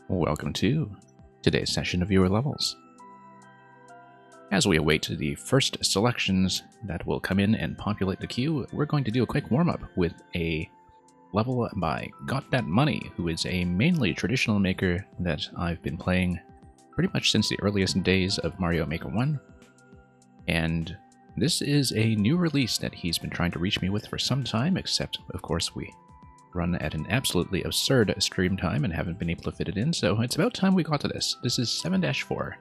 Welcome to today's session of Viewer Levels. As we await the first selections that will come in and populate the queue, we're going to do a quick warm-up with a level by Got That Money, who is a mainly traditional maker that I've been playing pretty much since the earliest days of Mario Maker 1. And this is a new release that he's been trying to reach me with for some time, except, of course, we run at an absolutely absurd stream time and haven't been able to fit it in, so it's about time we got to this. This is 7-4,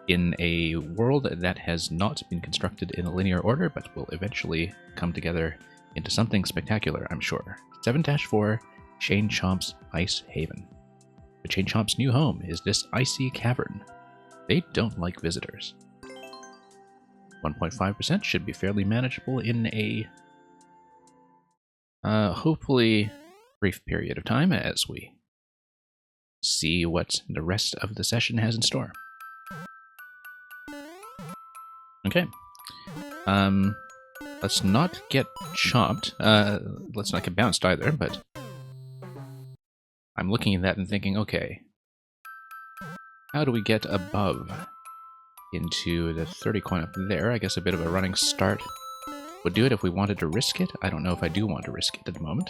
in a world that has not been constructed in a linear order, but will eventually come together into something spectacular, I'm sure. 7-4, Chain Chomp's Ice Haven. The Chain Chomp's new home is this icy cavern. They don't like visitors. 1.5% should be fairly manageable in a hopefully brief period of time as we see what the rest of the session has in store. Okay. Let's not get chopped. Let's not get bounced either, but I'm looking at that and thinking, okay, how do we get above into the 30 coin up there? I guess a bit of a running start would do it if we wanted to risk it. I don't know if I do want to risk it at the moment.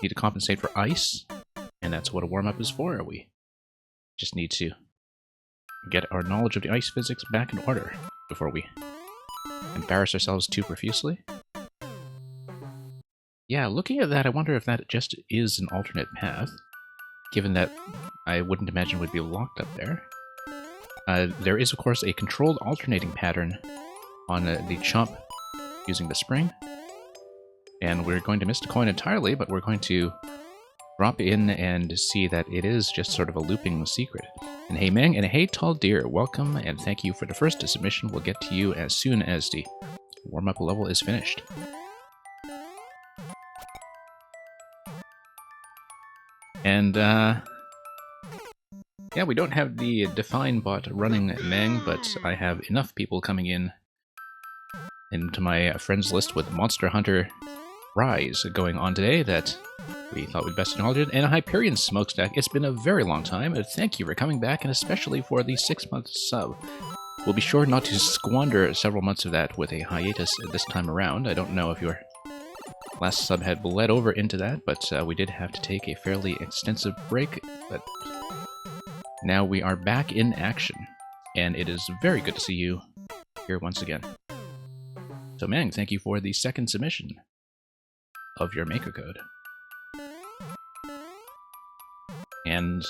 Need to compensate for ice, and that's what a warm-up is for. We just need to get our knowledge of the ice physics back in order before we embarrass ourselves too profusely. Yeah, looking at that, I wonder if that just is an alternate path, given that I wouldn't imagine would be locked up there. There is, of course, a controlled alternating pattern on the Chomp using the spring. And we're going to miss the coin entirely, but we're going to drop in and see that it is just sort of a looping secret. And hey Mang, and hey Tall Deer, welcome and thank you for the first submission. We'll get to you as soon as the warm-up level is finished. And, yeah, we don't have the Define bot running Mang, but I have enough people coming in into my friends list with Monster Hunter Rise going on today that we thought we'd best acknowledge it. And a Hyperion Smokestack, it's been a very long time, and thank you for coming back, and especially for the 6-month sub. We'll be sure not to squander several months of that with a hiatus this time around. I don't know if your last sub had bled over into that, but we did have to take a fairly extensive break. But now we are back in action, and it is very good to see you here once again. So Mang, thank you for the second submission of your maker code. And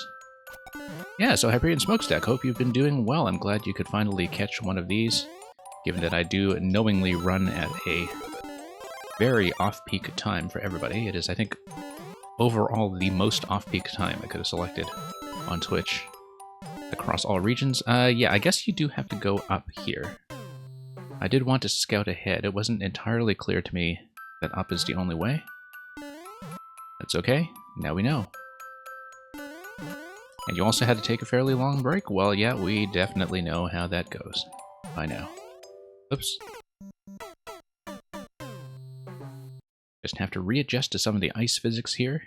yeah, so Hyperion Smokestack, hope you've been doing well. I'm glad you could finally catch one of these, given that I do knowingly run at a very off-peak time for everybody. It is, I think, overall the most off-peak time I could have selected on Twitch across all regions. Yeah, I guess you do have to go up here. I did want to scout ahead. It wasn't entirely clear to me that up is the only way. That's okay. Now we know. And you also had to take a fairly long break? Well, yeah, we definitely know how that goes by now. Oops. Just have to readjust to some of the ice physics here.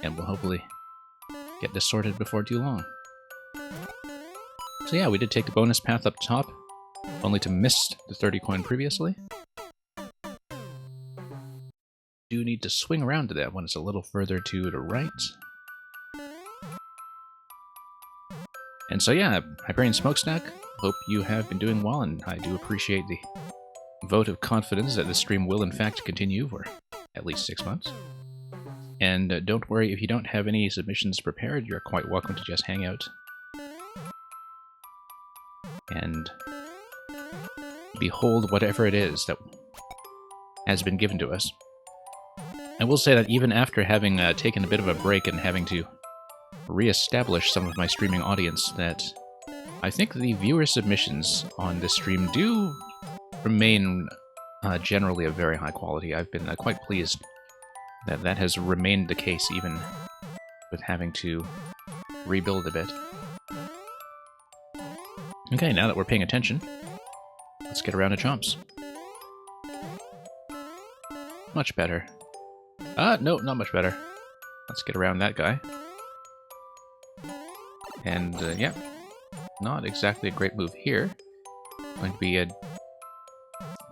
And we'll hopefully get this sorted before too long. So yeah, we did take the bonus path up top, only to miss the 30 coin previously. Do need to swing around to that one. It's a little further to the right. And so yeah, Hyperion Smokestack, hope you have been doing well, and I do appreciate the vote of confidence that the stream will in fact continue for at least 6 months. And don't worry, if you don't have any submissions prepared, you're quite welcome to just hang out and behold whatever it is that has been given to us. I will say that even after having taken a bit of a break and having to re-establish some of my streaming audience, that I think the viewer submissions on this stream do remain generally of very high quality. I've been quite pleased that that has remained the case even with having to rebuild a bit. Okay, now that we're paying attention, let's get around to Chomps. Much better. No, not much better. Let's get around that guy. And, yeah, not exactly a great move here. Going to be a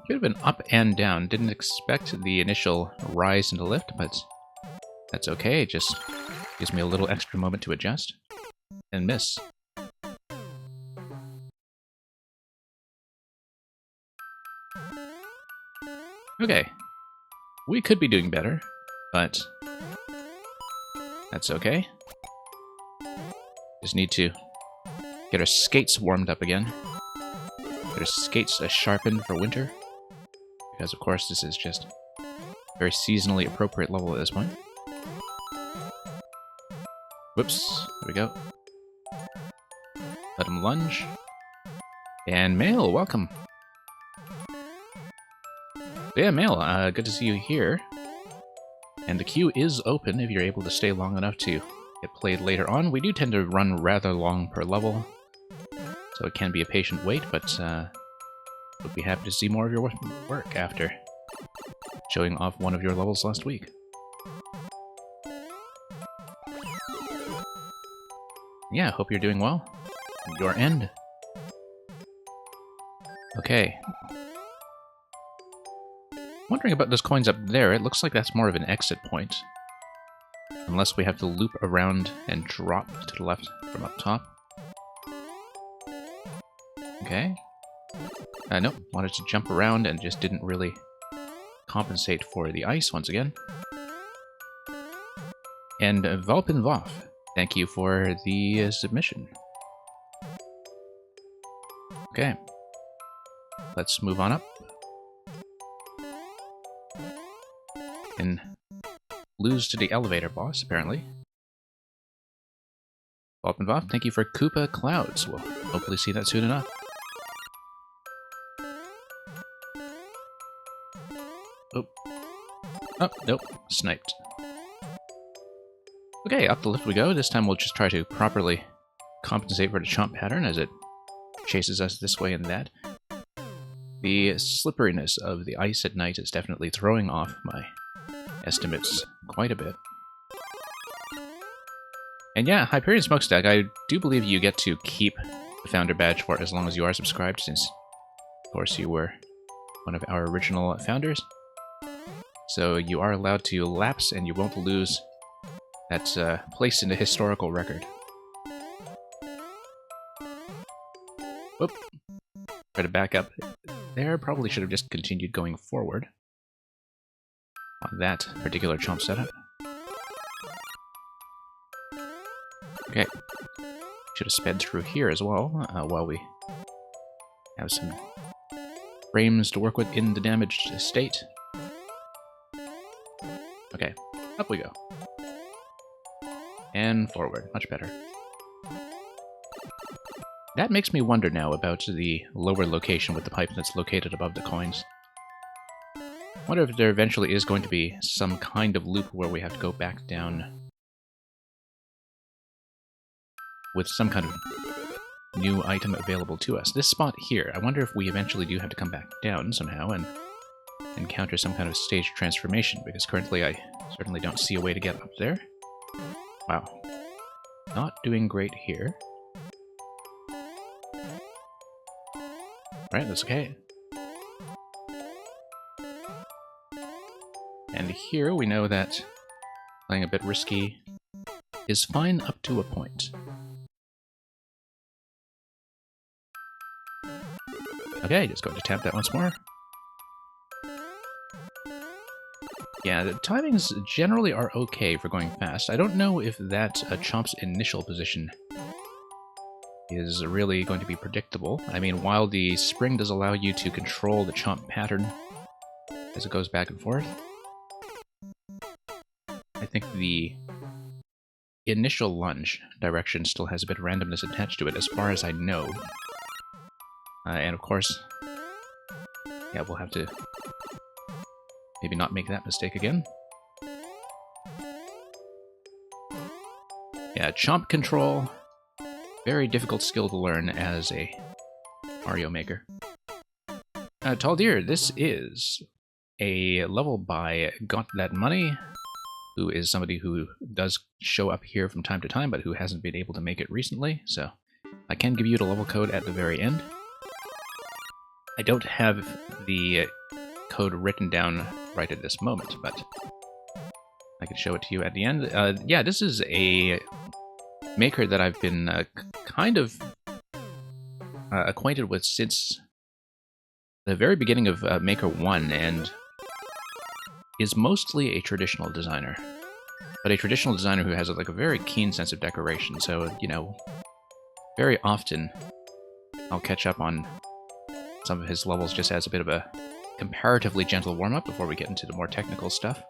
bit of an up and down. Didn't expect the initial rise into lift, but that's okay. It just gives me a little extra moment to adjust. And miss. Okay. We could be doing better, but that's okay. Just need to get our skates warmed up again. Get our skates sharpened for winter. Because, of course, this is just a very seasonally appropriate level at this point. Whoops. There we go. Let him lunge. And Mail, welcome. Yeah, Mail, good to see you here. And the queue is open if you're able to stay long enough to get played later on. We do tend to run rather long per level, so it can be a patient wait, but would be happy to see more of your work after showing off one of your levels last week. Yeah, hope you're doing well. Your end. Okay. Wondering about those coins up there. It looks like that's more of an exit point. Unless we have to loop around and drop to the left from up top. Okay. Nope. Wanted to jump around and just didn't really compensate for the ice once again. And Valpin Voff, thank you for the submission. Okay. Let's move on up. And lose to the elevator boss, apparently. Valpin Voff, thank you for Koopa Clouds. We'll hopefully see that soon enough. Oh. Oh, nope. Sniped. Okay, up the lift we go. This time we'll just try to properly compensate for the chomp pattern as it chases us this way and that. The slipperiness of the ice at night is definitely throwing off my estimates quite a bit. And yeah, Hyperion Smokestack, I do believe you get to keep the founder badge for as long as you are subscribed, since, of course, you were one of our original founders. So you are allowed to lapse, and you won't lose that place in the historical record. Whoop. Try to back up there. Probably should have just continued going forward on that particular chomp setup. Okay. Should have sped through here as well, while we have some frames to work with in the damaged state. Okay, up we go. And forward, much better. That makes me wonder now about the lower location with the pipe that's located above the coins. I wonder if there eventually is going to be some kind of loop where we have to go back down with some kind of new item available to us. This spot here, I wonder if we eventually do have to come back down somehow and encounter some kind of stage transformation, because currently I certainly don't see a way to get up there. Wow. Not doing great here. Right, that's okay. And here we know that playing a bit risky is fine up to a point. Okay, just going to tap that once more. Yeah, the timings generally are okay for going fast. I don't know if that Chomp's initial position is really going to be predictable. I mean, while the spring does allow you to control the Chomp pattern as it goes back and forth, I think the initial lunge direction still has a bit of randomness attached to it, as far as I know. And of course, yeah, we'll have to maybe not make that mistake again. Yeah, Chomp control, very difficult skill to learn as a Mario Maker. Tall Deer, this is a level by Got That Money. who is somebody who does show up here from time to time, but who hasn't been able to make it recently, so I can give you the level code at the very end. I don't have the code written down right at this moment, but I can show it to you at the end. Yeah, this is a maker that I've been kind of acquainted with since the very beginning of Maker 1, and is mostly a traditional designer. But a traditional designer who has like a very keen sense of decoration, so, you know, very often I'll catch up on some of his levels just as a bit of a comparatively gentle warm-up before we get into the more technical stuff.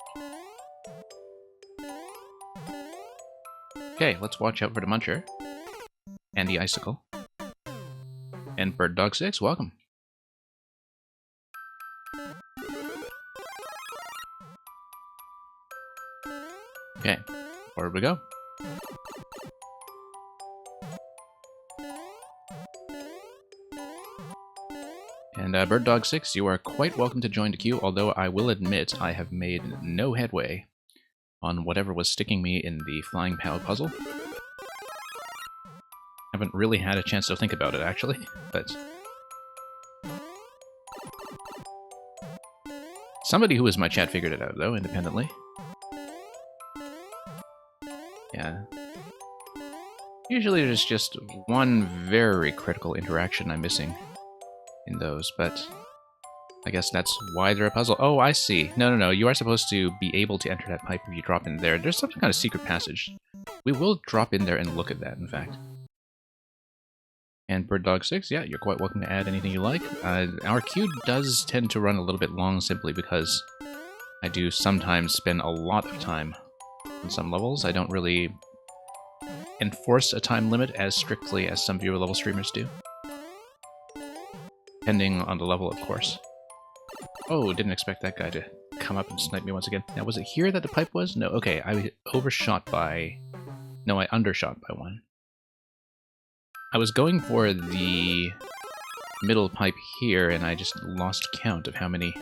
Okay, let's watch out for the Muncher. And the Icicle. And Bird Dog 6, welcome. Okay, forward we go. And Bird Dog 6, you are quite welcome to join the queue, although I will admit I have made no headway on whatever was sticking me in the Flying Pow puzzle. Haven't really had a chance to think about it, actually, but somebody who is my chat figured it out, though, independently. Yeah. Usually there's just one very critical interaction I'm missing in those, but I guess that's why they're a puzzle. Oh, I see. No, you are supposed to be able to enter that pipe if you drop in there. There's some kind of secret passage. We will drop in there and look at that, in fact. And Bird Dog 6, yeah, you're quite welcome to add anything you like. Our queue does tend to run a little bit long simply because I do sometimes spend a lot of time on some levels. I don't really enforce a time limit as strictly as some viewer level streamers do. Depending on the level, of course. Oh, didn't expect that guy to come up and snipe me once again. Now, was it here that the pipe was? No, okay, I overshot by... No, I undershot by one. I was going for the middle pipe here, and I just lost count of how many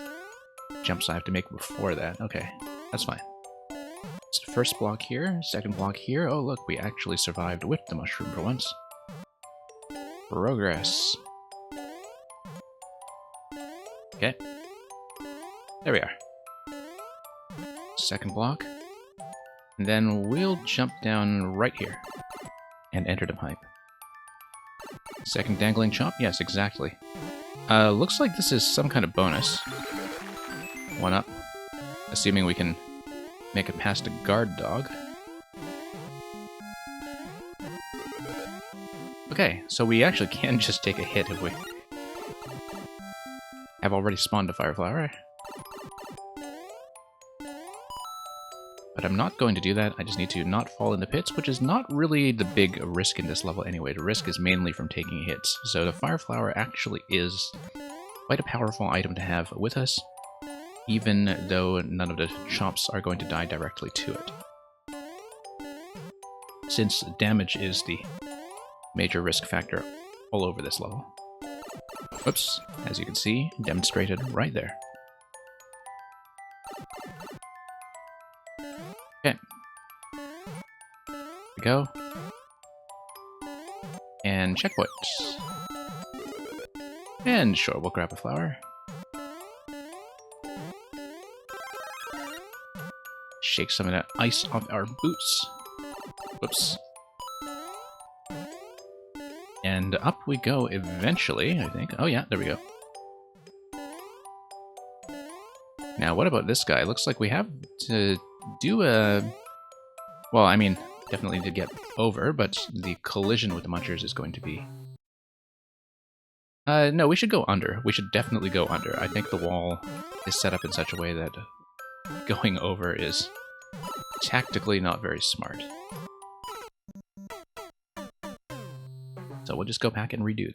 jumps I have to make before that. Okay, that's fine. It's the first block here, second block here. Oh, look, we actually survived with the mushroom for once. Progress. Okay. There we are. Second block. And then we'll jump down right here and enter the pipe. Second dangling chop? Yes, exactly. Looks like this is some kind of bonus. One up. Assuming we can make it past a guard dog. Okay, so we actually can just take a hit if we have already spawned a fire flower. But I'm not going to do that. I just need to not fall in the pits, which is not really the big risk in this level anyway. The risk is mainly from taking hits. So the fire flower actually is quite a powerful item to have with us, even though none of the chops are going to die directly to it. Since damage is the major risk factor all over this level. Whoops, as you can see, demonstrated right there. Okay. Here we go. And checkpoint. And sure, we'll grab a flower. Shake some of that ice off our boots. Whoops. And up we go eventually, I think. Oh yeah, there we go. Now, what about this guy? Looks like we have to do a... Well, I mean, definitely to get over, but the collision with the Munchers is going to be... no, we should go under. We should definitely go under. I think the wall is set up in such a way that going over is tactically not very smart. So we'll just go back and redo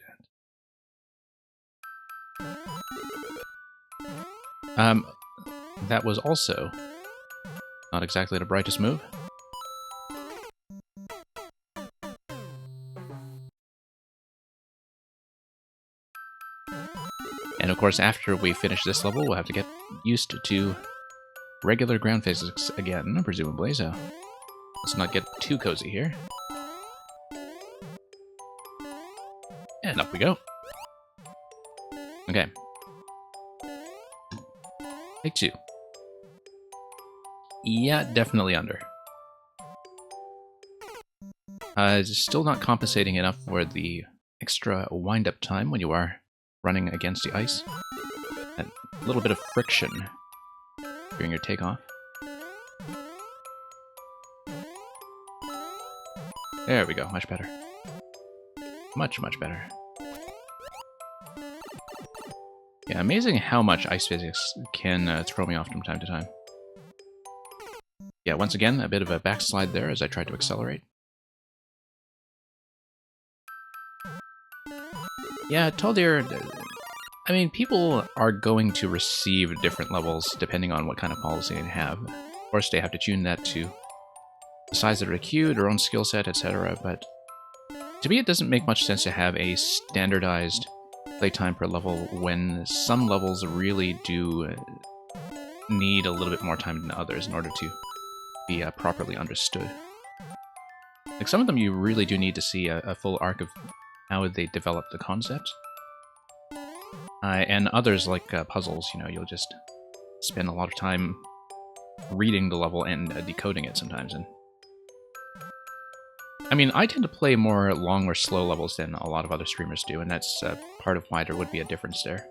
that. That was also not exactly the brightest move. And of course, after we finish this level, we'll have to get used to regular ground physics again, presumably, so let's not get too cozy here. And up we go. Okay. Take 2. Yeah, definitely under. Still not compensating enough for the extra wind-up time when you are running against the ice. A little bit of friction during your takeoff. There we go, much better. Much, much better. Yeah, amazing how much ice physics can throw me off from time to time. Yeah, once again, a bit of a backslide there as I tried to accelerate. Yeah, Taldir, I mean, people are going to receive different levels depending on what kind of policy they have. Of course, they have to tune that to the size of their queue, their own skill set, etc. But to me, it doesn't make much sense to have a standardized playtime per level when some levels really do need a little bit more time than others in order to be properly understood. Like, some of them you really do need to see a full arc of how they develop the concept. And others, like puzzles, you know, you'll just spend a lot of time reading the level and decoding it sometimes. And I mean, I tend to play more long or slow levels than a lot of other streamers do, and that's part of why there would be a difference there.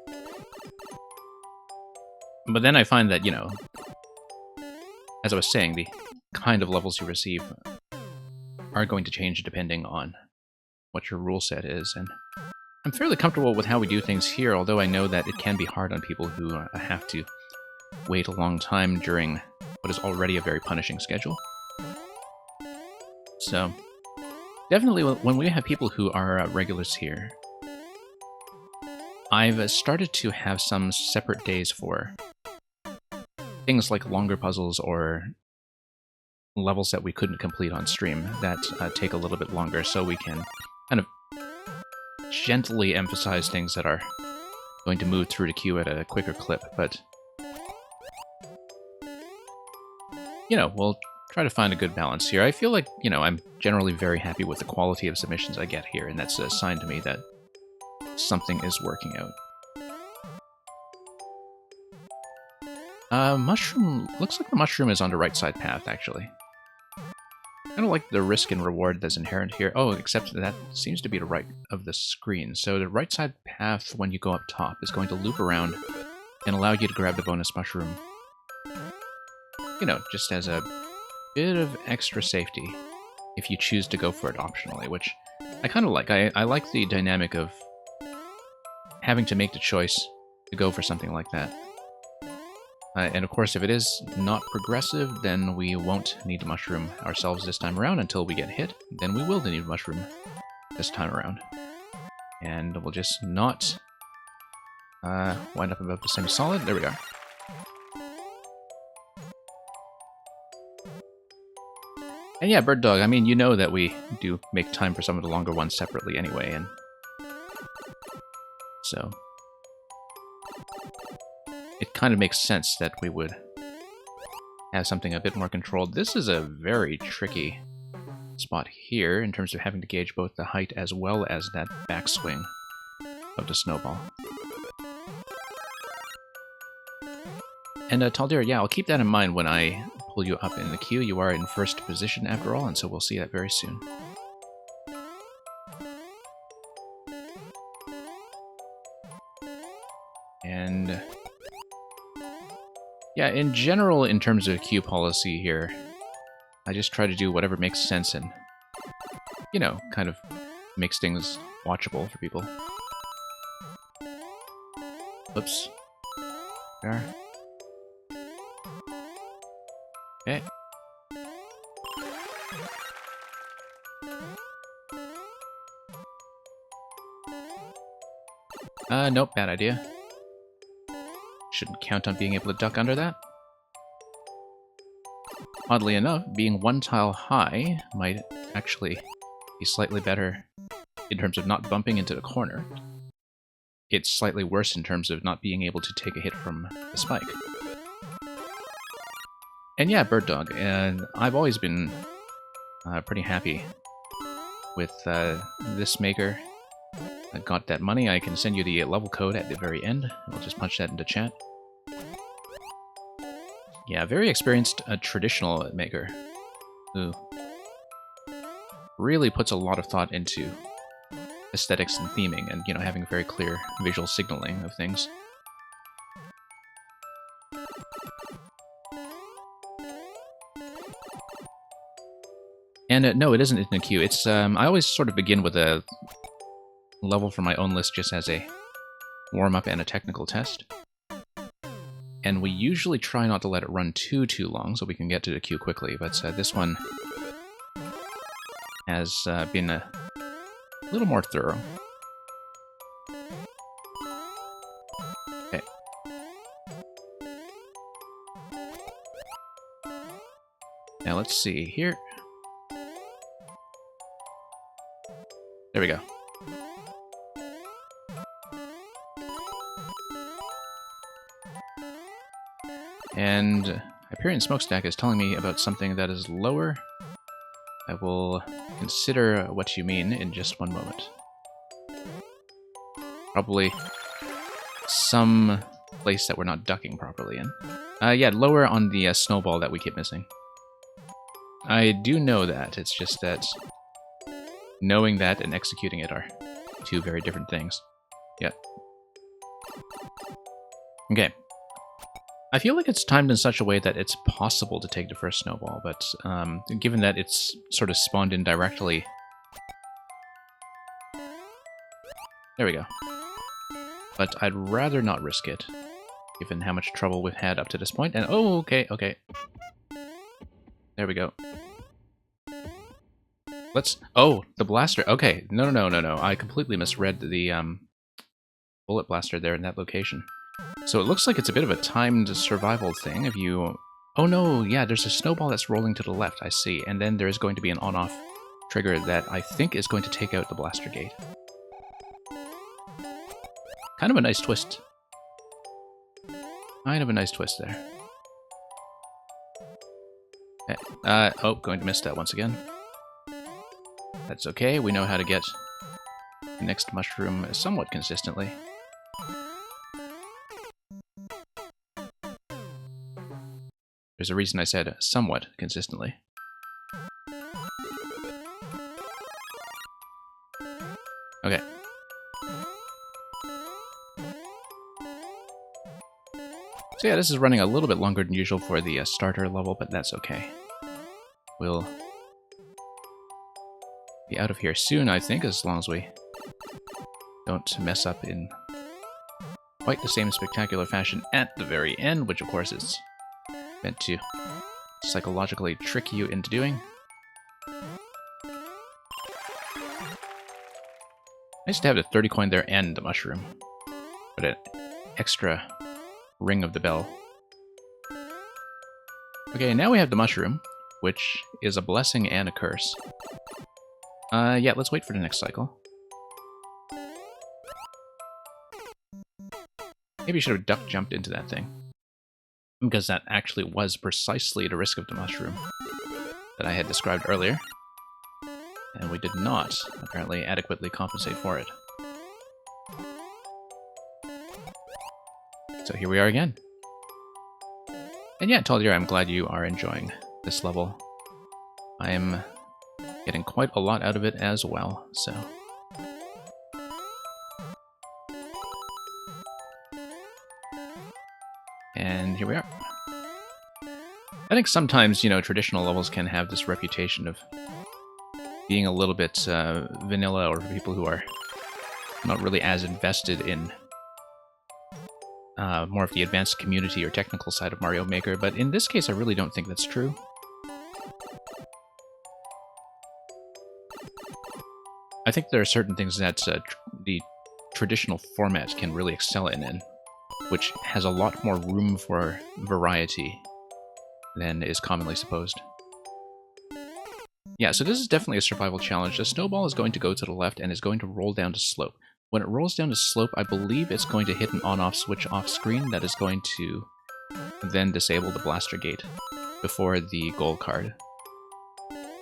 But then I find that, you know, as I was saying, the kind of levels you receive are going to change depending on what your rule set is, and I'm fairly comfortable with how we do things here, although I know that it can be hard on people who have to wait a long time during what is already a very punishing schedule. So, definitely when we have people who are regulars here, I've started to have some separate days for things like longer puzzles or levels that we couldn't complete on stream that take a little bit longer, so we can kind of gently emphasize things that are going to move through the queue at a quicker clip, but you know, we'll try to find a good balance here. I feel like, you know, I'm generally very happy with the quality of submissions I get here, and that's a sign to me that something is working out. Mushroom, looks like the mushroom is on the right side path, actually. I kind of like the risk and reward that's inherent here. Oh, except that seems to be the right of the screen. So the right side path, when you go up top, is going to loop around and allow you to grab the bonus mushroom. You know, just as a bit of extra safety, if you choose to go for it optionally, which I kind of like. I like the dynamic of having to make the choice to go for something like that. And of course, if it is not progressive, then we won't need a mushroom ourselves this time around until we get hit. Then we will need a mushroom this time around. And we'll just not wind up above the semi-solid. There we are. And yeah, Bird Dog, I mean, you know that we do make time for some of the longer ones separately anyway, and so it kind of makes sense that we would have something a bit more controlled. This is a very tricky spot here in terms of having to gauge both the height as well as that backswing of the snowball. And Taldir, yeah, I'll keep that in mind when I pull you up in the queue. You are in first position after all, and so we'll see that very soon. And yeah, in general, in terms of queue policy here, I just try to do whatever makes sense and, you know, kind of makes things watchable for people. Oops. There. Okay. Nope, bad idea. Shouldn't count on being able to duck under that. Oddly enough, being one tile high might actually be slightly better in terms of not bumping into the corner. It's slightly worse in terms of not being able to take a hit from the spike. And yeah, Bird Dog, and I've always been pretty happy with this maker. I got that money. I can send you the level code at the very end. I'll just punch that into chat. Yeah, very experienced traditional maker who really puts a lot of thought into aesthetics and theming and, you know, having very clear visual signaling of things. And no, it isn't in the queue. It's I always sort of begin with a level from my own list just as a warm-up and a technical test. And we usually try not to let it run too long so we can get to the queue quickly, but this one has been a little more thorough. Okay. Now let's see here. There we go. And Hyperion Smokestack is telling me about something that is lower. I will consider what you mean in just one moment. Probably some place that we're not ducking properly in. Yeah, lower on the snowball that we keep missing. I do know that, it's just that knowing that and executing it are two very different things. Yeah. Okay. I feel like it's timed in such a way that it's possible to take the first snowball, but given that it's sort of spawned in directly... There we go. But I'd rather not risk it, given how much trouble we've had up to this point. And oh, okay. There we go. Let's... Oh, the blaster. Okay, no. I completely misread the bullet blaster there in that location. So it looks like it's a bit of a timed survival thing. If you... Oh no, yeah, there's a snowball that's rolling to the left, I see. And then there's going to be an on-off trigger that I think is going to take out the blaster gate. Kind of a nice twist. Kind of a nice twist there. Oh, going to miss that once again. That's okay, we know how to get the next mushroom somewhat consistently. There's a reason I said somewhat consistently. Okay. So yeah, this is running a little bit longer than usual for the starter level, but that's okay. We'll be out of here soon, I think, as long as we don't mess up in quite the same spectacular fashion at the very end, which of course is meant to psychologically trick you into doing. Nice to have the 30 coin there and the mushroom. But an extra ring of the bell. Okay, now we have the mushroom, which is a blessing and a curse. Yeah, let's wait for the next cycle. Maybe you should have duck jumped into that thing. Because that actually was precisely the risk of the mushroom that I had described earlier. And we did not, apparently, adequately compensate for it. So here we are again. And yeah, Taldir, I'm glad you are enjoying this level. I am getting quite a lot out of it as well, so... And here we are. I think sometimes, you know, traditional levels can have this reputation of being a little bit vanilla, or for people who are not really as invested in more of the advanced community or technical side of Mario Maker, but in this case I really don't think that's true. I think there are certain things that the traditional format can really excel in, which has a lot more room for variety than is commonly supposed. Yeah, so this is definitely a survival challenge. The snowball is going to go to the left and is going to roll down to slope. When it rolls down to slope, I believe it's going to hit an on-off switch off screen that is going to then disable the blaster gate. before the goal card.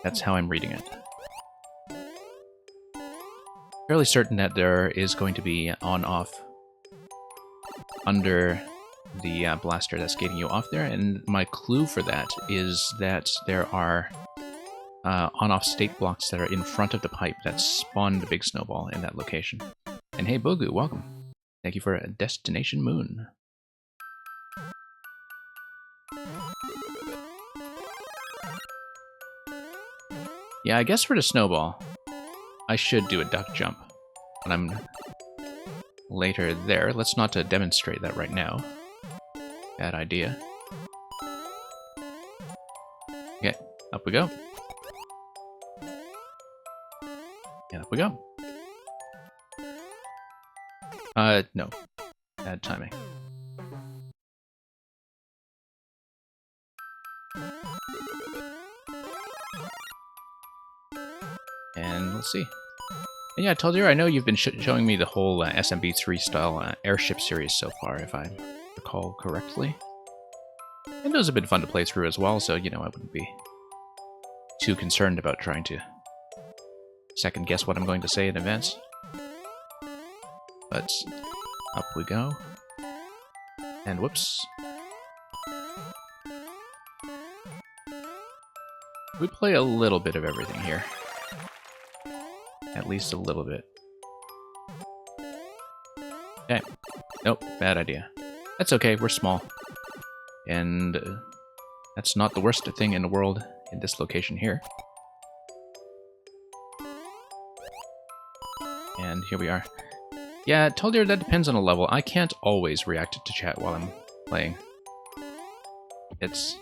That's how I'm reading it. Fairly certain that there is going to be on-off under the blaster that's getting you off there, and my clue for that is that there are on-off state blocks that are in front of the pipe that spawn the big snowball in that location. And hey, Bogu, welcome. Thank you for Destination Moon. Yeah, I guess for the snowball, I should do a duck jump when I'm later there. Let's not demonstrate that right now. Bad idea. Okay, up we go. And up we go. No. Bad timing. And let's see. And yeah, Taldir, I know you've been showing me the whole SMB3 style airship series so far, if I recall correctly. And those have been fun to play through as well, so, you know, I wouldn't be too concerned about trying to second guess what I'm going to say in advance. But up we go. And whoops. We play a little bit of everything here. At least a little bit. Okay. Nope, bad idea. That's okay, we're small. And that's not the worst thing in the world in this location here. And here we are. Yeah, Taldir, that depends on the level. I can't always react to chat while I'm playing. It's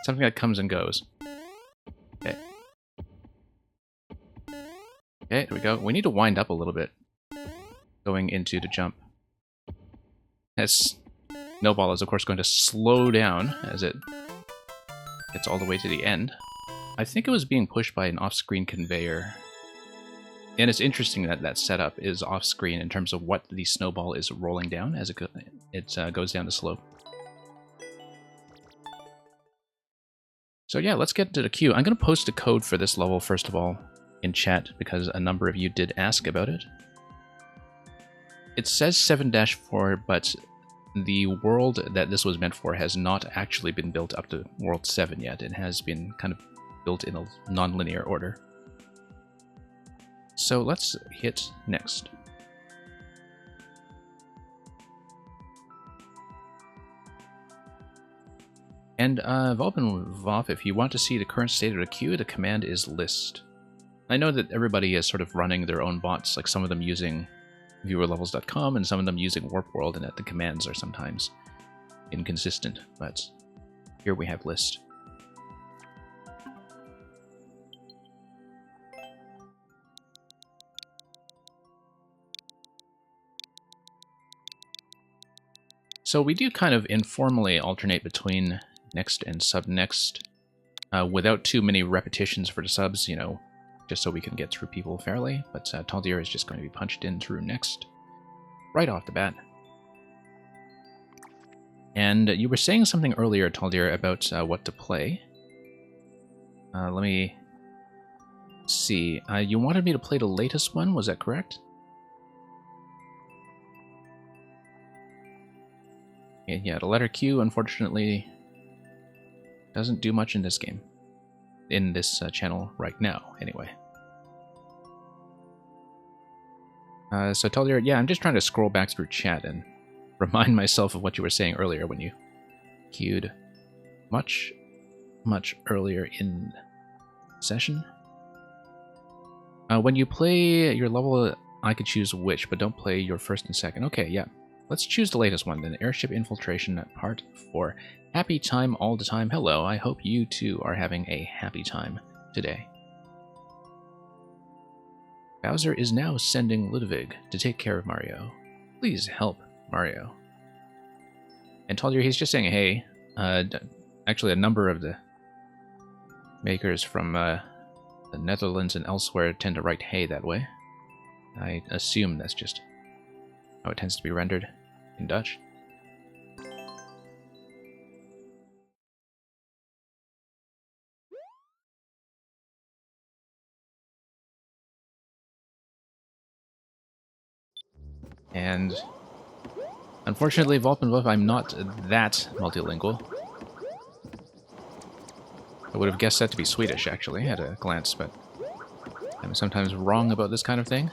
something that comes and goes. Okay. Okay, here we go. We need to wind up a little bit going into the jump. As Snowball is, of course, going to slow down as it gets all the way to the end. I think it was being pushed by an off-screen conveyor. And it's interesting that that setup is off-screen in terms of what the snowball is rolling down as it goes down the slope. So yeah, let's get to the queue. I'm going to post a code for this level, first of all, in chat, because a number of you did ask about it. It says 7-4, but the world that this was meant for has not actually been built up to World 7 yet. It has been kind of built in a non-linear order. So let's hit next. And Volpenvoff, if you want to see the current state of the queue, the command is list. I know that everybody is sort of running their own bots, like some of them using viewerlevels.com and some of them using Warp World, and that the commands are sometimes inconsistent, but here we have list. So we do kind of informally alternate between next and sub-next without too many repetitions for the subs, you know, just so we can get through people fairly. But Taldir is just going to be punched in through next, right off the bat. And you were saying something earlier, Taldir, about what to play. Let me see. You wanted me to play the latest one, was that correct? Yeah, the letter Q, unfortunately, doesn't do much in this game. In this channel right now, anyway. So Taldir, yeah, I'm just trying to scroll back through chat and remind myself of what you were saying earlier when you queued much earlier in session. When you play your level, I could choose which, but don't play your first and second. Okay, yeah. Let's choose the latest one then. Airship Infiltration Part 4. Happy time all the time. Hello, I hope you too are having a happy time today. Bowser is now sending Ludwig to take care of Mario. Please help Mario. And Taldir, he's just saying, hey, actually a number of the makers from the Netherlands and elsewhere tend to write hey that way. I assume that's just how it tends to be rendered in Dutch. And unfortunately, Volpenwolf, I'm not that multilingual. I would have guessed that to be Swedish, actually, at a glance, but I'm sometimes wrong about this kind of thing.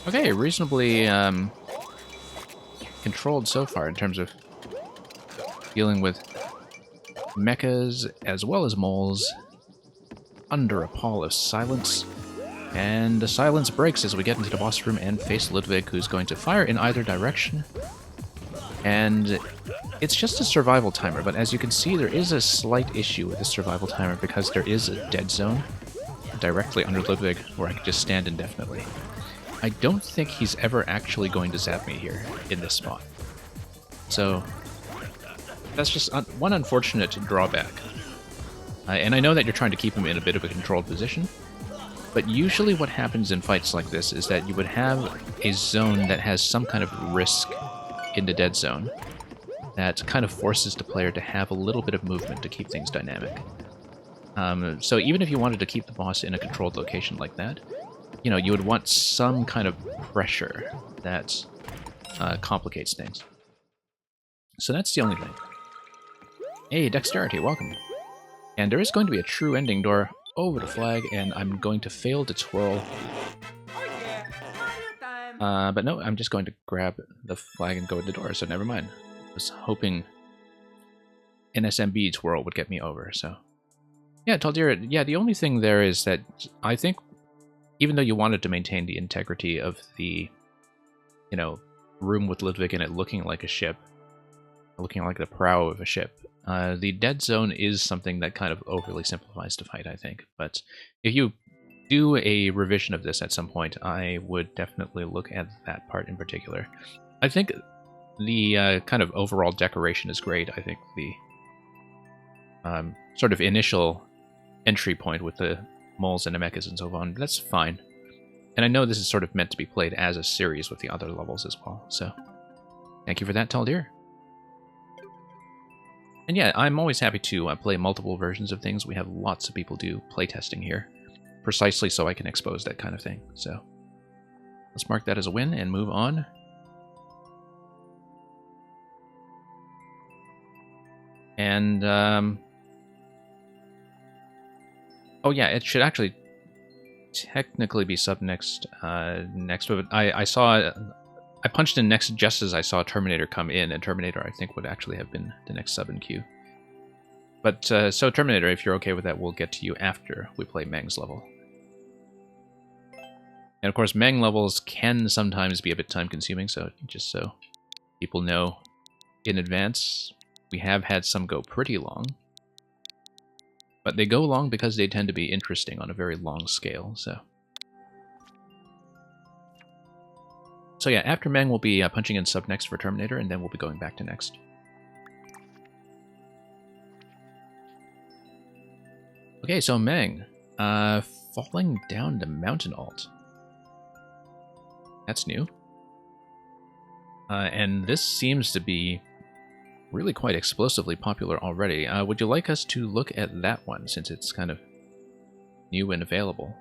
Okay, reasonably controlled so far in terms of dealing with mechas as well as moles under a pall of silence. And the silence breaks as we get into the boss room and face Ludwig, who's going to fire in either direction. And it's just a survival timer, but as you can see, there is a slight issue with the survival timer because there is a dead zone directly under Ludwig where I can just stand indefinitely. I don't think he's ever actually going to zap me here in this spot. So that's just one unfortunate drawback. And I know that you're trying to keep him in a bit of a controlled position, but usually what happens in fights like this is that you would have a zone that has some kind of risk in the dead zone that kind of forces the player to have a little bit of movement to keep things dynamic. So even if you wanted to keep the boss in a controlled location like that, you know, you would want some kind of pressure that complicates things. So that's the only thing. Hey, Dexterity, welcome. And there is going to be a true ending door over the flag, and I'm going to fail to twirl. But no, I'm just going to grab the flag and go to the door, so never mind. I was hoping NSMB twirl would get me over, so... Yeah, Taldir, yeah, the only thing there is that I think, even though you wanted to maintain the integrity of the, you know, room with Ludwig in it looking like a ship, looking like the prow of a ship, the dead zone is something that kind of overly simplifies the fight, I think. But if you do a revision of this at some point, I would definitely look at that part in particular. I think the kind of overall decoration is great. I think the sort of initial entry point with the moles and the mechas and so on, that's fine. And I know this is sort of meant to be played as a series with the other levels as well, so thank you for that, Taldir. And yeah, I'm always happy to play multiple versions of things. We have lots of people do playtesting here, precisely so I can expose that kind of thing. So let's mark that as a win and move on. And, oh yeah, it should actually technically be sub next, but I saw... I punched in next just as I saw Terminator come in, and Terminator, I think, would actually have been the next sub in queue. But, so Terminator, if you're okay with that, we'll get to you after we play Meng's level. And of course, Meng levels can sometimes be a bit time-consuming, so just so people know in advance, we have had some go pretty long. But they go long because they tend to be interesting on a very long scale, so... So yeah, after Meng, we'll be punching in sub next for Terminator, and then we'll be going back to next. Okay, so Meng. Falling down the mountain alt. That's new. And this seems to be really quite explosively popular already. Would you like us to look at that one, since it's kind of new and available?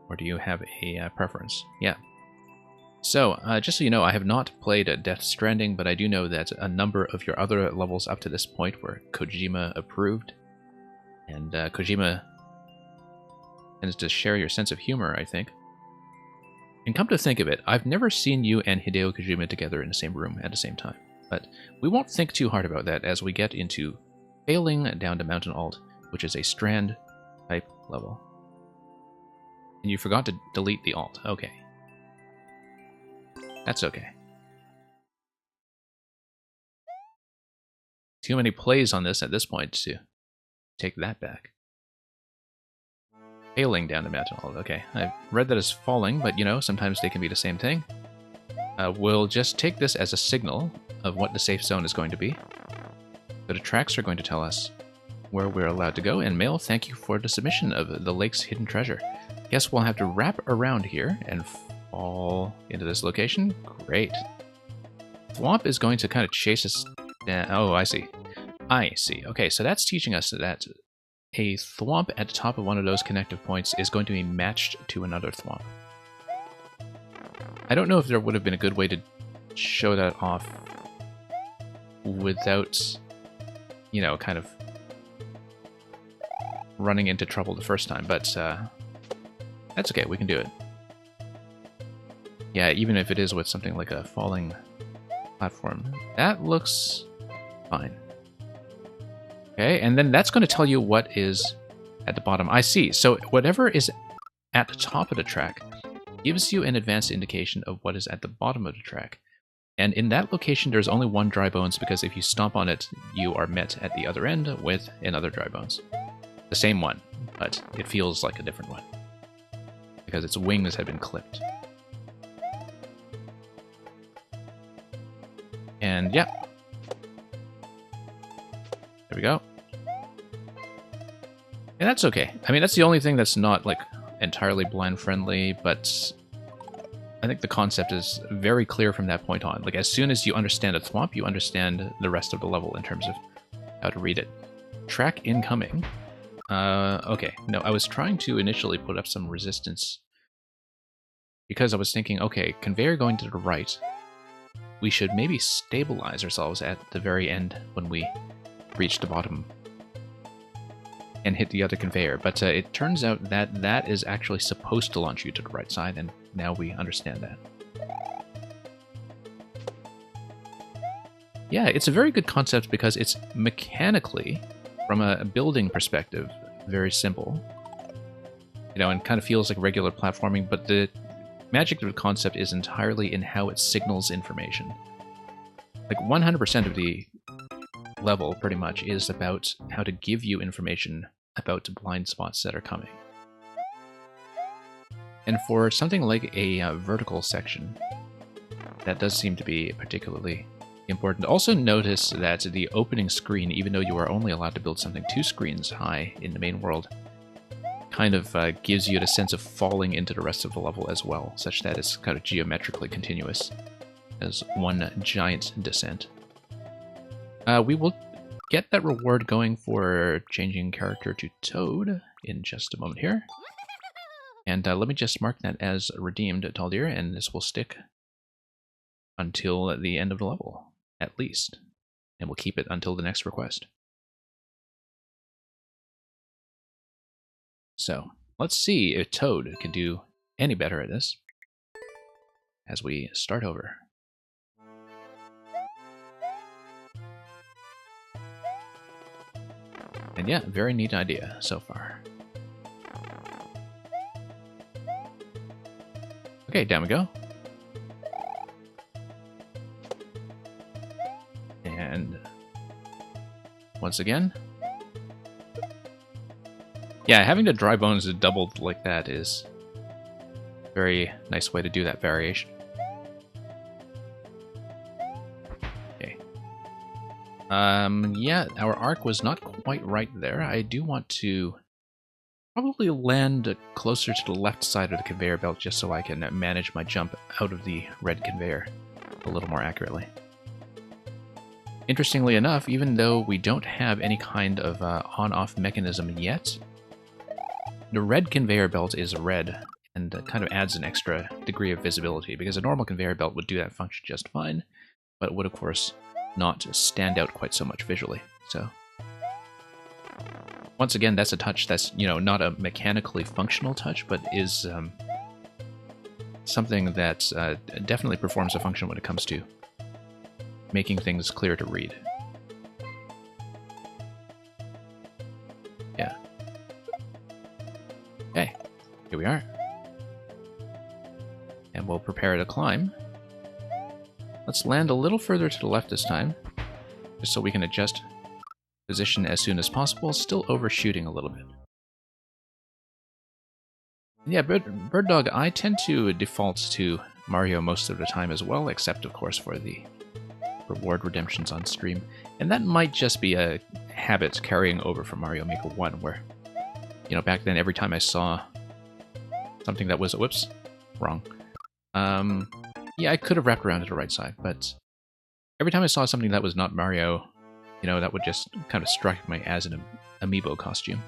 Or do you have a preference? Yeah. So, just so you know, I have not played Death Stranding, but I do know that a number of your other levels up to this point were Kojima approved. And Kojima tends to share your sense of humor, I think. And come to think of it, I've never seen you and Hideo Kojima together in the same room at the same time. But we won't think too hard about that as we get into Failing Down to Mountain Alt, which is a Strand type level. And you forgot to delete the alt. Okay. That's okay. Too many plays on this at this point to take that back. Failing down the mountain alt. Okay, I've read that as falling, but you know, sometimes they can be the same thing. We'll just take this as a signal of what the safe zone is going to be. The tracks are going to tell us where we're allowed to go, and Mail, thank you for the submission of the lake's hidden treasure. Guess we'll have to wrap around here and fall into this location. Great. Thwomp is going to kind of chase us down. Oh, I see. I see. Okay, so that's teaching us that a thwomp at the top of one of those connective points is going to be matched to another thwomp. I don't know if there would have been a good way to show that off without, you know, kind of running into trouble the first time, but that's okay, we can do it. Yeah, even if it is with something like a falling platform. That looks fine. Okay, and then that's going to tell you what is at the bottom. I see. So whatever is at the top of the track gives you an advanced indication of what is at the bottom of the track. And in that location, there's only one dry bones, because if you stomp on it, you are met at the other end with another dry bones. The same one, but it feels like a different one, because its wings have been clipped. And yeah. There we go. And that's okay. I mean, that's the only thing that's not, like, entirely blind-friendly, but I think the concept is very clear from that point on. Like, as soon as you understand a thwomp, you understand the rest of the level in terms of how to read it. Track incoming. Okay. No, I was trying to initially put up some resistance because I was thinking, okay, conveyor going to the right. We should maybe stabilize ourselves at the very end when we reach the bottom and hit the other conveyor, but it turns out that that is actually supposed to launch you to the right side, and now we understand that. Yeah, it's a very good concept because it's mechanically, from a building perspective, very simple. You know, and kind of feels like regular platforming, but the magic of the concept is entirely in how it signals information. Like 100% of the level, pretty much, is about how to give you information about blind spots that are coming. And for something like a vertical section, that does seem to be particularly important. Also notice that the opening screen, even though you are only allowed to build something 2 screens high in the main world, kind of gives you the sense of falling into the rest of the level as well, such that it's kind of geometrically continuous as one giant descent. We will get that reward going for changing character to Toad in just a moment here. And let me just mark that as redeemed, Taldir, and this will stick until the end of the level, at least. And we'll keep it until the next request. So, let's see if Toad can do any better at this as we start over. And yeah, very neat idea so far. Okay, down we go. And once again. Yeah, having the dry bones doubled like that is a very nice way to do that variation. Okay. Yeah, our arc was not quite right there. I do want to probably land closer to the left side of the conveyor belt just so I can manage my jump out of the red conveyor a little more accurately. Interestingly enough, even though we don't have any kind of on-off mechanism yet, the red conveyor belt is red, and kind of adds an extra degree of visibility, because a normal conveyor belt would do that function just fine, but would, of course, not stand out quite so much visually. So, once again, that's a touch that's, you know, not a mechanically functional touch, but is something that definitely performs a function when it comes to making things clear to read. Yeah. Okay, here we are. And we'll prepare to climb. Let's land a little further to the left this time, just so we can adjust position as soon as possible, still overshooting a little bit. Yeah, Bird Dog, I tend to default to Mario most of the time as well, except of course for the reward redemptions on stream. And that might just be a habit carrying over from Mario Maker 1, where, you know, back then every time I saw something that was, whoops, wrong. Yeah, I could have wrapped around to the right side, but every time I saw something that was not Mario, you know, that would just kind of strike me as an amiibo costume.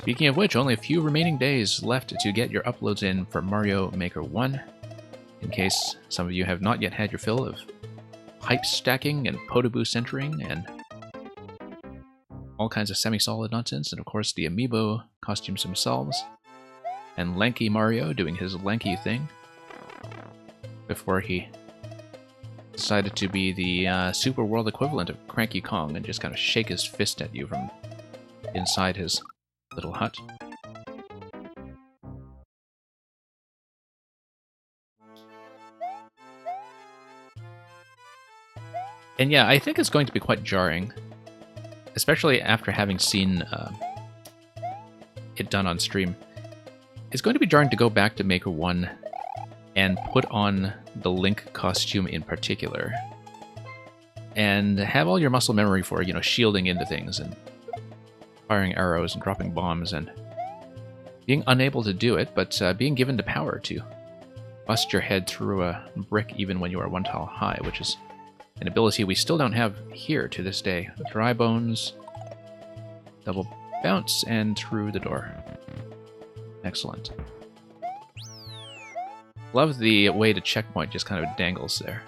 Speaking of which, only a few remaining days left to get your uploads in for Mario Maker 1. In case some of you have not yet had your fill of hype stacking and Podoboo centering and all kinds of semi-solid nonsense, and of course the amiibo costumes themselves, and Lanky Mario doing his lanky thing before he decided to be the Super World equivalent of Cranky Kong and just kind of shake his fist at you from inside his little hut. And yeah, I think it's going to be quite jarring, especially after having seen it done on stream. It's going to be jarring to go back to Maker 1 and put on the Link costume in particular, and have all your muscle memory for, you know, shielding into things and firing arrows and dropping bombs and being unable to do it, but being given the power to bust your head through a brick even when you are 1 tile high, which is an ability we still don't have here to this day. Dry bones, double bounce, and through the door. Excellent. Love the way the checkpoint just kind of dangles there.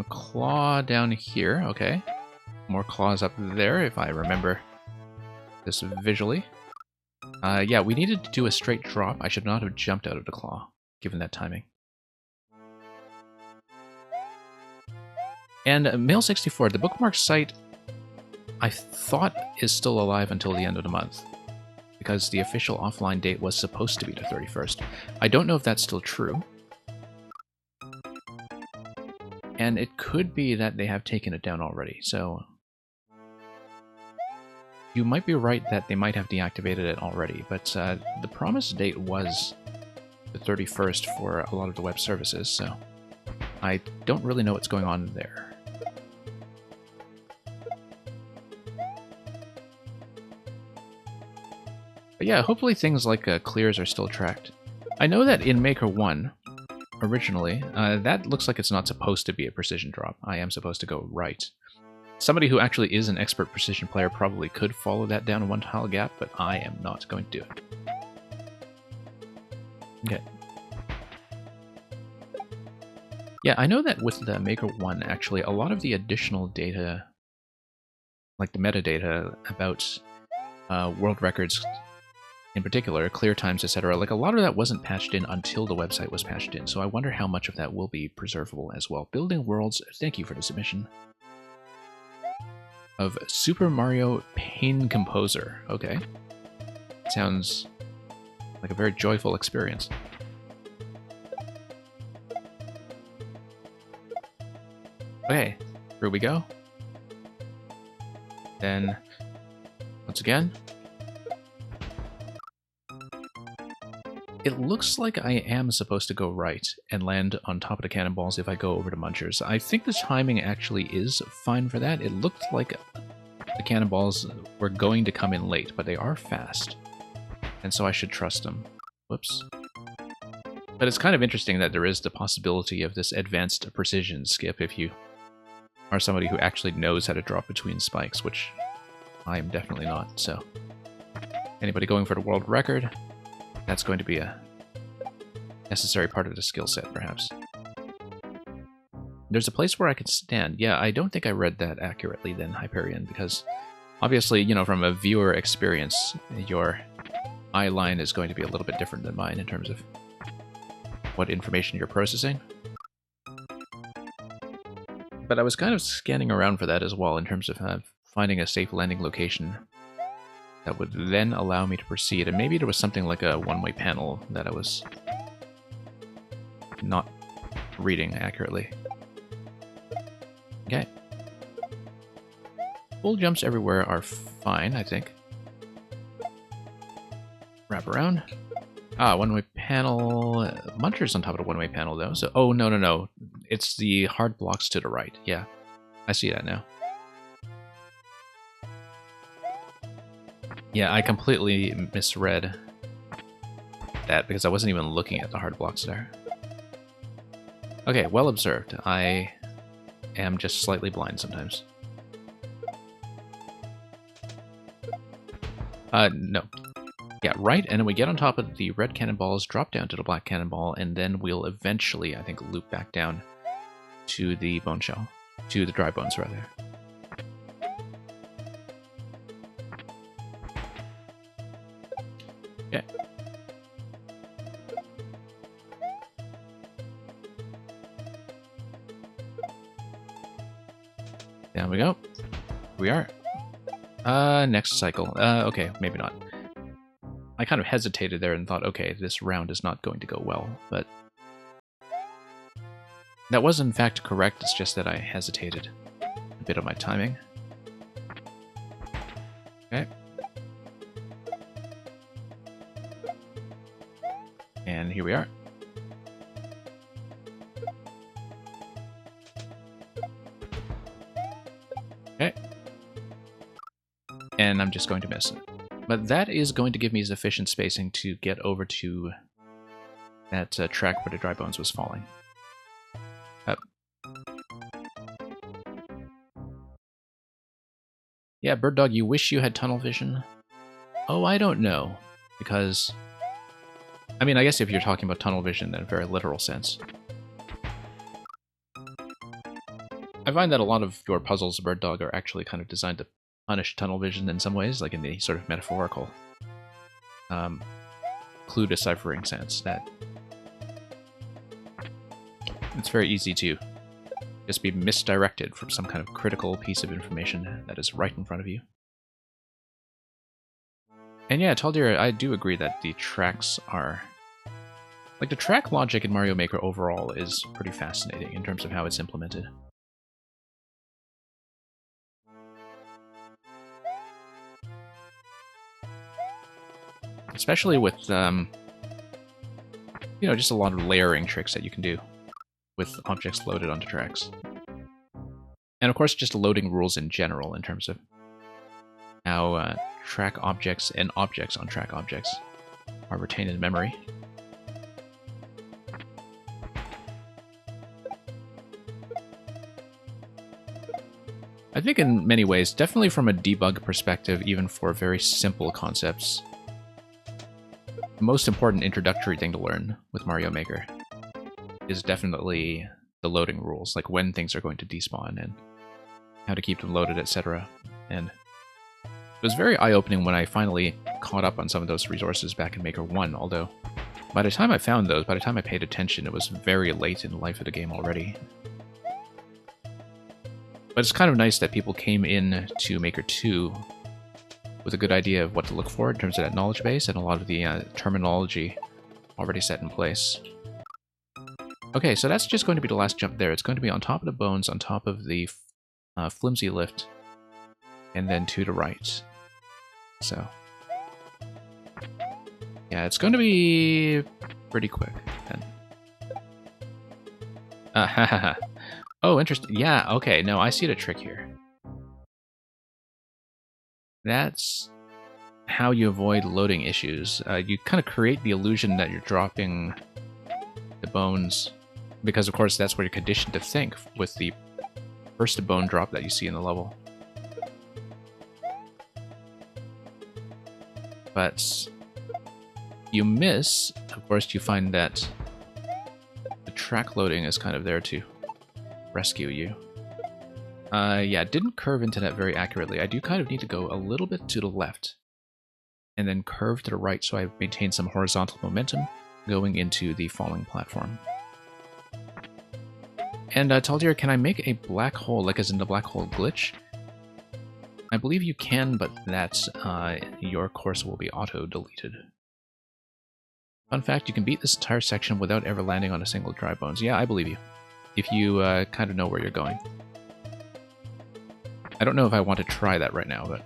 Claw down here, okay. More claws up there, if I remember this visually. Yeah, we needed to do a straight drop. I should not have jumped out of the claw, given that timing. And Mail64, the bookmark site, I thought is still alive until the end of the month, because the official offline date was supposed to be the 31st. I don't know if that's still true. And it could be that they have taken it down already, so you might be right that they might have deactivated it already, but the promised date was the 31st for a lot of the web services, so I don't really know what's going on there. But yeah, hopefully things like clears are still tracked. I know that in Maker 1, originally, that looks like it's not supposed to be a precision drop. I am supposed to go right. Somebody who actually is an expert precision player probably could follow that down a 1 tile gap, but I am not going to do it. Okay. Yeah, I know that with the Maker 1, actually, a lot of the additional data, like the metadata about world records in particular, clear times, etc., like a lot of that wasn't patched in until the website was patched in, so I wonder how much of that will be preservable as well. Building Worlds, thank you for the submission. Of Super Mario Pain Composer. Okay. Sounds like a very joyful experience. Okay, here we go. Then, once again, it looks like I am supposed to go right and land on top of the cannonballs if I go over to Munchers. I think the timing actually is fine for that. It looked like the cannonballs were going to come in late, but they are fast, and so I should trust them. Whoops. But it's kind of interesting that there is the possibility of this advanced precision skip if you are somebody who actually knows how to drop between spikes, which I am definitely not, so anybody going for the world record, that's going to be a necessary part of the skill set, perhaps. There's a place where I can stand. Yeah, I don't think I read that accurately then, Hyperion, because obviously, you know, from a viewer experience, your eye line is going to be a little bit different than mine in terms of what information you're processing. But I was kind of scanning around for that as well in terms of finding a safe landing location that would then allow me to proceed. And maybe there was something like a one-way panel that I was not reading accurately. Okay. Full jumps everywhere are fine, I think. Wrap around. Ah, one-way panel. Muncher's on top of the one-way panel, though. So, oh, no, no, no. It's the hard blocks to the right. Yeah, I see that now. Yeah, I completely misread that because I wasn't even looking at the hard blocks there. Okay, well observed. I am just slightly blind sometimes. No. Yeah, right, and then we get on top of the red cannonballs, drop down to the black cannonball, and then we'll eventually, I think, loop back down to the bone shell. To the dry bones, rather. Okay. Down we go. Here we are. Next cycle. Okay, maybe not. I kind of hesitated there and thought, okay, this round is not going to go well, but that was in fact correct, it's just that I hesitated a bit on my timing. Okay. And here we are. Okay. And I'm just going to miss it. But that is going to give me sufficient spacing to get over to that track where the dry bones was falling. Up. Yeah, Bird Dog, you wish you had tunnel vision? Oh, I don't know. Because, I mean, I guess if you're talking about tunnel vision in a very literal sense. I find that a lot of your puzzles, Bird Dog, are actually kind of designed to punish tunnel vision in some ways, like in the sort of metaphorical clue deciphering sense, that it's very easy to just be misdirected from some kind of critical piece of information that is right in front of you. And yeah, Taldir, I do agree that the tracks are... like, the track logic in Mario Maker overall is pretty fascinating in terms of how it's implemented. Especially with, you know, just a lot of layering tricks that you can do with objects loaded onto tracks. And of course, just loading rules in general in terms of how track objects and objects on track objects are retained in memory. I think in many ways, definitely from a debug perspective, even for very simple concepts, the most important introductory thing to learn with Mario Maker is definitely the loading rules, like when things are going to despawn and how to keep them loaded, etc. And it was very eye-opening when I finally caught up on some of those resources back in Maker 1, although by the time I found those, by the time I paid attention, it was very late in the life of the game already. But it's kind of nice that people came in to Maker 2 with a good idea of what to look for in terms of that knowledge base and a lot of the terminology already set in place. Okay, so that's just going to be the last jump there. It's going to be on top of the bones, on top of the flimsy lift, and then to the right. So, yeah, it's going to be pretty quick then. Oh, interesting. Yeah, okay, no, I see the trick here. That's how you avoid loading issues. You kind of create the illusion that you're dropping the bones, because of course that's what you're conditioned to think with the first bone drop that you see in the level. But you miss, of course you find that the track loading is kind of there to rescue you. Yeah, didn't curve into that very accurately. I do kind of need to go a little bit to the left and then curve to the right so I maintain some horizontal momentum going into the falling platform. And Taldir, can I make a black hole, like as in the black hole glitch? I believe you can, but that your course will be auto-deleted. Fun fact, you can beat this entire section without ever landing on a single dry bones. Yeah, I believe you. If you kind of know where you're going. I don't know if I want to try that right now, but...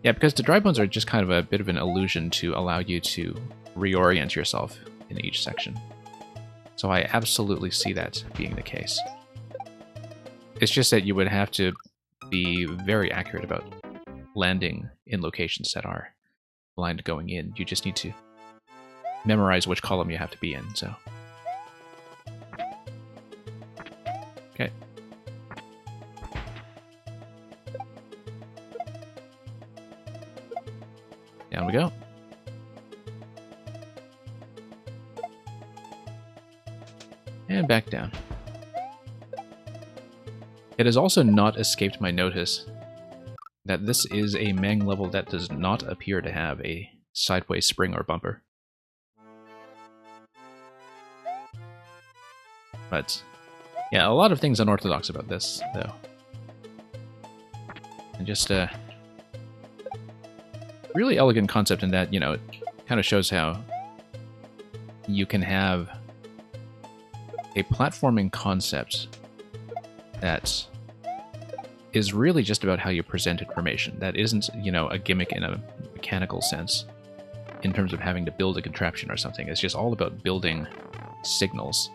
yeah, because the dry bones are just kind of a bit of an illusion to allow you to reorient yourself in each section. So I absolutely see that being the case. It's just that you would have to be very accurate about landing in locations that are blind going in. You just need to memorize which column you have to be in, so... okay. go. And back down. It has also not escaped my notice that this is a Mang level that does not appear to have a sideways spring or bumper. But, yeah, a lot of things unorthodox about this, though. And just a really elegant concept in that, you know, it kind of shows how you can have a platforming concept that is really just about how you present information. That isn't, you know, a gimmick in a mechanical sense in terms of having to build a contraption or something. It's just all about building signals.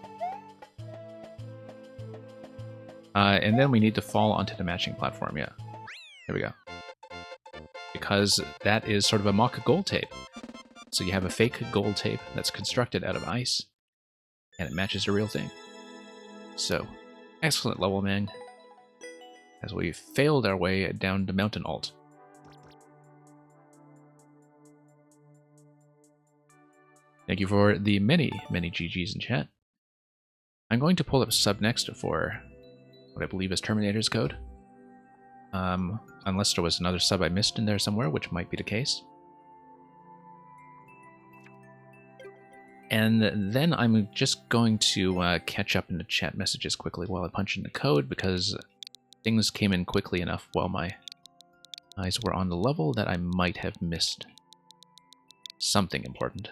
And then we need to fall onto the matching platform, yeah. There we go. Because that is sort of a mock gold tape. So you have a fake gold tape that's constructed out of ice, and it matches the real thing. So, excellent level, Mang, as we failed our way down to Mountain Alt. Thank you for the many, many GGs in chat. I'm going to pull up sub next for what I believe is Terminator's code. Unless there was another sub I missed in there somewhere, which might be the case. And then I'm just going to catch up in the chat messages quickly while I punch in the code, because things came in quickly enough while my eyes were on the level that I might have missed something important.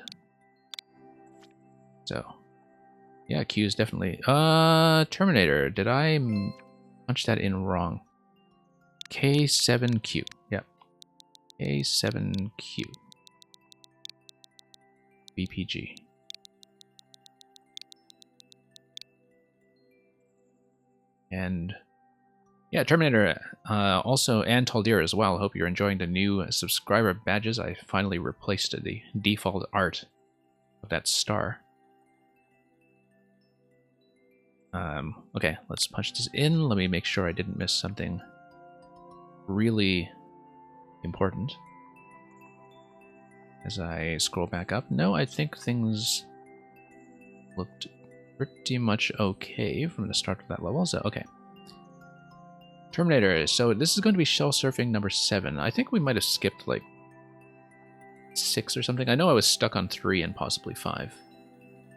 So, yeah, Q is definitely... Terminator, did I punch that in wrong? K7Q, yep. K7Q. BPG. And yeah, Terminator also, and Taldir as well. Hope you're enjoying the new subscriber badges. I finally replaced the default art of that star. Okay, let's punch this in. Let me make sure I didn't miss something really important as I scroll back up. No, I think things looked pretty much okay from the start of that level, so okay. Terminator, so this is going to be shell surfing number 7. I think we might have skipped like 6 or something. I know I was stuck on 3 and possibly 5.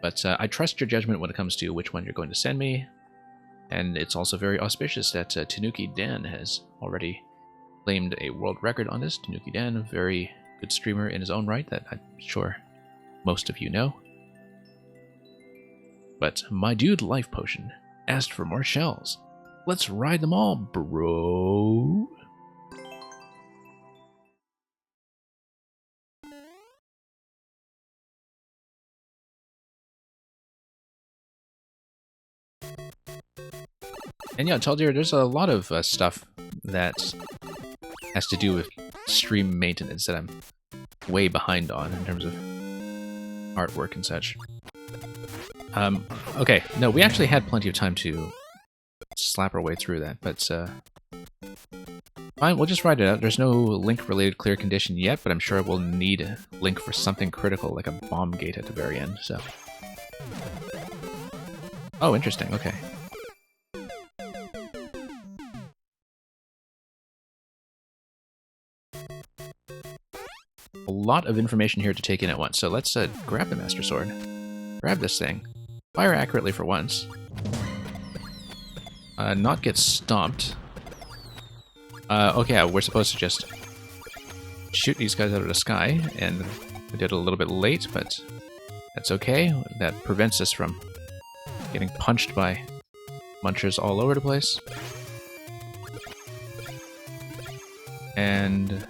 But I trust your judgment when it comes to which one you're going to send me. And it's also very auspicious that Tanuki Dan has already claimed a world record on this. Tanuki Dan, a very good streamer in his own right that I'm sure most of you know. But my dude Life Potion asked for more shells. Let's ride them all, bro. And yeah, Taldir, there's a lot of stuff that has to do with stream maintenance that I'm way behind on in terms of artwork and such. Okay, no, we actually had plenty of time to slap our way through that, but fine, we'll just write it out. There's no link-related clear condition yet, but I'm sure we'll need a link for something critical, like a bomb gate at the very end, so... Oh, interesting, okay. A lot of information here to take in at once, so let's grab the Master Sword. Grab this thing. Fire accurately for once. Not get stomped. Okay, we're supposed to just shoot these guys out of the sky, and we did it a little bit late, but that's okay. That prevents us from getting punched by munchers all over the place. And...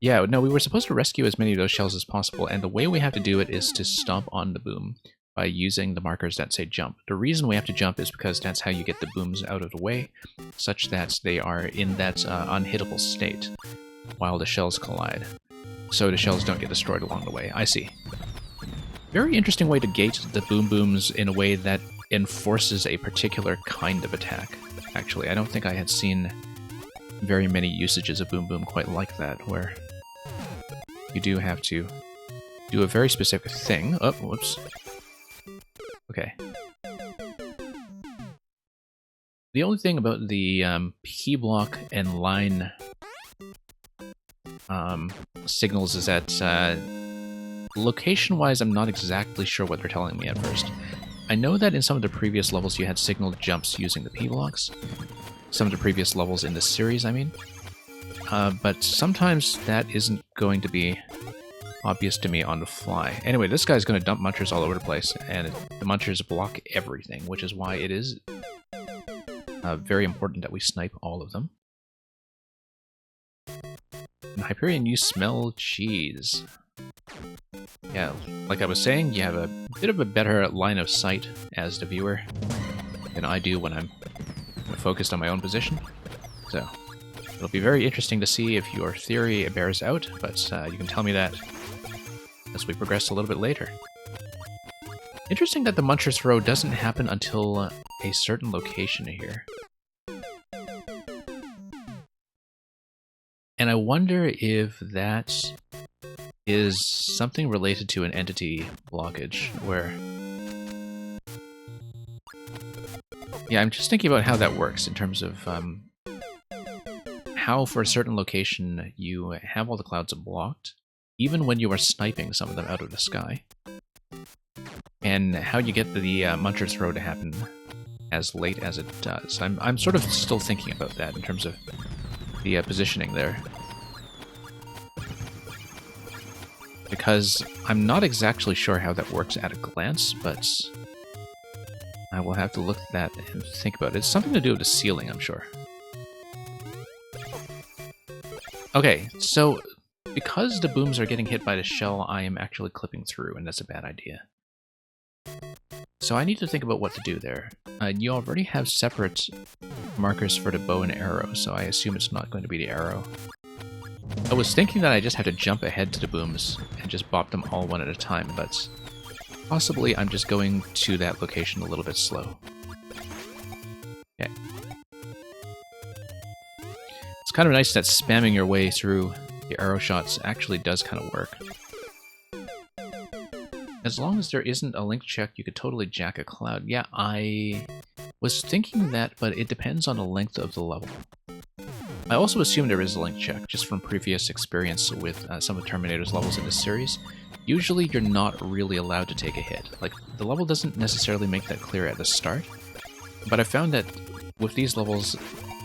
yeah, no, we were supposed to rescue as many of those shells as possible, and the way we have to do it is to stomp on the boom by using the markers that say jump. The reason we have to jump is because that's how you get the booms out of the way, such that they are in that unhittable state while the shells collide, so the shells don't get destroyed along the way. I see. Very interesting way to gate the boom booms in a way that enforces a particular kind of attack, actually. I don't think I had seen very many usages of boom boom quite like that, where you do have to do a very specific thing. Oh, whoops. Okay. The only thing about the key block and line signals is that location-wise, I'm not exactly sure what they're telling me at first. I know that in some of the previous levels you had signaled jumps using the P-blocks. Some of the previous levels in this series, I mean. But sometimes that isn't going to be obvious to me on the fly. Anyway, this guy's going to dump munchers all over the place, and the munchers block everything, which is why it is very important that we snipe all of them. And Hyperion, you smell cheese. Yeah, like I was saying, you have a bit of a better line of sight as the viewer than I do when I'm focused on my own position. So, it'll be very interesting to see if your theory bears out, but you can tell me that as we progress a little bit later. Interesting that the Muncher's throw doesn't happen until a certain location here. And I wonder if that is something related to an entity blockage, where... Yeah, I'm just thinking about how that works in terms of how for a certain location you have all the clouds blocked, even when you are sniping some of them out of the sky, and how you get the Muncher's throw to happen as late as it does. I'm sort of still thinking about that in terms of the positioning there. Because I'm not exactly sure how that works at a glance, but I will have to look at that and think about it. It's something to do with the ceiling, I'm sure. Okay, so because the booms are getting hit by the shell, I am actually clipping through, and that's a bad idea. So I need to think about what to do there. You already have separate markers for the bow and arrow, so I assume it's not going to be the arrow. I was thinking that I just have to jump ahead to the booms and just bop them all one at a time, but possibly I'm just going to that location a little bit slow. Okay. It's kind of nice that spamming your way through the arrow shots actually does kind of work. As long as there isn't a link check, you could totally jack a cloud. Yeah, I was thinking that, but it depends on the length of the level. I also assume there is a link check, just from previous experience with some of Terminator's levels in this series. Usually you're not really allowed to take a hit. Like, the level doesn't necessarily make that clear at the start, but I found that with these levels,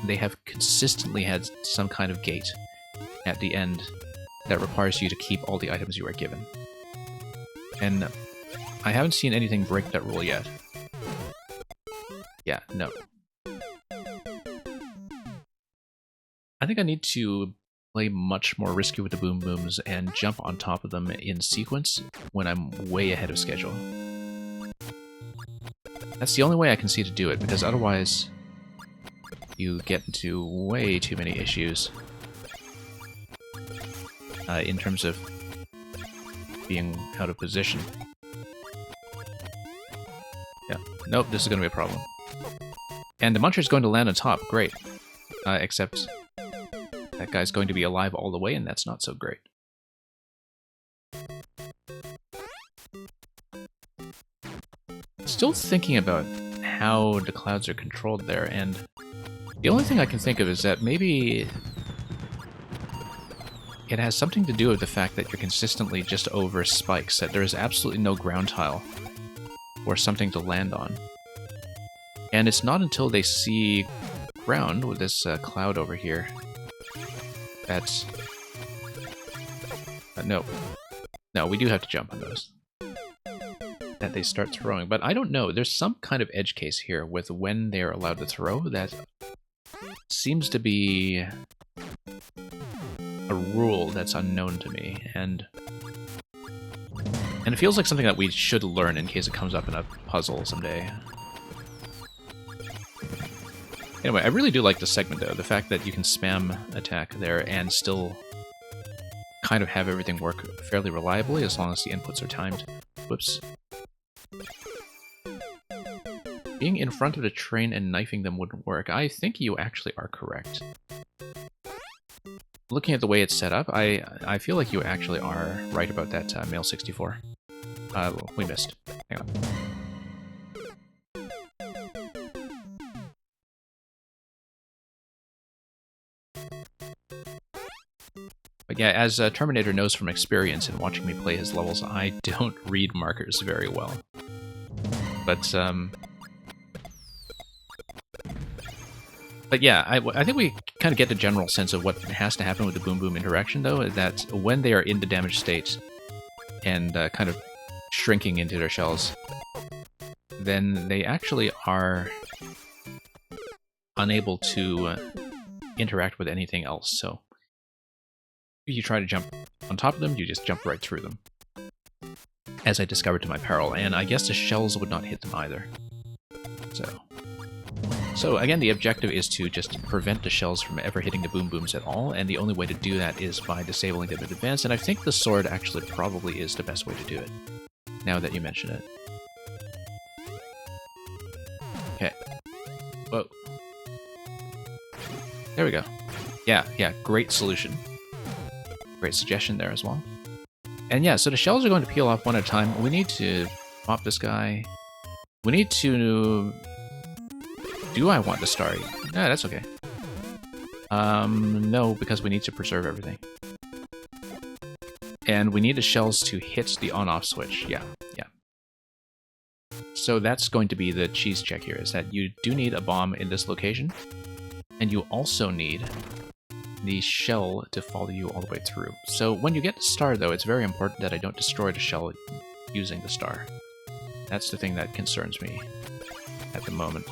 they have consistently had some kind of gate at the end that requires you to keep all the items you are given. And I haven't seen anything break that rule yet. Yeah, no. I think I need to play much more risky with the boom booms and jump on top of them in sequence when I'm way ahead of schedule. That's the only way I can see to do it, because otherwise you get into way too many issues in terms of being out of position. Yeah, nope, this is going to be a problem. And the Muncher's going to land on top, great. Except that guy's going to be alive all the way, and that's not so great. Still thinking about how the clouds are controlled there, and the only thing I can think of is that maybe it has something to do with the fact that you're consistently just over spikes, that there is absolutely no ground tile or something to land on. And it's not until they see ground with this cloud over here that... No, we do have to jump on those. That they start throwing. But I don't know, there's some kind of edge case here with when they're allowed to throw that seems to be a rule that's unknown to me, and it feels like something that we should learn in case it comes up in a puzzle someday. Anyway, I really do like the segment though, the fact that you can spam attack there and still kind of have everything work fairly reliably as long as the inputs are timed. Whoops. Being in front of the train and knifing them wouldn't work. I think you actually are correct. looking at the way it's set up, I feel like you actually are right about that male 64. We missed. Hang on. But yeah, as Terminator knows from experience in watching me play his levels, I don't read markers very well. But yeah, I think we kind of get the general sense of what has to happen with the Boom Boom interaction, though, that when they are in the damaged state and kind of shrinking into their shells, then they actually are unable to interact with anything else. So if you try to jump on top of them, you just jump right through them, as I discovered to my peril, and I guess the shells would not hit them either. So again, the objective is to just prevent the shells from ever hitting the Boom Booms at all, and the only way to do that is by disabling them in advance, and I think the sword actually probably is the best way to do it, now that you mention it. Okay. Whoa. There we go. Yeah, great solution. Great suggestion there as well. And yeah, so the shells are going to peel off one at a time. We need to pop this guy. We need to... Do I want the star? No, that's okay. No, because we need to preserve everything. And we need the shells to hit the on-off switch. Yeah. So that's going to be the cheese check here, is that you do need a bomb in this location, and you also need the shell to follow you all the way through. So when you get the star, though, it's very important that I don't destroy the shell using the star. That's the thing that concerns me at the moment.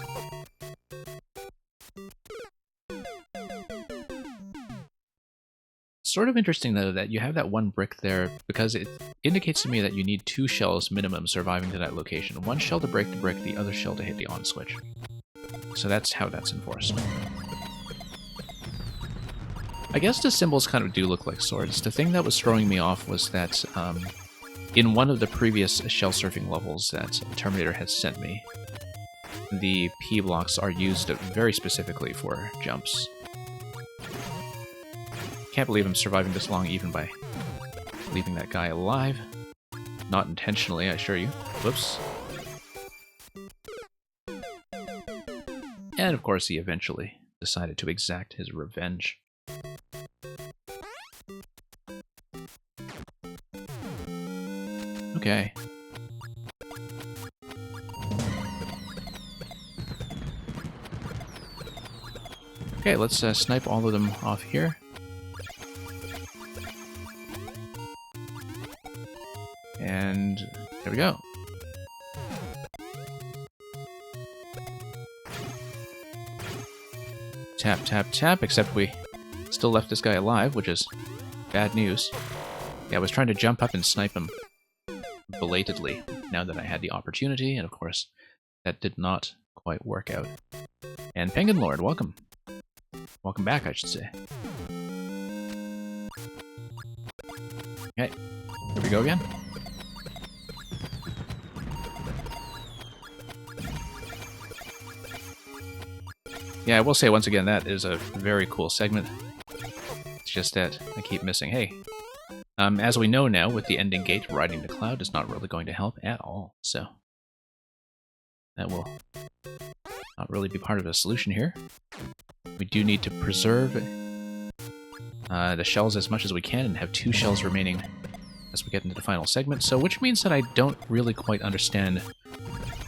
Sort of interesting, though, that you have that one brick there, because it indicates to me that you need 2 shells minimum surviving to that location. 1 shell to break the brick, the other shell to hit the on switch. So that's how that's enforced. I guess the symbols kind of do look like swords. The thing that was throwing me off was that in one of the previous shell surfing levels that Terminator had sent me, the P blocks are used very specifically for jumps. Can't believe I'm surviving this long even by leaving that guy alive. Not intentionally, I assure you. Whoops. And of course he eventually decided to exact his revenge. Okay. Okay, let's snipe all of them off here. And there we go. Tap, tap, tap, except we still left this guy alive, which is bad news. Yeah, I was trying to jump up and snipe him belatedly now that I had the opportunity, and of course, that did not quite work out. And Penguin Lord, welcome. Welcome back, I should say. Okay, here we go again. Yeah, I will say once again, that is a very cool segment. It's just that I keep missing. Hey, as we know now, with the ending gate, riding the cloud is not really going to help at all, so that will not really be part of the solution here. We do need to preserve the shells as much as we can and have 2 shells remaining as we get into the final segment, so which means that I don't really quite understand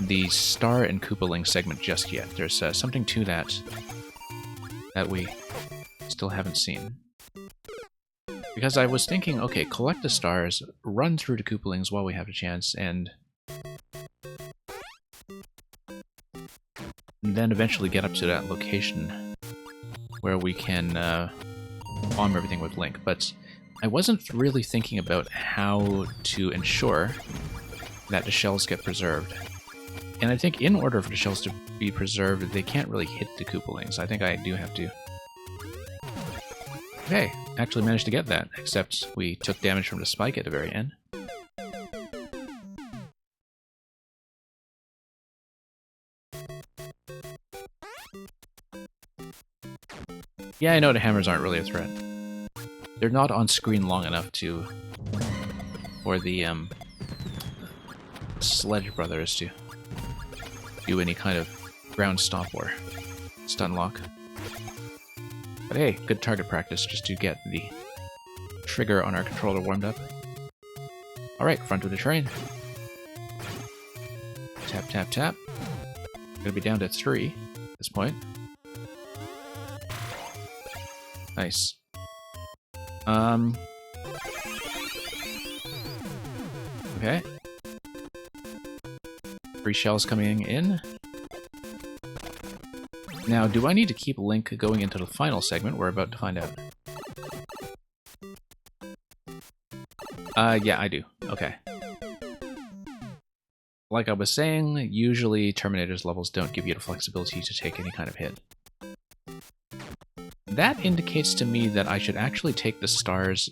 the Star and Koopaling segment just yet. There's something to that we still haven't seen. Because I was thinking, okay, collect the stars, run through the Koopalings while we have a chance, and then eventually get up to that location where we can bomb everything with Link. But I wasn't really thinking about how to ensure that the shells get preserved. And I think in order for the shells to be preserved, they can't really hit the Koopalings. I think I do have to... Okay, actually managed to get that, except we took damage from the spike at the very end. Yeah, I know the hammers aren't really a threat. they're not on screen long enough for the Sledge Brothers to do any kind of ground stop or stun lock. But hey, good target practice just to get the trigger on our controller warmed up. Alright, front of the train. Tap, tap, tap. Gonna be down to 3 at this point. Nice. Okay. 3 shells coming in. Now, do I need to keep Link going into the final segment? We're about to find out. Yeah, I do. Okay. Like I was saying, usually Terminator's levels don't give you the flexibility to take any kind of hit. That indicates to me that I should actually take the stars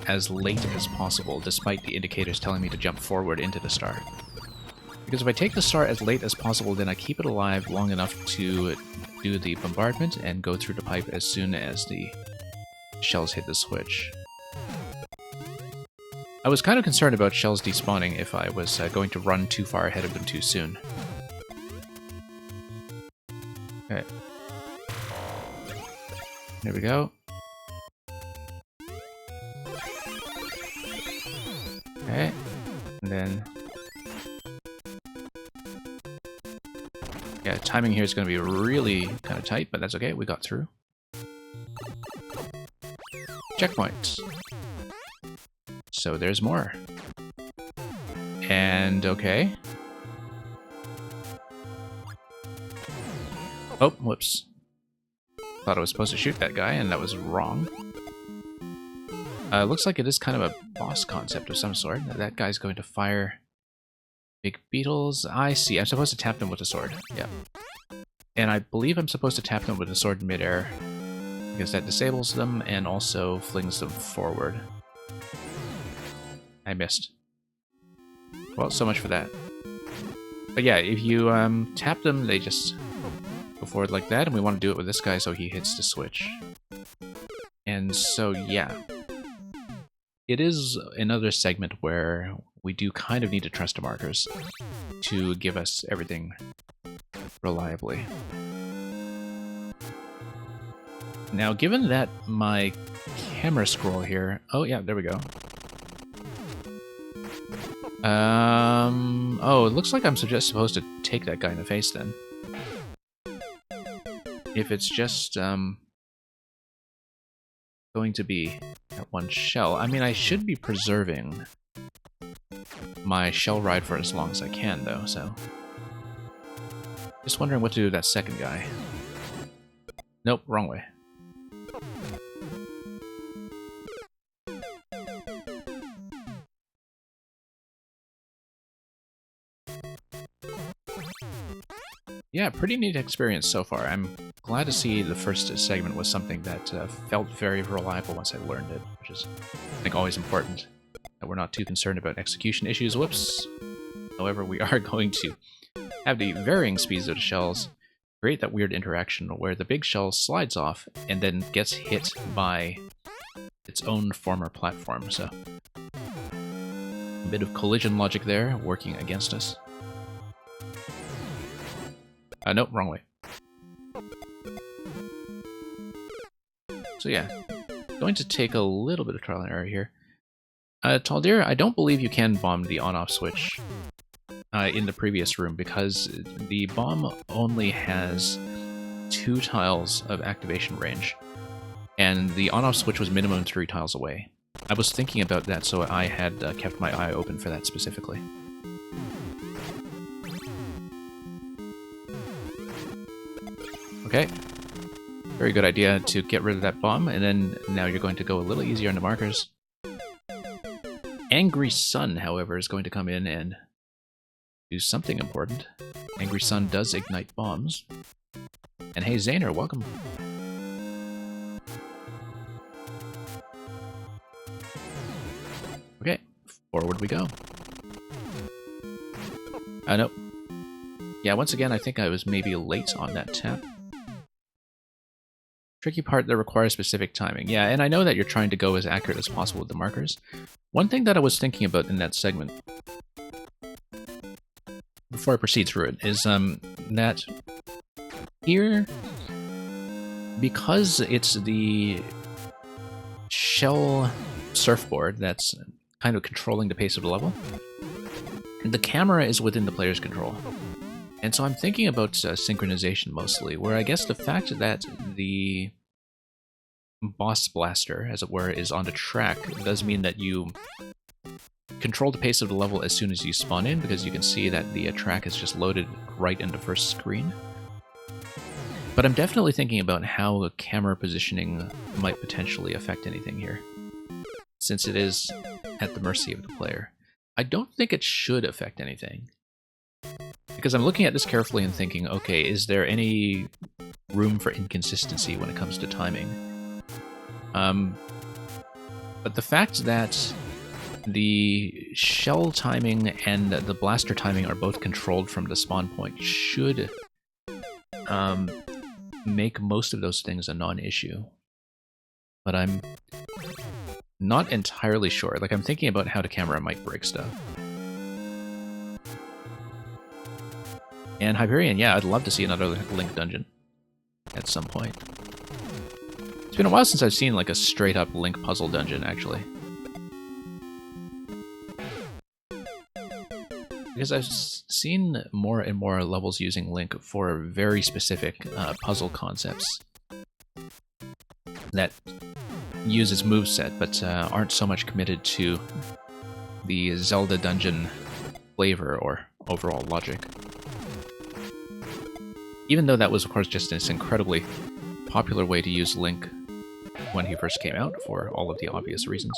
as late as possible, despite the indicators telling me to jump forward into the star. Because if I take the star as late as possible, then I keep it alive long enough to do the bombardment and go through the pipe as soon as the shells hit the switch. I was kind of concerned about shells despawning if I was going to run too far ahead of them too soon. Okay. There we go. Okay. And then... yeah, timing here is going to be really kind of tight, but that's okay. We got through. Checkpoint. So there's more. And okay. Oh, whoops. Thought I was supposed to shoot that guy, and that was wrong. Looks like it is kind of a boss concept of some sort. That guy's going to fire big beetles. I see. I'm supposed to tap them with a sword. Yeah. And I believe I'm supposed to tap them with a sword in midair, because that disables them and also flings them forward. I missed. Well, so much for that. But yeah, if you tap them, they just go forward like that, and we want to do it with this guy so he hits the switch. And so, yeah. It is another segment where we do kind of need to trust the markers to give us everything reliably. Now, given that my camera scroll here... oh, yeah, there we go. Oh, it looks like I'm just supposed to take that guy in the face, then. If it's just, going to be at 1 shell. I mean, I should be preserving my shell ride for as long as I can, though, so... just wondering what to do with that second guy. Nope, wrong way. Yeah, pretty neat experience so far. I'm glad to see the first segment was something that felt very reliable once I learned it, which is, I think, always important. That we're not too concerned about execution issues. Whoops! However, we are going to have the varying speeds of the shells create that weird interaction where the big shell slides off and then gets hit by its own former platform, so... a bit of collision logic there, working against us. Nope, wrong way. So yeah, going to take a little bit of trial and error here. Taldir, I don't believe you can bomb the on-off switch in the previous room because the bomb only has 2 tiles of activation range, and the on-off switch was minimum 3 tiles away. I was thinking about that, so I had kept my eye open for that specifically. Okay, very good idea to get rid of that bomb, and then now you're going to go a little easier on the markers. Angry Sun, however, is going to come in and do something important. Angry Sun does ignite bombs. And hey, Zaner, welcome. Okay, forward we go. Nope. Yeah, once again, I think I was maybe late on that tap. Tricky part that requires specific timing. Yeah, and I know that you're trying to go as accurate as possible with the markers. One thing that I was thinking about in that segment, before I proceed through it, is that here, because it's the shell surfboard that's kind of controlling the pace of the level, the camera is within the player's control. And so I'm thinking about synchronization mostly, where I guess the fact that the boss blaster, as it were, is on the track does mean that you control the pace of the level as soon as you spawn in, because you can see that the track is just loaded right in the first screen. But I'm definitely thinking about how camera positioning might potentially affect anything here, since it is at the mercy of the player. I don't think it should affect anything, because I'm looking at this carefully and thinking, okay, is there any room for inconsistency when it comes to timing? But the fact that the shell timing and the blaster timing are both controlled from the spawn point should make most of those things a non-issue. But I'm not entirely sure. Like, I'm thinking about how the camera might break stuff. And Hyperion, yeah, I'd love to see another Link dungeon at some point. It's been a while since I've seen like a straight-up Link puzzle dungeon, actually. Because I've seen more and more levels using Link for very specific puzzle concepts that use its moveset, but aren't so much committed to the Zelda dungeon flavor or overall logic. Even though that was, of course, just this incredibly popular way to use Link when he first came out, for all of the obvious reasons.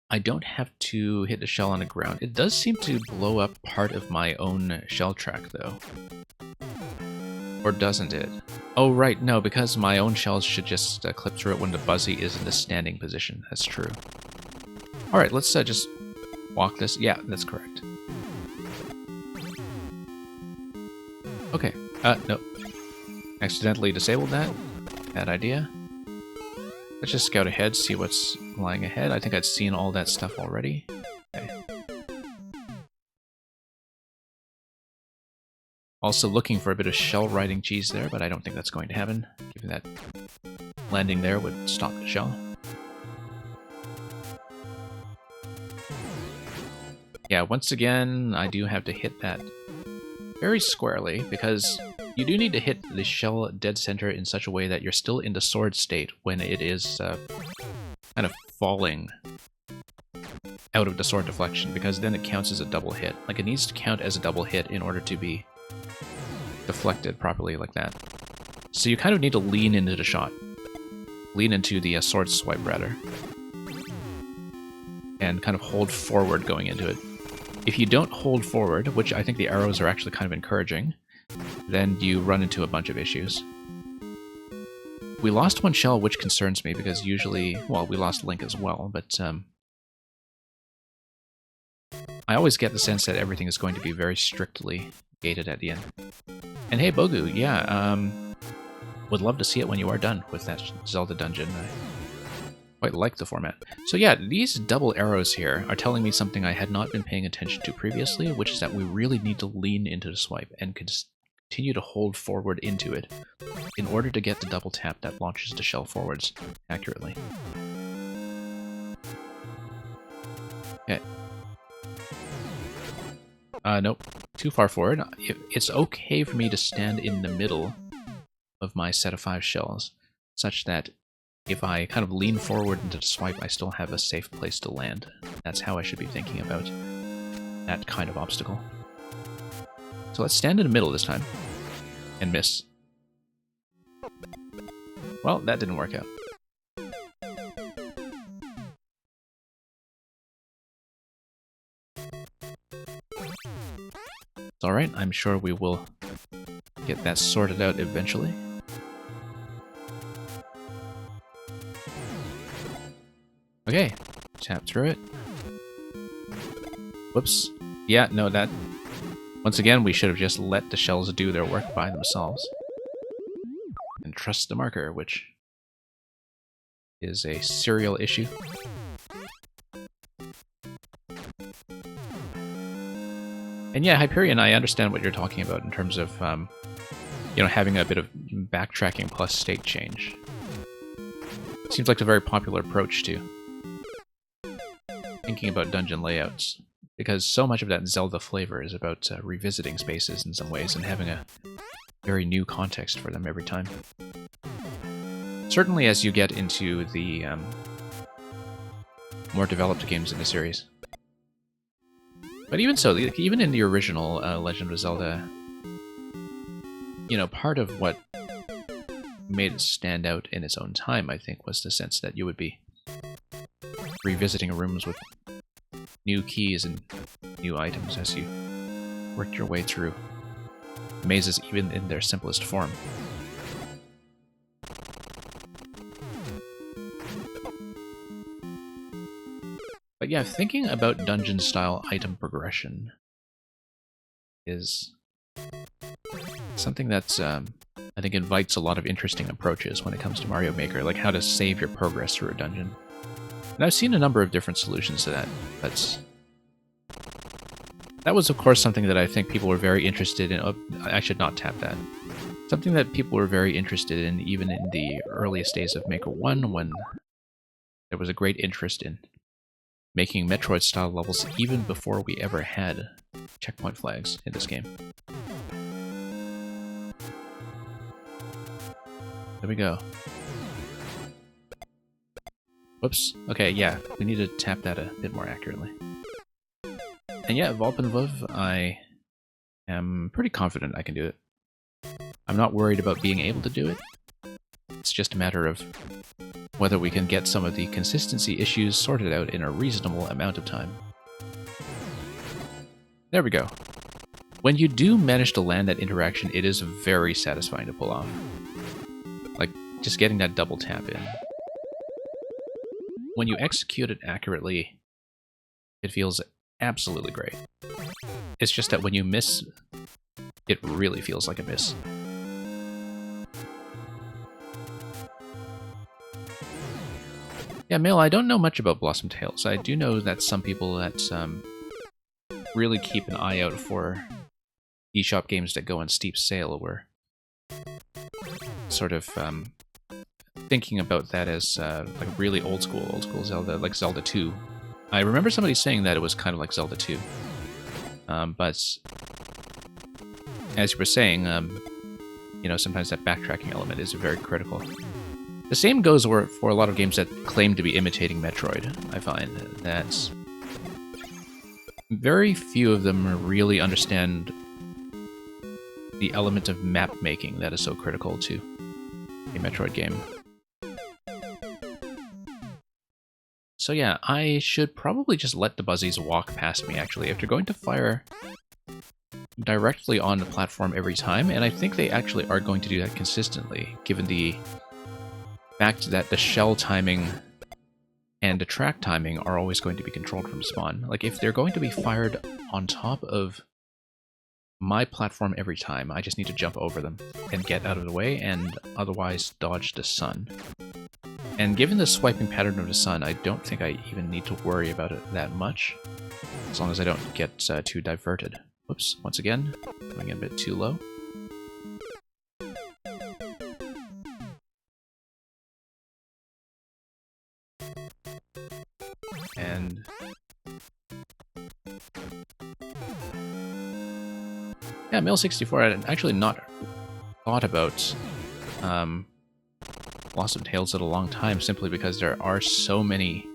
I don't have to hit the shell on the ground. It does seem to blow up part of my own shell track, though. Or doesn't it? Oh, right, no, because my own shells should just clip through it when the Buzzy is in the standing position. That's true. Alright, let's just walk this. Yeah, that's correct. Okay, nope. Accidentally disabled that. Bad idea. Let's just scout ahead, see what's lying ahead. I think I'd seen all that stuff already. Okay. Also looking for a bit of shell riding cheese there, but I don't think that's going to happen, given that landing there would stop the shell. Yeah, once again, I do have to hit that very squarely, because you do need to hit the shell dead center in such a way that you're still in the sword state when it is kind of falling out of the sword deflection, because then it counts as a double hit. Like, it needs to count as a double hit in order to be deflected properly like that. So you kind of need to lean into the shot. Lean into the sword swipe, rather. And kind of hold forward going into it. If you don't hold forward, which I think the arrows are actually kind of encouraging, then you run into a bunch of issues. We lost one shell, which concerns me, because usually, well, we lost Link as well, but I always get the sense that everything is going to be very strictly gated at the end. And hey, Bogu, yeah, would love to see it when you are done with that Zelda dungeon. I quite like the format. So yeah, these double arrows here are telling me something I had not been paying attention to previously, which is that we really need to lean into the swipe and continue to hold forward into it in order to get the double tap that launches the shell forwards accurately. Okay. Nope. Too far forward. It's okay for me to stand in the middle of my set of 5 shells, such that if I kind of lean forward into the swipe, I still have a safe place to land. That's how I should be thinking about that kind of obstacle. So let's stand in the middle this time. And miss. Well, that didn't work out. It's alright, I'm sure we will get that sorted out eventually. Okay, tap through it. Whoops. Yeah, no, that... Once again, we should have just let the shells do their work by themselves. And trust the marker, which is a serial issue. And yeah, Hyperion, I understand what you're talking about in terms of, you know, having a bit of backtracking plus state change. Seems like a very popular approach to thinking about dungeon layouts, because so much of that Zelda flavor is about revisiting spaces in some ways and having a very new context for them every time. Certainly as you get into the more developed games in the series. But even so, even in the original Legend of Zelda, you know, part of what made it stand out in its own time, I think, was the sense that you would be revisiting rooms with new keys and new items as you worked your way through mazes, even in their simplest form. But yeah, thinking about dungeon-style item progression is something that's, I think, invites a lot of interesting approaches when it comes to Mario Maker, like how to save your progress through a dungeon. And I've seen a number of different solutions to that, but that was, of course, something that I think people were very interested in. Oh, I should not tap that. Something that people were very interested in even in the earliest days of Maker 1, when there was a great interest in making Metroid-style levels even before we ever had checkpoint flags in this game. There we go. Whoops. Okay, yeah, we need to tap that a bit more accurately. And yeah, Volpenvov, I am pretty confident I can do it. I'm not worried about being able to do it. It's just a matter of whether we can get some of the consistency issues sorted out in a reasonable amount of time. There we go. When you do manage to land that interaction, it is very satisfying to pull off. Like, just getting that double tap in. When you execute it accurately, it feels absolutely great. It's just that when you miss, it really feels like a miss. Yeah, Mail, I don't know much about Blossom Tales. I do know that some people that really keep an eye out for eShop games that go on steep sale were sort of thinking about that as like really old school Zelda, like Zelda 2. I remember somebody saying that it was kind of like Zelda 2. But as you were saying, you know, sometimes that backtracking element is very critical. The same goes for a lot of games that claim to be imitating Metroid. I find that very few of them really understand the element of map making that is so critical to a Metroid game. So yeah, I should probably just let the Buzzies walk past me, actually. If they're going to fire directly on the platform every time, and I think they actually are going to do that consistently, given the fact that the shell timing and the track timing are always going to be controlled from spawn. Like, if they're going to be fired on top of my platform every time, I just need to jump over them and get out of the way, and otherwise dodge the sun. And given the swiping pattern of the sun, I don't think I even need to worry about it that much, as long as I don't get too diverted. Whoops, once again, going a bit too low. And yeah, Mill64, I had actually not thought about Blossom Tales in a long time, simply because there are so many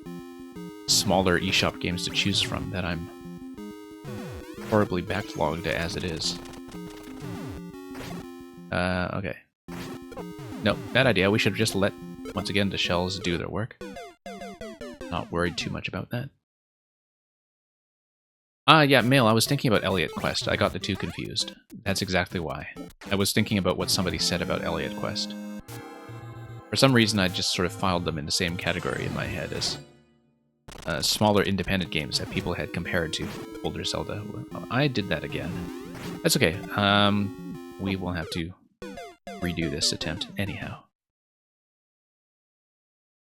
smaller eShop games to choose from that I'm horribly backlogged as it is. Okay. No, bad idea. We should have just let, once again, the shells do their work. Not worried too much about that. Yeah, Mail, I was thinking about Elliot Quest. I got the two confused. That's exactly why. I was thinking about what somebody said about Elliot Quest. For some reason, I just sort of filed them in the same category in my head as smaller independent games that people had compared to older Zelda. I did that again. That's okay. We will have to redo this attempt anyhow.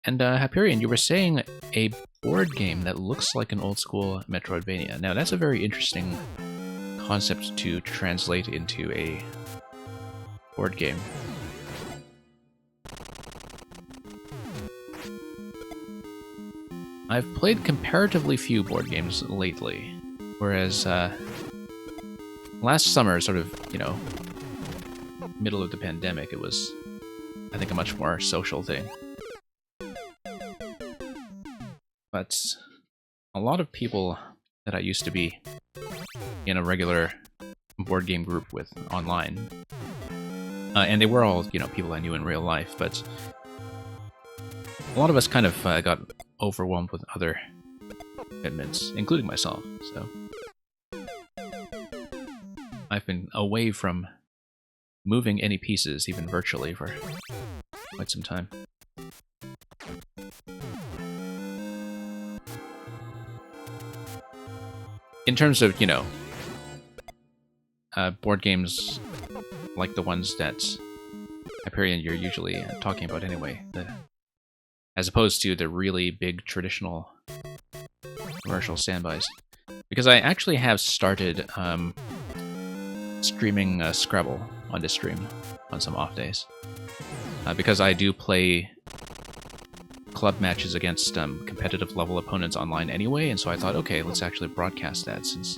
And Hyperion, you were saying a board game that looks like an old-school Metroidvania. Now, that's a very interesting concept to translate into a board game. I've played comparatively few board games lately, whereas last summer, sort of, you know, middle of the pandemic, it was, I think, a much more social thing. But a lot of people that I used to be in a regular board game group with online, and they were all, you know, people I knew in real life, but a lot of us kind of got overwhelmed with other commitments, including myself, so I've been away from moving any pieces, even virtually, for quite some time. In terms of, you know, board games like the ones that Hyperion you're usually talking about anyway, as opposed to the really big traditional commercial standbys. Because I actually have started streaming Scrabble on this stream on some off days. Because I do play club matches against competitive level opponents online anyway, and so I thought, okay, let's actually broadcast that, since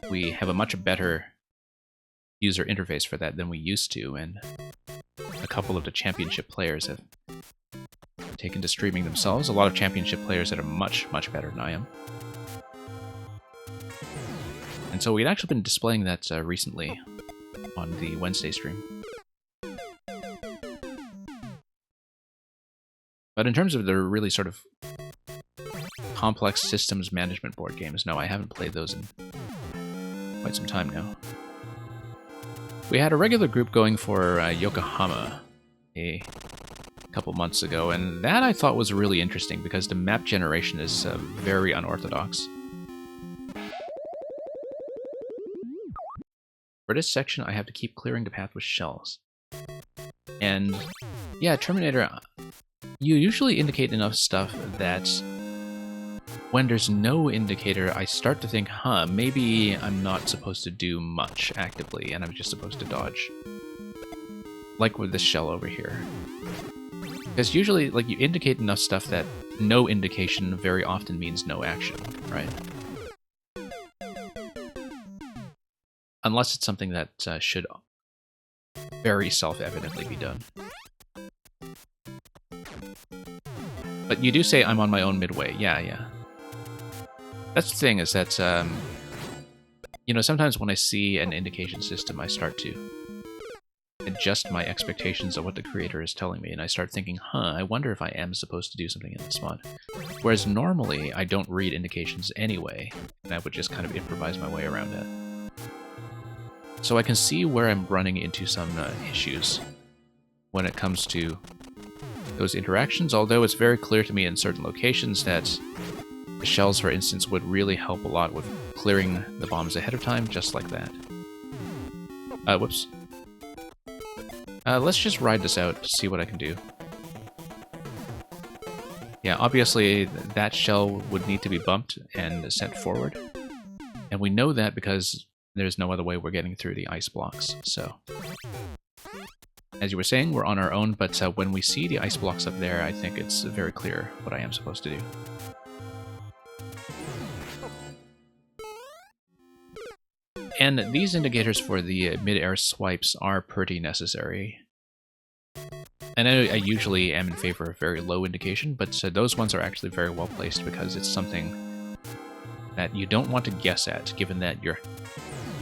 we have a much better user interface for that than we used to, and a couple of the championship players have taken to streaming themselves. A lot of championship players that are much, much better than I am. And so we'd actually been displaying that recently on the Wednesday stream. But in terms of the really sort of complex systems management board games, no, I haven't played those in quite some time now. We had a regular group going for Yokohama a couple months ago, and that I thought was really interesting because the map generation is very unorthodox. For this section, I have to keep clearing the path with shells. And yeah, Terminator, you usually indicate enough stuff that when there's no indicator, I start to think, huh, maybe I'm not supposed to do much actively, and I'm just supposed to dodge. Like with this shell over here. Because usually, like, you indicate enough stuff that no indication very often means no action, right? Unless it's something that should very self-evidently be done. But you do say I'm on my own midway. Yeah. That's the thing, is that, you know, sometimes when I see an indication system, I start to adjust my expectations of what the creator is telling me, and I start thinking, huh, I wonder if I am supposed to do something in this spot. Whereas normally, I don't read indications anyway, and I would just kind of improvise my way around that. So I can see where I'm running into some issues when it comes to those interactions, although it's very clear to me in certain locations that the shells, for instance, would really help a lot with clearing the bombs ahead of time, just like that. Whoops. Let's just ride this out to see what I can do. Yeah, obviously that shell would need to be bumped and sent forward. And we know that because there's no other way we're getting through the ice blocks, so... As you were saying, we're on our own, but when we see the ice blocks up there, I think it's very clear what I am supposed to do. And these indicators for the mid-air swipes are pretty necessary. And I usually am in favor of very low indication, but those ones are actually very well placed because it's something that you don't want to guess at, given that you're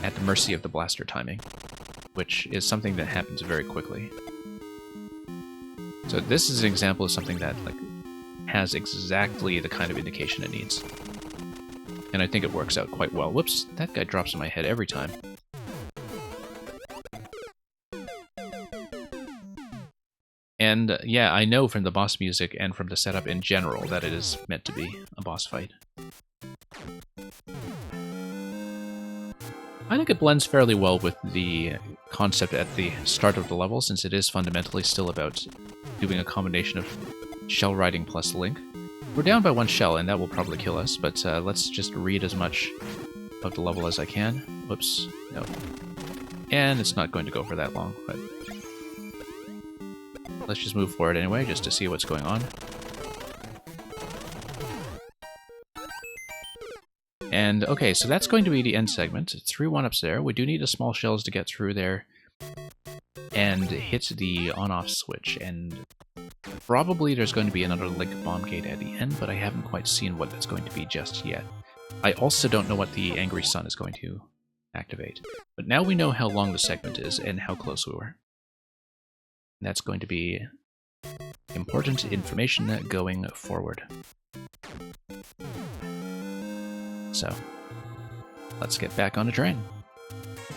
at the mercy of the blaster timing, which is something that happens very quickly. So this is an example of something that has exactly the kind of indication it needs. And I think it works out quite well. Whoops, that guy drops on my head every time. And yeah, I know from the boss music and from the setup in general that it is meant to be a boss fight. I think it blends fairly well with the concept at the start of the level, since it is fundamentally still about doing a combination of shell riding plus Link. We're down by one shell, and that will probably kill us, but let's just read as much of the level as I can. Whoops, no. And it's not going to go for that long, but let's just move forward anyway, just to see what's going on. And okay, so that's going to be the end segment. 3 1-ups there. We do need a small shells to get through there and hit the on-off switch. And probably there's going to be another Link bomb gate at the end, but I haven't quite seen what that's going to be just yet. I also don't know what the Angry Sun is going to activate. But now we know how long the segment is and how close we were. And that's going to be important information going forward. So, let's get back on the train.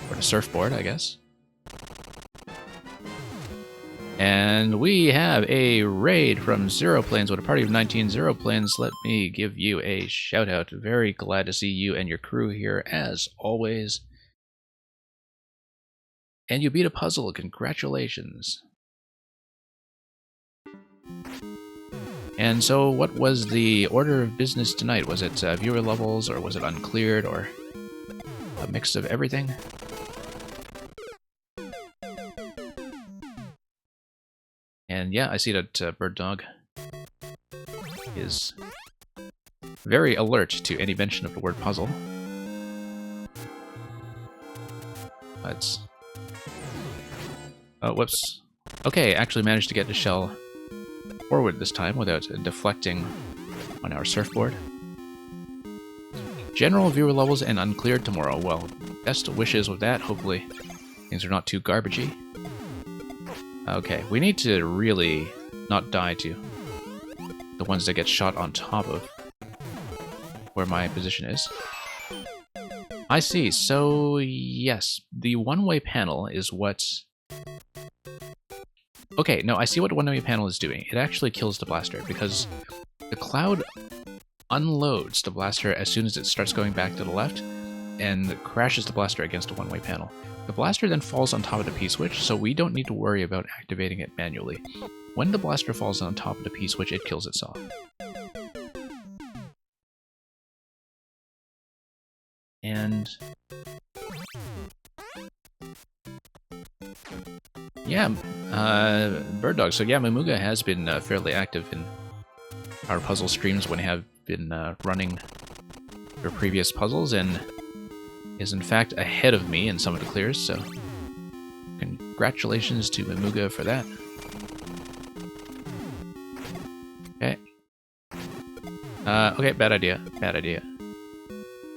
Or the surfboard, I guess. And we have a raid from Zero Planes with a party of 19 Zero Planes. Let me give you a shout out. Very glad to see you and your crew here, as always. And you beat a puzzle. Congratulations. And so, what was the order of business tonight? Was it viewer levels, or was it uncleared, or a mix of everything? And yeah, I see that Bird Dog is very alert to any mention of the word puzzle. Let's... Oh, whoops. Okay, actually managed to get the shell forward this time without deflecting on our surfboard. General viewer levels and uncleared tomorrow. Well, best wishes with that. Hopefully things are not too garbagey. Okay, we need to really not die to the ones that get shot on top of where my position is. I see. So, yes, the one-way panel is what... Okay, no, I see what one-way panel is doing. It actually kills the blaster, because the cloud unloads the blaster as soon as it starts going back to the left, and crashes the blaster against a one-way panel. The blaster then falls on top of the P-switch, so we don't need to worry about activating it manually. When the blaster falls on top of the P-switch, it kills itself. And... yeah, Bird Dog. So yeah, Mamuga has been fairly active in our puzzle streams when we have been running their previous puzzles, and is in fact ahead of me in some of the clears, so congratulations to Mamuga for that. Okay. Okay, bad idea. Bad idea.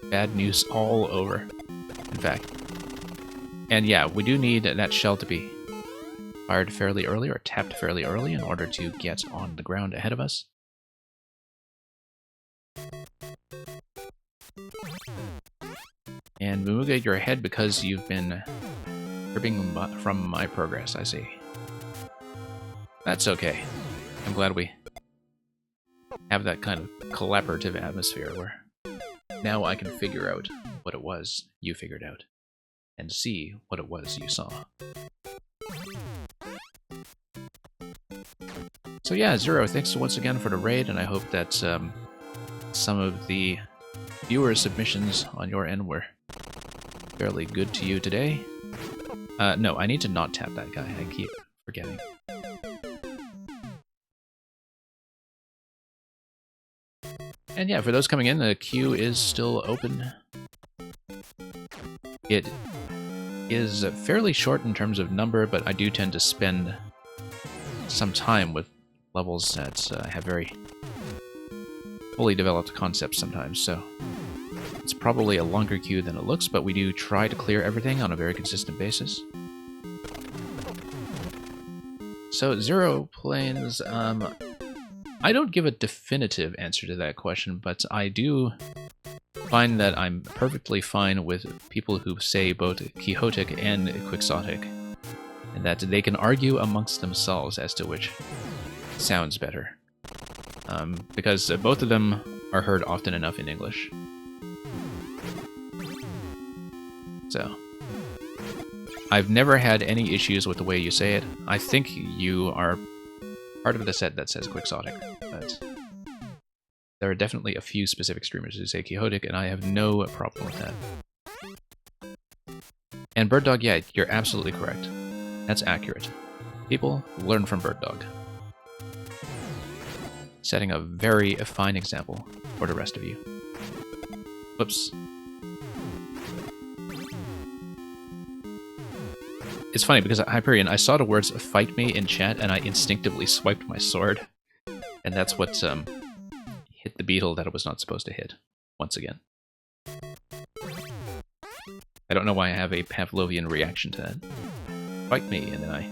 Bad news all over, in fact. And yeah, we do need that shell to be fired fairly early, or tapped fairly early, in order to get on the ground ahead of us. And Mamuga, you're ahead because you've been cribbing from my progress, I see. That's okay. I'm glad we have that kind of collaborative atmosphere where now I can figure out what it was you figured out, and see what it was you saw. So yeah, Zero, thanks once again for the raid, and I hope that some of the viewer submissions on your end were fairly good to you today. No, I need to not tap that guy. I keep forgetting. And yeah, for those coming in, the queue is still open. It is fairly short in terms of number, but I do tend to spend some time with levels that have very fully developed concepts sometimes, so it's probably a longer queue than it looks, but we do try to clear everything on a very consistent basis. So, Zero Planes, I don't give a definitive answer to that question, but I do find that I'm perfectly fine with people who say both Quixotic and Quixotic, and that they can argue amongst themselves as to which sounds better, because both of them are heard often enough in English. So, I've never had any issues with the way you say it. I think you are part of the set that says Quixotic, but there are definitely a few specific streamers who say Quixotic, and I have no problem with that. And Bird Dog, yeah, you're absolutely correct. That's accurate. People, learn from Bird Dog. Setting a very fine example for the rest of you. Whoops. It's funny because at Hyperion, I saw the words "fight me" in chat, and I instinctively swiped my sword. And that's what hit the beetle that it was not supposed to hit, once again. I don't know why I have a Pavlovian reaction to that. Fight me, and then I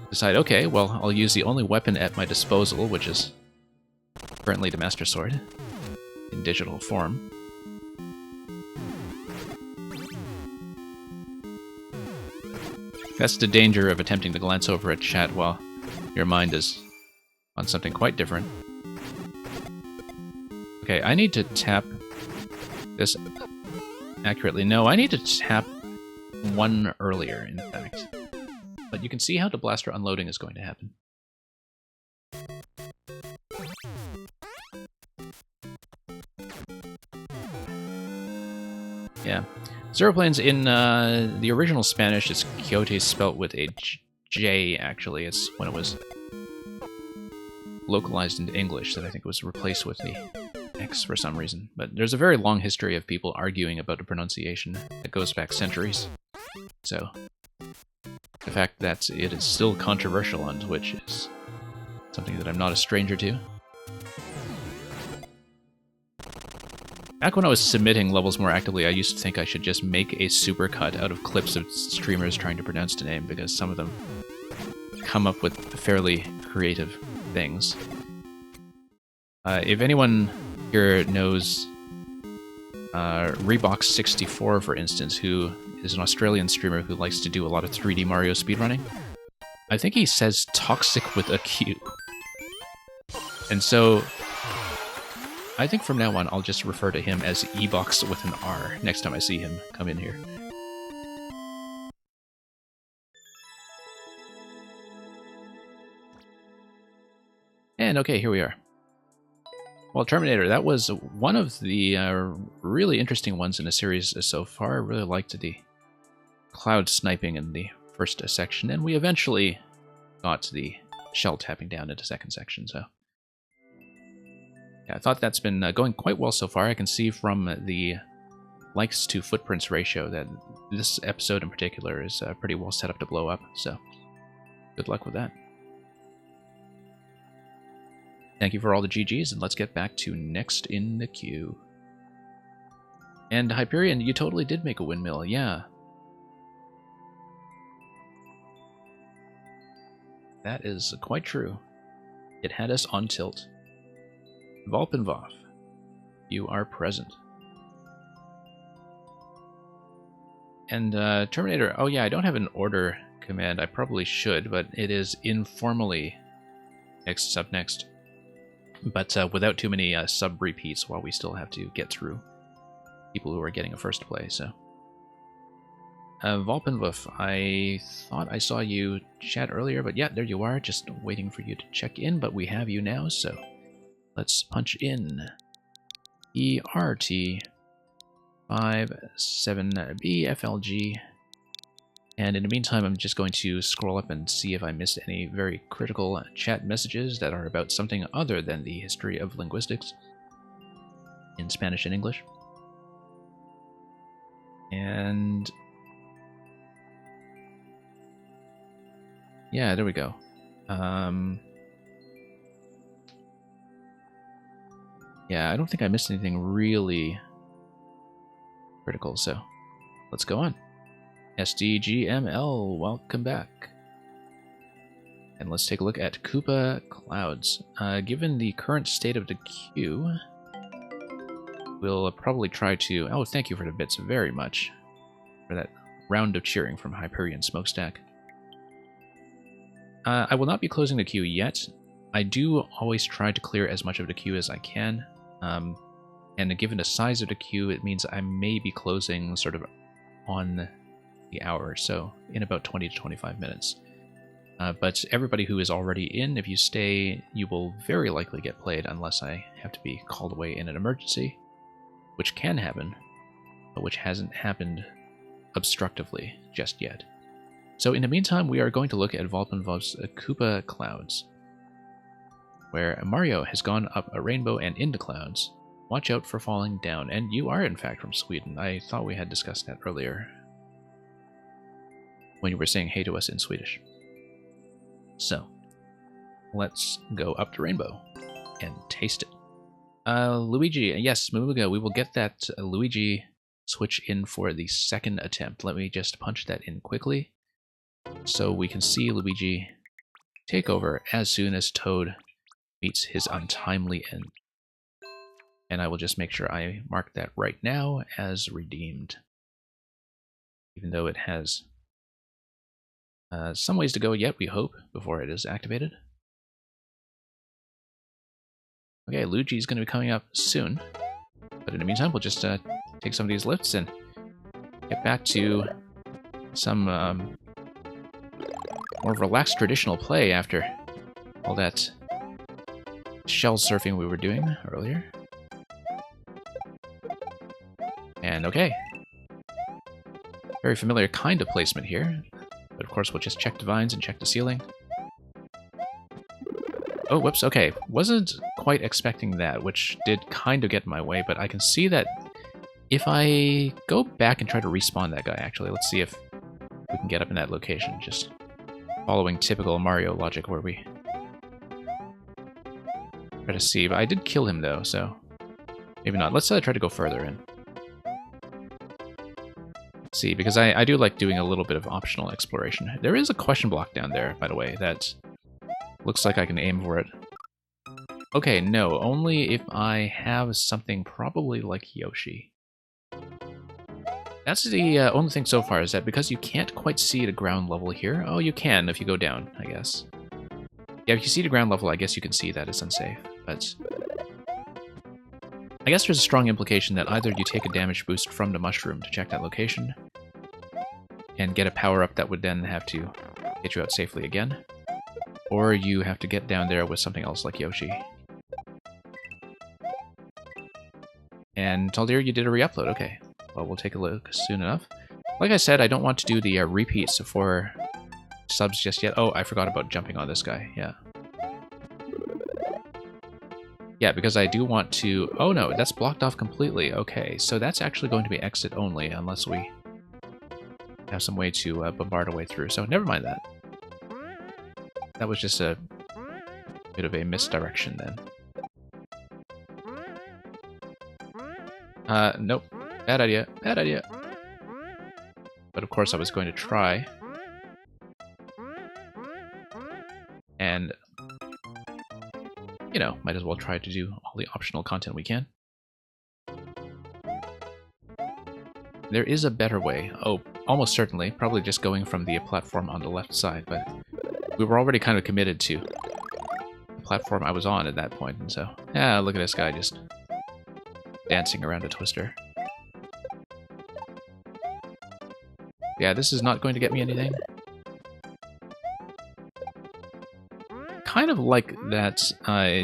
decide, okay, well, I'll use the only weapon at my disposal, which is currently the Master Sword, in digital form. That's the danger of attempting to glance over at chat while your mind is on something quite different. Okay, I need to tap this accurately. No, I need to tap one earlier, in fact. But you can see how the blaster unloading is going to happen. Yeah. Zero Planes, in the original Spanish, it's Quixote spelt with a J, actually. It's when it was localized into English that I think it was replaced with the X for some reason. But there's a very long history of people arguing about the pronunciation that goes back centuries. So, the fact that it is still controversial on Twitch is something that I'm not a stranger to. Back when I was submitting levels more actively, I used to think I should just make a supercut out of clips of streamers trying to pronounce the name, because some of them come up with fairly creative things. If anyone here knows Reebox64, for instance, who is an Australian streamer who likes to do a lot of 3D Mario speedrunning, I think he says toxic with a Q. And so I think from now on, I'll just refer to him as Ebox with an R next time I see him come in here. And okay, here we are. Well, Terminator, that was one of the really interesting ones in the series so far. I really liked the cloud sniping in the first section, and we eventually got the shell tapping down into second section, so yeah, I thought that's been going quite well so far. I can see from the likes to footprints ratio that this episode in particular is pretty well set up to blow up, so good luck with that. Thank you for all the GGs, and let's get back to next in the queue. And Hyperion, you totally did make a windmill, yeah. That is quite true. It had us on tilt. Valpenvoth, you are present. And Terminator, oh yeah, I don't have an order command. I probably should, but it is informally next sub next. But without too many sub repeats while we still have to get through people who are getting a first play, so. Valpenvoth, I thought I saw you chat earlier, but yeah, there you are, just waiting for you to check in, but we have you now, so let's punch in ERT57BFLG, and in the meantime I'm just going to scroll up and see if I missed any very critical chat messages that are about something other than the history of linguistics in Spanish and English. And yeah, there we go. Yeah, I don't think I missed anything really critical, so let's go on. SDGML, welcome back. And let's take a look at Koopa Clouds. Given the current state of the queue, we'll probably try to... Oh, thank you for the bits very much for that round of cheering from Hyperion Smokestack. I will not be closing the queue yet. I do always try to clear as much of the queue as I can. And given the size of the queue, it means I may be closing sort of on the hour, so in about 20 to 25 minutes. But everybody who is already in, if you stay, you will very likely get played unless I have to be called away in an emergency, which can happen, but which hasn't happened obstructively just yet. So in the meantime, we are going to look at Volpenvov's Koopa Clouds, where Mario has gone up a rainbow and into clouds. Watch out for falling down. And you are, in fact, from Sweden. I thought we had discussed that earlier when you were saying hey to us in Swedish. So, let's go up to Rainbow and taste it. Luigi, yes, Mamuga, we will get that Luigi switch in for the second attempt. Let me just punch that in quickly so we can see Luigi take over as soon as Toad meets his untimely end. And I will just make sure I mark that right now as redeemed, even though it has some ways to go yet, we hope, before it is activated. Okay, Luigi's going to be coming up soon, but in the meantime, we'll just take some of these lifts and get back to some more relaxed traditional play after all that shell surfing we were doing earlier. And okay, very familiar kind of placement here, but of course we'll just check divines and check the ceiling. Oh, whoops, okay, wasn't quite expecting that, which did kind of get in my way, but I can see that if I go back and try to respawn that guy, actually, let's see if we can get up in that location, just following typical Mario logic where we try to see, but I did kill him though, so maybe not. Let's try to go further in. See, because I do like doing a little bit of optional exploration. There is a question block down there, by the way, that looks like I can aim for it. Okay, no, only if I have something probably like Yoshi. That's the only thing so far, is that because you can't quite see the ground level here. Oh, you can if you go down, I guess. Yeah, if you see the ground level, I guess you can see that it's unsafe, but I guess there's a strong implication that either you take a damage boost from the mushroom to check that location, and get a power-up that would then have to get you out safely again, or you have to get down there with something else like Yoshi. And Taldir, you did a re-upload, okay. Well, we'll take a look soon enough. Like I said, I don't want to do the repeats for subs just yet. Oh, I forgot about jumping on this guy, yeah. Yeah, because I do want to... Oh no, that's blocked off completely. Okay, so that's actually going to be exit only unless we have some way to bombard our way through. So never mind that. That was just a bit of a misdirection then. Nope. Bad idea. Bad idea. But of course I was going to try. And... you know, might as well try to do all the optional content we can. There is a better way. Oh, almost certainly. Probably just going from the platform on the left side, but we were already kind of committed to the platform I was on at that point, and so... yeah, look at this guy just dancing around a twister. Yeah, this is not going to get me anything. Kind of like that,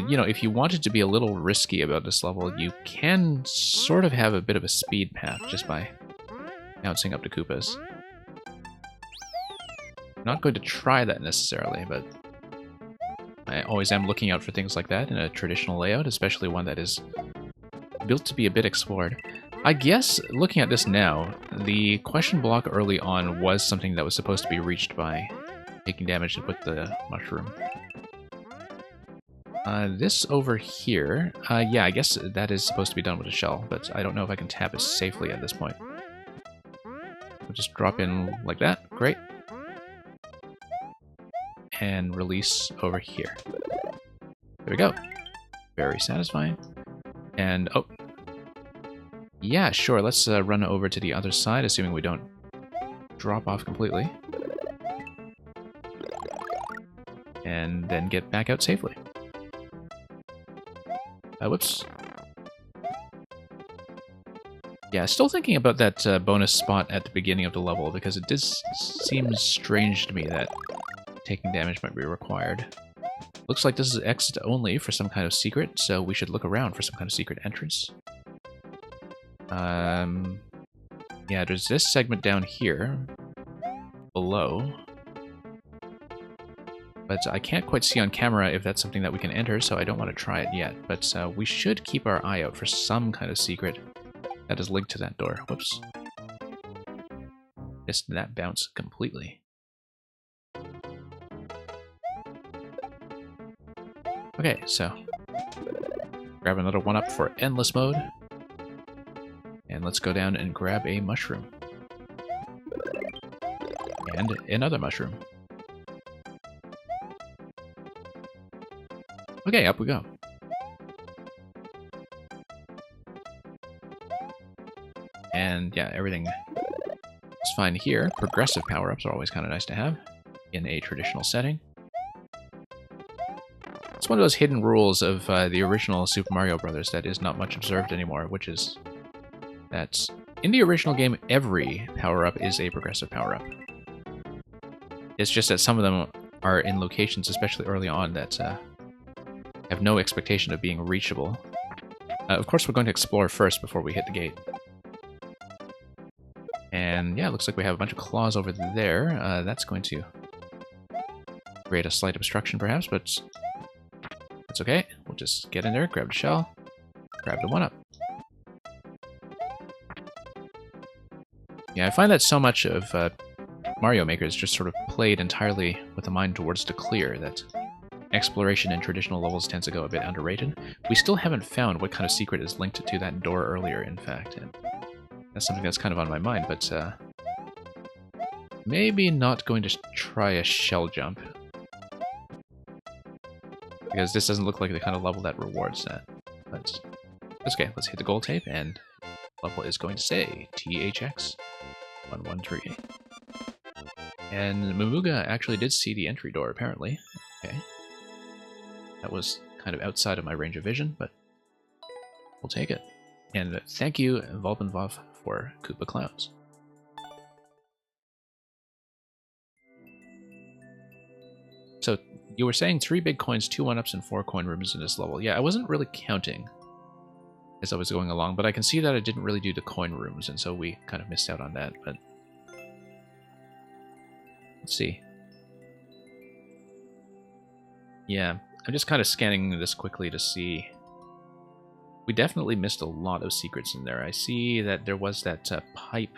you know, if you wanted to be a little risky about this level, you can sort of have a bit of a speed path just by bouncing up to Koopas. I'm not going to try that necessarily, but I always am looking out for things like that in a traditional layout, especially one that is built to be a bit explored. I guess, looking at this now, the question block early on was something that was supposed to be reached by taking damage with the mushroom. This over here, yeah, I guess that is supposed to be done with a shell, but I don't know if I can tap it safely at this point. We'll just drop in like that, great. And release over here. There we go. Very satisfying. And, oh. Yeah, sure, let's run over to the other side, assuming we don't drop off completely. And then get back out safely. Whoops. Yeah, still thinking about that bonus spot at the beginning of the level, because it does seem strange to me that taking damage might be required. Looks like this is exit only for some kind of secret, so we should look around for some kind of secret entrance. Yeah, there's this segment down here, below. But I can't quite see on camera if that's something that we can enter, so I don't want to try it yet. But we should keep our eye out for some kind of secret that is linked to that door. Whoops. Missed that bounce completely. Okay, so grab another 1-up for endless mode. And let's go down and grab a mushroom. And another mushroom. Okay, up we go. And yeah, everything is fine here. Progressive power-ups are always kind of nice to have in a traditional setting. It's one of those hidden rules of the original Super Mario Bros. That is not much observed anymore, which is that in the original game, every power-up is a progressive power-up. It's just that some of them are in locations, especially early on, that have no expectation of being reachable. Of course, we're going to explore first before we hit the gate. And yeah, it looks like we have a bunch of claws over there. That's going to create a slight obstruction, perhaps, but that's okay. We'll just get in there, grab the shell, grab the 1-up. Yeah, I find that so much of Mario Maker is just sort of played entirely with a mind towards the clear, that exploration in traditional levels tends to go a bit underrated. We still haven't found what kind of secret is linked to that door earlier, in fact. And that's something that's kind of on my mind, but maybe not going to try a shell jump. Because this doesn't look like the kind of level that rewards that. But that's okay, let's hit the gold tape, and level is going to say THX 113. And Mamuga actually did see the entry door, apparently. Okay. That was kind of outside of my range of vision, but we'll take it. And thank you, Volbenvov, for Koopa Clouds. So, you were saying 3 big coins, 2 1-ups, and 4 coin rooms in this level. Yeah, I wasn't really counting as I was going along, but I can see that I didn't really do the coin rooms, and so we kind of missed out on that, but let's see. Yeah, I'm just kind of scanning this quickly to see. We definitely missed a lot of secrets in there. I see that there was that pipe.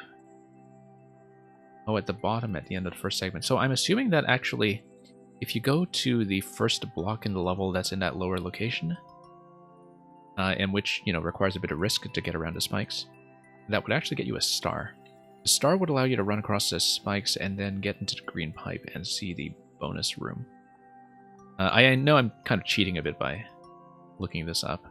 Oh, at the bottom at the end of the first segment. So I'm assuming that actually, if you go to the first block in the level that's in that lower location, and which, you know, requires a bit of risk to get around the spikes, that would actually get you a star. The star would allow you to run across the spikes and then get into the green pipe and see the bonus room. I know I'm kind of cheating a bit by looking this up.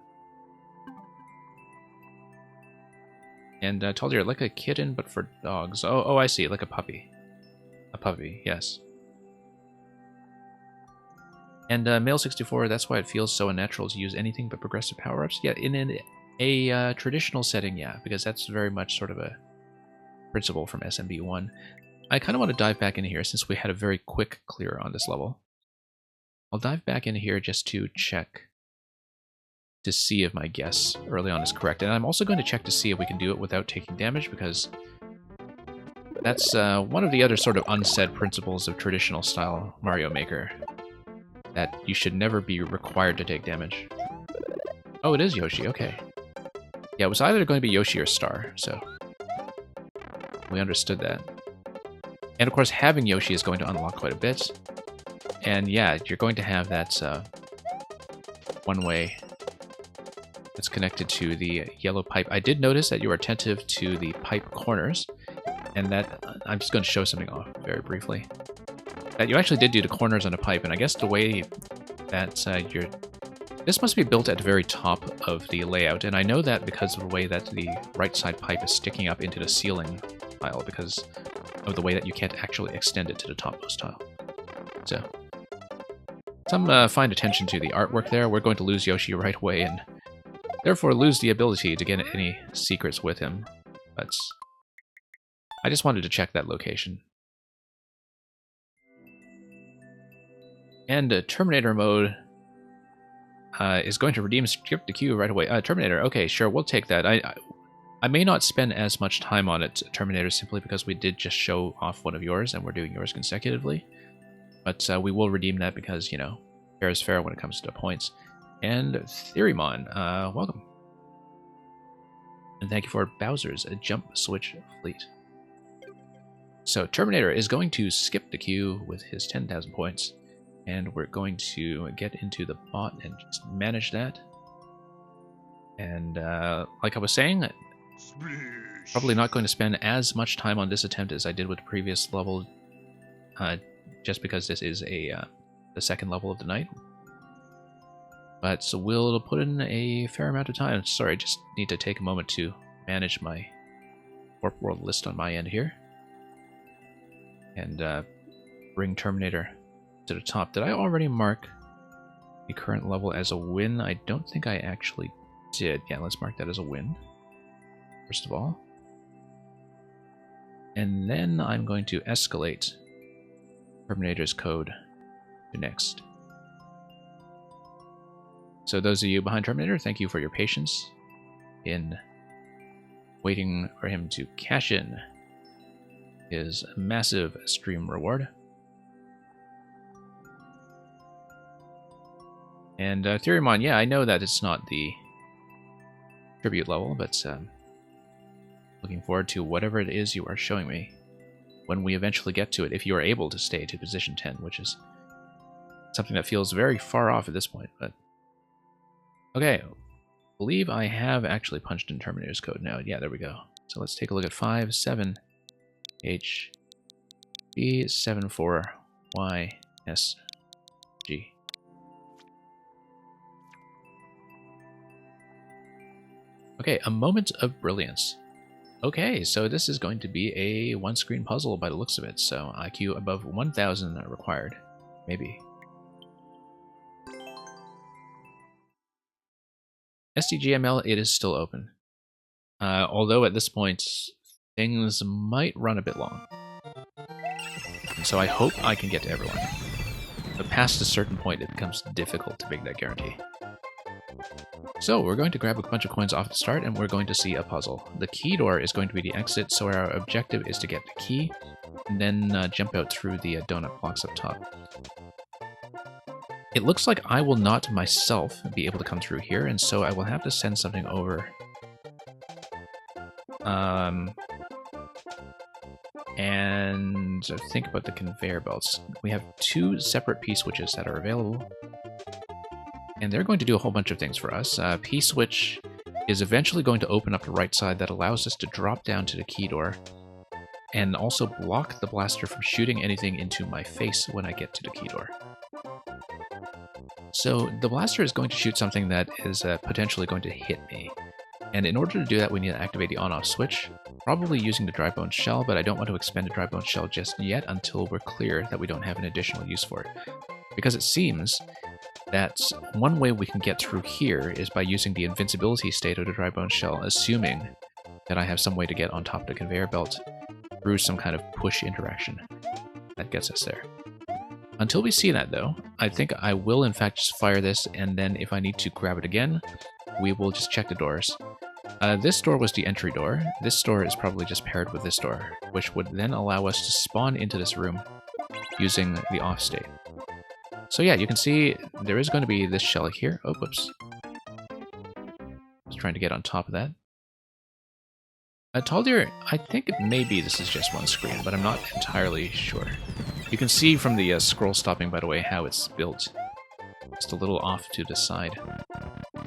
And I told you, like a kitten, but for dogs. Oh, I see, like a puppy. A puppy, yes. And Male 64, that's why it feels so unnatural to use anything but progressive power-ups. Yeah, in a traditional setting, yeah, because that's very much sort of a principle from SMB1. I kind of want to dive back into here since we had a very quick clear on this level. I'll dive back into here just to check to see if my guess early on is correct. And I'm also going to check to see if we can do it without taking damage, because that's one of the other sort of unsaid principles of traditional style Mario Maker, that you should never be required to take damage. Oh, it is Yoshi, okay. Yeah, it was either going to be Yoshi or Star, so we understood that. And of course, having Yoshi is going to unlock quite a bit. And yeah, you're going to have that one way that's connected to the yellow pipe. I did notice that you were attentive to the pipe corners, and that I'm just going to show something off very briefly. That you actually did do the corners on a pipe, and I guess the way that this must be built at the very top of the layout, and I know that because of the way that the right side pipe is sticking up into the ceiling tile, because of the way that you can't actually extend it to the topmost tile. So, some fine attention to the artwork there. We're going to lose Yoshi right away, and therefore lose the ability to get any secrets with him. But I just wanted to check that location. And Terminator mode is going to redeem skip the queue right away. Terminator, okay, sure, we'll take that. I may not spend as much time on it, Terminator, simply because we did just show off one of yours and we're doing yours consecutively. But we will redeem that because, you know, fair is fair when it comes to points. And Theorymon, welcome. And thank you for Bowser's Jump Switch Fleet. So Terminator is going to skip the queue with his 10,000 points. And we're going to get into the bot and just manage that. And like I was saying, probably not going to spend as much time on this attempt as I did with the previous level, just because this is the second level of the night. But so we'll put in a fair amount of time. Sorry, I just need to take a moment to manage my Warp World list on my end here. And bring Terminator to the top. Did I already mark the current level as a win? I don't think I actually did. Yeah, let's mark that as a win, first of all. And then I'm going to escalate Terminator's code to next. So those of you behind Terminator, thank you for your patience in waiting for him to cash in his massive stream reward. And Theorymon, yeah, I know that it's not the tribute level, but looking forward to whatever it is you are showing me when we eventually get to it, if you are able to stay to position 10, which is something that feels very far off at this point. But okay, I believe I have actually punched in Terminator's code now. Yeah, there we go. So let's take a look at 57HB74YSG. Okay, a moment of brilliance. Okay, so this is going to be a one-screen puzzle by the looks of it, so IQ above 1,000 required. Maybe. SDGML, it is still open. Although at this point, things might run a bit long. And so I hope I can get to everyone. But past a certain point, it becomes difficult to make that guarantee. So we're going to grab a bunch of coins off the start and we're going to see a puzzle. The key door is going to be the exit, so our objective is to get the key and then jump out through the donut blocks up top. It looks like I will not myself be able to come through here, and so I will have to send something over. And think about the conveyor belts. We have 2 separate P-switches that are available. And they're going to do a whole bunch of things for us. P-switch is eventually going to open up the right side that allows us to drop down to the key door and also block the blaster from shooting anything into my face when I get to the key door. So the blaster is going to shoot something that is potentially going to hit me. And in order to do that, we need to activate the on-off switch, probably using the dry bone shell, but I don't want to expend the dry bone shell just yet until we're clear that we don't have an additional use for it. Because it seems that one way we can get through here is by using the invincibility state of the dry bone shell, assuming that I have some way to get on top of the conveyor belt through some kind of push interaction. That gets us there. Until we see that, though, I think I will in fact just fire this, and then if I need to grab it again, we will just check the doors. This door was the entry door. This door is probably just paired with this door, which would then allow us to spawn into this room using the off state. So yeah, you can see there is going to be this shell here. Oh, whoops. Just trying to get on top of that. Taldir, I think maybe this is just one screen, but I'm not entirely sure. You can see from the scroll stopping, by the way, how it's built. Just a little off to the side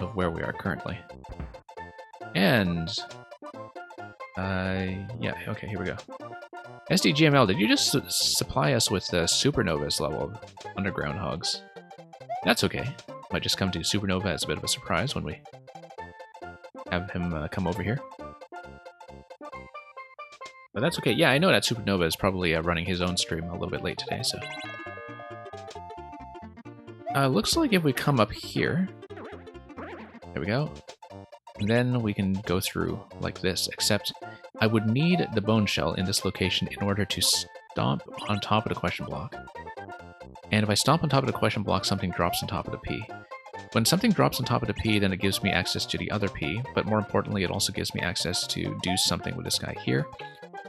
of where we are currently. And... yeah, okay, here we go. SDGML, did you just supply us with Supernova's level of underground hogs? That's okay. Might just come to Supernova as a bit of a surprise when we have him come over here. But that's okay. Yeah, I know that Supernova is probably running his own stream a little bit late today, so... looks like if we come up here... There we go. And then we can go through like this, except I would need the bone shell in this location in order to stomp on top of the question block. And if I stomp on top of the question block, something drops on top of the P. When something drops on top of the P, then it gives me access to the other P, but more importantly, it also gives me access to do something with this guy here.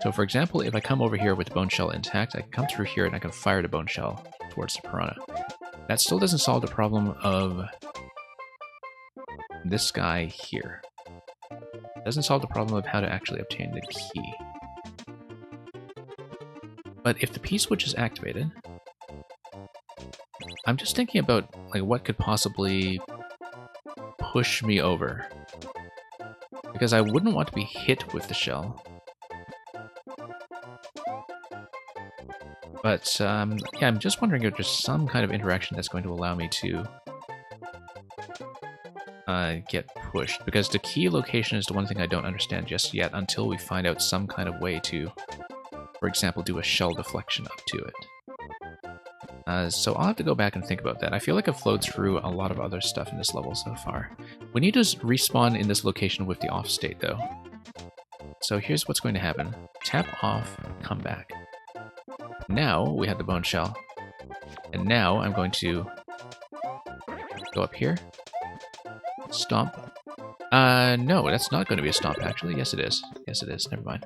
So for example, if I come over here with the bone shell intact, I can come through here and I can fire the bone shell towards the piranha. That still doesn't solve the problem of this guy here. It doesn't solve the problem of how to actually obtain the key. But if the P switch is activated, I'm just thinking about like what could possibly push me over. Because I wouldn't want to be hit with the shell. But yeah, I'm just wondering if there's some kind of interaction that's going to allow me to get pushed. Because the key location is the one thing I don't understand just yet until we find out some kind of way to, for example, do a shell deflection up to it. So I'll have to go back and think about that. I feel like I've flowed through a lot of other stuff in this level so far. We need to respawn in this location with the off state, though. So here's what's going to happen. Tap off, come back. Now we have the bone shell. And now I'm going to go up here. Stomp. No, that's not going to be a stomp, actually. Yes, it is. Yes, it is. Never mind.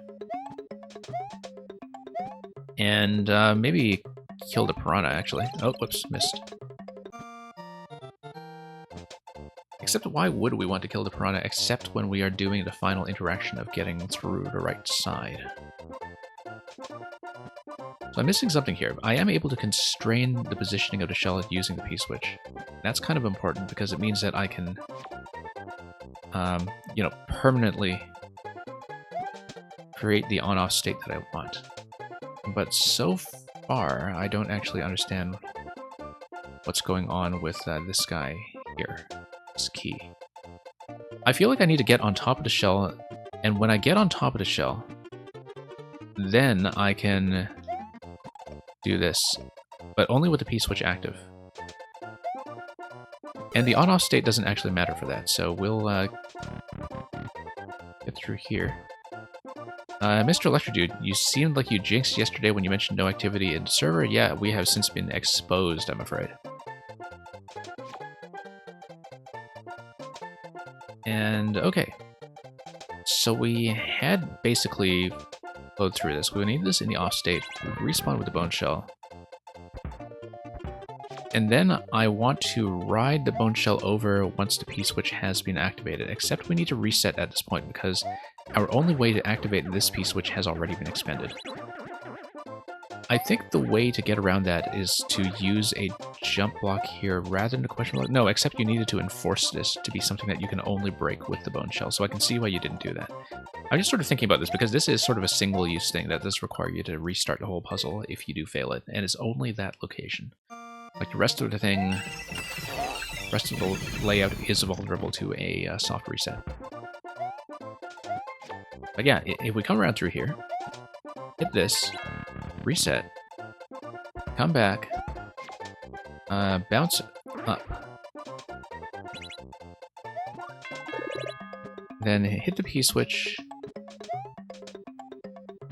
And maybe kill the piranha, actually. Oh, whoops, missed. Except why would we want to kill the piranha except when we are doing the final interaction of getting through the right side? So I'm missing something here. I am able to constrain the positioning of the shell using the P-switch. That's kind of important because it means that I can, you know, permanently create the on-off state that I want. But so far, I don't actually understand what's going on with this guy here, this key. I feel like I need to get on top of the shell, and when I get on top of the shell, then I can do this, but only with the P-switch active. And the on-off state doesn't actually matter for that, so we'll get through here. Mr. Electrodude, you seemed like you jinxed yesterday when you mentioned no activity in the server. Yeah, we have since been exposed, I'm afraid. And, okay. So we had basically flowed through this. We need this in the off state. We respawn with the bone shell. And then I want to ride the bone shell over once the P-switch has been activated, except we need to reset at this point because our only way to activate this P-switch has already been expended. I think the way to get around that is to use a jump block here rather than a question block. No, except you needed to enforce this to be something that you can only break with the bone shell, so I can see why you didn't do that. I'm just sort of thinking about this because this is sort of a single-use thing that does require you to restart the whole puzzle if you do fail it, and it's only that location. Like the rest of the thing, the rest of the layout is vulnerable to a soft reset. But yeah, if we come around through here, hit this, reset, come back, bounce up, then hit the P-switch.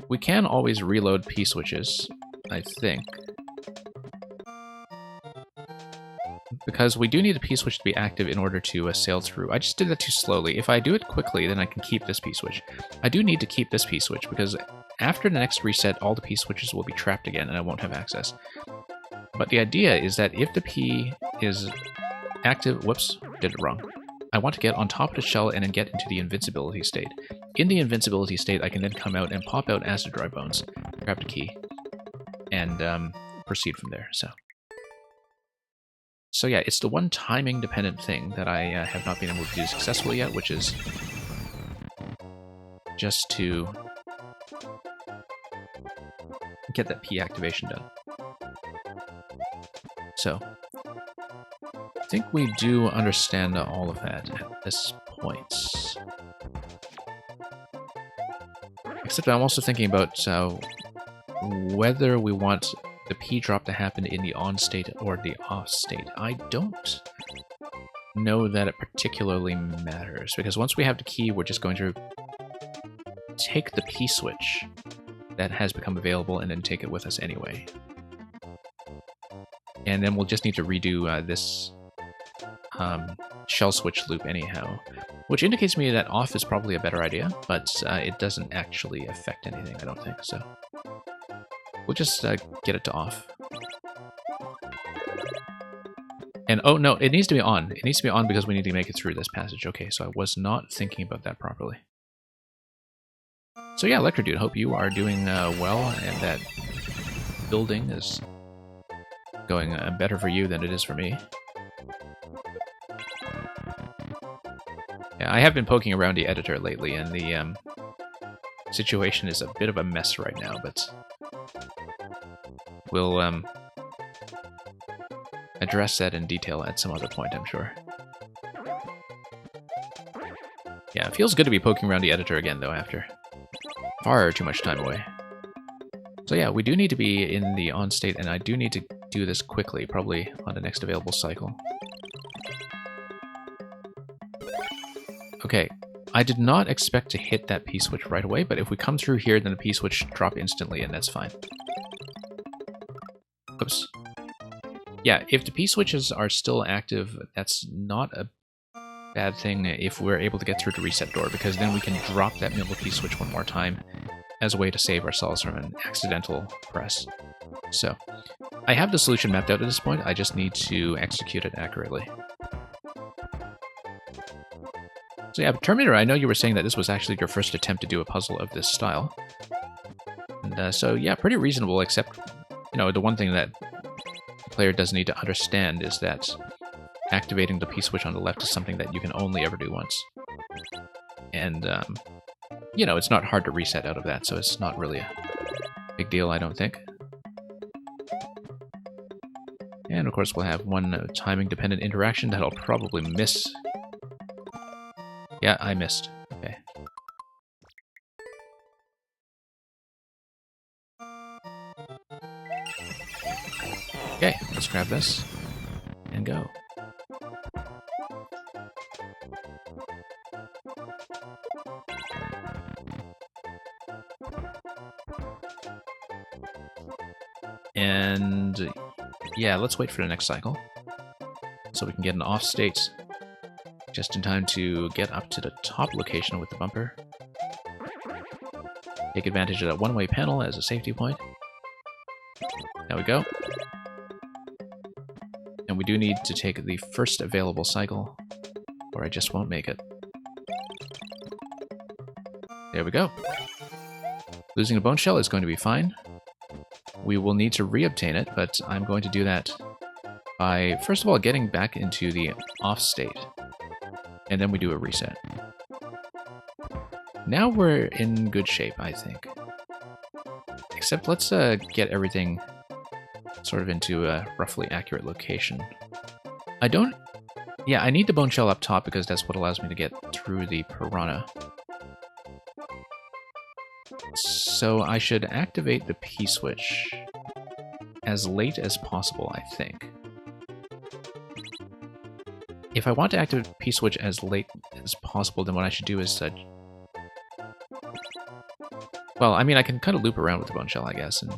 We can always reload P-switches, I think. Because we do need a P-switch to be active in order to sail through. I just did that too slowly. If I do it quickly, then I can keep this P-switch. I do need to keep this P-switch, because after the next reset, all the P-switches will be trapped again, and I won't have access. But the idea is that if the P is active... Whoops, did it wrong. I want to get on top of the shell and then get into the invincibility state. In the invincibility state, I can then come out and pop out as the dry bones, grab the key, and proceed from there, So yeah, it's the one timing-dependent thing that I have not been able to do successfully yet, which is just to get that P activation done. So, I think we do understand all of that at this point. Except I'm also thinking about whether we want the P drop to happen in the on state or the off state. I don't know that it particularly matters, because once we have the key, we're just going to take the P-switch that has become available and then take it with us anyway. And then we'll just need to redo this shell switch loop anyhow, which indicates to me that off is probably a better idea, but it doesn't actually affect anything, I don't think, so we'll just get it to off. And oh no, it needs to be on. It needs to be on because we need to make it through this passage. Okay, so I was not thinking about that properly. So yeah, Electrodude, hope you are doing well, and that building is going better for you than it is for me. Yeah, I have been poking around the editor lately, and the situation is a bit of a mess right now, but we'll address that in detail at some other point, I'm sure. Yeah, it feels good to be poking around the editor again, though, after far too much time away. So yeah, we do need to be in the on state, and I do need to do this quickly, probably on the next available cycle. Okay, I did not expect to hit that P-switch right away, but if we come through here, then the P-switch should drop instantly, and that's fine. Oops. Yeah, if the P-switches are still active, that's not a bad thing if we're able to get through the reset door, because then we can drop that middle P-switch one more time as a way to save ourselves from an accidental press. So, I have the solution mapped out at this point, I just need to execute it accurately. So yeah, Terminator, I know you were saying that this was actually your first attempt to do a puzzle of this style. And so yeah, pretty reasonable, except, you know, the one thing that the player does need to understand is that activating the P-switch on the left is something that you can only ever do once. And, you know, it's not hard to reset out of that, so it's not really a big deal, I don't think. And of course we'll have one timing-dependent interaction that I'll probably miss. Yeah, I missed. Okay. Okay, let's grab this and go. And yeah, let's wait for the next cycle so we can get an off state just in time to get up to the top location with the bumper. Take advantage of that one-way panel as a safety point. There we go. And we do need to take the first available cycle, or I just won't make it. There we go. Losing a bone shell is going to be fine. We will need to reobtain it, but I'm going to do that by, first of all, getting back into the off state. And then we do a reset. Now we're in good shape, I think. Except let's get everything sort of into a roughly accurate location. Yeah, I need the bone shell up top because that's what allows me to get through the piranha. So I should activate the P-switch as late as possible, I think. If I want to activate the P-switch as late as possible, then what I should do is... well, I mean, I can kind of loop around with the bone shell, I guess. And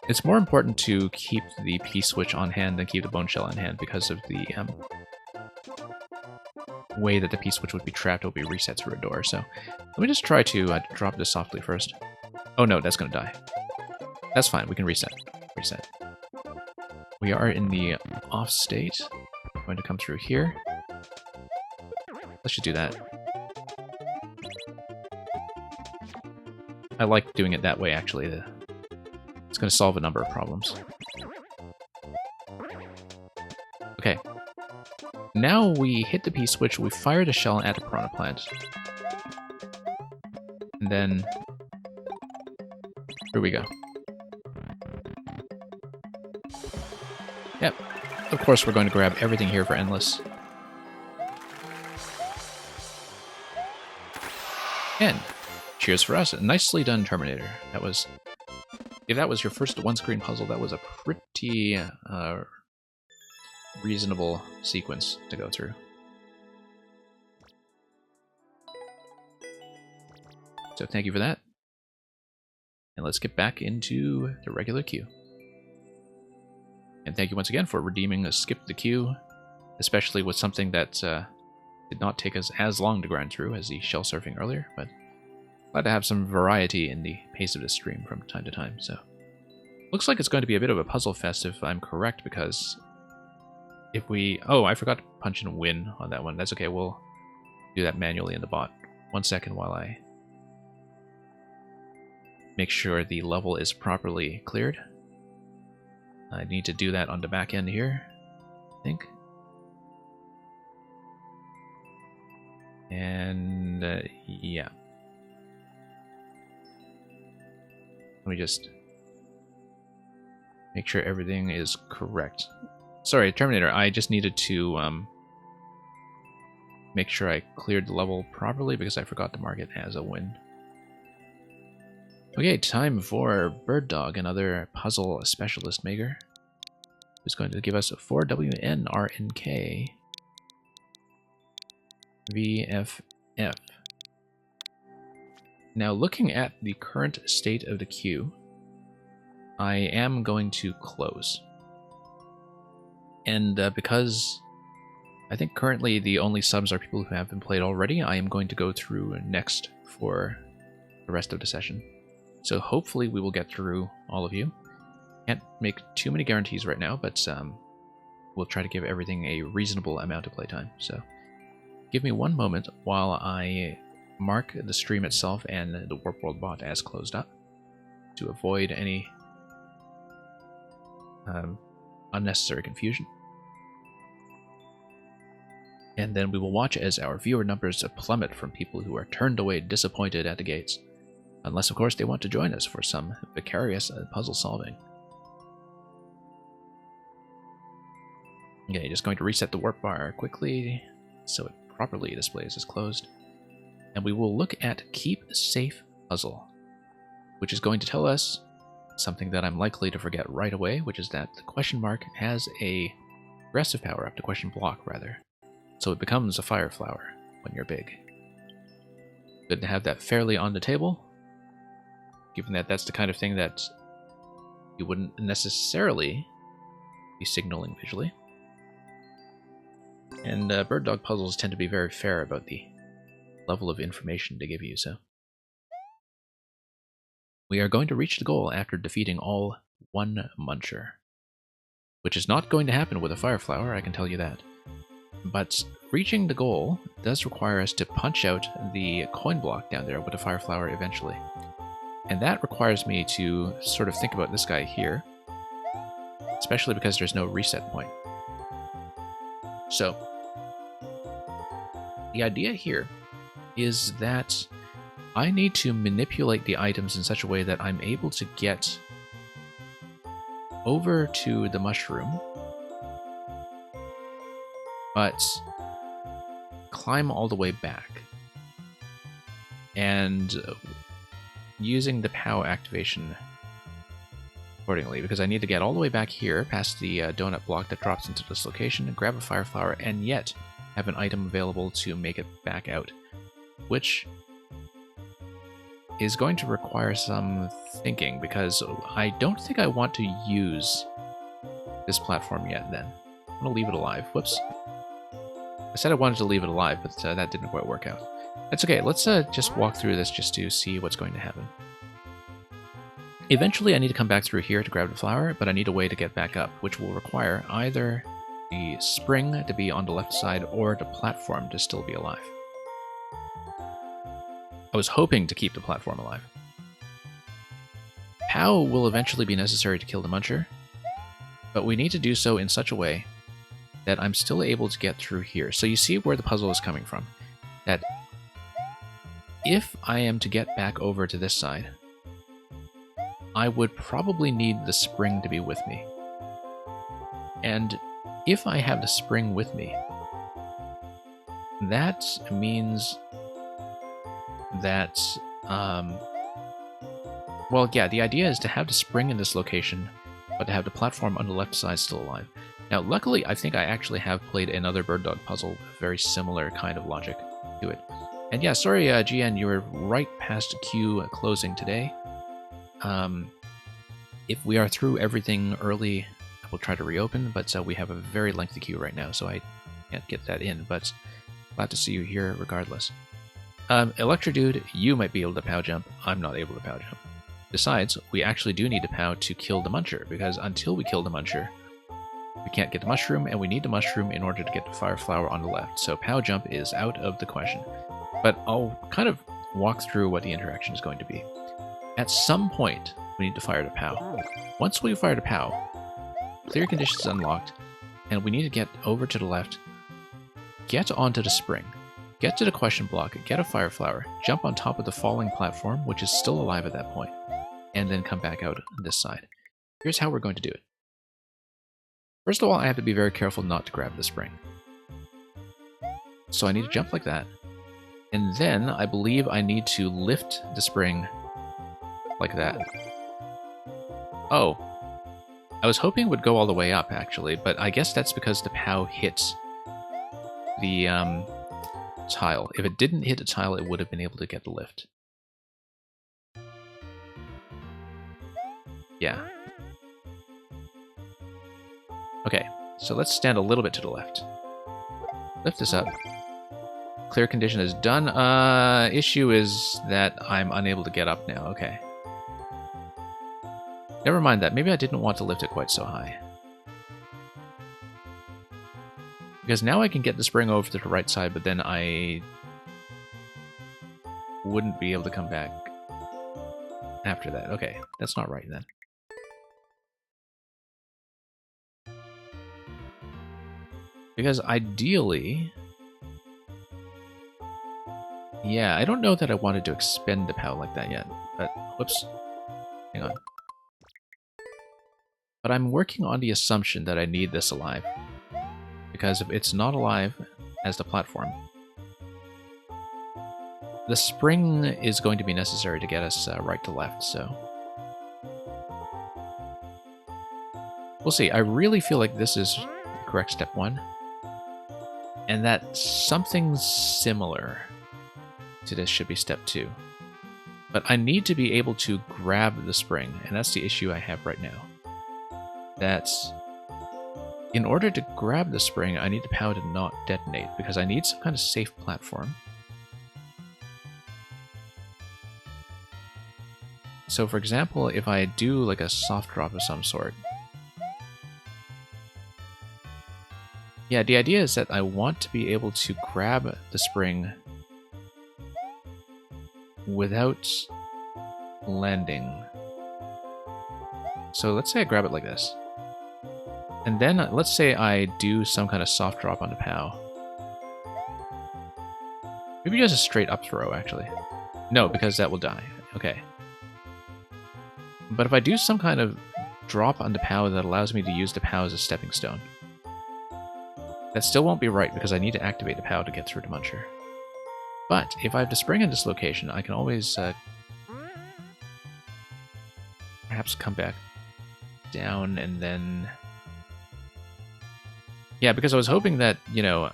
it's more important to keep the P-switch on hand than keep the bone shell on hand because of the way that the P-switch would be trapped will be reset through a door. So let me just try to drop this softly first. Oh no, that's going to die. That's fine, we can reset. Reset. We are in the off state. I'm going to come through here. Let's just do that. I like doing it that way, actually. It's going to solve a number of problems. Okay. Now we hit the P-switch, we fire the shell at the piranha plant. And then... here we go. Yep. Of course we're going to grab everything here for Endless. And cheers for us. Nicely done, Terminator. That was... if that was your first one-screen puzzle, that was a pretty reasonable sequence to go through. So thank you for that. And let's get back into the regular queue. And thank you once again for redeeming a skip the queue, especially with something that did not take us as long to grind through as the shell surfing earlier, but glad to have some variety in the pace of this stream from time to time. So looks like it's going to be a bit of a puzzle fest if I'm correct, because if we... Oh, I forgot to punch in win on that one. That's okay, we'll do that manually in the bot. 1 second while I make sure the level is properly cleared. I need to do that on the back end here, I think. And yeah. Let me just make sure everything is correct. Sorry, Terminator, I just needed to make sure I cleared the level properly because I forgot to mark it as a win. Okay, time for Bird Dog, another puzzle specialist maker, who's going to give us 4WNRNK VFF. Now, looking at the current state of the queue, I am going to close. And because I think currently the only subs are people who have been played already, I am going to go through next for the rest of the session. So hopefully we will get through all of you. Can't make too many guarantees right now, but we'll try to give everything a reasonable amount of playtime. So give me 1 moment while I mark the stream itself and the Warp World bot as closed up to avoid any unnecessary confusion. And then we will watch as our viewer numbers plummet from people who are turned away disappointed at the gates. Unless, of course, they want to join us for some vicarious puzzle solving. Okay, just going to reset the warp bar quickly so it properly displays as closed. And we will look at Keep Safe Puzzle, which is going to tell us something that I'm likely to forget right away, which is that the question mark has a aggressive power up, the question block rather. So it becomes a fire flower when you're big. Good to have that fairly on the table, given that that's the kind of thing that you wouldn't necessarily be signaling visually. And Bird Dog puzzles tend to be very fair about the level of information to give you, so. We are going to reach the goal after defeating all one Muncher. Which is not going to happen with a fire flower, I can tell you that. But reaching the goal does require us to punch out the coin block down there with a fire flower eventually. And that requires me to sort of think about this guy here, especially because there's no reset point. So, the idea here is that I need to manipulate the items in such a way that I'm able to get over to the mushroom, but climb all the way back. And using the POW activation accordingly, because I need to get all the way back here past the donut block that drops into this location and grab a fire flower and yet have an item available to make it back out, which is going to require some thinking because I don't think I want to use this platform yet then. I'm going to leave it alive. Whoops. I said I wanted to leave it alive, but that didn't quite work out. That's okay, let's just walk through this just to see what's going to happen. Eventually I need to come back through here to grab the flower, but I need a way to get back up, which will require either the spring to be on the left side or the platform to still be alive. I was hoping to keep the platform alive. POW will eventually be necessary to kill the Muncher, but we need to do so in such a way that I'm still able to get through here. So you see where the puzzle is coming from. That if I am to get back over to this side, I would probably need the spring to be with me. And if I have the spring with me, that means that, well, yeah, the idea is to have the spring in this location, but to have the platform on the left side still alive. Now, luckily, I think I actually have played another Bird Dog puzzle with very similar kind of logic to it. And yeah, sorry, GN, you were right past queue closing today. If we are through everything early, I will try to reopen, but we have a very lengthy queue right now, so I can't get that in, but glad to see you here regardless. Electrodude, you might be able to POW jump. I'm not able to POW jump. Besides, we actually do need to POW to kill the Muncher, because until we kill the Muncher, we can't get the mushroom, and we need the mushroom in order to get the fire flower on the left. So POW jump is out of the question. But I'll kind of walk through what the interaction is going to be. At some point, we need to fire to POW. Once we fire to POW, clear conditions is unlocked, and we need to get over to the left, get onto the spring, get to the question block, get a fire flower, jump on top of the falling platform, which is still alive at that point, and then come back out on this side. Here's how we're going to do it. First of all, I have to be very careful not to grab the spring. So I need to jump like that, and then I believe I need to lift the spring like that. Oh, I was hoping it would go all the way up, actually, but I guess that's because the POW hits the tile. If it didn't hit a tile, it would have been able to get the lift. Yeah. Okay, so let's stand a little bit to the left. Lift this up. Clear condition is done. Issue is that I'm unable to get up now. Okay. Never mind that. Maybe I didn't want to lift it quite so high. Because now I can get the spring over to the right side, but then I wouldn't be able to come back after that. Okay, that's not right then. Because ideally... Yeah, I don't know that I wanted to expend the POW like that yet, but... Whoops. Hang on. But I'm working on the assumption that I need this alive. Because if it's not alive as the platform, the spring is going to be necessary to get us right to left, so... We'll see. I really feel like this is the correct step 1. And that something similar to this should be step 2. But I need to be able to grab the spring, and that's the issue I have right now. That's... In order to grab the spring, I need the POW to not detonate, because I need some kind of safe platform. So for example, if I do like a soft drop of some sort... Yeah, the idea is that I want to be able to grab the spring without landing. So let's say I grab it like this. And then let's say I do some kind of soft drop onto POW. Maybe just a straight up throw, actually. No, because that will die. Okay. But if I do some kind of drop onto POW that allows me to use the POW as a stepping stone, that still won't be right because I need to activate the POW to get through to Muncher. But if I have to spring in this location, I can always perhaps come back down and then... Yeah, because I was hoping that, you know,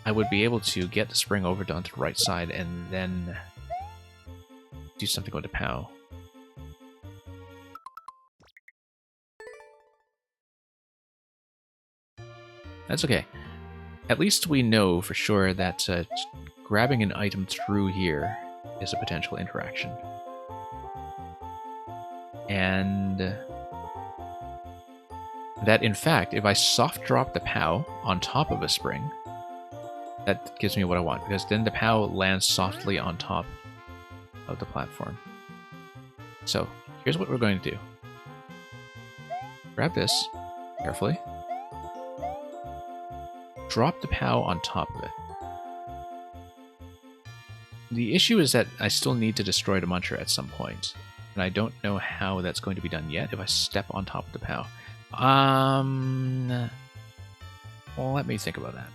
I would be able to get the spring over onto the right side and then do something with the POW. That's okay. At least we know for sure that grabbing an item through here is a potential interaction. And that, in fact, if I soft drop the POW on top of a spring, that gives me what I want, because then the POW lands softly on top of the platform. So, here's what we're going to do. Grab this carefully. Drop the POW on top of it. The issue is that I still need to destroy the Muncher at some point, and I don't know how that's going to be done yet if I step on top of the POW. Well, let me think about that.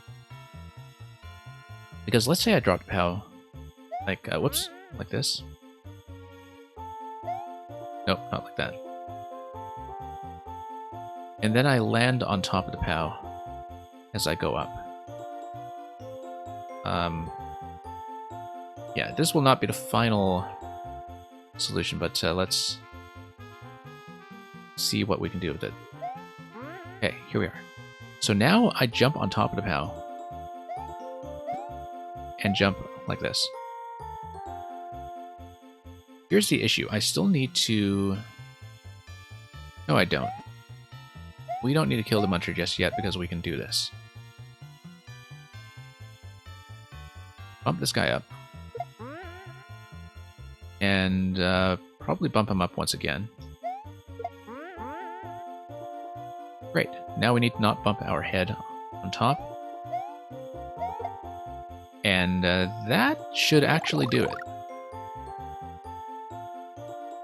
Because let's say I drop the POW, like, whoops, like this. Nope, not like that. And then I land on top of the POW as I go up. Yeah, this will not be the final solution, but let's see what we can do with it. Okay, here we are. So now I jump on top of the POW and jump like this. Here's the issue. I still need to... No, I don't. We don't need to kill the Muncher just yet because we can do this. Bump this guy up. And probably bump him up once again. Great. Now we need to not bump our head on top. And that should actually do it.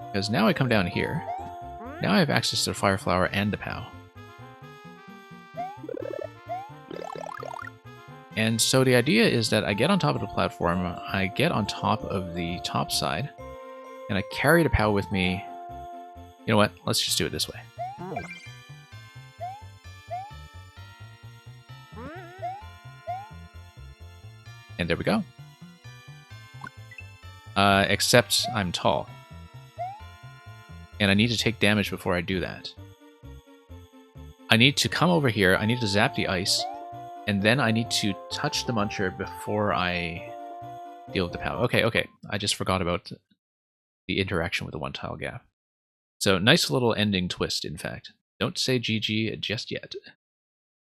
Because now I come down here. Now I have access to the Fire Flower and the POW. And so the idea is that I get on top of the platform, I get on top of the top side, and I carry the POW with me. You know what? Let's just do it this way. And there we go. Except I'm tall. And I need to take damage before I do that. I need to come over here, I need to zap the ice, and then I need to touch the Muncher before I deal with the POW. Okay, I just forgot about the interaction with the one tile gap. So, nice little ending twist, in fact. Don't say GG just yet.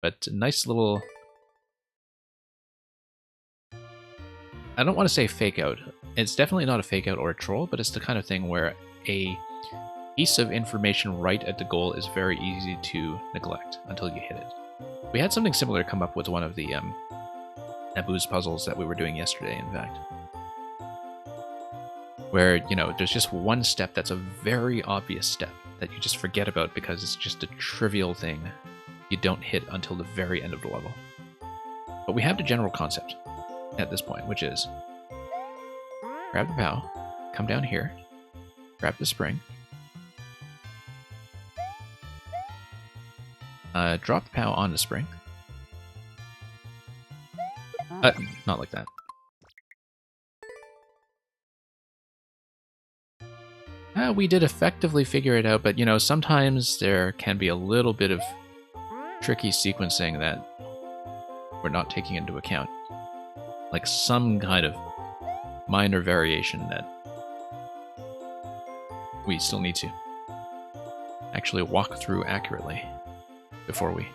But nice little... I don't want to say fake out. It's definitely not a fake out or a troll, but it's the kind of thing where a piece of information right at the goal is very easy to neglect until you hit it. We had something similar come up with one of the Naboo's puzzles that we were doing yesterday, in fact. Where, you know, there's just one step that's a very obvious step that you just forget about because it's just a trivial thing you don't hit until the very end of the level. But we have the general concept at this point, which is grab the POW, come down here, grab the spring, drop the POW on the spring. Not like that. We did effectively figure it out, but, you know, sometimes there can be a little bit of tricky sequencing that we're not taking into account. Like some kind of minor variation that we still need to actually walk through accurately before we,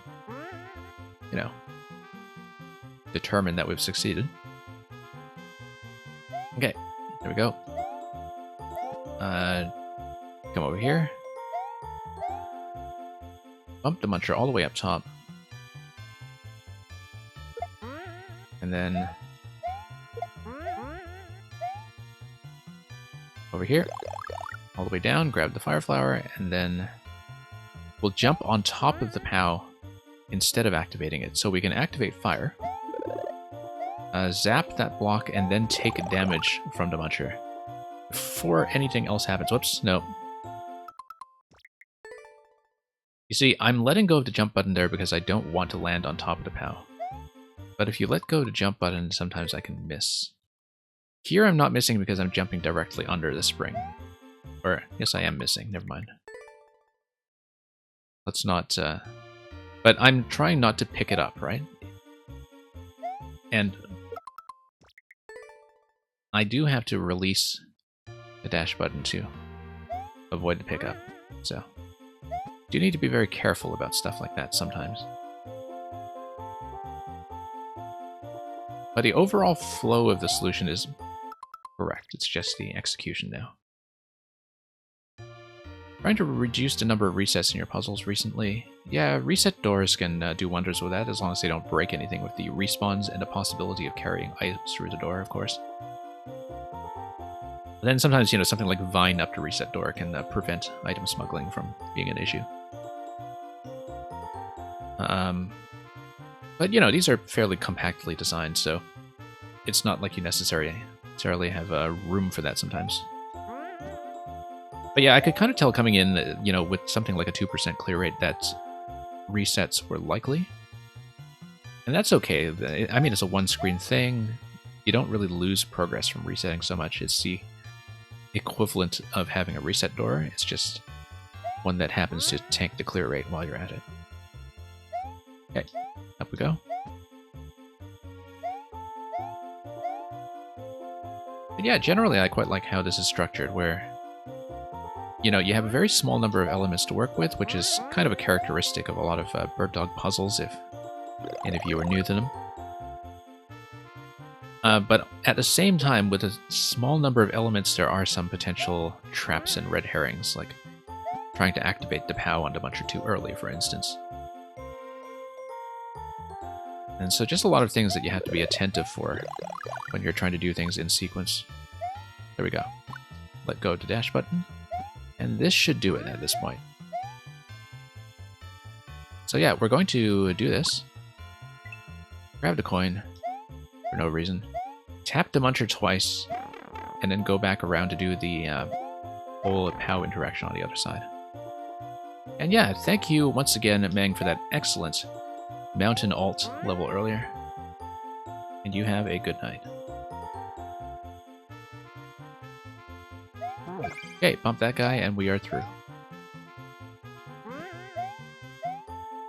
you know, determine that we've succeeded. Okay, there we go. Come over here. Bump the Muncher all the way up top. And then over here, all the way down, grab the Fire Flower, and then we'll jump on top of the POW instead of activating it. So we can activate Fire, zap that block, and then take damage from the Muncher before anything else happens. Whoops, no. You see, I'm letting go of the jump button there because I don't want to land on top of the POW. But if you let go of the jump button, sometimes I can miss. Here I'm not missing because I'm jumping directly under the spring. Or, yes, I am missing. Never mind. Let's not... But I'm trying not to pick it up, right? And I do have to release the dash button to avoid the pickup. So, do need to be very careful about stuff like that sometimes. But the overall flow of the solution is correct. It's just the execution now. Trying to reduce the number of resets in your puzzles recently. Yeah, reset doors can do wonders with that, as long as they don't break anything with the respawns and the possibility of carrying items through the door, of course. But then sometimes, you know, something like Vine up to reset door can prevent item smuggling from being an issue. But, you know, these are fairly compactly designed, so it's not like you necessarily have room for that sometimes. But yeah, I could kind of tell coming in, you know, with something like a 2% clear rate that resets were likely. And that's okay. I mean, it's a one-screen thing. you don't really lose progress from resetting so much. It's the equivalent of having a reset door. It's just one that happens to tank the clear rate while you're at it. Okay, up we go. But yeah, generally I quite like how this is structured, where you have a very small number of elements to work with, which is kind of a characteristic of a lot of Bird Dog puzzles, if any of you are new to them. But at the same time, with a small number of elements, there are some potential traps and red herrings, like trying to activate the POW on the muncher too early, for instance. And so just a lot of things that you have to be attentive for when you're trying to do things in sequence. There we go. Let go of the dash button. And this should do it at this point. So yeah, we're going to do this. Grab the coin for no reason. Tap the muncher twice, and then go back around to do the whole POW interaction on the other side. And yeah, thank you once again, Meng, for that excellent Mountain Alt level earlier. And you have a good night. Okay, bump that guy, and we are through.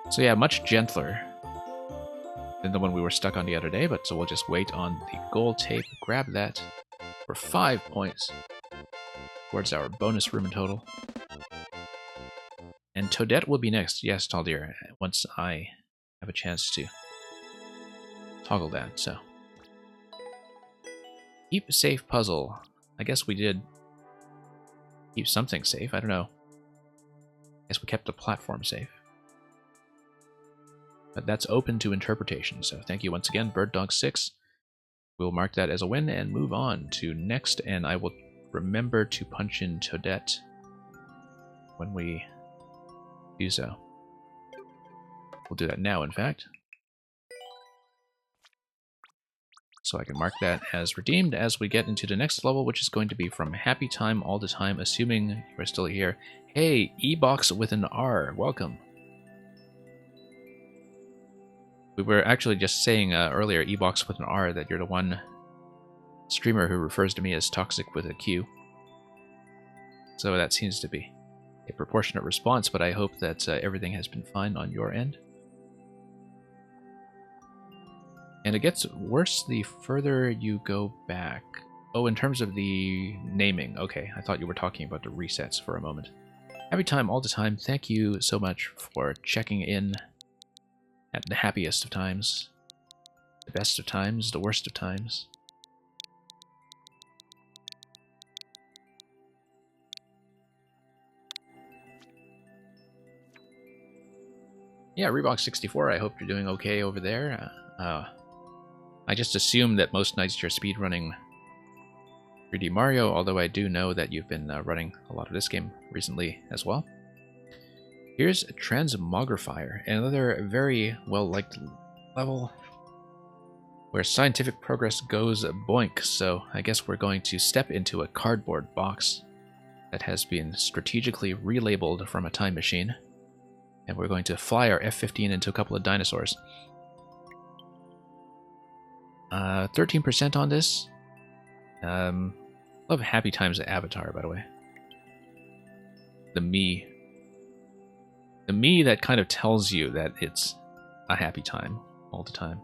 So yeah, much gentler than the one we were stuck on the other day, but so we'll just wait on the gold tape, grab that for 5 points towards our bonus room total. And Toadette will be next, yes, Taldir, once I have a chance to toggle that, so. Keep safe puzzle. I guess we did keep something safe, I don't know. I guess we kept the platform safe. But that's open to interpretation, so thank you once again, Bird Dog 6. We'll mark that as a win and move on to next, and I will remember to punch in Toadette when we do so. We'll do that now, in fact. So I can mark that as redeemed as we get into the next level, which is going to be from Happy Time All the Time, assuming you're still here. Hey, E-Box with an R, welcome. We were actually just saying earlier, E-Box with an R, that you're the one streamer who refers to me as Toxic with a Q. So that seems to be a proportionate response, but I hope that everything has been fine on your end. And it gets worse the further you go back. Oh, in terms of the naming. Okay, I thought you were talking about the resets for a moment. Every time, all the time, thank you so much for checking in at the happiest of times, the best of times, the worst of times. Yeah, Reebok64, I hope you're doing okay over there. I just assume that most nights you're speedrunning 3D Mario, although I do know that you've been running a lot of this game recently as well. Here's Transmogrifier, another very well-liked level where scientific progress goes boink, so I guess we're going to step into a cardboard box that has been strategically relabeled from a time machine, and we're going to fly our F-15 into a couple of dinosaurs. 13% on this. Love Happy Times Avatar, by the way. The me that kind of tells you that it's a happy time all the time.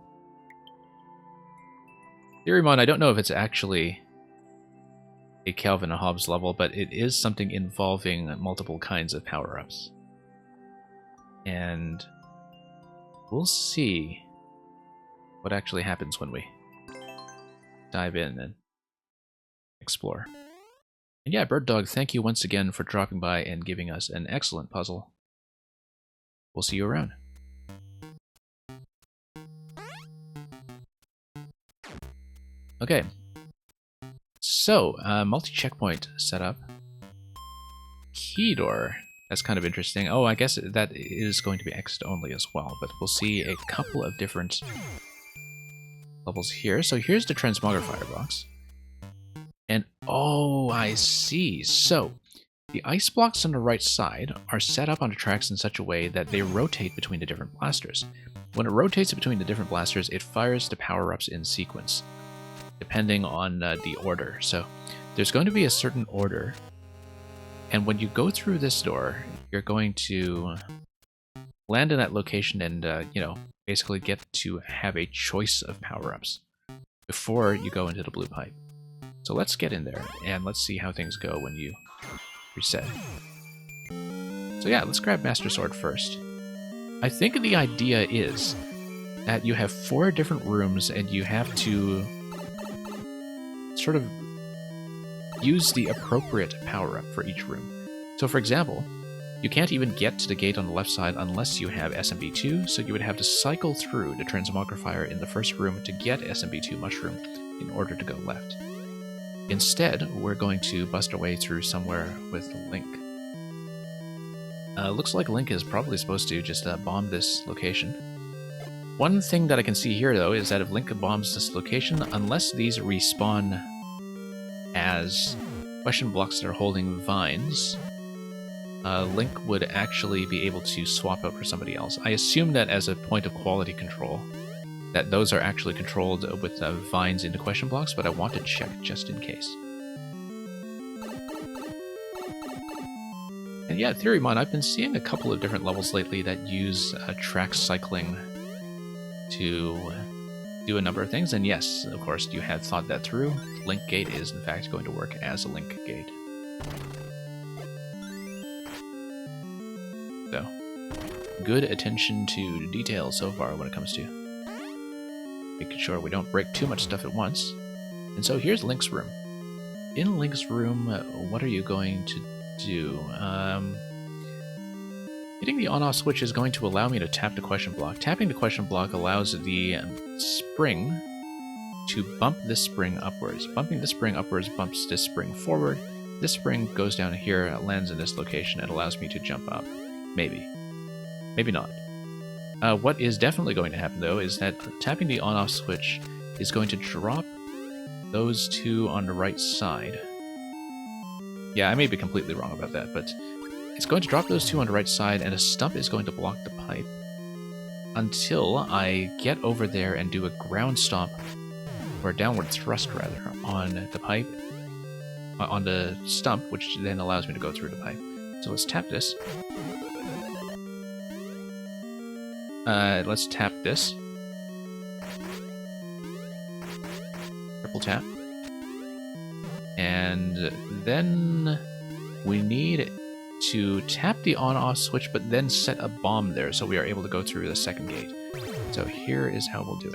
Theorymon, I don't know if it's actually a Calvin and Hobbes level, but it is something involving multiple kinds of power-ups. And we'll see what actually happens when we dive in and explore. And yeah, Bird Dog, thank you once again for dropping by and giving us an excellent puzzle. We'll see you around. Okay. So, multi-checkpoint setup. Key door. That's kind of interesting. Oh, I guess that is going to be exit only as well, but we'll see a couple of different levels here. So here's the Transmogrifier box. And oh, I see. So the ice blocks on the right side are set up on the tracks in such a way that they rotate between the different blasters. When it rotates between the different blasters, it fires the power-ups in sequence. depending on the order. So there's going to be a certain order, and when you go through this door, you're going to land in that location and, you know, basically get to have a choice of power-ups before you go into the blue pipe. So let's get in there, and let's see how things go when you reset. So yeah, let's grab Master Sword first. I think the idea is that you have 4 different rooms, and you have to sort of use the appropriate power-up for each room. So for example, you can't even get to the gate on the left side unless you have SMB2, so you would have to cycle through the Transmogrifier in the first room to get SMB2 Mushroom in order to go left. Instead, we're going to bust our way through somewhere with Link. Looks like Link is probably supposed to just bomb this location. One thing that I can see here, though, is that if Link bombs this location, unless these respawn as question blocks that are holding vines, Link would actually be able to swap out for somebody else. I assume that as a point of quality control, that those are actually controlled with vines into question blocks, but I want to check just in case. And yeah, Theorymon, I've been seeing a couple of different levels lately that use track cycling to do a number of things, and yes, of course, you had thought that through. Link Gate is in fact going to work as a Link Gate. So, good attention to detail so far when it comes to making sure we don't break too much stuff at once. And so here's Link's room. In Link's room, what are you going to do? Hitting the on-off switch is going to allow me to tap the question block. Tapping the question block allows the spring to bump this spring upwards. Bumping this spring upwards bumps this spring forward. This spring goes down here, lands in this location, and allows me to jump up. Maybe. Maybe not. What is definitely going to happen, though, is that tapping the on-off switch is going to drop those 2 on the right side. Yeah, I may be completely wrong about that, but it's going to drop those 2 on the right side, and a stump is going to block the pipe until I get over there and do a ground stomp, or a downward thrust, rather, on the pipe, on the stump, which then allows me to go through the pipe. So let's tap this. Let's tap this. Triple tap. And then we need to tap the on-off switch, but then set a bomb there so we are able to go through the second gate. So here is how we'll do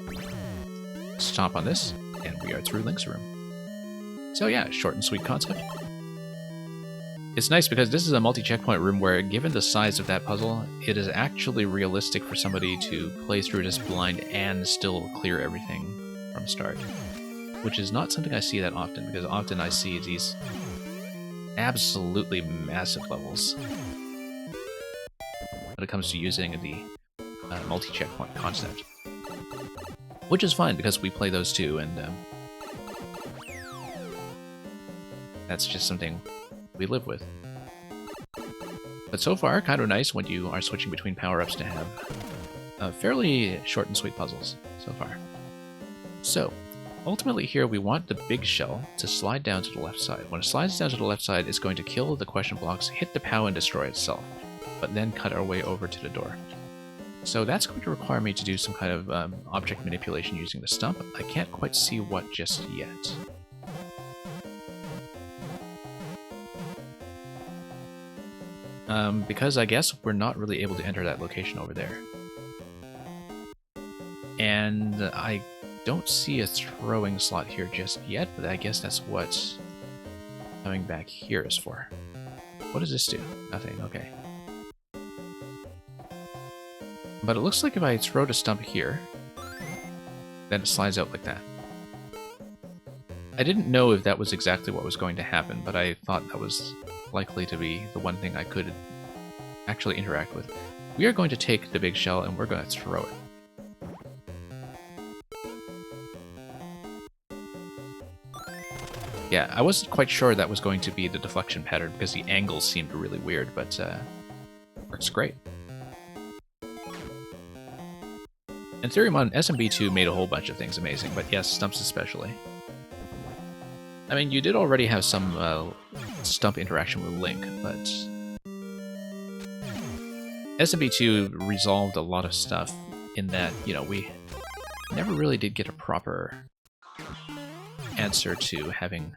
it. Stomp on this, and we are through Link's room. So yeah, short and sweet concept. It's nice because this is a multi-checkpoint room where, given the size of that puzzle, it is actually realistic for somebody to play through this blind and still clear everything from start. Which is not something I see that often, because often I see these absolutely massive levels when it comes to using the multi-checkpoint concept. Which is fine, because we play those too, and that's just something we live with. But so far, kind of nice when you are switching between power-ups to have fairly short and sweet puzzles so far. So, ultimately here we want the big shell to slide down to the left side. When it slides down to the left side, it's going to kill the question blocks, hit the POW and destroy itself, but then cut our way over to the door. So that's going to require me to do some kind of object manipulation using the stump. I can't quite see what just yet. Because I guess we're not really able to enter that location over there. And I don't see a throwing slot here just yet, but I guess that's what coming back here is for. What does this do? Nothing, okay. But it looks like if I throw the stump here, then it slides out like that. I didn't know if that was exactly what was going to happen, but I thought that was likely to be the one thing I could actually interact with. We are going to take the big shell and we're going to throw it. Yeah, I wasn't quite sure that was going to be the deflection pattern because the angle seemed really weird, but works great. And Theorymon SMB2 made a whole bunch of things amazing, but yes, stumps especially. I mean, you did already have some stump interaction with Link, but SMB2 resolved a lot of stuff in that, you know, we never really did get a proper answer to having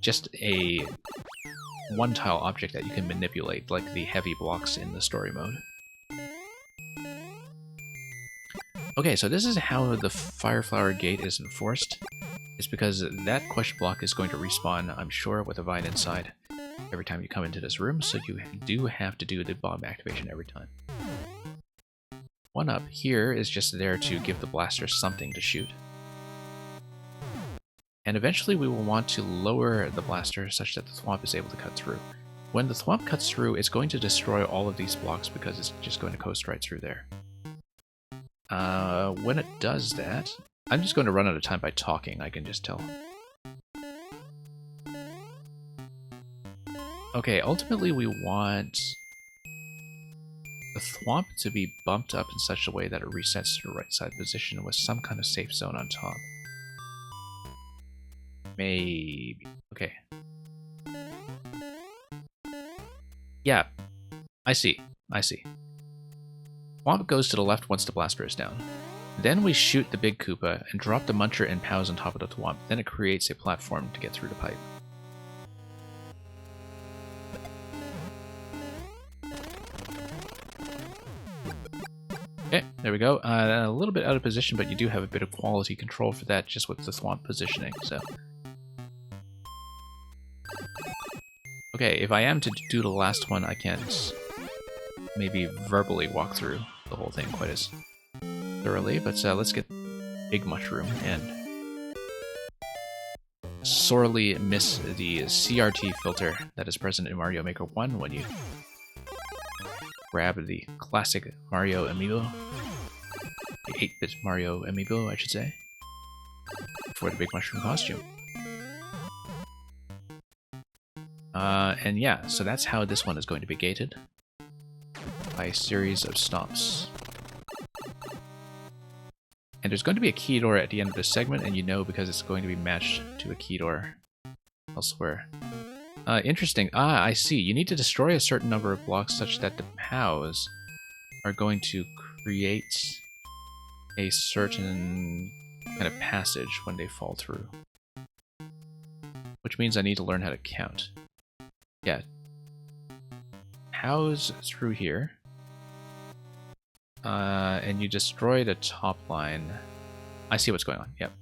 just a one-tile object that you can manipulate, like the heavy blocks in the story mode. Okay, so this is how the Fireflower Gate is enforced. It's because that question block is going to respawn, I'm sure, with a vine inside every time you come into this room, so you do have to do the bomb activation every time. One up here is just there to give the blaster something to shoot. And eventually we will want to lower the blaster such that the thwomp is able to cut through. When the thwomp cuts through, it's going to destroy all of these blocks because it's just going to coast right through there. When it does that, I'm just going to run out of time by talking, I can just tell. Okay, ultimately we want the thwomp to be bumped up in such a way that it resets to the right side position with some kind of safe zone on top. Maybe. Okay. Yeah. I see. Thwomp goes to the left once the blaster is down. Then we shoot the big Koopa and drop the Muncher and Pows on top of the thwomp. Then it creates a platform to get through the pipe. Okay, there we go. A little bit out of position, but you do have a bit of quality control for that just with the thwomp positioning, so... Okay, if I am to do the last one, I can't maybe verbally walk through the whole thing quite as thoroughly, but let's get Big Mushroom and sorely miss the CRT filter that is present in Mario Maker 1 when you grab the classic Mario amiibo, the 8-bit Mario amiibo, I should say, for the Big Mushroom costume. And yeah, so that's how this one is going to be gated, by a series of stops. And there's going to be a key door at the end of this segment, and you know because it's going to be matched to a key door elsewhere. Interesting. I see. You need to destroy a certain number of blocks such that the POWs are going to create a certain kind of passage when they fall through. Which means I need to learn how to count. Yeah. POWs through here. And you destroy the top line. I see what's going on. Yep.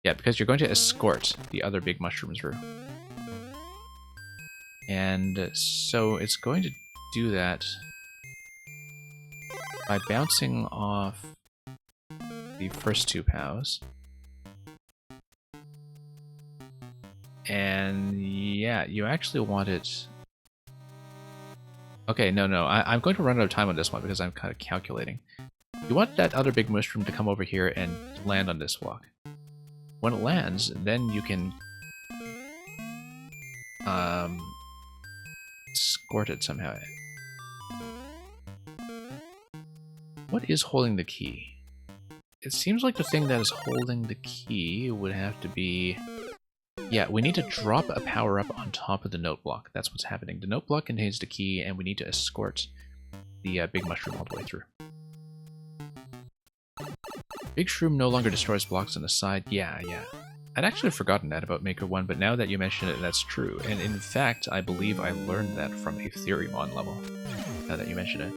Yeah, because you're going to escort the other big mushroom through. And so it's going to do that by bouncing off the first two POWs. And yeah, you actually want it... Okay, no, I'm going to run out of time on this one because I'm kind of calculating. You want that other big mushroom to come over here and land on this block. When it lands, then you can escort it somehow. What is holding the key? It seems like the thing that is holding the key would have to be... Yeah, we need to drop a power-up on top of the note block. That's what's happening. The note block contains the key, and we need to escort the big mushroom all the way through. Big Shroom no longer destroys blocks on the side. Yeah. I'd actually forgotten that about Maker 1, but now that you mention it, that's true. And in fact, I believe I learned that from a Theorymon level, now that you mention it.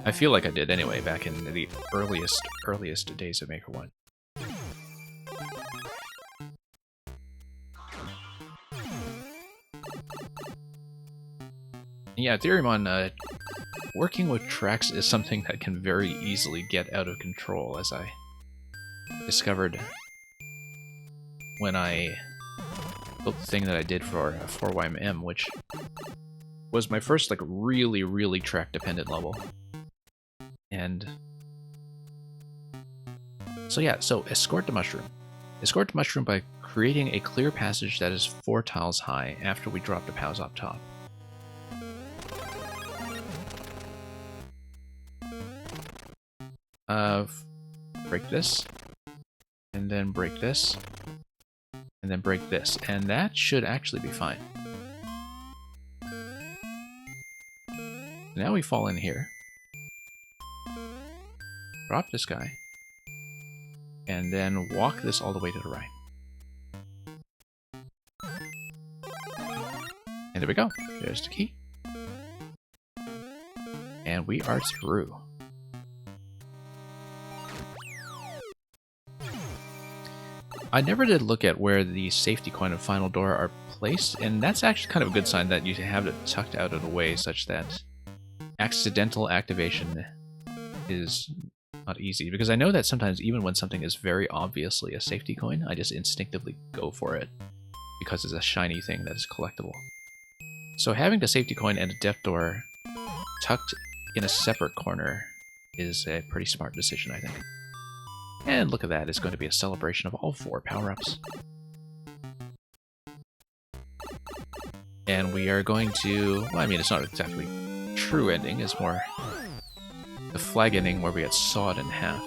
I feel like I did anyway, back in the earliest days of Maker 1. Yeah, Theorymon, working with tracks is something that can very easily get out of control, as I discovered when I built the thing that I did for 4YM, which was my first, like, really track-dependent level. And... so yeah, so escort the mushroom. Escort the mushroom by creating a clear passage that is 4 tiles high after we drop the POWs up top. break this, and then break this, and then break this, and that should actually be fine. Now we fall in here, drop this guy, and then walk this all the way to the right. And there we go. There's the key. And we are through. I never did look at where the safety coin and final door are placed, and that's actually kind of a good sign that you have it tucked out of the way such that accidental activation is not easy. Because I know that sometimes even when something is very obviously a safety coin, I just instinctively go for it because it's a shiny thing that is collectible. So having the safety coin and a death door tucked in a separate corner is a pretty smart decision, I think. And look at that, it's going to be a celebration of all 4 power-ups. And we are going to... well, I mean, it's not exactly true ending, it's more the flag ending where we get sawed in half.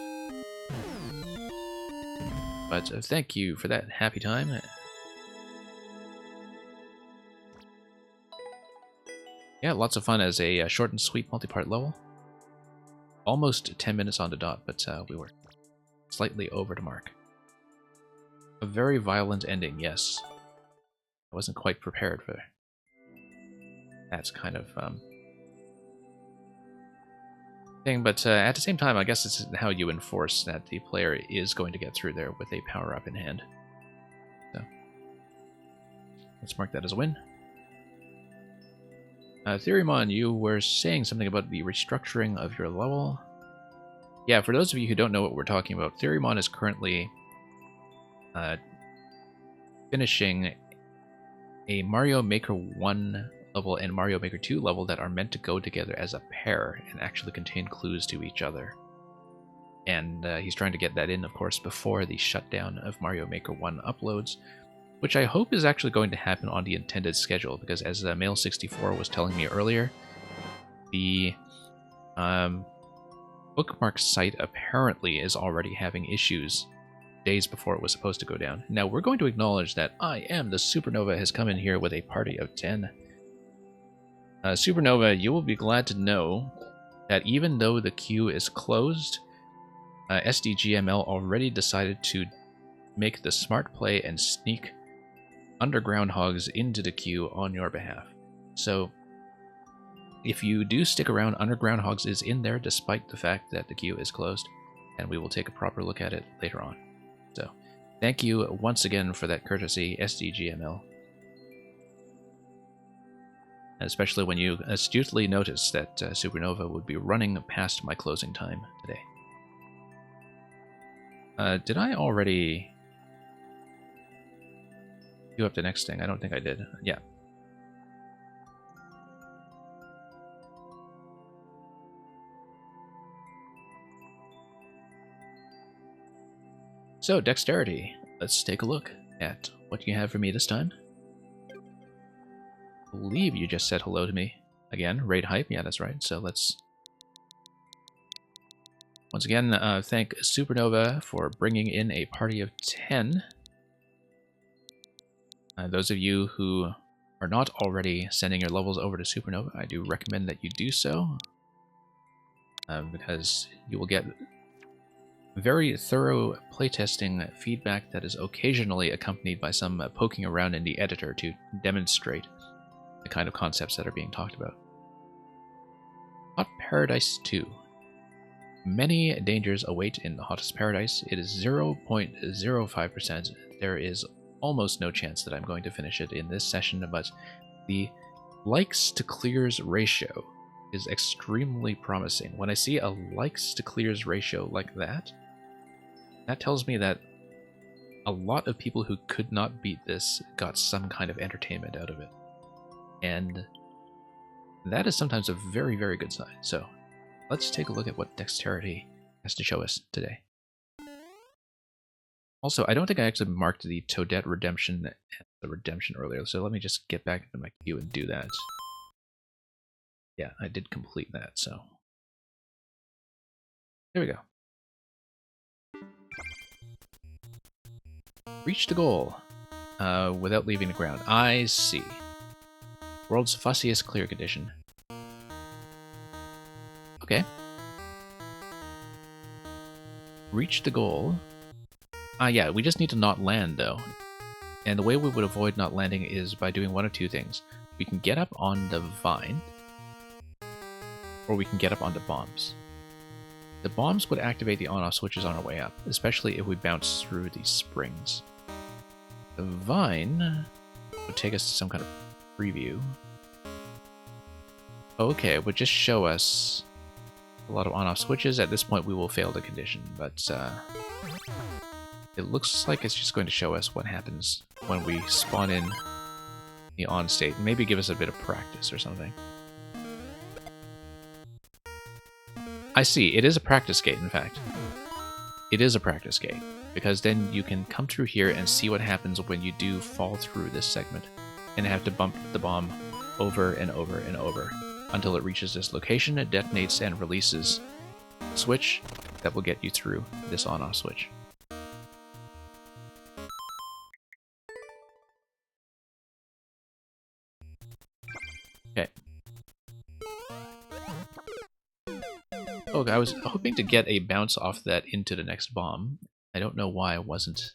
But thank you for that happy time. Yeah, lots of fun as a short and sweet multi-part level. Almost 10 minutes on the dot, but we were slightly over the mark. A very violent ending, yes. I wasn't quite prepared for that kind of thing, but at the same time, I guess it's how you enforce that the player is going to get through there with a power-up in hand. So, let's mark that as a win. Theorymon, you were saying something about the restructuring of your level. Yeah, for those of you who don't know what we're talking about, Theorymon is currently finishing a Mario Maker 1 level and Mario Maker 2 level that are meant to go together as a pair and actually contain clues to each other. And he's trying to get that in, of course, before the shutdown of Mario Maker 1 uploads, which I hope is actually going to happen on the intended schedule, because as Mail64 was telling me earlier, the bookmark site apparently is already having issues days before it was supposed to go down. Now, we're going to acknowledge that I am the Supernova has come in here with a party of 10. Supernova, you will be glad to know that even though the queue is closed, SDGML already decided to make the smart play and sneak underground hogs into the queue on your behalf. So if you do stick around, underground hogs is in there despite the fact that the queue is closed, and we will take a proper look at it later on. So thank you once again for that courtesy, SDGML. Especially when you astutely noticed that Supernova would be running past my closing time today. Did I already queue up the next thing? I don't think I did. Yeah. So, Dexterity. Let's take a look at what you have for me this time. I believe you just said hello to me. Again, raid hype. Yeah, that's right. So let's... once again, thank Supernova for bringing in a party of 10. Those of you who are not already sending your levels over to Supernova, I do recommend that you do so, because you will get very thorough playtesting feedback that is occasionally accompanied by some poking around in the editor to demonstrate the kind of concepts that are being talked about. Hot Paradise 2. Many dangers await in the Hottest Paradise. It is 0.05%. There is almost no chance that I'm going to finish it in this session, but the likes to clears ratio is extremely promising. When I see a likes to clears ratio like that, that tells me that a lot of people who could not beat this got some kind of entertainment out of it. And that is sometimes a very, very good sign. So let's take a look at what Dexterity has to show us today. Also, I don't think I actually marked the Toadette redemption and the redemption earlier, so let me just get back into my queue and do that. Yeah, I did complete that, so there we go. Reach the goal without leaving the ground. I see. World's fussiest clear condition. Okay. Reach the goal. Yeah, we just need to not land, though. And the way we would avoid not landing is by doing one of two things. We can get up on the vine, or we can get up onto bombs. The bombs would activate the on-off switches on our way up, especially if we bounce through these springs. The vine would take us to some kind of preview. Okay, it would just show us a lot of on-off switches. At this point, we will fail the condition, but it looks like it's just going to show us what happens when we spawn in the on state. Maybe give us a bit of practice or something. I see. It is a practice gate, in fact. It is a practice gate, because then you can come through here and see what happens when you do fall through this segment and have to bump the bomb over and over and over until it reaches this location, it detonates and releases a switch that will get you through this on-off switch. Okay. Oh, I was hoping to get a bounce off that into the next bomb. I don't know why I wasn't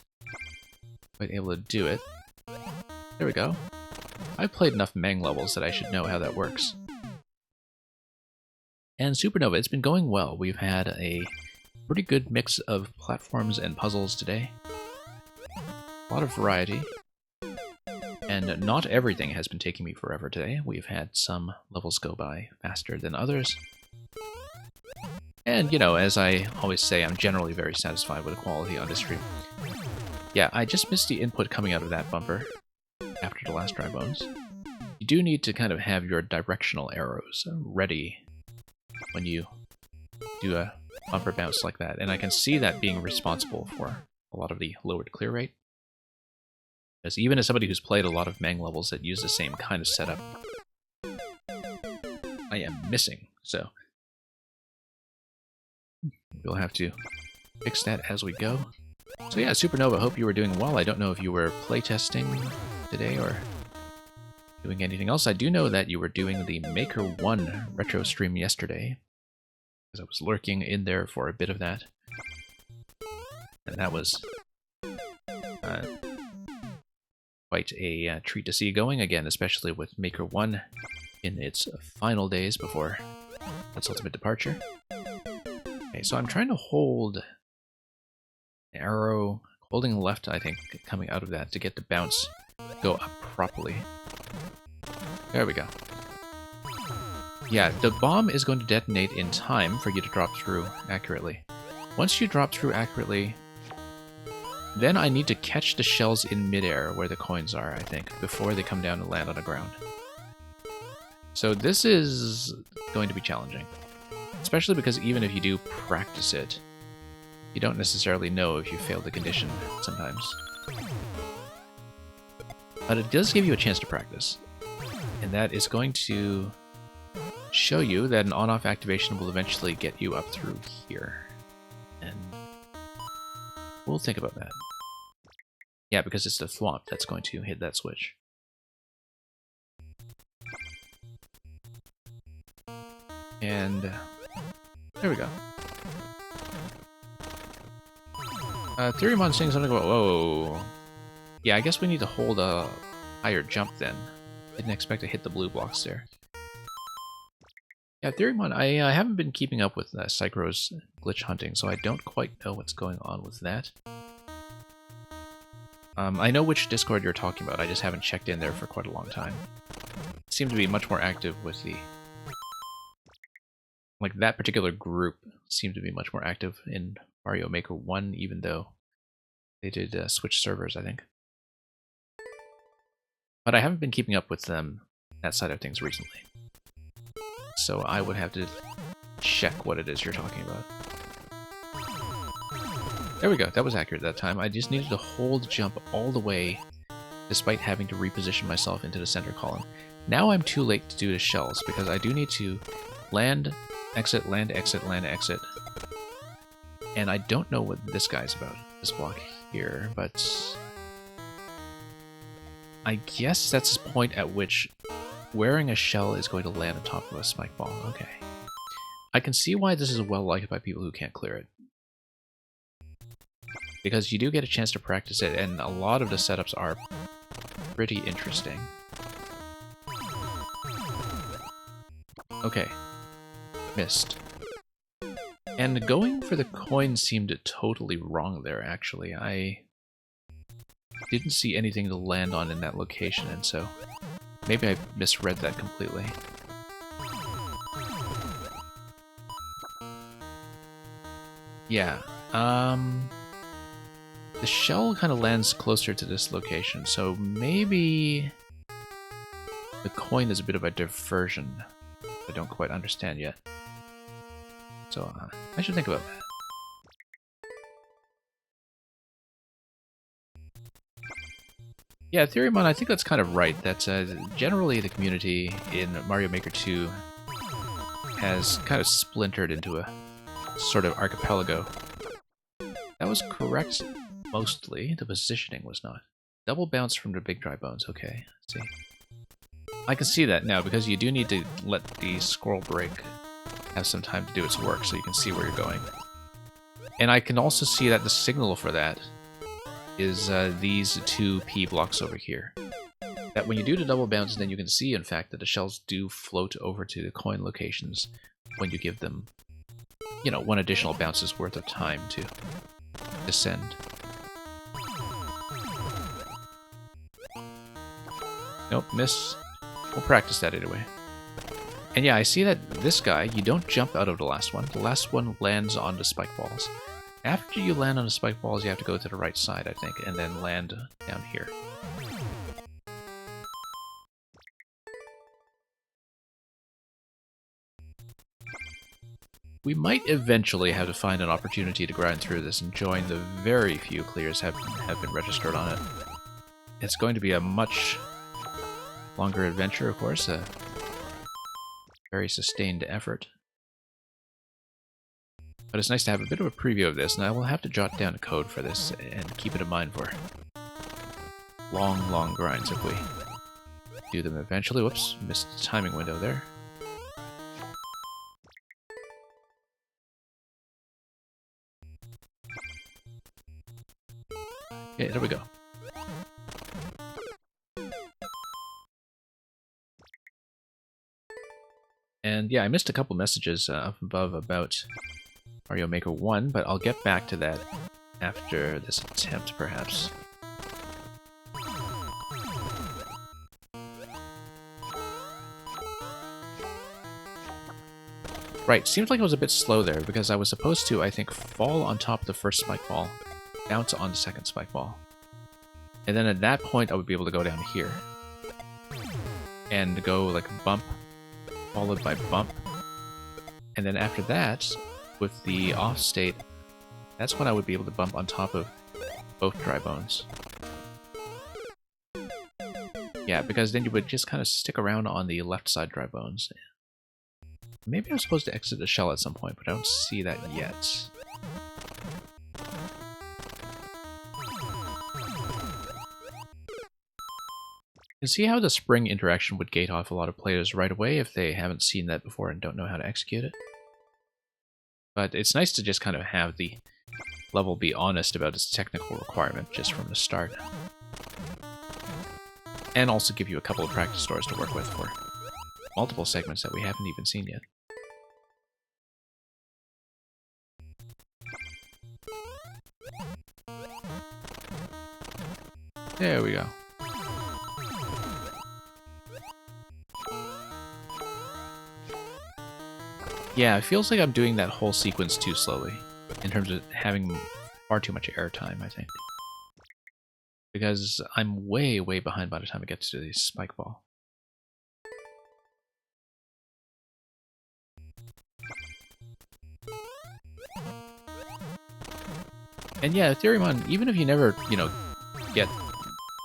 quite able to do it. There we go. I've played enough Meng levels that I should know how that works. And Supernova, it's been going well. We've had a pretty good mix of platforms and puzzles today. A lot of variety. And not everything has been taking me forever today. We've had some levels go by faster than others. And, you know, as I always say, I'm generally very satisfied with the quality on this stream. Yeah, I just missed the input coming out of that bumper after the last dry bones. You do need to kind of have your directional arrows ready when you do a bumper bounce like that. And I can see that being responsible for a lot of the lowered clear rate. Because even as somebody who's played a lot of Meng levels that use the same kind of setup, I am missing, so we'll have to fix that as we go. So yeah, Supernova, hope you were doing well. I don't know if you were playtesting today or doing anything else. I do know that you were doing the Maker 1 retro stream yesterday, because I was lurking in there for a bit of that. And that was quite a treat to see going again, especially with Maker 1 in its final days before its ultimate departure. Okay, so I'm trying to hold the arrow, holding left, I think, coming out of that to get the bounce go up properly. There we go. Yeah, the bomb is going to detonate in time for you to drop through accurately. Once you drop through accurately, then I need to catch the shells in midair where the coins are, I think, before they come down and land on the ground. So this is going to be challenging. Especially because even if you do practice it, you don't necessarily know if you failed the condition sometimes. But it does give you a chance to practice. And that is going to show you that an on-off activation will eventually get you up through here. And we'll think about that. Yeah, because it's the thwomp that's going to hit that switch. And there we go. Theoremon saying something about, whoa. Yeah, I guess we need to hold a higher jump then. Didn't expect to hit the blue blocks there. Yeah, Theoremon, I haven't been keeping up with Psychro's glitch hunting, so I don't quite know what's going on with that. I know which Discord you're talking about, I just haven't checked in there for quite a long time. It seemed to be much more active with the... Like, that particular group seemed to be much more active in Mario Maker 1, even though they did switch servers, I think. But I haven't been keeping up with them, that side of things, recently. So I would have to check what it is you're talking about. There we go, that was accurate that time. I just needed to hold jump all the way, despite having to reposition myself into the center column. Now I'm too late to do the shells, because I do need to land, exit, land, exit, land, exit. And I don't know what this guy's about, this block here, but I guess that's the point at which wearing a shell is going to land on top of a spike ball. Okay. I can see why this is well liked by people who can't clear it. Because you do get a chance to practice it, and a lot of the setups are pretty interesting. Okay. Missed. And going for the coin seemed totally wrong there, actually. I didn't see anything to land on in that location, and so maybe I misread that completely. Yeah, the shell kind of lands closer to this location, so maybe the coin is a bit of a diversion. I don't quite understand yet. So I should think about that. Yeah, Theoremon, I think that's kind of right. That generally the community in Mario Maker 2 has kind of splintered into a sort of archipelago. That was correct mostly. The positioning was not. Double bounce from the big dry bones. Okay, let's see. I can see that now because you do need to let the scroll break have some time to do its work so you can see where you're going. And I can also see that the signal for that is these two P blocks over here. That when you do the double bounce, then you can see, in fact, that the shells do float over to the coin locations when you give them, you know, one additional bounce's worth of time to descend. Nope, miss. We'll practice that anyway. And yeah, I see that this guy, you don't jump out of the last one. The last one lands on the spike balls. After you land on the spike balls, you have to go to the right side, I think, and then land down here. We might eventually have to find an opportunity to grind through this and join the very few clears have been registered on it. It's going to be a much longer adventure, of course, a very sustained effort. But it's nice to have a bit of a preview of this, and I will have to jot down a code for this and keep it in mind for long, long grinds if we do them eventually. Whoops, missed the timing window there. Okay, there we go. And yeah, I missed a couple messages up above about Mario Maker 1, but I'll get back to that after this attempt, perhaps. Right, seems like I was a bit slow there, because I was supposed to, I think, fall on top of the first spike ball, bounce on the second spike ball. And then at that point, I would be able to go down here. And go, like, bump, followed by bump. And then after that, with the off state, that's when I would be able to bump on top of both dry bones. Yeah, because then you would just kind of stick around on the left side dry bones. Maybe I'm supposed to exit the shell at some point, but I don't see that yet. You can see how the spring interaction would gate off a lot of players right away if they haven't seen that before and don't know how to execute it. But it's nice to just kind of have the level be honest about its technical requirement just from the start. And also give you a couple of practice stores to work with for multiple segments that we haven't even seen yet. There we go. Yeah, it feels like I'm doing that whole sequence too slowly, in terms of having far too much airtime, I think. Because I'm way, way behind by the time it gets to the spike ball. And yeah, Theoremon, even if you never, you know, get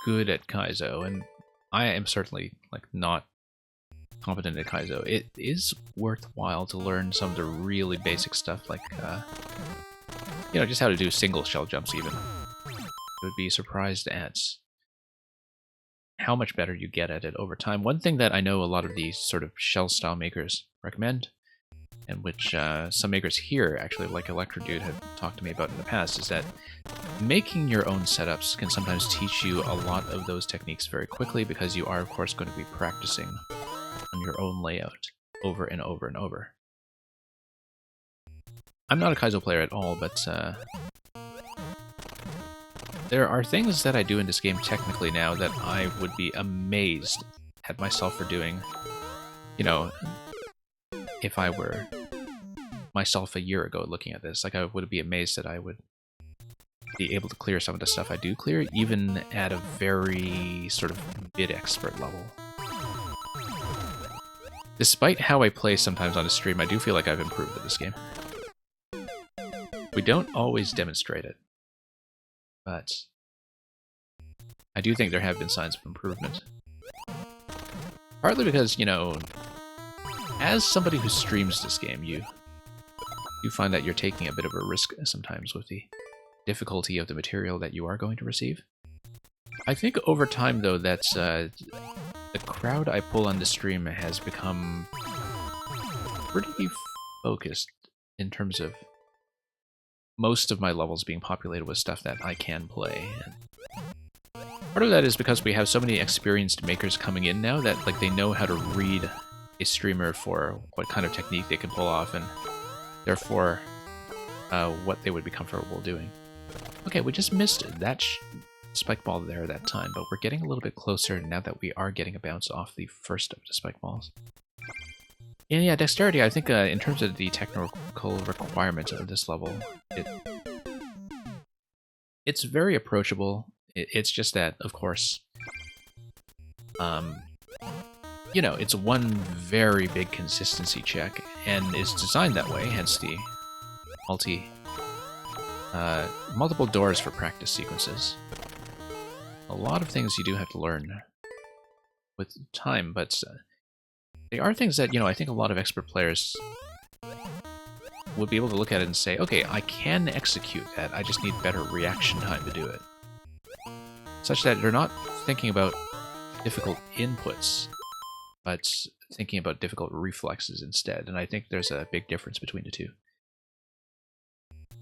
good at Kaizo, and I am certainly, like, not competent at Kaizo, it is worthwhile to learn some of the really basic stuff, like, you know, just how to do single shell jumps even. You would be surprised at how much better you get at it over time. One thing that I know a lot of these sort of shell-style makers recommend, and which some makers here, actually, like Electrodude, have talked to me about in the past, is that making your own setups can sometimes teach you a lot of those techniques very quickly, because you are, of course, going to be practicing on your own layout over and over and over. I'm not a Kaizo player at all, but there are things that I do in this game technically now that I would be amazed at myself for doing, you know, if I were myself a year ago looking at this. Like, I would be amazed that I would be able to clear some of the stuff I do clear, even at a very sort of mid-expert level. Despite how I play sometimes on a stream, I do feel like I've improved at this game. We don't always demonstrate it, but I do think there have been signs of improvement. Partly because, you know, as somebody who streams this game, you find that you're taking a bit of a risk sometimes with the difficulty of the material that you are going to receive. I think over time, though, that the crowd I pull on the stream has become pretty focused in terms of most of my levels being populated with stuff that I can play. And part of that is because we have so many experienced makers coming in now that, like, they know how to read a streamer for what kind of technique they can pull off, and therefore what they would be comfortable doing. Okay, we just missed that spike ball there that time, but we're getting a little bit closer now that we are getting a bounce off the first of the spike balls. And yeah, dexterity, I think in terms of the technical requirements of this level, it's very approachable. It's just that, of course, you know, it's one very big consistency check, and is designed that way, hence the multiple doors for practice sequences. A lot of things you do have to learn with time, but they are things that, you know, I think a lot of expert players would be able to look at it and say, okay, I can execute that, I just need better reaction time to do it. Such that they're not thinking about difficult inputs, but thinking about difficult reflexes instead, and I think there's a big difference between the two.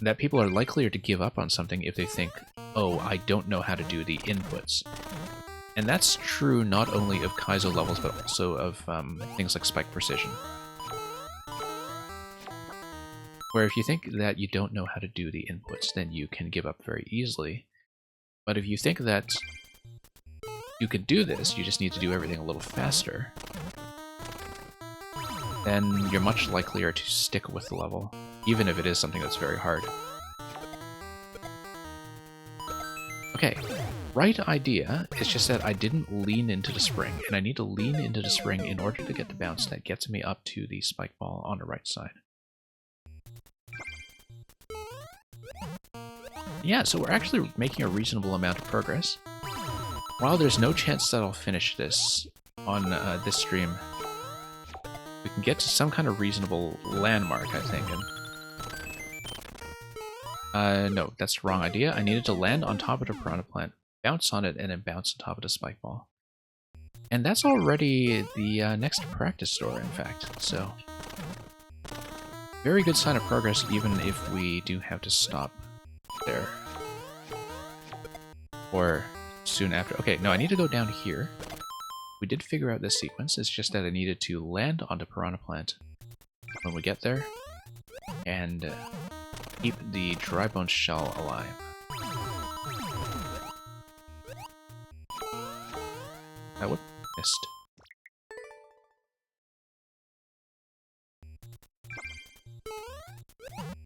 That people are likelier to give up on something if they think, oh, I don't know how to do the inputs. And that's true not only of Kaizo levels, but also of things like Spike Precision. Where if you think that you don't know how to do the inputs, then you can give up very easily. But if you think that you could do this, you just need to do everything a little faster, then you're much likelier to stick with the level, even if it is something that's very hard. Okay, right idea, it's just that I didn't lean into the spring, and I need to lean into the spring in order to get the bounce that gets me up to the spike ball on the right side. Yeah, so we're actually making a reasonable amount of progress. While there's no chance that I'll finish this on this stream, we can get to some kind of reasonable landmark, I think. And no, that's the wrong idea. I needed to land on top of the piranha plant, bounce on it, and then bounce on top of the spike ball. And that's already the next practice store, in fact, so very good sign of progress, even if we do have to stop there. Or soon after. Okay, no, I need to go down here. We did figure out this sequence, it's just that I needed to land on the piranha plant when we get there, and keep the dry bone shell alive. That would missed.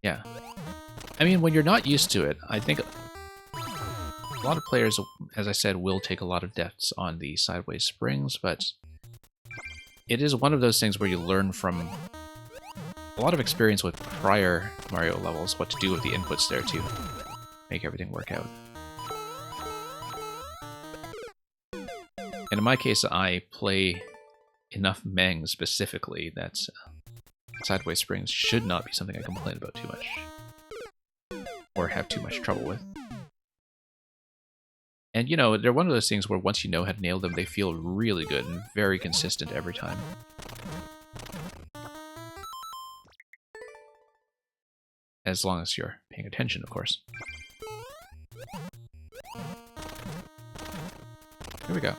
Yeah. I mean, when you're not used to it, I think a lot of players, as I said, will take a lot of deaths on the sideways springs, but it is one of those things where you learn from a lot of experience with prior Mario levels, what to do with the inputs there to make everything work out. And in my case, I play enough Meng specifically that sideways springs should not be something I complain about too much, or have too much trouble with. And, you know, they're one of those things where once you know how to nail them, they feel really good and very consistent every time. As long as you're paying attention, of course. Here we go.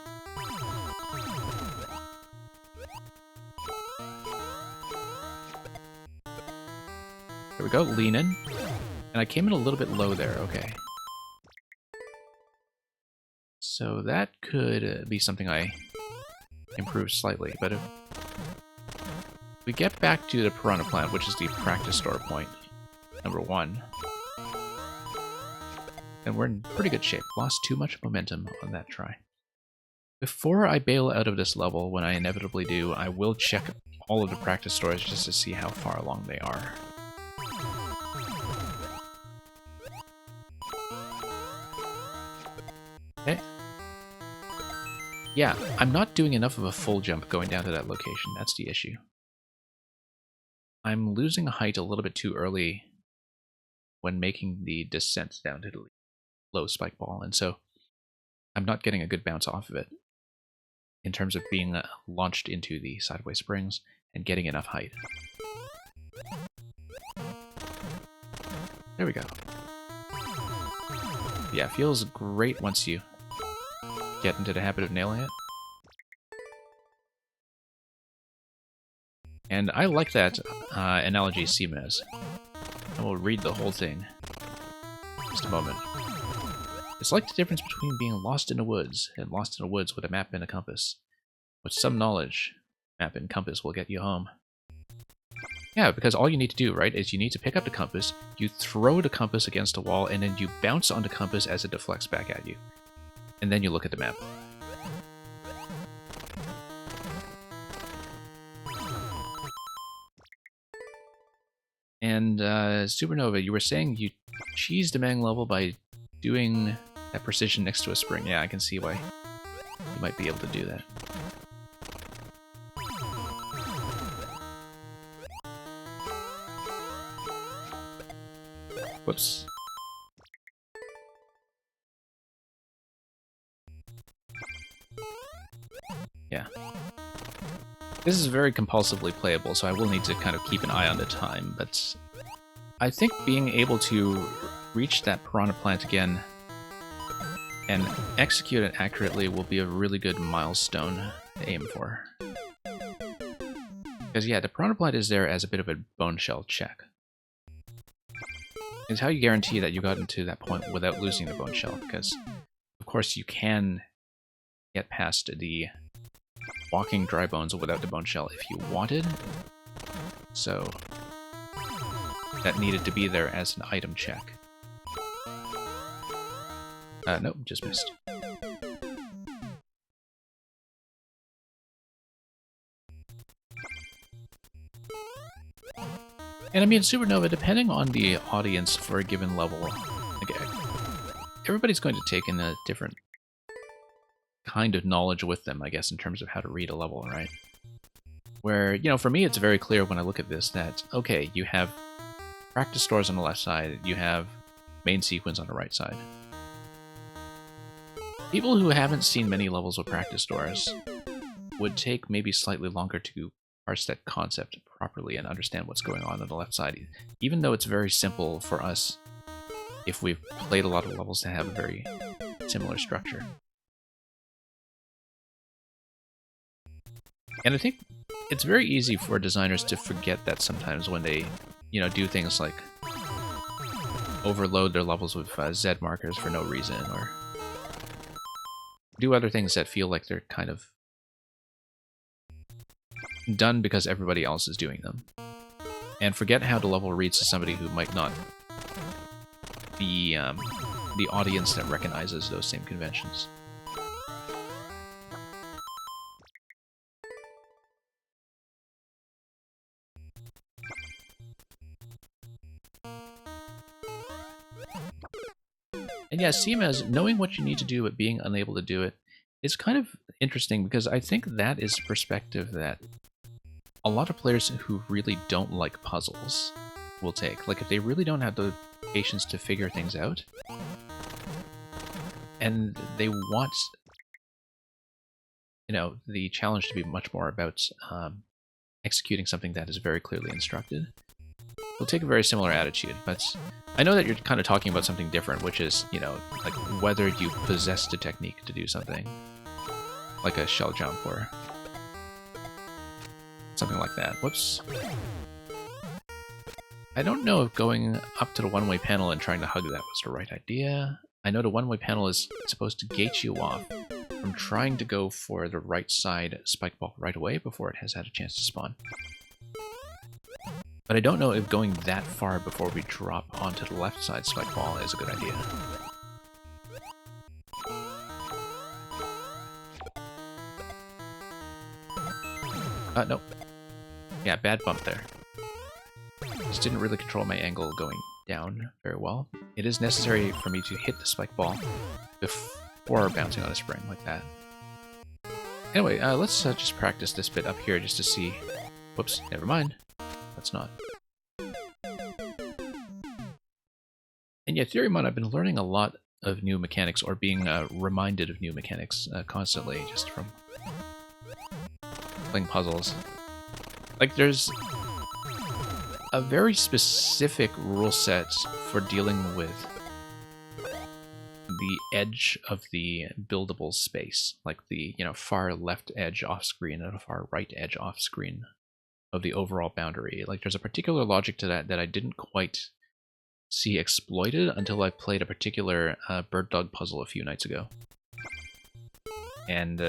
There we go, lean in. And I came in a little bit low there, okay. So that could be something I improve slightly, but if we get back to the Piranha Plant, which is the practice store point, number 1, then we're in pretty good shape. Lost too much momentum on that try. Before I bail out of this level, when I inevitably do, I will check all of the practice stores just to see how far along they are. Okay. Yeah, I'm not doing enough of a full jump going down to that location. That's the issue. I'm losing height a little bit too early when making the descent down to the low spike ball, and so I'm not getting a good bounce off of it in terms of being launched into the sideways springs and getting enough height. There we go. Yeah, it feels great once you get into the habit of nailing it. And I like that analogy Seema has. I will read the whole thing in just a moment. It's like the difference between being lost in the woods and lost in the woods with a map and a compass. With some knowledge, map and compass will get you home. Yeah, because all you need to do, right, is you need to pick up the compass, you throw the compass against a wall, and then you bounce on the compass as it deflects back at you. And then you look at the map. And Supernova, you were saying you cheesed the Mang level by doing that precision next to a spring. Yeah, I can see why you might be able to do that. Whoops. Yeah. This is very compulsively playable, so I will need to kind of keep an eye on the time, but I think being able to reach that Piranha Plant again and execute it accurately will be a really good milestone to aim for. Because yeah, the Piranha Plant is there as a bit of a bone shell check. It's how you guarantee that you got into that point without losing the bone shell, because of course you can get past the walking dry bones without the bone shell if you wanted. So that needed to be there as an item check. Nope, just missed. And I mean, Supernova, depending on the audience for a given level, like, everybody's going to take in a different kind of knowledge with them, I guess, in terms of how to read a level, right? Where, you know, for me, it's very clear when I look at this that, okay, you have practice stores on the left side, you have main sequence on the right side. People who haven't seen many levels of practice stores would take maybe slightly longer to parse that concept properly and understand what's going on the left side, even though it's very simple for us if we've played a lot of levels that have a very similar structure. And I think it's very easy for designers to forget that sometimes when they, you know, do things like overload their levels with Z markers for no reason, or do other things that feel like they're kind of done because everybody else is doing them. And forget how the level reads to somebody who might not be the audience that recognizes those same conventions. And yeah, Seema's knowing what you need to do but being unable to do it is kind of interesting, because I think that is perspective that a lot of players who really don't like puzzles will take. Like, if they really don't have the patience to figure things out, and they want, the challenge to be much more about executing something that is very clearly instructed. We'll take a very similar attitude, but I know that you're kind of talking about something different, which is, like whether you possessed a technique to do something, like a shell jump or something like that. Whoops. I don't know if going up to the one-way panel and trying to hug that was the right idea. I know the one-way panel is supposed to gate you off from trying to go for the right side spike ball right away before it has had a chance to spawn. But I don't know if going that far before we drop onto the left side spike ball is a good idea. Nope. Yeah, bad bump there. Just didn't really control my angle going down very well. It is necessary for me to hit the spike ball before bouncing on a spring like that. Anyway, let's just practice this bit up here just to see... Whoops, never mind. Let's not. And yeah, Theorymon, I've been learning a lot of new mechanics, or being reminded of new mechanics constantly, just from playing puzzles. Like, there's a very specific rule set for dealing with the edge of the buildable space, like the far left edge off screen and the far right edge off screen of the overall boundary. Like, there's a particular logic to that I didn't quite see exploited until I played a particular bird dog puzzle a few nights ago. And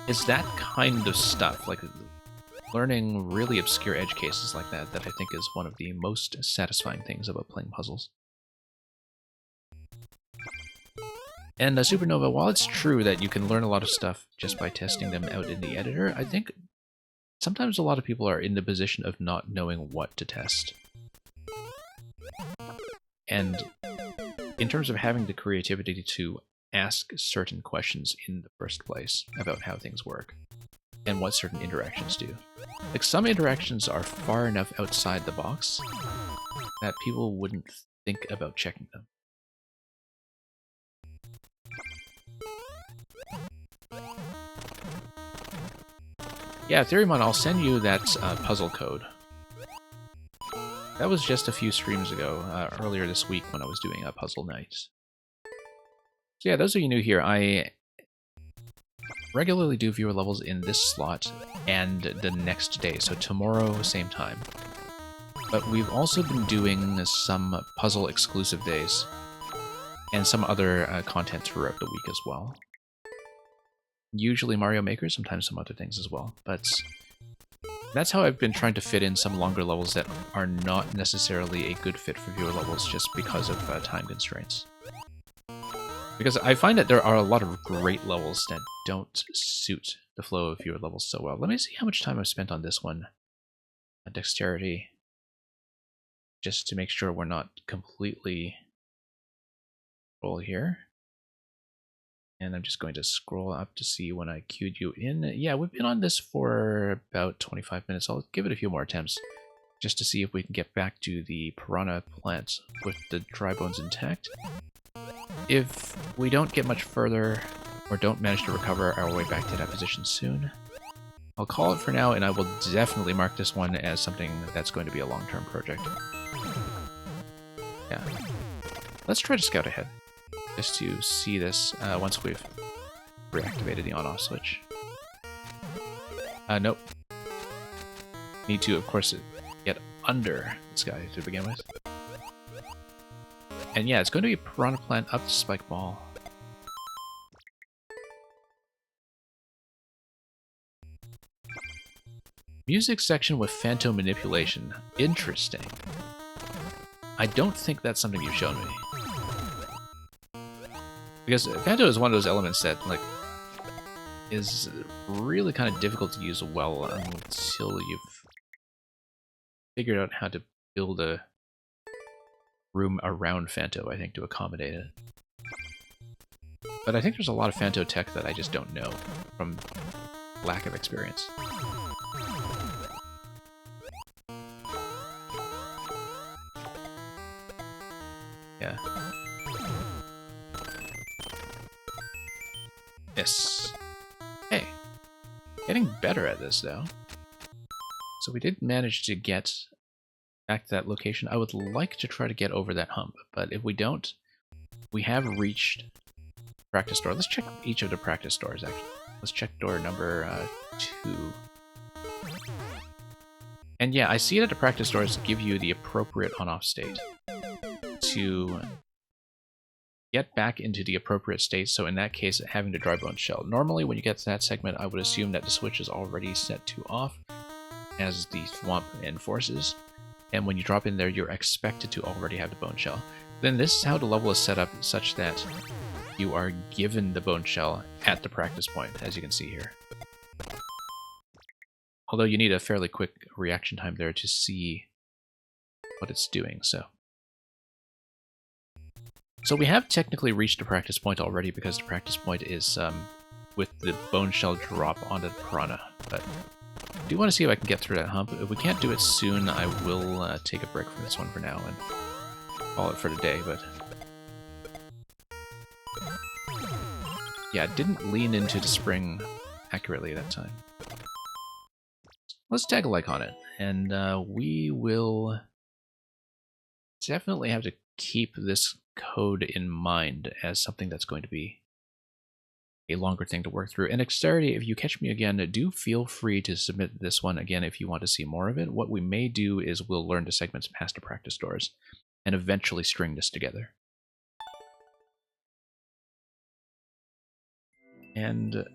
it's that kind of stuff, like learning really obscure edge cases like that, that I think is one of the most satisfying things about playing puzzles. And Supernova, while it's true that you can learn a lot of stuff just by testing them out in the editor, I think sometimes a lot of people are in the position of not knowing what to test. And in terms of having the creativity to ask certain questions in the first place about how things work and what certain interactions do. Like, some interactions are far enough outside the box that people wouldn't think about checking them. Yeah, Theorymon, I'll send you that puzzle code. That was just a few streams ago, earlier this week when I was doing a puzzle night. So yeah, those of you new here, I regularly do viewer levels in this slot and the next day, so tomorrow, same time. But we've also been doing some puzzle exclusive days and some other content throughout the week as well. Usually Mario Maker, sometimes some other things as well, but that's how I've been trying to fit in some longer levels that are not necessarily a good fit for viewer levels just because of time constraints. Because I find that there are a lot of great levels that don't suit the flow of viewer levels so well. Let me see how much time I've spent on this one. Dexterity. Just to make sure we're not completely full here. And I'm just going to scroll up to see when I queued you in. Yeah, we've been on this for about 25 minutes. I'll give it a few more attempts just to see if we can get back to the piranha plant with the dry bones intact. If we don't get much further or don't manage to recover our way back to that position soon, I'll call it for now, and I will definitely mark this one as something that's going to be a long-term project. Yeah. Let's try to scout ahead, just to see this once we've reactivated the on-off switch. Nope. Need to, of course, get under this guy to begin with. And yeah, it's going to be Piranha Plant up to Spike Ball. Music section with Phantom Manipulation. Interesting. I don't think that's something you've shown me. Because Phantom is one of those elements that, like, is really kind of difficult to use well until you've figured out how to build a room around Phanto, I think, to accommodate it. But I think there's a lot of Phanto tech that I just don't know from lack of experience. Yeah. Yes. Hey. Getting better at this, though. So we did manage to get back to that location. I would like to try to get over that hump, but if we don't, we have reached practice door. Let's check each of the practice doors, actually. Let's check door number 2. And yeah, I see that the practice doors give you the appropriate on-off state to get back into the appropriate state, so in that case, having the dry bone shell. Normally, when you get to that segment, I would assume that the switch is already set to off, as the thwomp enforces, and when you drop in there, you're expected to already have the bone shell. Then this is how the level is set up, such that you are given the bone shell at the practice point, as you can see here. Although you need a fairly quick reaction time there to see what it's doing, so. So we have technically reached the practice point already, because the practice point is with the bone shell drop onto the piranha. But I do want to see if I can get through that hump. If we can't do it soon, I will take a break from this one for now and call it for the day, but... yeah, it didn't lean into the spring accurately that time. Let's tag a like on it, and we will definitely have to keep this code in mind as something that's going to be a longer thing to work through. And Dexterity, if you catch me again, do feel free to submit this one again if you want to see more of it. What we may do is we'll learn the segments past the practice doors and eventually string this together. And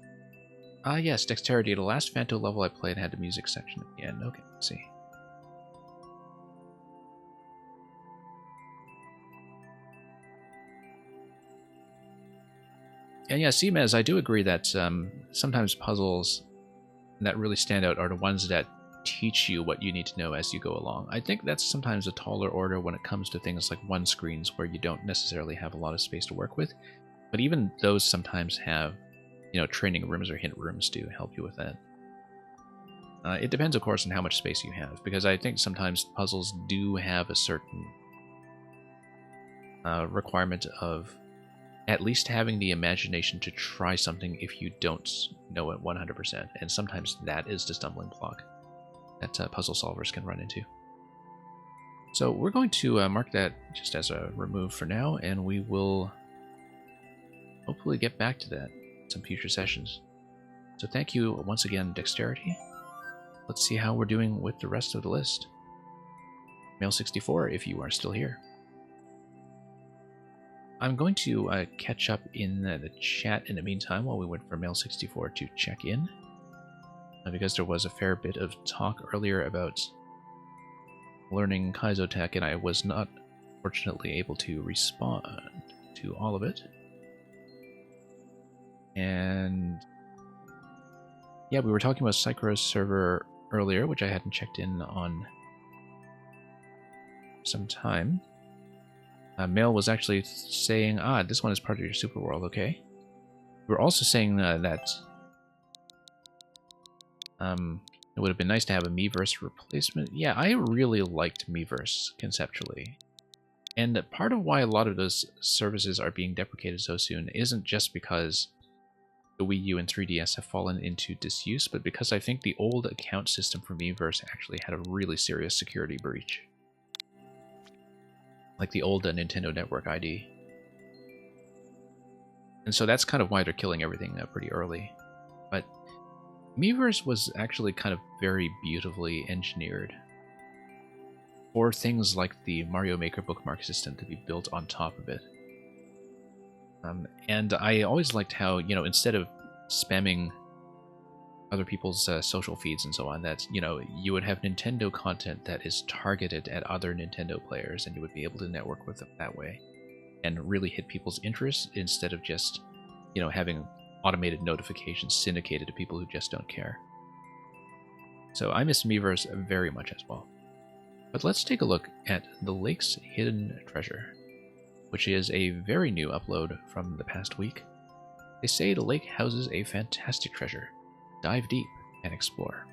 yes, Dexterity. The last Phanto level I played had the music section at the end. Okay, let's see. And yeah, Seamez, I do agree that sometimes puzzles that really stand out are the ones that teach you what you need to know as you go along. I think that's sometimes a taller order when it comes to things like one screens where you don't necessarily have a lot of space to work with. But even those sometimes have, you know, training rooms or hint rooms to help you with that. It depends, of course, on how much space you have, because I think sometimes puzzles do have a certain requirement of at least having the imagination to try something if you don't know it 100%, and sometimes that is the stumbling block that puzzle solvers can run into. So we're going to mark that just as a remove for now, and we will hopefully get back to that in some future sessions. So thank you once again, Dexterity. Let's see how we're doing with the rest of the list. Male64, if you are still here. I'm going to catch up in the chat in the meantime while we wait for Male64 to check in. Because there was a fair bit of talk earlier about learning Kaizo Tech, and I was not, fortunately, able to respond to all of it. And yeah, we were talking about Psychro's server earlier, which I hadn't checked in on some time. Mail was actually saying, this one is part of your super world, okay. We were also saying that it would have been nice to have a Miiverse replacement. Yeah, I really liked Miiverse conceptually. And part of why a lot of those services are being deprecated so soon isn't just because the Wii U and 3DS have fallen into disuse, but because I think the old account system for Miiverse actually had a really serious security breach. Like the old Nintendo Network ID. And so that's kind of why they're killing everything pretty early. But Miiverse was actually kind of very beautifully engineered for things like the Mario Maker bookmark system to be built on top of it. And I always liked how, you know, instead of spamming other people's social feeds and so on, that, you know, you would have Nintendo content that is targeted at other Nintendo players, and you would be able to network with them that way and really hit people's interests instead of just, you know, having automated notifications syndicated to people who just don't care. So I miss Miiverse very much as well. But let's take a look at the Lake's Hidden Treasure, which is a very new upload from the past week. They say the lake houses a fantastic treasure. Dive deep and explore.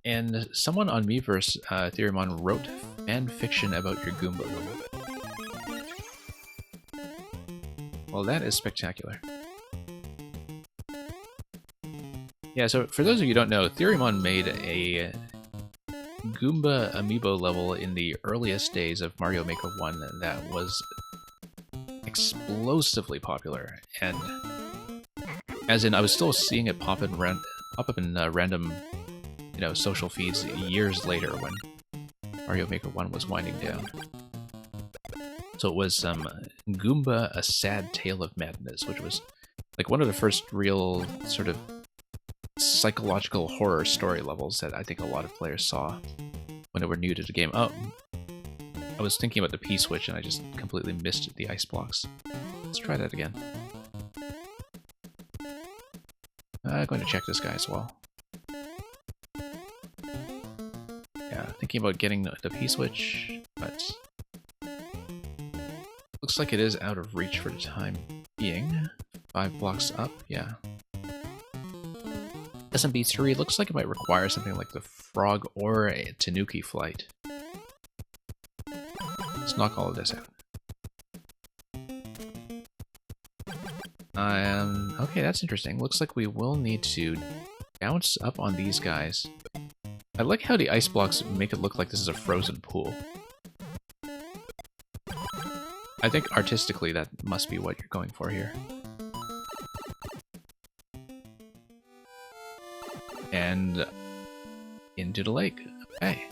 And someone on Miiverse, Theoremon, wrote fan fiction about your Goomba level. Well, that is spectacular. Yeah, so for those of you who don't know, Theoremon made a Goomba amiibo level in the earliest days of Mario Maker 1 that was explosively popular, and as in I was still seeing it pop up in random, social feeds years later when Mario Maker 1 was winding down. So it was Goomba: A Sad Tale of Madness, which was like one of the first real sort of psychological horror story levels that I think a lot of players saw when they were new to the game. Oh, I was thinking about the P-switch and I just completely missed the ice blocks. Let's try that again. I'm going to check this guy as well. Yeah, thinking about getting the P-switch, but looks like it is out of reach for the time being. 5 blocks up, yeah. SMB3 looks like it might require something like the Frog or a Tanuki flight. Let's knock all of this out. Okay, that's interesting. Looks like we will need to bounce up on these guys. I like how the ice blocks make it look like this is a frozen pool. I think artistically that must be what you're going for here. And into the lake. Okay.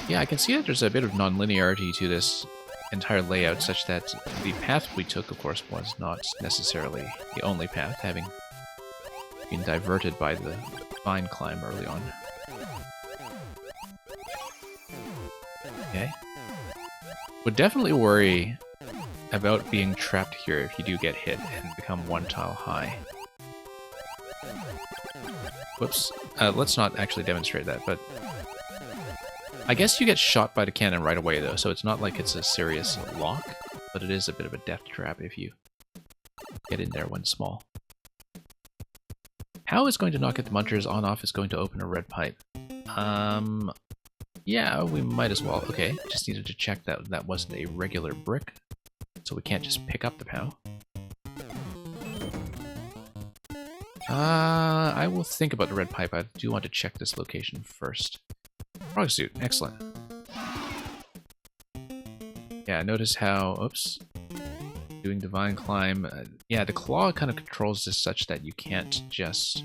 Yeah, I can see that there's a bit of non-linearity to this entire layout, such that the path we took, of course, was not necessarily the only path, having been diverted by the vine climb early on. Okay. Would definitely worry about being trapped here if you do get hit and become 1 tile high. Whoops. Let's not actually demonstrate that, but I guess you get shot by the cannon right away, though, so it's not like it's a serious lock, but it is a bit of a death trap if you get in there when small. How is going to not get the munchers on-off is going to open a red pipe. Yeah, we might as well. Okay, just needed to check that that wasn't a regular brick, so we can't just pick up the POW. I will think about the red pipe. I do want to check this location first. Frog suit, excellent. Yeah, notice how, oops, doing divine climb. Yeah, the claw kind of controls this such that you can't just,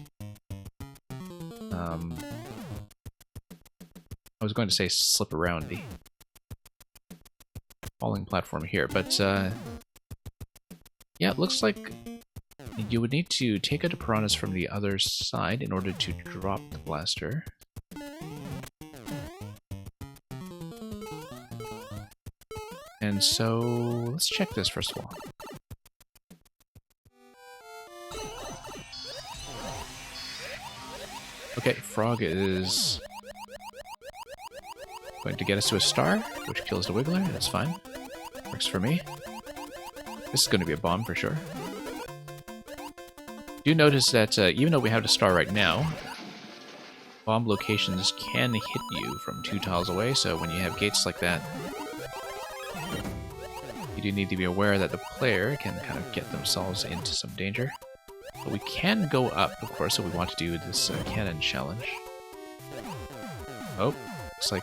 I was going to say slip around the falling platform here, but yeah, it looks like you would need to take out the piranhas from the other side in order to drop the blaster. And so, let's check this first of all. Okay, Frog is going to get us to a star, which kills the Wiggler. That's fine. Works for me. This is going to be a bomb for sure. Do notice that even though we have the star right now, bomb locations can hit you from 2 tiles away, so when you have gates like that, you do need to be aware that the player can kind of get themselves into some danger. But we can go up, of course, if we want to do this cannon challenge. Oh, looks like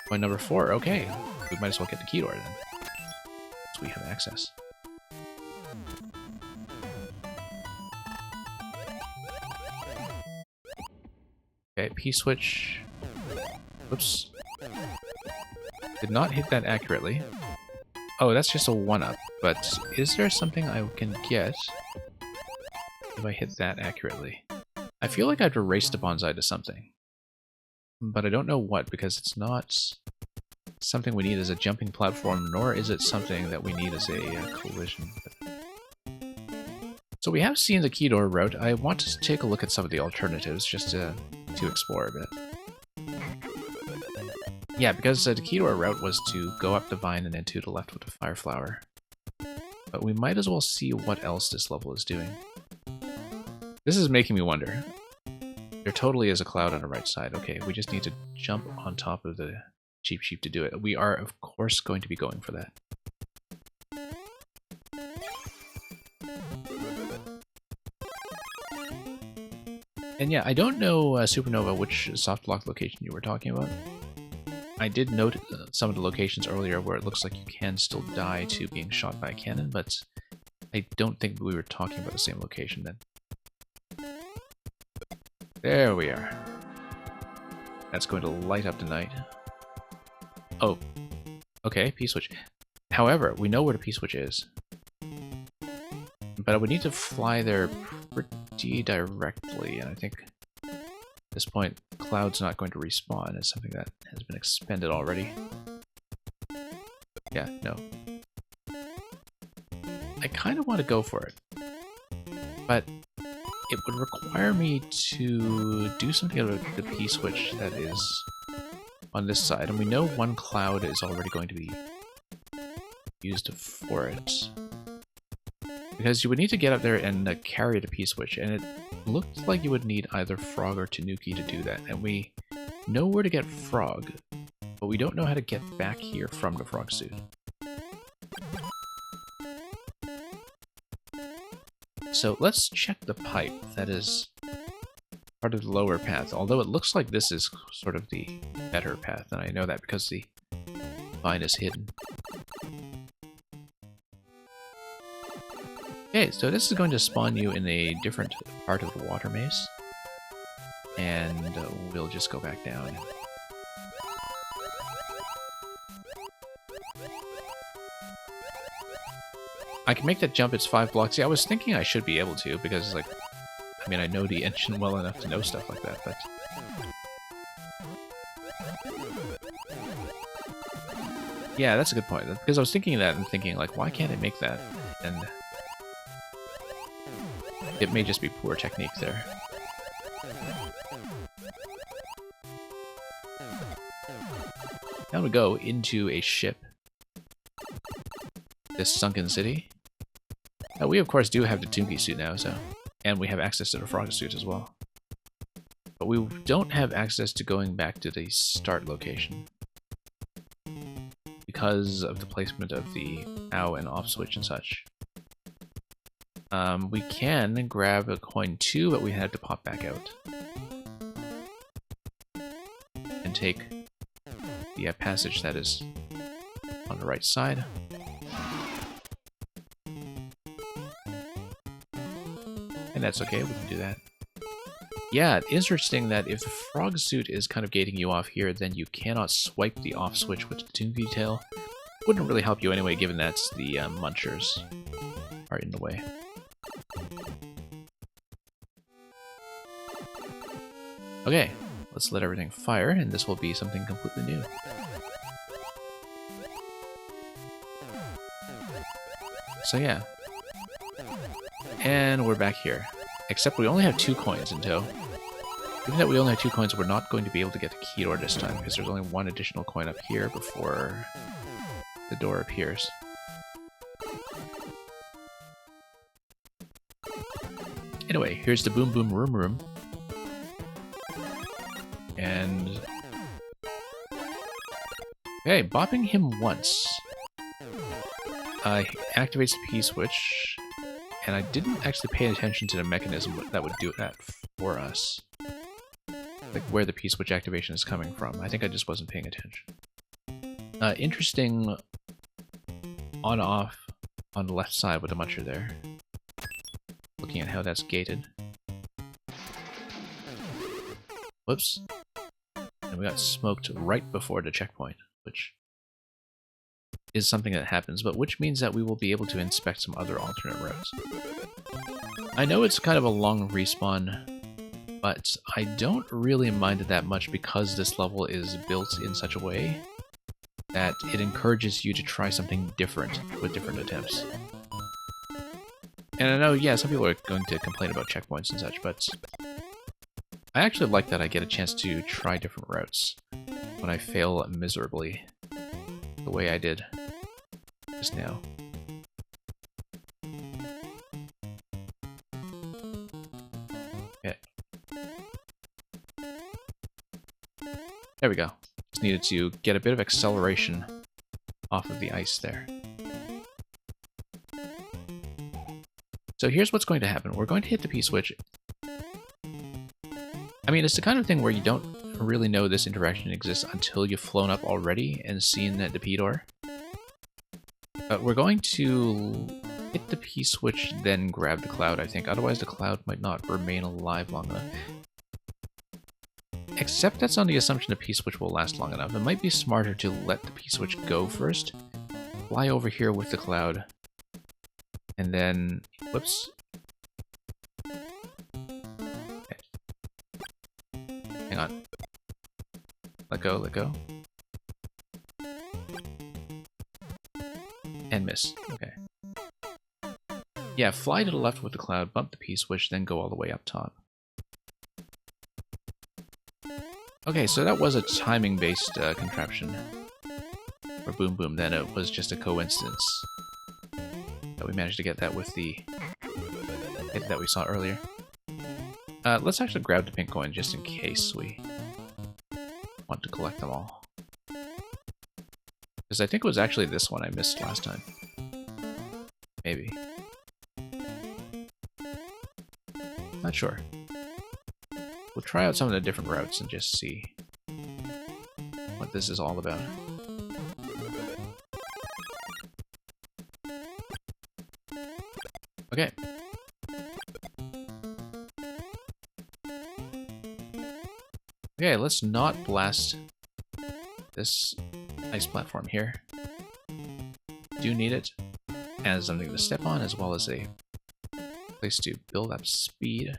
point number 4. Okay, we might as well get the key door then, so we have access. Okay, P-switch. Oops. Did not hit that accurately. Oh, that's just a 1-up, but is there something I can get if I hit that accurately? I feel like I have to race the bonsai to something, but I don't know what, because it's not something we need as a jumping platform, nor is it something that we need as a collision. So we have seen the key door route. I want to take a look at some of the alternatives just to explore a bit. Yeah, because the key door route was to go up the vine and then to the left with the fire flower. But we might as well see what else this level is doing. This is making me wonder. There totally is a cloud on the right side. Okay, we just need to jump on top of the Cheep Cheep to do it. We are, of course, going to be going for that. And yeah, I don't know, Supernova, which soft lock location you were talking about. I did note some of the locations earlier where it looks like you can still die to being shot by a cannon, but I don't think we were talking about the same location then. There we are. That's going to light up the night. Oh, okay, P-switch. However, we know where the P-switch is. But I would need to fly there pretty directly, and I think at this point, Cloud's not going to respawn. It's something that has been expended already. Yeah, no. I kind of want to go for it, but it would require me to do something about the P-switch that is on this side, and we know one Cloud is already going to be used for it. Because you would need to get up there and carry the P-switch, and it looked like you would need either Frog or Tanuki to do that, and we know where to get Frog, but we don't know how to get back here from the Frog suit. So let's check the pipe that is part of the lower path, although it looks like this is sort of the better path, and I know that because the vine is hidden. Okay, so this is going to spawn you in a different part of the water maze, and we'll just go back down. I can make that jump, it's 5 blocks. Yeah, I was thinking I should be able to, because, like, I mean, I know the engine well enough to know stuff like that, but... Yeah, that's a good point, because I was thinking of that and thinking, like, why can't it make that? And... it may just be poor technique there. Now we go into a ship. This sunken city. Now we of course do have the Tanuki suit now, so, and we have access to the Frog suit as well. But we don't have access to going back to the start location because of the placement of the OW and off switch and such. We can grab a coin too, but we have to pop back out and take the passage that is on the right side. And that's okay, we can do that. Yeah, interesting that if the Frog suit is kind of gating you off here, then you cannot swipe the off switch with the Tanuki tail. Wouldn't really help you anyway, given that the munchers are in the way. Okay, let's let everything fire, and this will be something completely new. So yeah. And we're back here. Except we only have 2 coins in tow. Given that we only have 2 coins, we're not going to be able to get the key door this time, because there's only 1 additional coin up here before the door appears. Anyway, here's the Boom Boom Room Room. And... okay, bopping him once activates the P-switch, and I didn't actually pay attention to the mechanism that would do that for us. Like where the P-switch activation is coming from. I think I just wasn't paying attention. Interesting on-off on the left side with the muncher there. Looking at how that's gated. Whoops. And we got smoked right before the checkpoint, which is something that happens, but which means that we will be able to inspect some other alternate routes. I know it's kind of a long respawn, but I don't really mind it that much because this level is built in such a way that it encourages you to try something different with different attempts. And I know, yeah, some people are going to complain about checkpoints and such, but I actually like that I get a chance to try different routes when I fail miserably, the way I did just now. Okay. There we go. Just needed to get a bit of acceleration off of the ice there. So here's what's going to happen. We're going to hit the P-switch. I mean, it's the kind of thing where you don't really know this interaction exists until you've flown up already and seen the P-door. But we're going to hit the P-switch, then grab the cloud, I think. Otherwise, the cloud might not remain alive long enough. Except that's on the assumption the P-switch will last long enough. It might be smarter to let the P-switch go first. Fly over here with the cloud. And then... whoops. Okay. Hang on. Let go, let go. And miss. Okay. Yeah, fly to the left with the cloud, bump the P-switch, then go all the way up top. Okay, so that was a timing-based contraption. Or Boom Boom, then it was just a coincidence that we managed to get that with the hit that we saw earlier. Let's actually grab the pink coin just in case we want to collect them all. Because I think it was actually this one I missed last time. Maybe. Not sure. We'll try out some of the different routes and just see what this is all about. Okay. Okay, let's not blast this ice platform here. Do need it as something to step on, as well as a place to build up speed.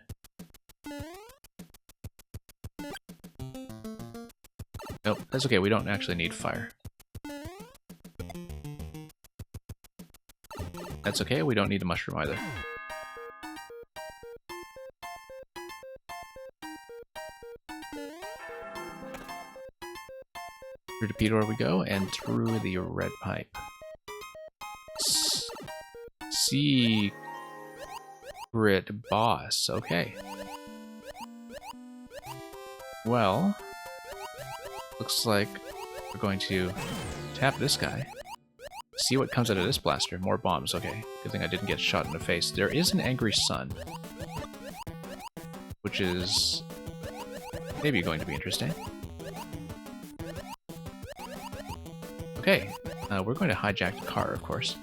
Nope, that's okay, we don't actually need fire. That's okay, we don't need the mushroom either. Through the P-door we go, and through the red pipe. Secret boss, okay. Well, looks like we're going to tap this guy. See what comes out of this blaster. More bombs, okay. Good thing I didn't get shot in the face. There is an angry sun, which is maybe going to be interesting. Okay, we're going to hijack the car, of course.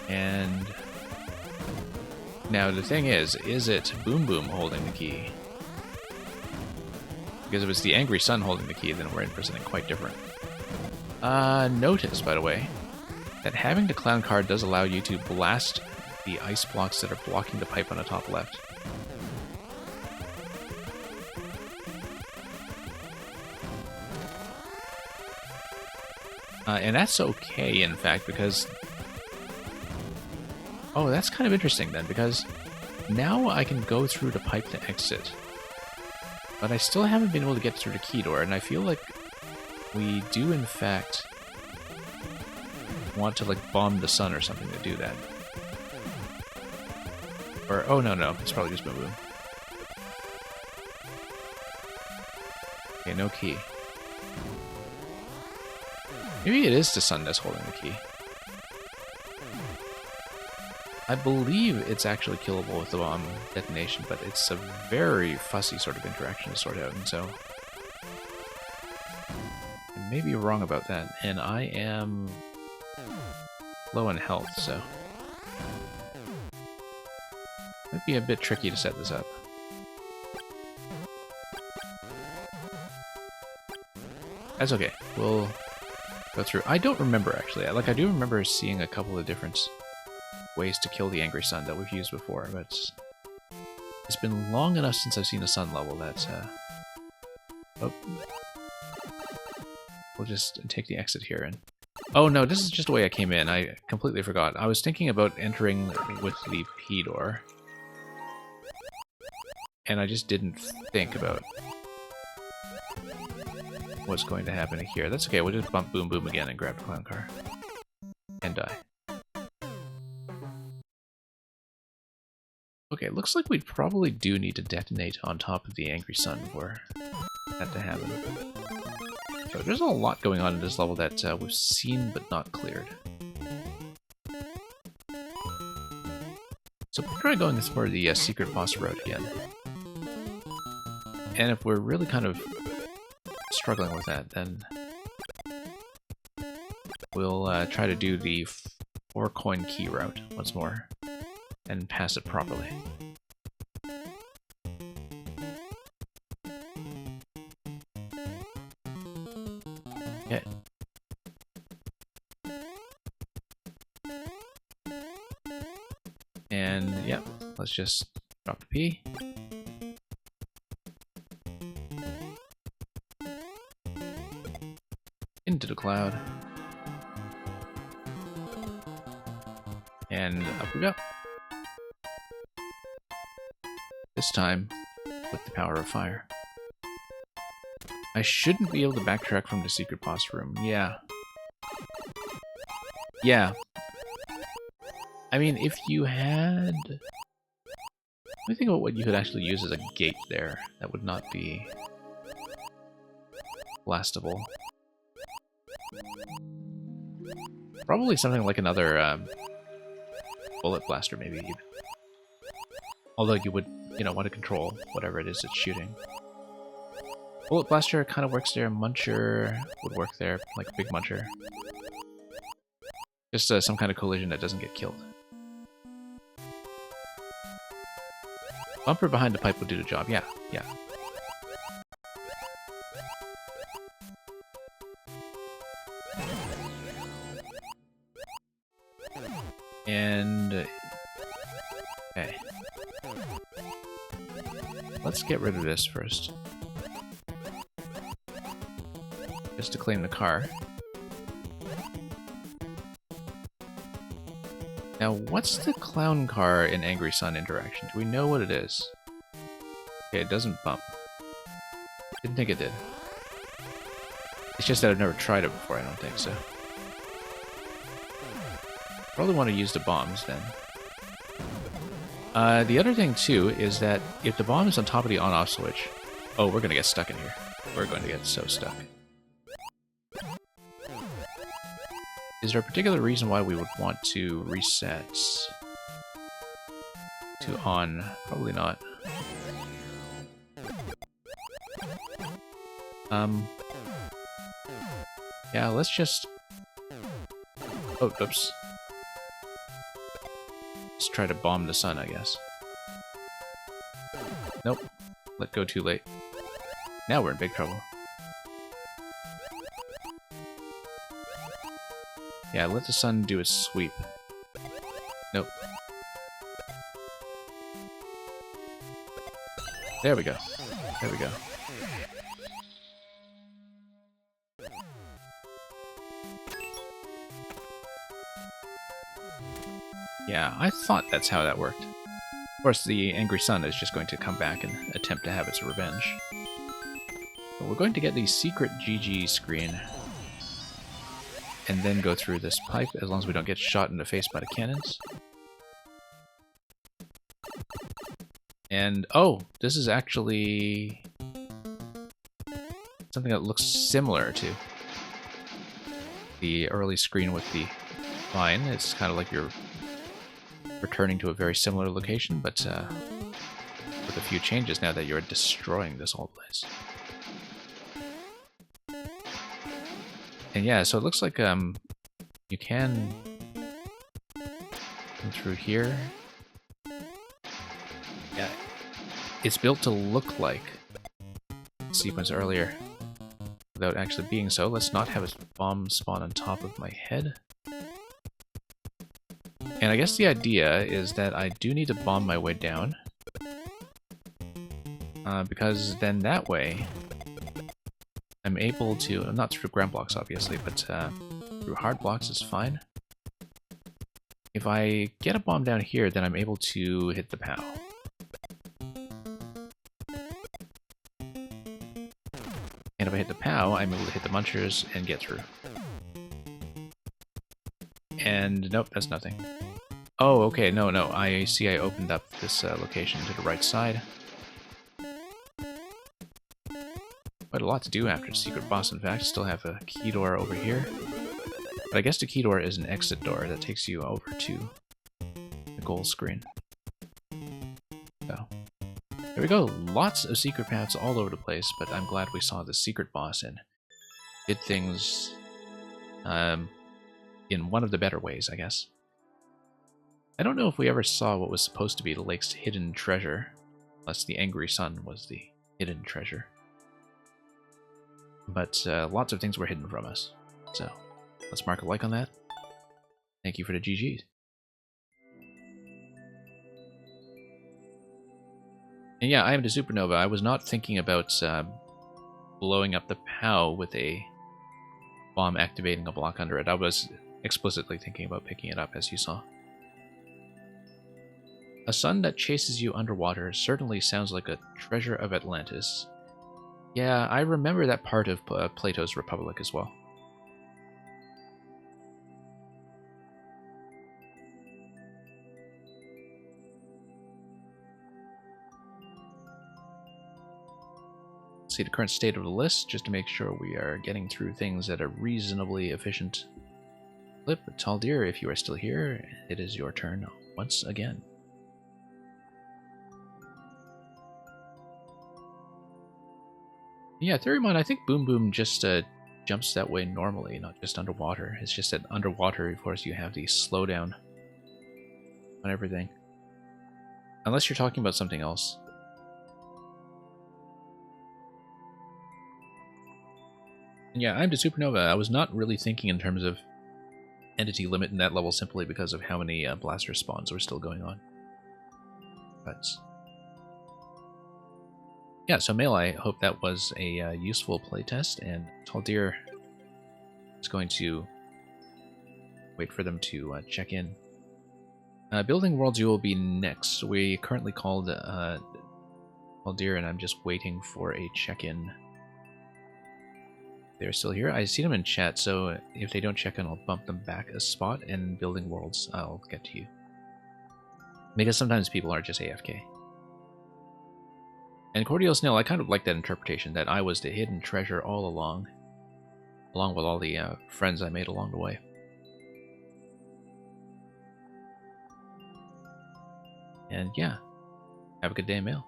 And now the thing is it Boom Boom holding the key? Because if it's the angry sun holding the key, then we're in for something quite different. Notice, by the way, that having the clown card does allow you to blast the ice blocks that are blocking the pipe on the top left. And that's okay, in fact, because... oh, that's kind of interesting, then, because now I can go through the pipe to exit. But I still haven't been able to get through the key door, and I feel like we do, in fact, want to, like, bomb the sun or something to do that. Or, oh, no, it's probably just Boom Boom. Okay, no key. Maybe it is the sun that's holding the key. I believe it's actually killable with the bomb detonation, but it's a very fussy sort of interaction to sort out, and so... I may be wrong about that, and I am low in health, so... might be a bit tricky to set this up. That's okay, we'll go through. I don't remember, actually. I do remember seeing a couple of different ways to kill the angry sun that we've used before, but it's been long enough since I've seen a sun level that oh, we'll just take the exit here. And oh no, this is just the way I came in. I completely forgot. I was thinking about entering with the P door, and I just didn't think about what's going to happen here. That's okay, we'll just bump Boom Boom again and grab the clown car and die. Okay, looks like we probably do need to detonate on top of the Angry Sun for that to happen. So there's a lot going on in this level that we've seen but not cleared. So we'll try going for the secret boss route again. And if we're really kind of struggling with that, then we'll try to do the 4-coin key route once more and pass it properly. Okay. And yeah, let's just drop the P. Into the cloud. And up we go. This time, with the power of fire. I shouldn't be able to backtrack from the secret boss room. Yeah. Yeah. I mean, if you had... Let me think about what you could actually use as a gate there. That would not be... blastable. Probably something like another bullet blaster, maybe even. Although you would, you know, want to control whatever it is it's shooting. Bullet blaster kind of works there. Muncher would work there, like a big muncher. Just some kind of collision that doesn't get killed. Bumper behind the pipe would do the job. Yeah, yeah. And... okay. Let's get rid of this first. Just to claim the car. Now, what's the clown car and Angry Sun interaction? Do we know what it is? Okay, it doesn't bump. Didn't think it did. It's just that I've never tried it before, I don't think so. Probably want to use the bombs then. The other thing too is that if the bomb is on top of the on-off switch... Oh, we're going to get stuck in here. We're going to get so stuck. Is there a particular reason why we would want to reset to on? Probably not. Yeah, let's just... Oh, oops. Let's try to bomb the sun, I guess. Nope. Let go too late. Now we're in big trouble. Yeah, let the sun do its sweep. Nope. There we go. There we go. Yeah, I thought that's how that worked. Of course, the Angry Sun is just going to come back and attempt to have its revenge. But we're going to get the secret GG screen. And then go through this pipe, as long as we don't get shot in the face by the cannons. And, oh, this is actually something that looks similar to the early screen with the vine. It's kind of like you're returning to a very similar location, but with a few changes now that you're destroying this whole place. And yeah, so it looks like you can come through here. Yeah, it's built to look like the sequence earlier without actually being so. Let's not have a bomb spawn on top of my head. And I guess the idea is that I do need to bomb my way down. Because then that way I'm able to, not through ground blocks obviously, but through hard blocks is fine. If I get a bomb down here, then I'm able to hit the POW. And if I hit the POW, I'm able to hit the munchers and get through. And nope, that's nothing. Oh, okay, no, I see I opened up this location to the right side. Quite a lot to do after the secret boss, in fact. Still have a key door over here. But I guess the key door is an exit door that takes you over to the goal screen. So, there we go. Lots of secret paths all over the place, but I'm glad we saw the secret boss and did things in one of the better ways, I guess. I don't know if we ever saw what was supposed to be the lake's hidden treasure, unless the angry sun was the hidden treasure. But lots of things were hidden from us. So, let's mark a like on that. Thank you for the GGs. And yeah, I am the Supernova. I was not thinking about blowing up the POW with a bomb activating a block under it. I was explicitly thinking about picking it up, as you saw. A sun that chases you underwater certainly sounds like a treasure of Atlantis. Yeah, I remember that part of Plato's Republic as well. See the current state of the list, just to make sure we are getting through things at a reasonably efficient clip. Taldir, if you are still here, it is your turn once again. Yeah, Theuremon, I think Boom Boom just jumps that way normally, not just underwater. It's just that underwater, of course, you have the slowdown on everything. Unless you're talking about something else. And yeah, I'm the Supernova. I was not really thinking in terms of entity limit in that level simply because of how many blaster spawns were still going on. But yeah, so Mail, I hope that was a useful playtest, and Taldir is going to wait for them to check in. Building Worlds, you will be next. We currently called Taldir, and I'm just waiting for a check-in. They're still here. I see them in chat, so if they don't check in, I'll bump them back a spot, and Building Worlds, I'll get to you. Because sometimes people are just AFK. And Cordial Snail, I kind of like that interpretation, that I was the hidden treasure all along with all the friends I made along the way. And yeah, have a good day, Mail.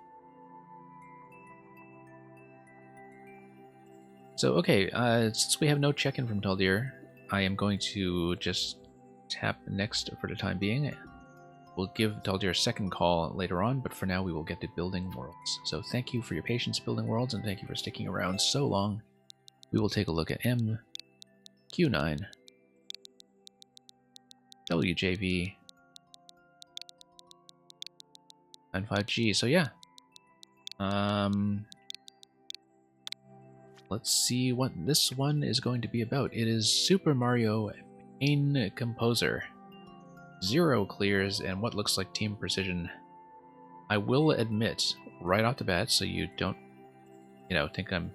So, okay, since we have no check-in from Taldir, I am going to just tap next for the time being. We'll give Taldir a second call later on, but for now we will get to Building Worlds. So thank you for your patience, Building Worlds, and thank you for sticking around so long. We will take a look at MQ9, WJV, and 5G. So yeah, let's see what this one is going to be about. It is Super Mario Pain Composer. 0 clears and what looks like Team Precision. I will admit right off the bat, so you don't, think I'm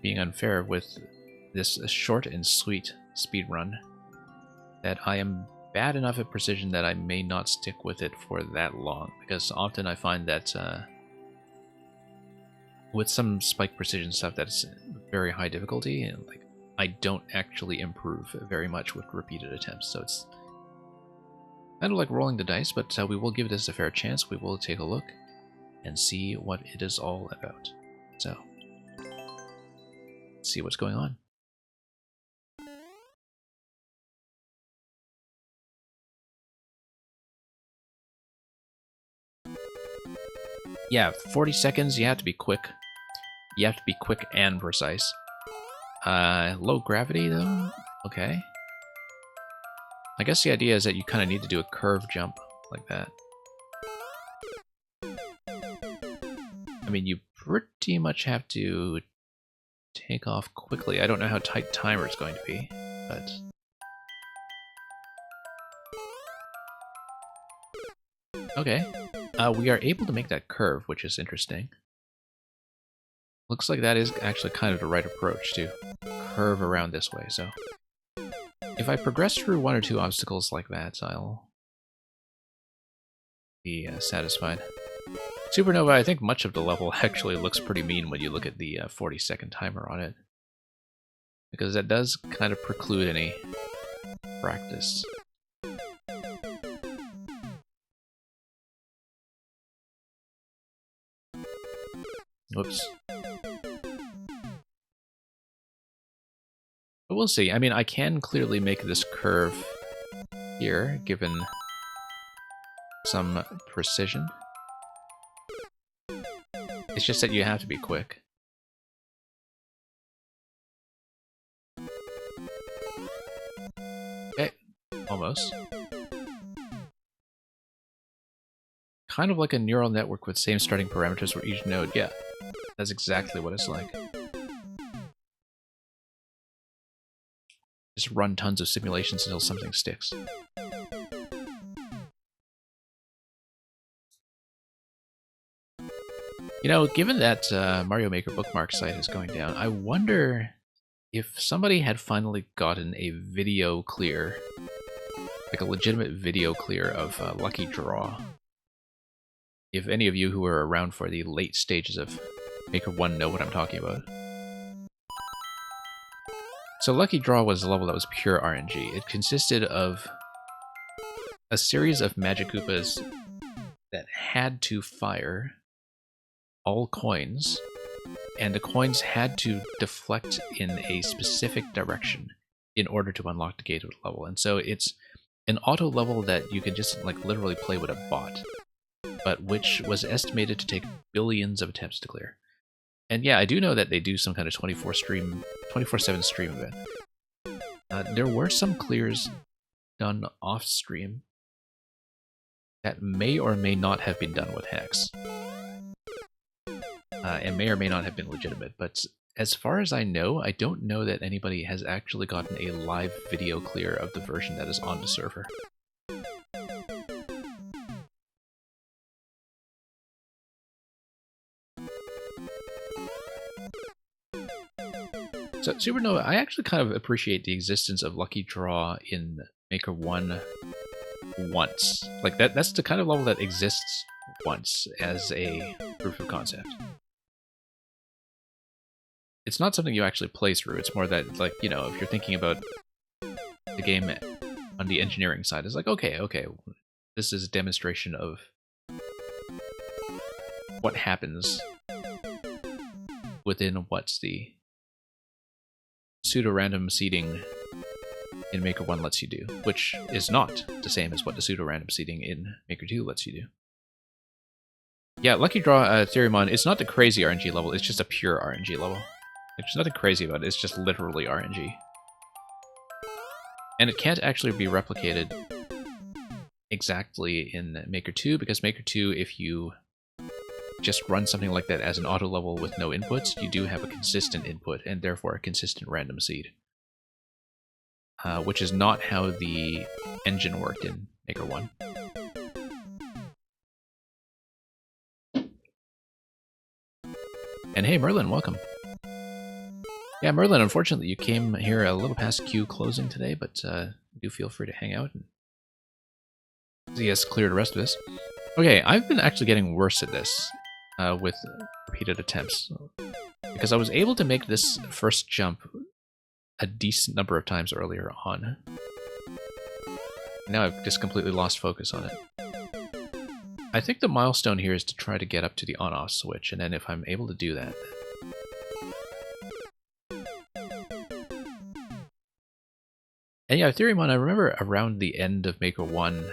being unfair with this short and sweet speedrun, that I am bad enough at precision that I may not stick with it for that long, because often I find that with some spike precision stuff that's very high difficulty, and like I don't actually improve very much with repeated attempts, so it's kind of like rolling the dice, but we will give this a fair chance. We will take a look and see what it is all about. So, let's see what's going on. Yeah, 40 seconds, you have to be quick. You have to be quick and precise. Low gravity, though? Okay. I guess the idea is that you kind of need to do a curve jump like that. I mean, you pretty much have to take off quickly. I don't know how tight timer is going to be, but... Okay. We are able to make that curve, which is interesting. Looks like that is actually kind of the right approach to curve around this way, so... if I progress through 1 or 2 obstacles like that, I'll be satisfied. Supernova, I think much of the level actually looks pretty mean when you look at the 40-second timer on it. Because that does kind of preclude any practice. Whoops. But we'll see. I mean, I can clearly make this curve here, given some precision. It's just that you have to be quick. Okay, almost. Kind of like a neural network with same starting parameters for each node. Yeah, that's exactly what it's like. Just run tons of simulations until something sticks. You know, given that Mario Maker bookmark site is going down, I wonder if somebody had finally gotten a video clear, like a legitimate video clear of Lucky Draw. If any of you who were around for the late stages of Maker 1 know what I'm talking about. So Lucky Draw was a level that was pure RNG. It consisted of a series of Magic Koopas that had to fire all coins, and the coins had to deflect in a specific direction in order to unlock the gate of the level. And so it's an auto level that you can just like literally play with a bot, but which was estimated to take billions of attempts to clear. And yeah, I do know that they do some kind of 24/7 stream event. There were some clears done off stream that may or may not have been done with Hex. And may or may not have been legitimate, but as far as I know, I don't know that anybody has actually gotten a live video clear of the version that is on the server. So, Supernova, I actually kind of appreciate the existence of Lucky Draw in Maker 1 once. Like, that's the kind of level that exists once as a proof of concept. It's not something you actually play through, it's more that, like, you know, if you're thinking about the game on the engineering side, it's like, okay, this is a demonstration of what happens within what's the pseudo-random seeding in Maker 1 lets you do, which is not the same as what the pseudo-random seeding in Maker 2 lets you do. Yeah, Lucky Draw Theoremon, it's not the crazy RNG level, it's just a pure RNG level. There's nothing crazy about it, it's just literally RNG. And it can't actually be replicated exactly in Maker 2, because Maker 2, if you just run something like that as an auto level with no inputs, you do have a consistent input, and therefore a consistent random seed. Which is not how the engine worked in Maker 1. And hey, Merlin, welcome. Yeah, Merlin, unfortunately you came here a little past queue closing today, but do feel free to hang out and see us clear the rest of this. Okay, I've been actually getting worse at this with repeated attempts, because I was able to make this first jump a decent number of times earlier on. Now I've just completely lost focus on it. I think the milestone here is to try to get up to the on-off switch, and then if I'm able to do that... And yeah, Theoremon, I remember around the end of Maker 1,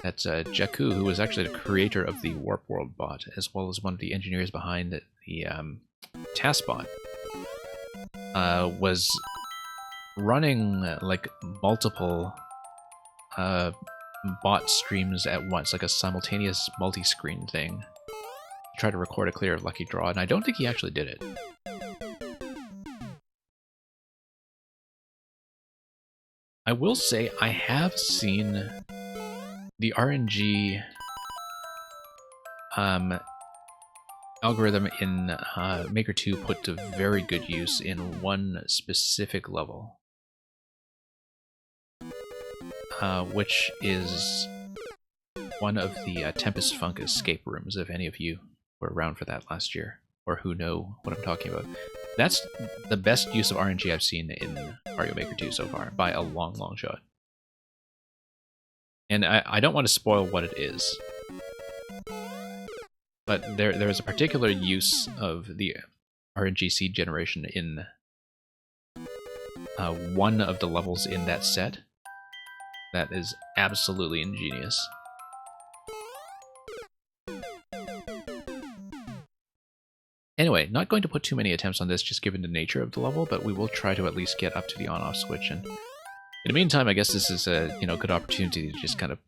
that Jakku, who was actually the creator of the Warp World bot, as well as one of the engineers behind the Task bot, was running like multiple bot streams at once, like a simultaneous multi-screen thing, to try to record a clear Lucky Draw, and I don't think he actually did it. I will say I have seen the RNG algorithm in Maker 2 put to very good use in one specific level. which is one of the Tempest Funk escape rooms, if any of you were around for that last year, or who know what I'm talking about. That's the best use of RNG I've seen in Mario Maker 2 so far, by a long, long shot. And I don't want to spoil what it is, but there is a particular use of the RNG seed generation in one of the levels in that set that is absolutely ingenious. Anyway, not going to put too many attempts on this just given the nature of the level, but we will try to at least get up to the on-off switch. And in the meantime, I guess this is a good opportunity to just kind of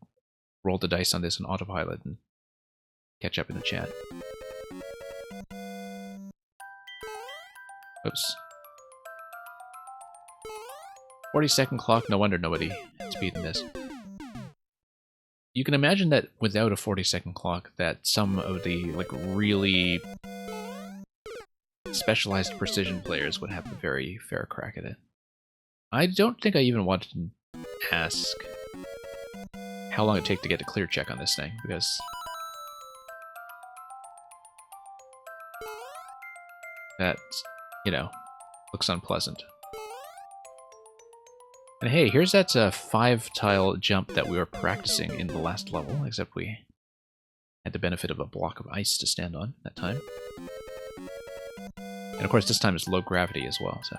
roll the dice on this in autopilot and catch up in the chat. Oops. 40-second clock, no wonder nobody is beating this. You can imagine that without a 40-second clock, that some of the really specialized precision players would have a very fair crack at it. I don't think I even wanted to ask how long it take to get a clear check on this thing, because that, looks unpleasant. And hey, here's that 5-tile jump that we were practicing in the last level, except we had the benefit of a block of ice to stand on that time. And of course, this time it's low gravity as well, so.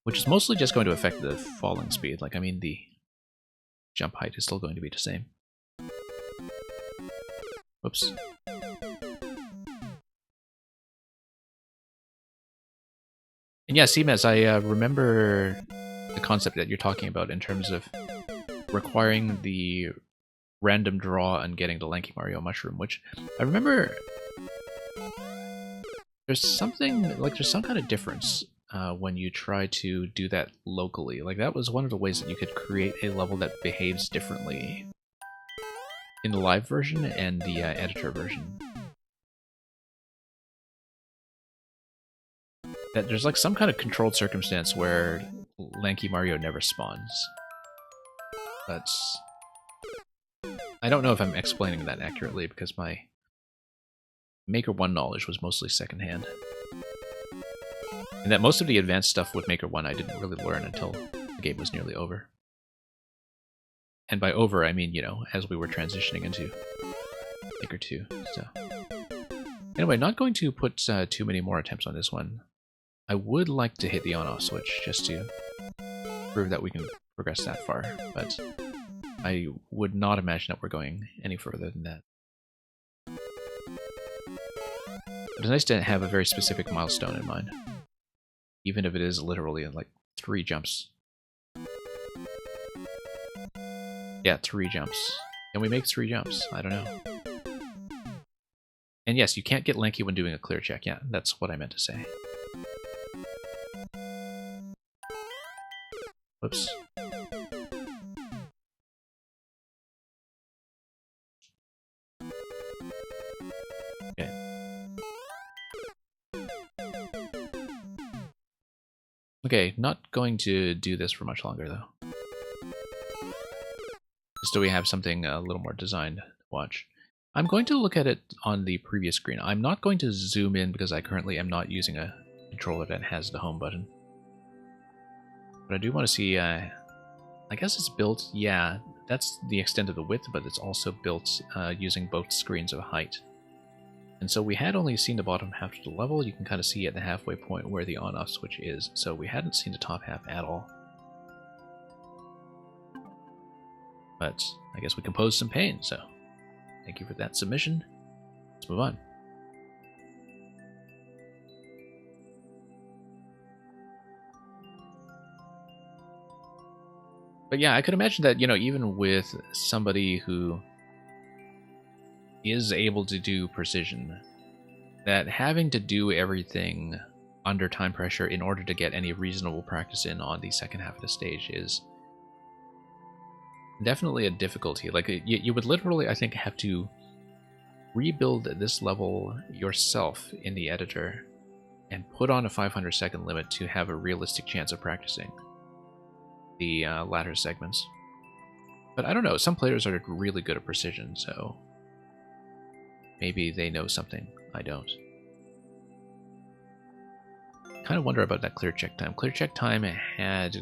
Which is mostly just going to affect the falling speed. The jump height is still going to be the same. Whoops. And yeah, CMES, I remember the concept that you're talking about in terms of requiring the random draw and getting the Lanky Mario mushroom, which I remember there's something, there's some kind of difference when you try to do that locally. That was one of the ways that you could create a level that behaves differently in the live version and the editor version. That there's some kind of controlled circumstance where Lanky Mario never spawns. That's... I don't know if I'm explaining that accurately because my Maker 1 knowledge was mostly secondhand. And that most of the advanced stuff with Maker 1 I didn't really learn until the game was nearly over. And by over, I mean, as we were transitioning into Maker 2, so... Anyway, not going to put too many more attempts on this one. I would like to hit the on-off switch just to prove that we can progress that far, but I would not imagine that we're going any further than that. But it's nice to have a very specific milestone in mind, even if it is literally 3 jumps. Yeah, 3 jumps. Can we make 3 jumps? I don't know. And yes, you can't get Lanky when doing a clear check. Yeah, that's what I meant to say. Whoops. Okay. Okay, not going to do this for much longer, though. Just so we have something a little more designed to watch. I'm going to look at it on the previous screen. I'm not going to zoom in because I currently am not using a controller that has the home button. But I do want to see, I guess it's built, yeah, that's the extent of the width, but it's also built using both screens of height. And so we had only seen the bottom half of the level. You can kind of see at the halfway point where the on-off switch is, so we hadn't seen the top half at all. But I guess we composed some pain, so thank you for that submission. Let's move on. But yeah, I could imagine that, even with somebody who is able to do precision, that having to do everything under time pressure in order to get any reasonable practice in on the second half of the stage is definitely a difficulty. You would literally, I think, have to rebuild this level yourself in the editor and put on a 500-second limit to have a realistic chance of practicing. the latter segments. But I don't know, some players are really good at precision, so maybe they know something I don't. Kind of wonder about that clear check time. Clear check time had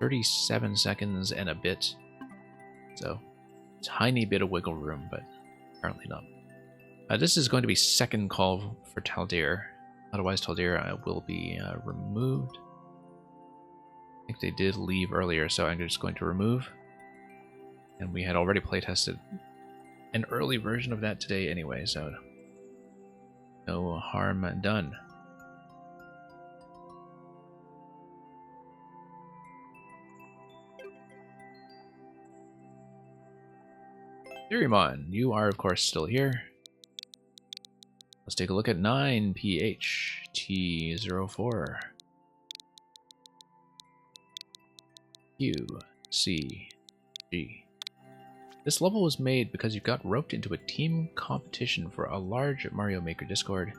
37 seconds and a bit, so tiny bit of wiggle room, but apparently not. This is going to be second call for Taldir. Otherwise, Taldir will be removed. I think they did leave earlier, so I'm just going to remove. And we had already playtested an early version of that today anyway, so no harm done. Theuremon, you are of course still here. Let's take a look at 9PHT04. QCG. This level was made because you got roped into a team competition for a large Mario Maker Discord.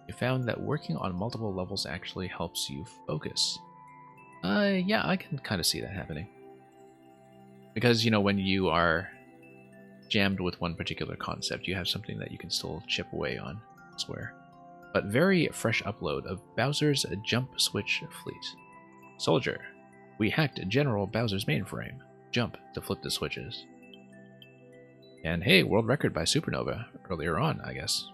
You found that working on multiple levels actually helps you focus. Yeah, I can kind of see that happening. Because, you know, when you are jammed with one particular concept, you have something that you can still chip away on elsewhere. But very fresh upload of Bowser's Jump Switch Fleet. Soldier, we hacked General Bowser's mainframe. Jump to flip the switches. And hey, world record by Supernova earlier on, I guess.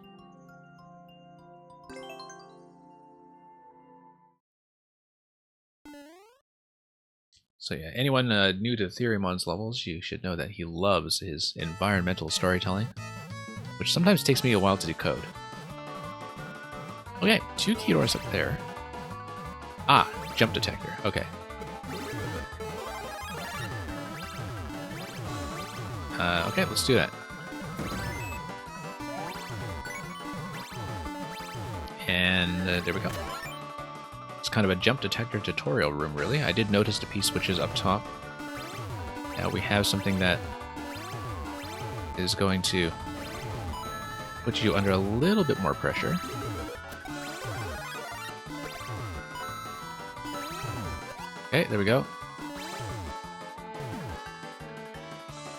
So yeah, anyone new to Theuremon's levels, you should know that he loves his environmental storytelling, which sometimes takes me a while to decode. Okay, 2 key doors up there. Ah, jump detector, okay. Okay, let's do that. And there we go. It's kind of a jump detector tutorial room, really. I did notice the P-switches up top. Now we have something that is going to put you under a little bit more pressure. Okay, there we go.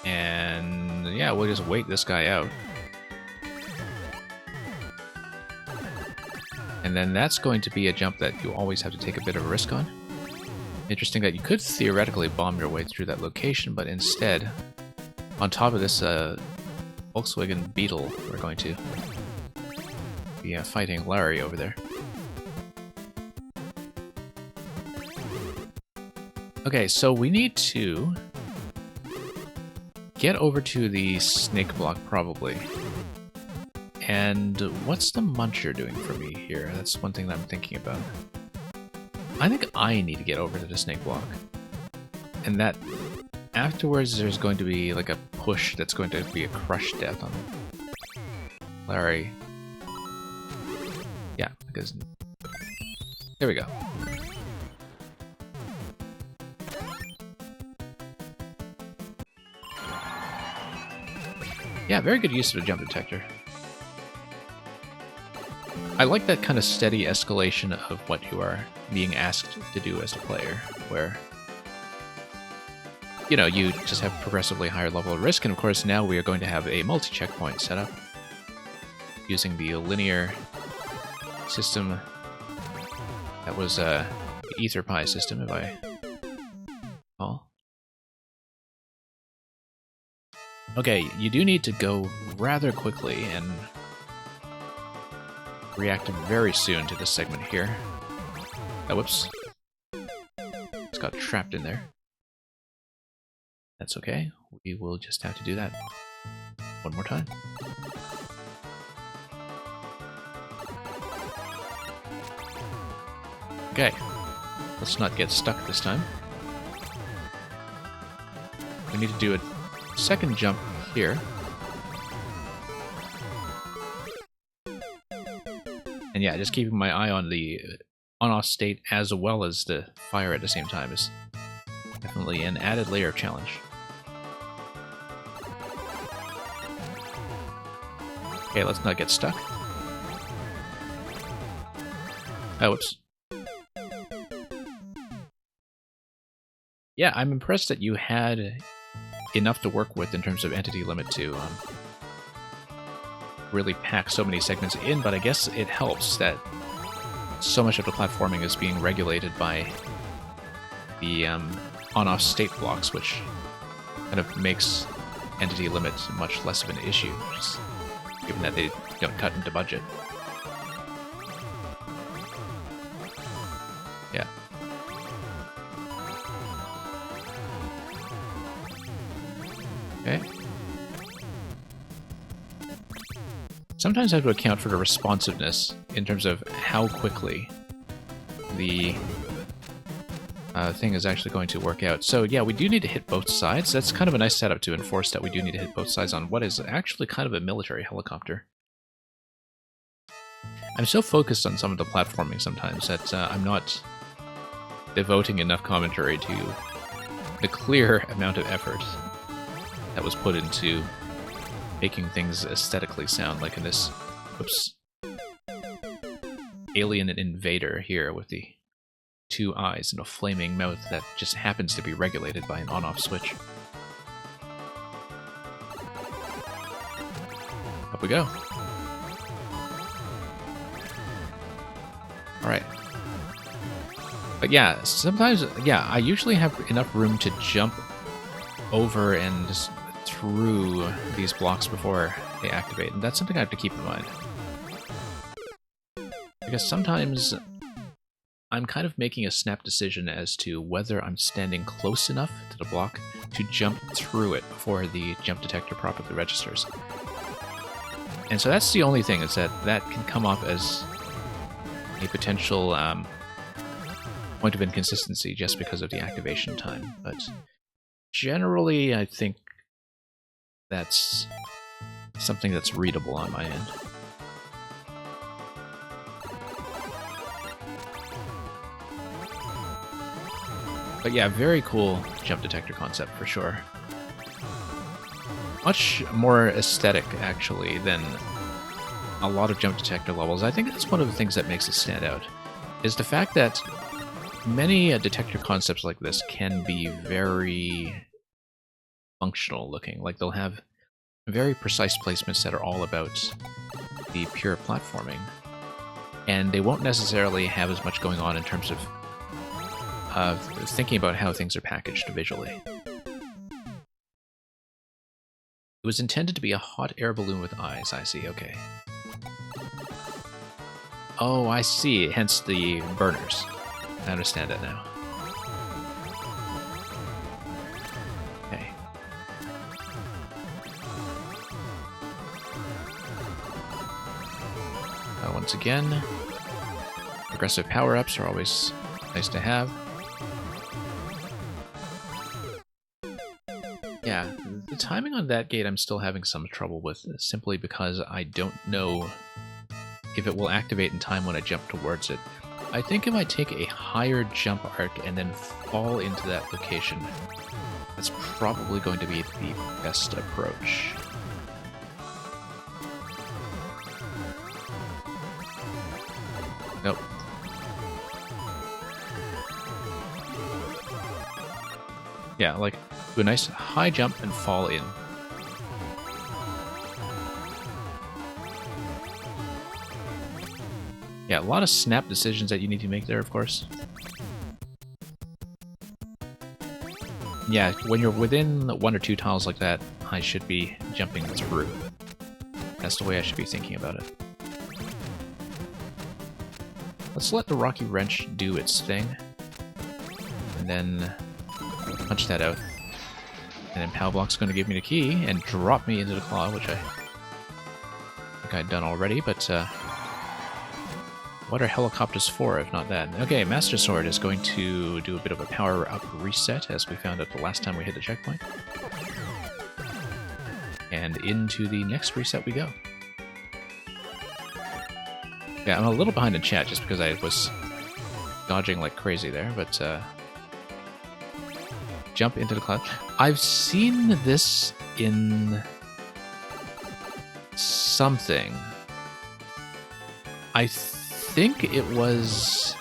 And yeah, we'll just wait this guy out. And then that's going to be a jump that you always have to take a bit of a risk on. Interesting that you could theoretically bomb your way through that location, but instead, on top of this Volkswagen Beetle, we're going to be fighting Larry over there. Okay, so we need to get over to the snake block, probably. And what's the Muncher doing for me here? That's one thing that I'm thinking about. I think I need to get over to the snake block. And that afterwards there's going to be like a push that's going to be a crush death on Larry. Yeah, because... there we go. Yeah, very good use of the jump detector. I like that kind of steady escalation of what you are being asked to do as a player, where, you know, you just have progressively higher level of risk, and of course now we are going to have a multi-checkpoint setup using the linear system that was the Ether Pie system, if I recall. Okay, you do need to go rather quickly and react very soon to this segment here. Oh, whoops. It's got trapped in there. That's okay. We will just have to do that one more time. Okay. Let's not get stuck this time. We need to do a second jump here. And yeah, just keeping my eye on the on-off state as well as the fire at the same time is definitely an added layer of challenge. Okay, let's not get stuck. Oh, whoops. yeah, I'm impressed that you had enough to work with in terms of entity limit to really pack so many segments in, but I guess it helps that so much of the platforming is being regulated by the on-off state blocks, which kind of makes entity limit much less of an issue, just given that they don't cut into budget. Yeah. Okay. Sometimes I have to account for the responsiveness in terms of how quickly the thing is actually going to work out. So yeah, we do need to hit both sides. That's kind of a nice setup to enforce that we do need to hit both sides on what is actually kind of a military helicopter. I'm so focused on some of the platforming sometimes that I'm not devoting enough commentary to the clear amount of effort that was put into making things aesthetically sound, like in this, whoops, alien invader here with the 2 eyes and a flaming mouth that just happens to be regulated by an on-off switch. Up we go. Alright. But yeah, sometimes, yeah, I usually have enough room to jump over and through these blocks before they activate, and that's something I have to keep in mind. Because sometimes I'm kind of making a snap decision as to whether I'm standing close enough to the block to jump through it before the jump detector properly registers. And so that's the only thing, is that that can come off as a potential point of inconsistency just because of the activation time. But generally, I think that's something that's readable on my end. But yeah, very cool jump detector concept for sure. Much more aesthetic, actually, than a lot of jump detector levels. I think that's one of the things that makes it stand out, is the fact that many detector concepts like this can be very functional looking. Like, they'll have very precise placements that are all about the pure platforming, and they won't necessarily have as much going on in terms of thinking about how things are packaged visually. It was intended to be a hot air balloon with eyes, I see, okay. Oh, I see, hence the burners. I understand that now. Okay. Once again, aggressive power-ups are always nice to have. Yeah, the timing on that gate I'm still having some trouble with, simply because I don't know if it will activate in time when I jump towards it. I think if I take a higher jump arc and then fall into that location, that's probably going to be the best approach. Nope. Yeah, like, do a nice high jump and fall in. Yeah, a lot of snap decisions that you need to make there, of course. Yeah, when you're within 1 or 2 tiles like that, I should be jumping through. That's the way I should be thinking about it. Let's let the Rocky Wrench do its thing. And then punch that out. And then Pow Block's going to give me the key and drop me into the claw, which I think I'd done already, but what are helicopters for if not that? Okay, Master Sword is going to do a bit of a power-up reset, as we found out the last time we hit the checkpoint. And into the next reset we go. Yeah, I'm a little behind in chat just because I was dodging like crazy there, but jump into the cloud. I've seen this in something. I think it was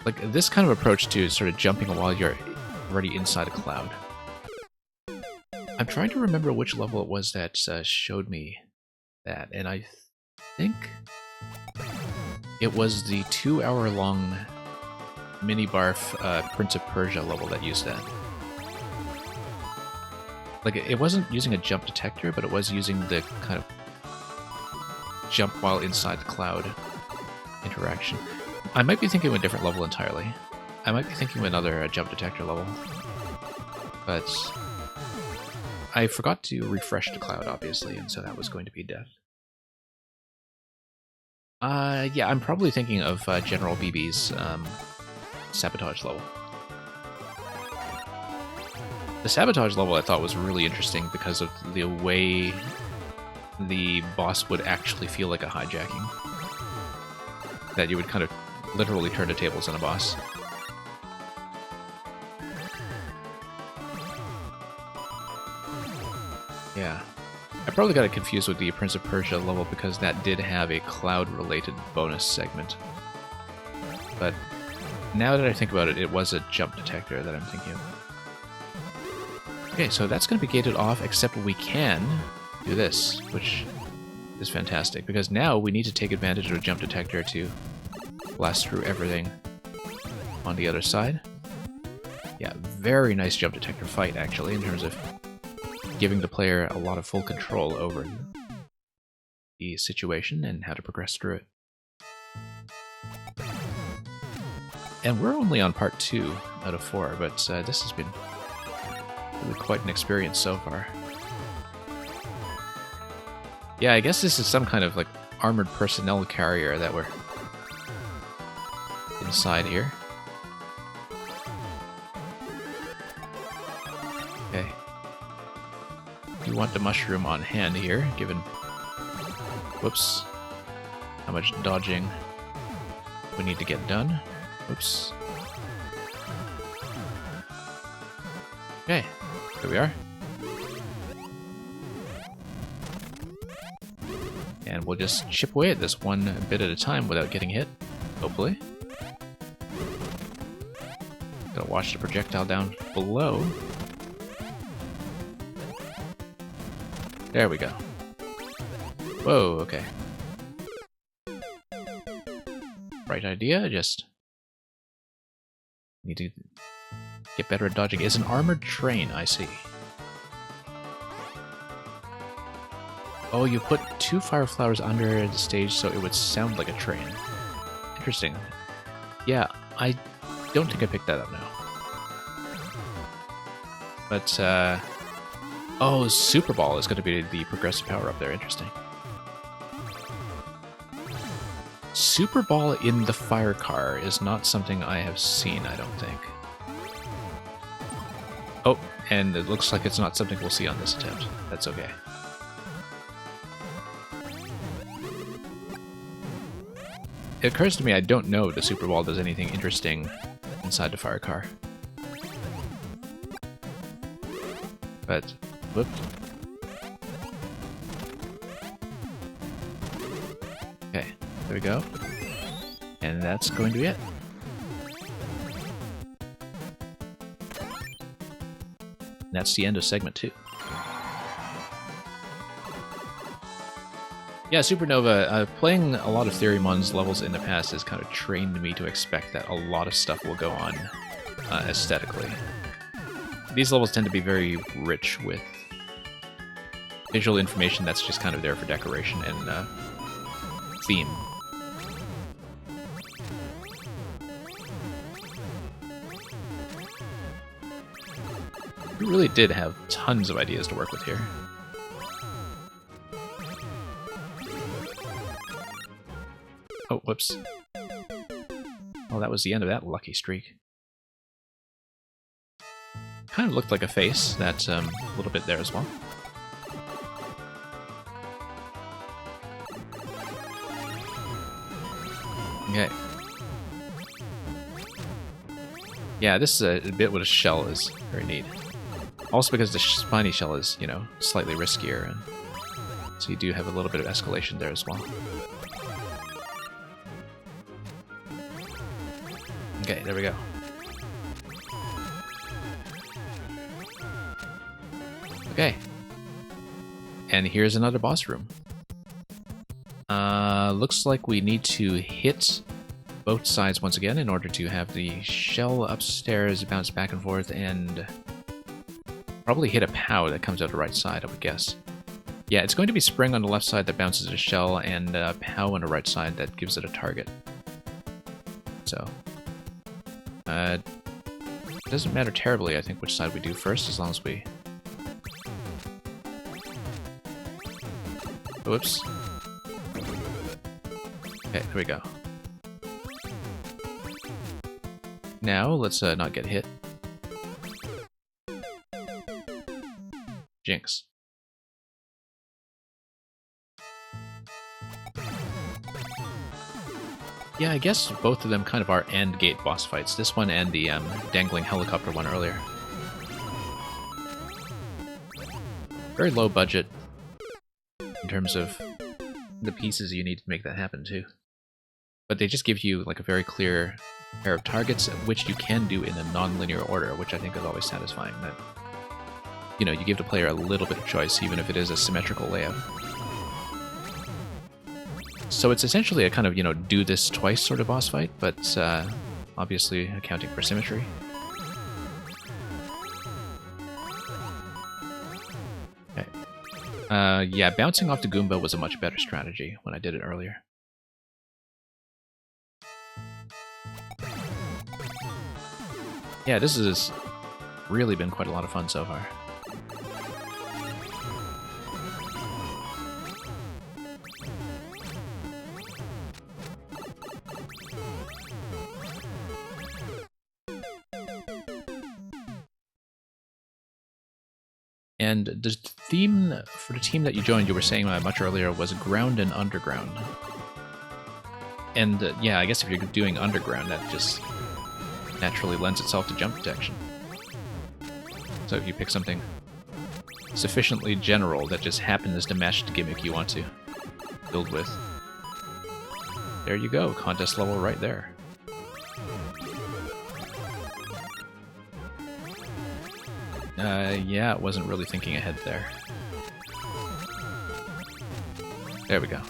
like this kind of approach to sort of jumping while you're already inside a cloud. I'm trying to remember which level it was that showed me that, and I think it was the 2-hour-long Mini-Barf Prince of Persia level that used that. Like, it wasn't using a jump detector, but it was using the kind of jump while inside the cloud interaction. I might be thinking of a different level entirely. I might be thinking of another jump detector level. But I forgot to refresh the cloud, obviously, and so that was going to be death. Yeah, I'm probably thinking of General BB's sabotage level. The sabotage level I thought was really interesting because of the way the boss would actually feel like a hijacking. That you would kind of literally turn the tables on a boss. Yeah. I probably got it confused with the Prince of Persia level because that did have a cloud-related bonus segment. But now that I think about it, it was a jump detector that I'm thinking of. Okay, so that's going to be gated off, except we can do this, which is fantastic, because now we need to take advantage of a jump detector to blast through everything on the other side. Yeah, very nice jump detector fight, actually, in terms of giving the player a lot of full control over the situation and how to progress through it. And we're only on part 2 out of 4, but this has been really quite an experience so far. Yeah, I guess this is some kind of like armored personnel carrier that we're inside here. Okay. You want the mushroom on hand here, given... Whoops. How much dodging we need to get done. Whoops. Okay, here we are. And we'll just chip away at this one bit at a time without getting hit, hopefully. Gotta watch the projectile down below. There we go. Whoa, okay. Right idea, just need to get better at dodging. It's an armored train, I see. Oh, you put 2 fire flowers under the stage so it would sound like a train. Interesting. Yeah, I don't think I picked that up now. But, oh, Super Ball is going to be the progressive power up there. Interesting. Super Ball in the fire car is not something I have seen, I don't think. Oh, and it looks like it's not something we'll see on this attempt. That's okay. It occurs to me I don't know if the Super Ball does anything interesting inside the fire car. But, whoops. Okay, there we go. And that's going to be it. And that's the end of segment 2. Yeah, Supernova, playing a lot of Therymon's levels in the past has kind of trained me to expect that a lot of stuff will go on aesthetically. These levels tend to be very rich with visual information that's just kind of there for decoration and theme. We really did have tons of ideas to work with here. Oh, whoops. Well, that was the end of that lucky streak. Kind of looked like a face, that little bit there as well. Okay. Yeah, this bit with a shell is very neat. Also because the spiny shell is, you know, slightly riskier, and so you do have a little bit of escalation there as well. Okay, there we go. Okay. And here's another boss room. Looks like we need to hit both sides once again in order to have the shell upstairs bounce back and forth, and probably hit a POW that comes out the right side, I would guess. Yeah, it's going to be spring on the left side that bounces a shell, and POW on the right side that gives it a target. So, it doesn't matter terribly, I think, which side we do first, as long as we... Whoops. Okay, there we go. Now, let's not get hit. Jinx. Yeah, I guess both of them kind of are end gate boss fights. This one and the dangling helicopter one earlier. Very low budget in terms of the pieces you need to make that happen too. But they just give you like a very clear pair of targets, which you can do in a non-linear order, which I think is always satisfying. That, you know, you give the player a little bit of choice, even if it is a symmetrical layout. So it's essentially a kind of, you know, do this twice sort of boss fight, but obviously accounting for symmetry. Okay. Yeah, bouncing off the Goomba was a much better strategy when I did it earlier. Yeah, this has really been quite a lot of fun so far. And the theme for the team that you joined, you were saying much earlier, was ground and underground. And yeah, I guess if you're doing underground, that just naturally lends itself to jump detection. So if you pick something sufficiently general that just happens to match the gimmick you want to build with, there you go, contest level right there. Yeah, it wasn't really thinking ahead there. There we go.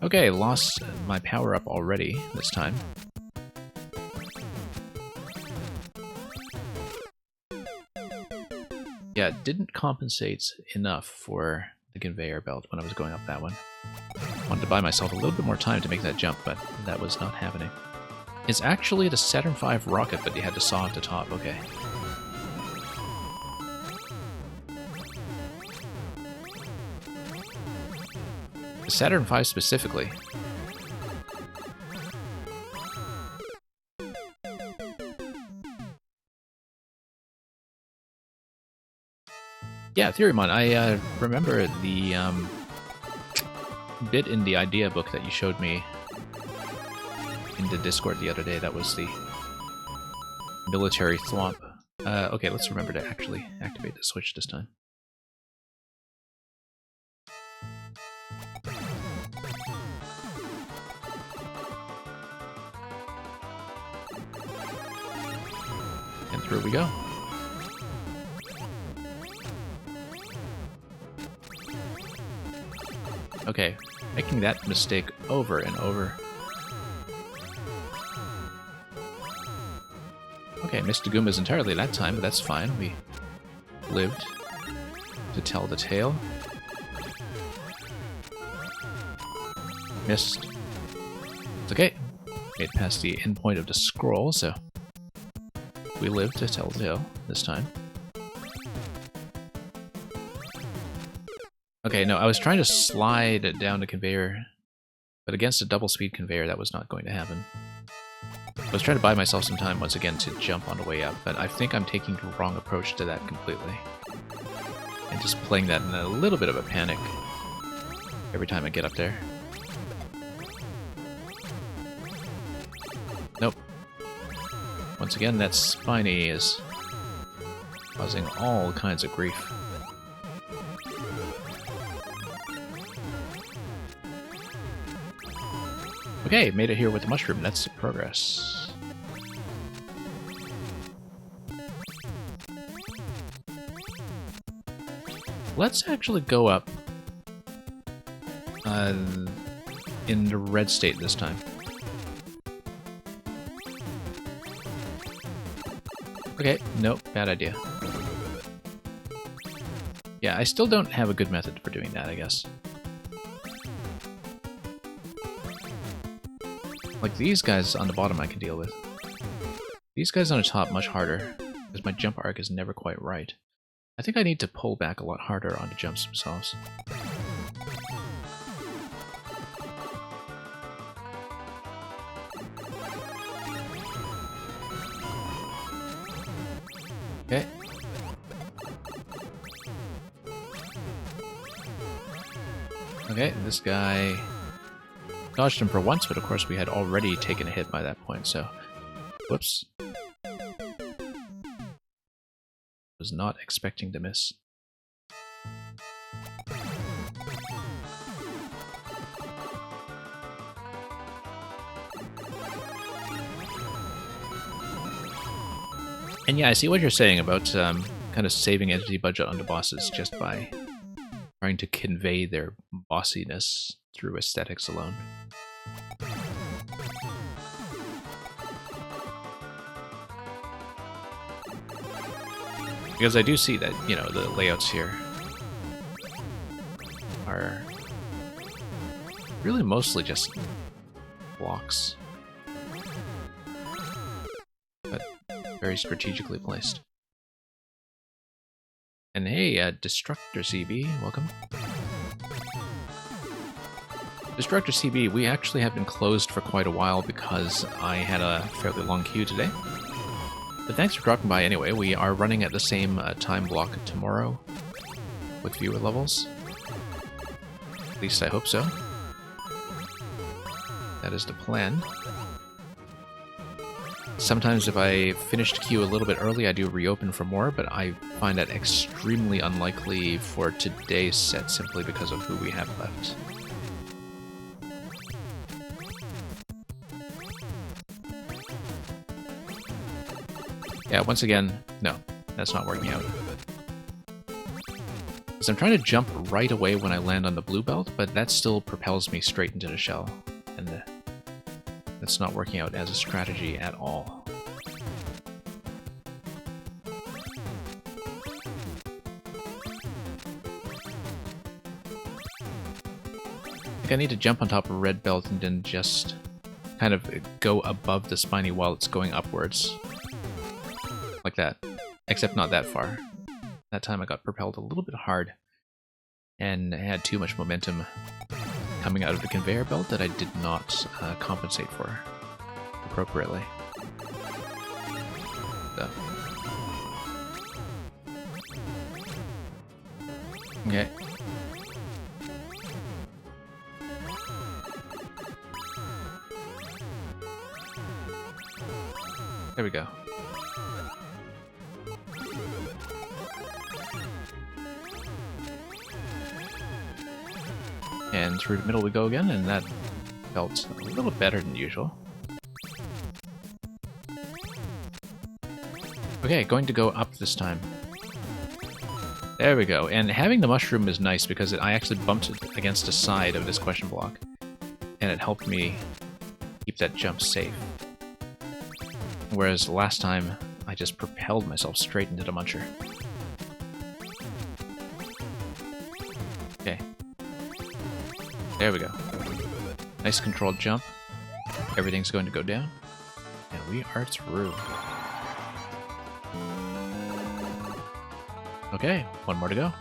Okay, lost my power up already this time. Yeah, it didn't compensate enough for the conveyor belt when I was going up that one. Wanted to buy myself a little bit more time to make that jump, but that was not happening. It's actually the Saturn V rocket, but you had to saw off the top, okay. The Saturn V specifically. Yeah, Theorymon, I remember the bit in the idea book that you showed me in the Discord the other day. That was the military thwomp. Okay, let's remember to actually activate the switch this time. And through we go. Okay, making that mistake over and over. Okay, missed the Goombas entirely that time, but that's fine. We lived to tell the tale. Missed. It's okay. Made it past the end point of the scroll, so we lived to tell the tale this time. Okay, no, I was trying to slide down the conveyor, but against a double-speed conveyor, that was not going to happen. I was trying to buy myself some time once again to jump on the way up, but I think I'm taking the wrong approach to that completely. And just playing that in a little bit of a panic every time I get up there. Nope. Once again, that Spiny is causing all kinds of grief. Okay, made it here with the mushroom. That's progress. Let's actually go up in the red state this time. Okay, nope, bad idea. Yeah, I still don't have a good method for doing that, I guess. Like, these guys on the bottom I can deal with. These guys on the top much harder, because my jump arc is never quite right. I think I need to pull back a lot harder on the jumps themselves. Okay. Okay, this guy dodged him for once, but of course we had already taken a hit by that point, so... Whoops. Was not expecting to miss. And yeah, I see what you're saying about kind of saving entity budget on the bosses just by trying to convey their bossiness through aesthetics alone. Because I do see that, you know, the layouts here are really mostly just blocks, but very strategically placed. And hey, Destructor CB, welcome. Destructor CB, we actually have been closed for quite a while because I had a fairly long queue today. But thanks for dropping by anyway. We are running at the same time block tomorrow with viewer levels. At least I hope so. That is the plan. Sometimes if I finished queue a little bit early, I do reopen for more, but I find that extremely unlikely for today's set simply because of who we have left. Yeah, once again, no, that's not working out. Because I'm trying to jump right away when I land on the blue belt, but that still propels me straight into the shell, and that's not working out as a strategy at all. I think I need to jump on top of red belt and then just kind of go above the spiny while it's going upwards. Like that. Except not that far. That time I got propelled a little bit hard and had too much momentum coming out of the conveyor belt that I did not compensate for appropriately. So. Okay. There we go. And through the middle we go again, and that felt a little better than usual. Okay, going to go up this time. There we go, and having the mushroom is nice because I actually bumped it against the side of this question block, and it helped me keep that jump safe. Whereas last time, I just propelled myself straight into the muncher. Okay. There we go. Nice controlled jump. Everything's going to go down. And we are through. Okay, one more to go.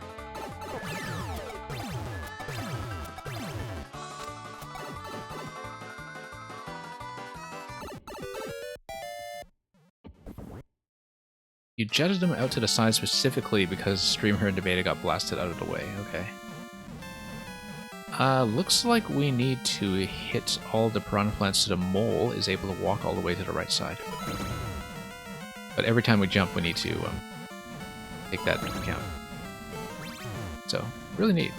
You jetted them out to the side specifically because Streamer and Debata got blasted out of the way. Okay. Looks like we need to hit all the piranha plants so the mole is able to walk all the way to the right side. But every time we jump, we need to take that into account. So, really neat.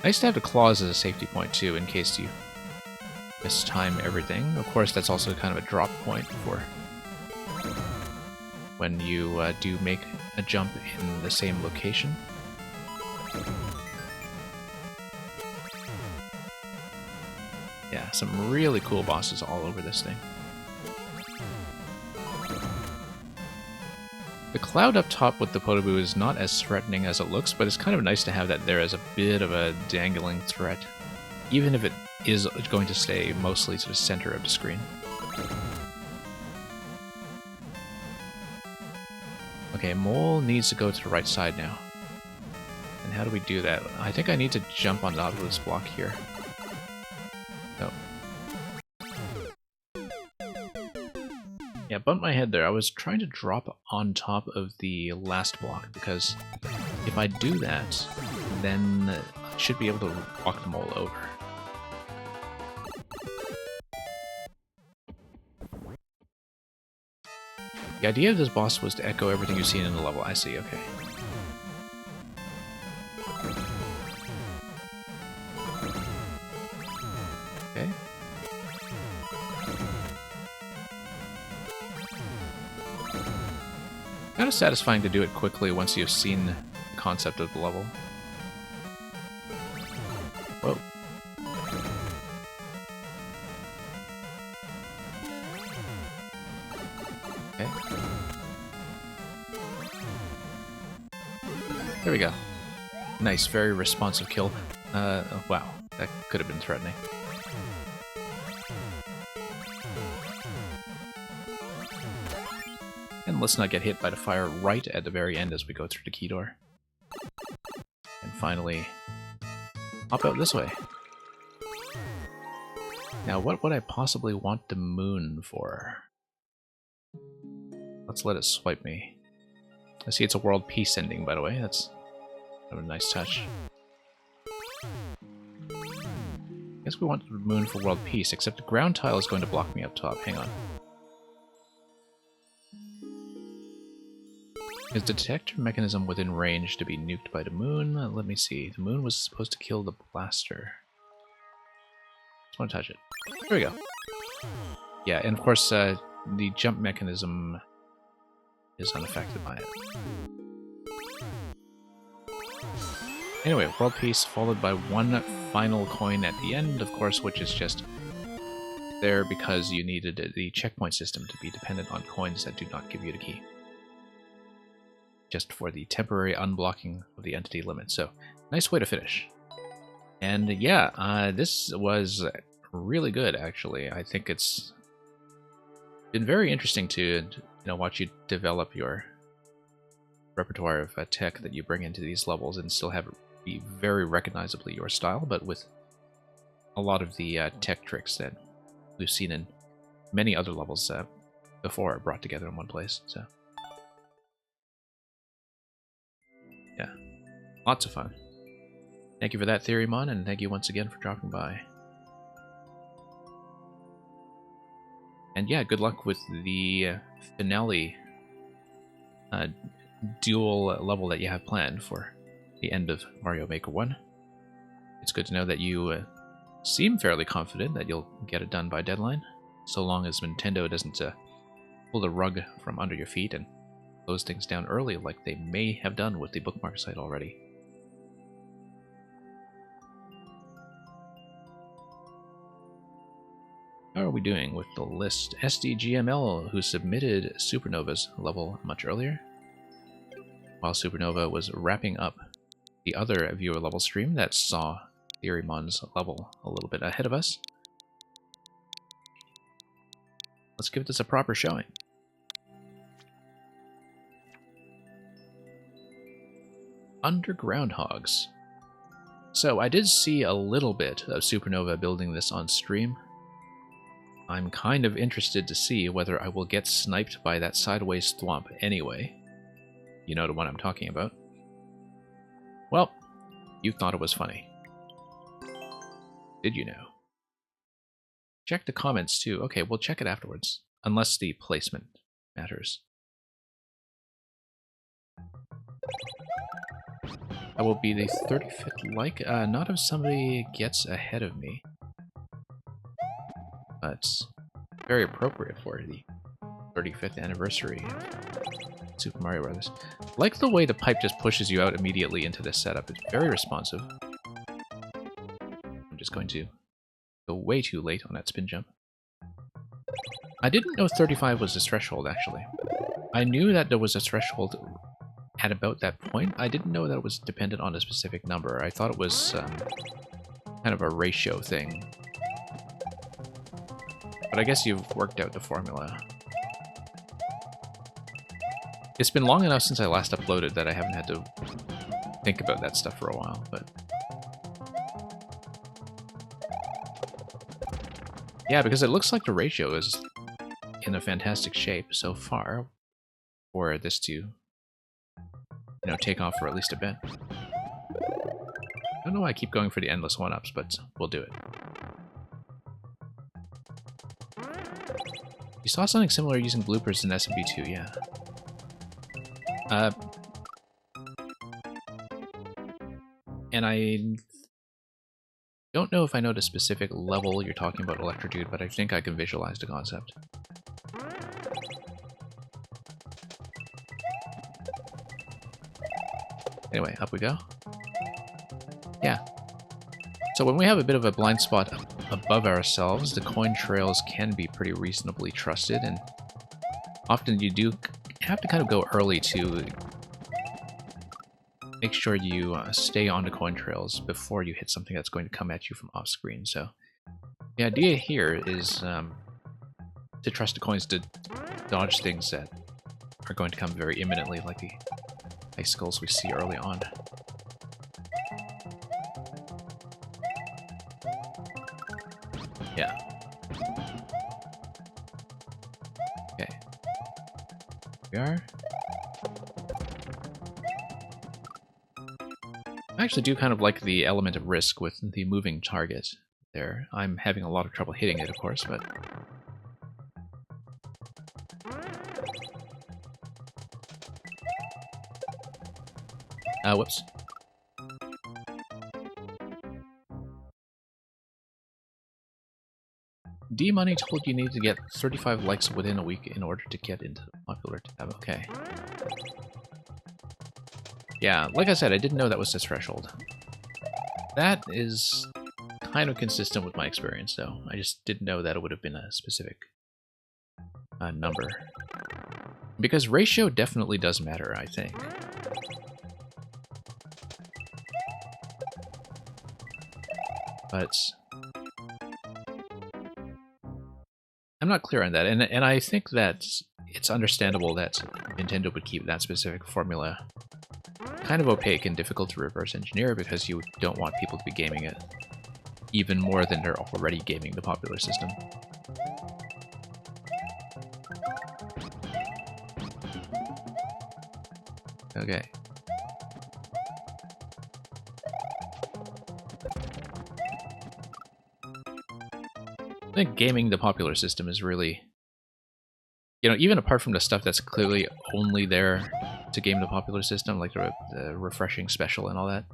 Nice to have the claws as a safety point too, in case you mistime everything. Of course, that's also kind of a drop point for when you do make a jump in the same location. Yeah, some really cool bosses all over this thing. The cloud up top with the Podoboo is not as threatening as it looks, but it's kind of nice to have that there as a bit of a dangling threat, even if it is going to stay mostly to the center of the screen. Okay, Mole needs to go to the right side now. And how do we do that? I think I need to jump on top of this block here. No. Yeah, bumped my head there. I was trying to drop on top of the last block, because if I do that, then I should be able to walk the Mole over. The idea of this boss was to echo everything you've seen in the level. I see, okay. Okay. Kind of satisfying to do it quickly once you've seen the concept of the level. Whoa. Okay. There we go. Nice, very responsive kill. Wow, that could have been threatening. And let's not get hit by the fire right at the very end as we go through the key door. And finally, hop out this way. Now, what would I possibly want the moon for? Let's let it swipe me. I see it's a world peace ending, by the way. That's a nice touch. I guess we want the moon for world peace, except the ground tile is going to block me up top. Hang on. Is the detector mechanism within range to be nuked by the moon? Let me see. The moon was supposed to kill the blaster. Just want to touch it. There we go. Yeah, and of course, the jump mechanism is unaffected by it. Anyway, world peace followed by one final coin at the end, of course, which is just there because you needed the checkpoint system to be dependent on coins that do not give you the key. Just for the temporary unblocking of the entity limit. So, nice way to finish. And yeah, this was really good, actually. I think it's been very interesting to watch you develop your repertoire of tech that you bring into these levels and still have it be very recognizably your style, but with a lot of the tech tricks that we've seen in many other levels before are brought together in one place. So yeah, lots of fun. Thank you for that, Theorymon, and thank you once again for dropping by. And yeah, good luck with the finale dual level that you have planned for the end of Mario Maker 1. It's good to know that you seem fairly confident that you'll get it done by deadline, so long as Nintendo doesn't pull the rug from under your feet and close things down early like they may have done with the bookmark site already. How are we doing with the list? SDGML, who submitted Supernova's level much earlier, while Supernova was wrapping up the other viewer level stream that saw Theorymon's level a little bit ahead of us. Let's give this a proper showing. Underground Hogs. So I did see a little bit of Supernova building this on stream. I'm kind of interested to see whether I will get sniped by that sideways thwomp anyway. You know the one I'm talking about. Well, you thought it was funny. Did you know? Check the comments too. Okay, we'll check it afterwards. Unless the placement matters. I will be the 35th like. Not if somebody gets ahead of me. But very appropriate for the 35th anniversary of Super Mario Brothers. I like the way the pipe just pushes you out immediately into this setup. It's very responsive. I'm just going to go way too late on that spin jump. I didn't know 35 was a threshold, actually. I knew that there was a threshold at about that point. I didn't know that it was dependent on a specific number. I thought it was kind of a ratio thing. But I guess you've worked out the formula. It's been long enough since I last uploaded that I haven't had to think about that stuff for a while, but... yeah, because it looks like the ratio is in a fantastic shape so far for this to, you know, take off for at least a bit. I don't know why I keep going for the endless one-ups, but we'll do it. You saw something similar using bloopers in SMB2, yeah. And I don't know if I know the specific level you're talking about, Electrodude, but I think I can visualize the concept. Anyway, up we go. Yeah. So when we have a bit of a blind spot above ourselves, the coin trails can be pretty reasonably trusted, and often you do have to kind of go early to make sure you stay on the coin trails before you hit something that's going to come at you from off screen. So the idea here is to trust the coins to dodge things that are going to come very imminently, like the icicles we see early on. Yeah. Okay. Here we are. I actually do kind of like the element of risk with the moving target there. I'm having a lot of trouble hitting it, of course, but... whoops. D-Money told you need to get 35 likes within a week in order to get into the popular tab. Okay. Yeah, like I said, I didn't know that was the threshold. That is kind of consistent with my experience, though. I just didn't know that it would have been a specific number. Because ratio definitely does matter, I think. But I'm not clear on that, and I think that it's understandable that Nintendo would keep that specific formula kind of opaque and difficult to reverse engineer, because you don't want people to be gaming it even more than they're already gaming the popular system. Okay. I think gaming the popular system is really, you know, even apart from the stuff that's clearly only there to game the popular system, like the refreshing special and all that,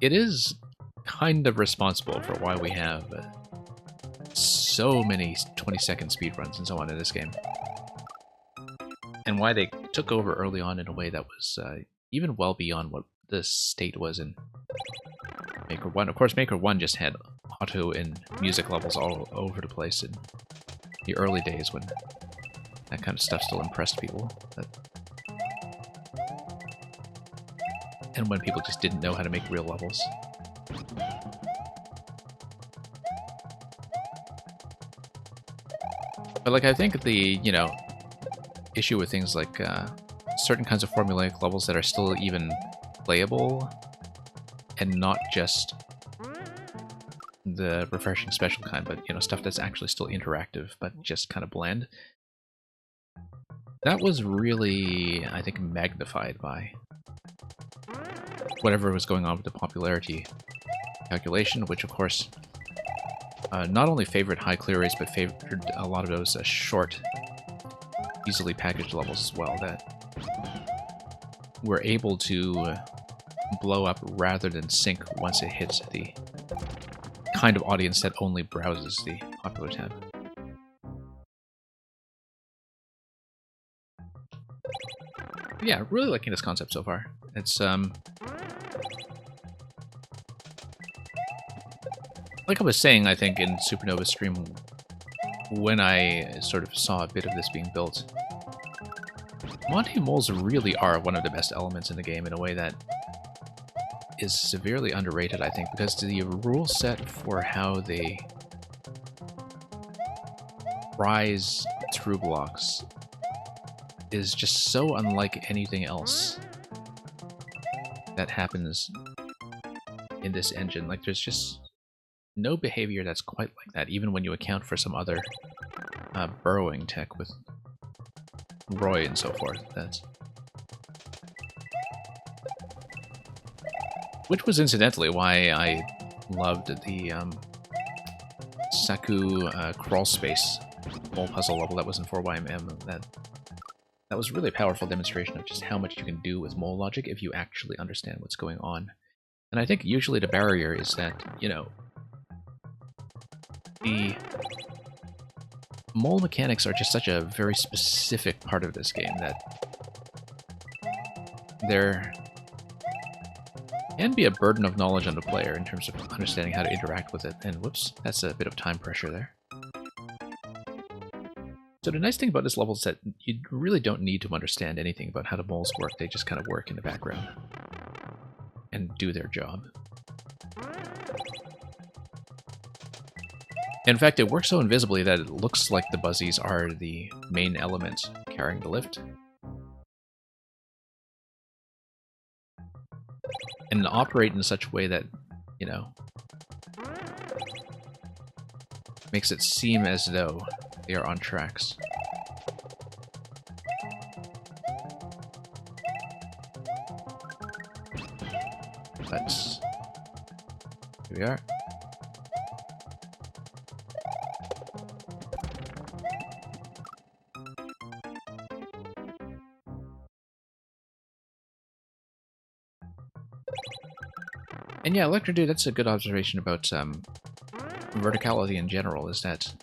it is kind of responsible for why we have so many 20-second speedruns and so on in this game. And why they took over early on in a way that was even well beyond what the state was in Maker 1. Of course, Maker 1 just had auto and music levels all over the place in the early days when that kind of stuff still impressed people. And when people just didn't know how to make real levels. But like, I think the, you know, issue with things like certain kinds of formulaic levels that are still even playable and not just the refreshing special kind, but, you know, stuff that's actually still interactive but just kind of bland. That was really, I think, magnified by whatever was going on with the popularity calculation, which of course not only favored high clear rates, but favored a lot of those short, easily packaged levels as well that were able to blow up rather than sink once it hits the kind of audience that only browses the popular tab. Yeah, really liking this concept so far. It's like I was saying, I think in Supernova stream, when I sort of saw a bit of this being built, Monty Moles really are one of the best elements in the game in a way that is severely underrated, I think, because the rule set for how they rise through blocks is just so unlike anything else that happens in this engine. Like, there's just no behavior that's quite like that, even when you account for some other burrowing tech with Roy and so forth. Which was incidentally why I loved the Saku crawl space mole puzzle level that was in 4YMM. That was really a powerful demonstration of just how much you can do with mole logic if you actually understand what's going on. And I think usually the barrier is that, you know, the mole mechanics are just such a very specific part of this game that there can be a burden of knowledge on the player in terms of understanding how to interact with it. And whoops, that's a bit of time pressure there. So the nice thing about this level is that you really don't need to understand anything about how the moles work. They just kind of work in the background and do their job. In fact, it works so invisibly that it looks like the Buzzies are the main element carrying the lift. And operate in such a way that, you know, makes it seem as though they are on tracks. But here we are. And yeah, Electro Dude, that's a good observation about verticality in general, is that,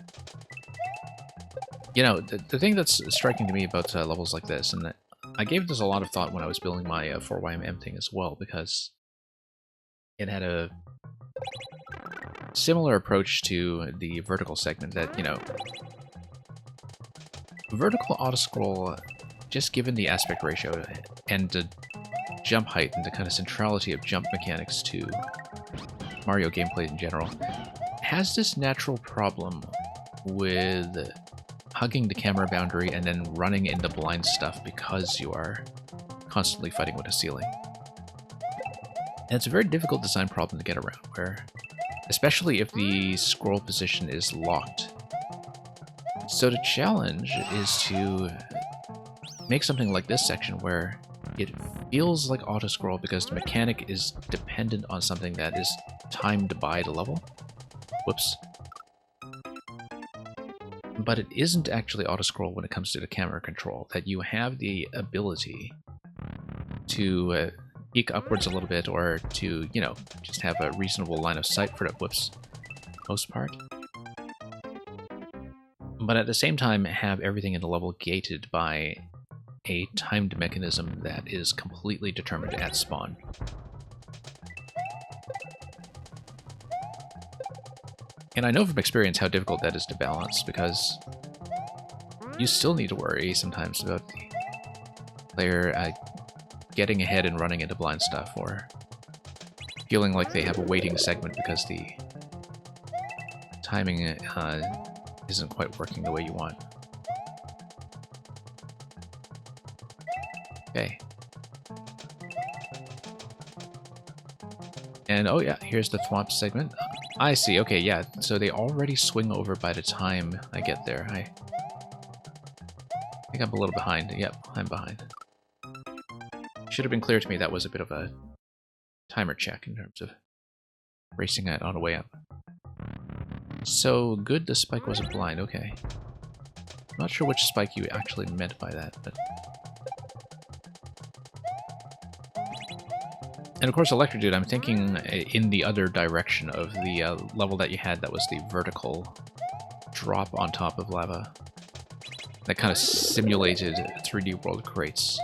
you know, the thing that's striking to me about levels like this, and that I gave this a lot of thought when I was building my 4YMM thing as well, because it had a similar approach to the vertical segment that, you know, vertical autoscroll, just given the aspect ratio and the jump height and the kind of centrality of jump mechanics to Mario gameplay in general, has this natural problem with hugging the camera boundary and then running into blind stuff because you are constantly fighting with a ceiling. And it's a very difficult design problem to get around, where, especially if the scroll position is locked. So the challenge is to make something like this section where it feels like auto-scroll because the mechanic is dependent on something that is timed by the level. Whoops. But it isn't actually auto-scroll when it comes to the camera control, that you have the ability to peek upwards a little bit, or to, you know, just have a reasonable line of sight for the whoops most part. But at the same time, have everything in the level gated by a timed mechanism that is completely determined at spawn. And I know from experience how difficult that is to balance, because you still need to worry sometimes about the player getting ahead and running into blind stuff, or feeling like they have a waiting segment because the timing isn't quite working the way you want. Okay. And oh yeah, here's the Thwomp segment. I see, okay, yeah, so they already swing over by the time I get there. I think I'm a little behind. Yep, I'm behind. Should have been clear to me that was a bit of a timer check in terms of racing it on the way up. So good the spike wasn't blind, okay. I'm not sure which spike you actually meant by that, but... And of course, Electro Dude, I'm thinking in the other direction of the level that you had that was the vertical drop on top of lava. That kind of simulated 3D world crates.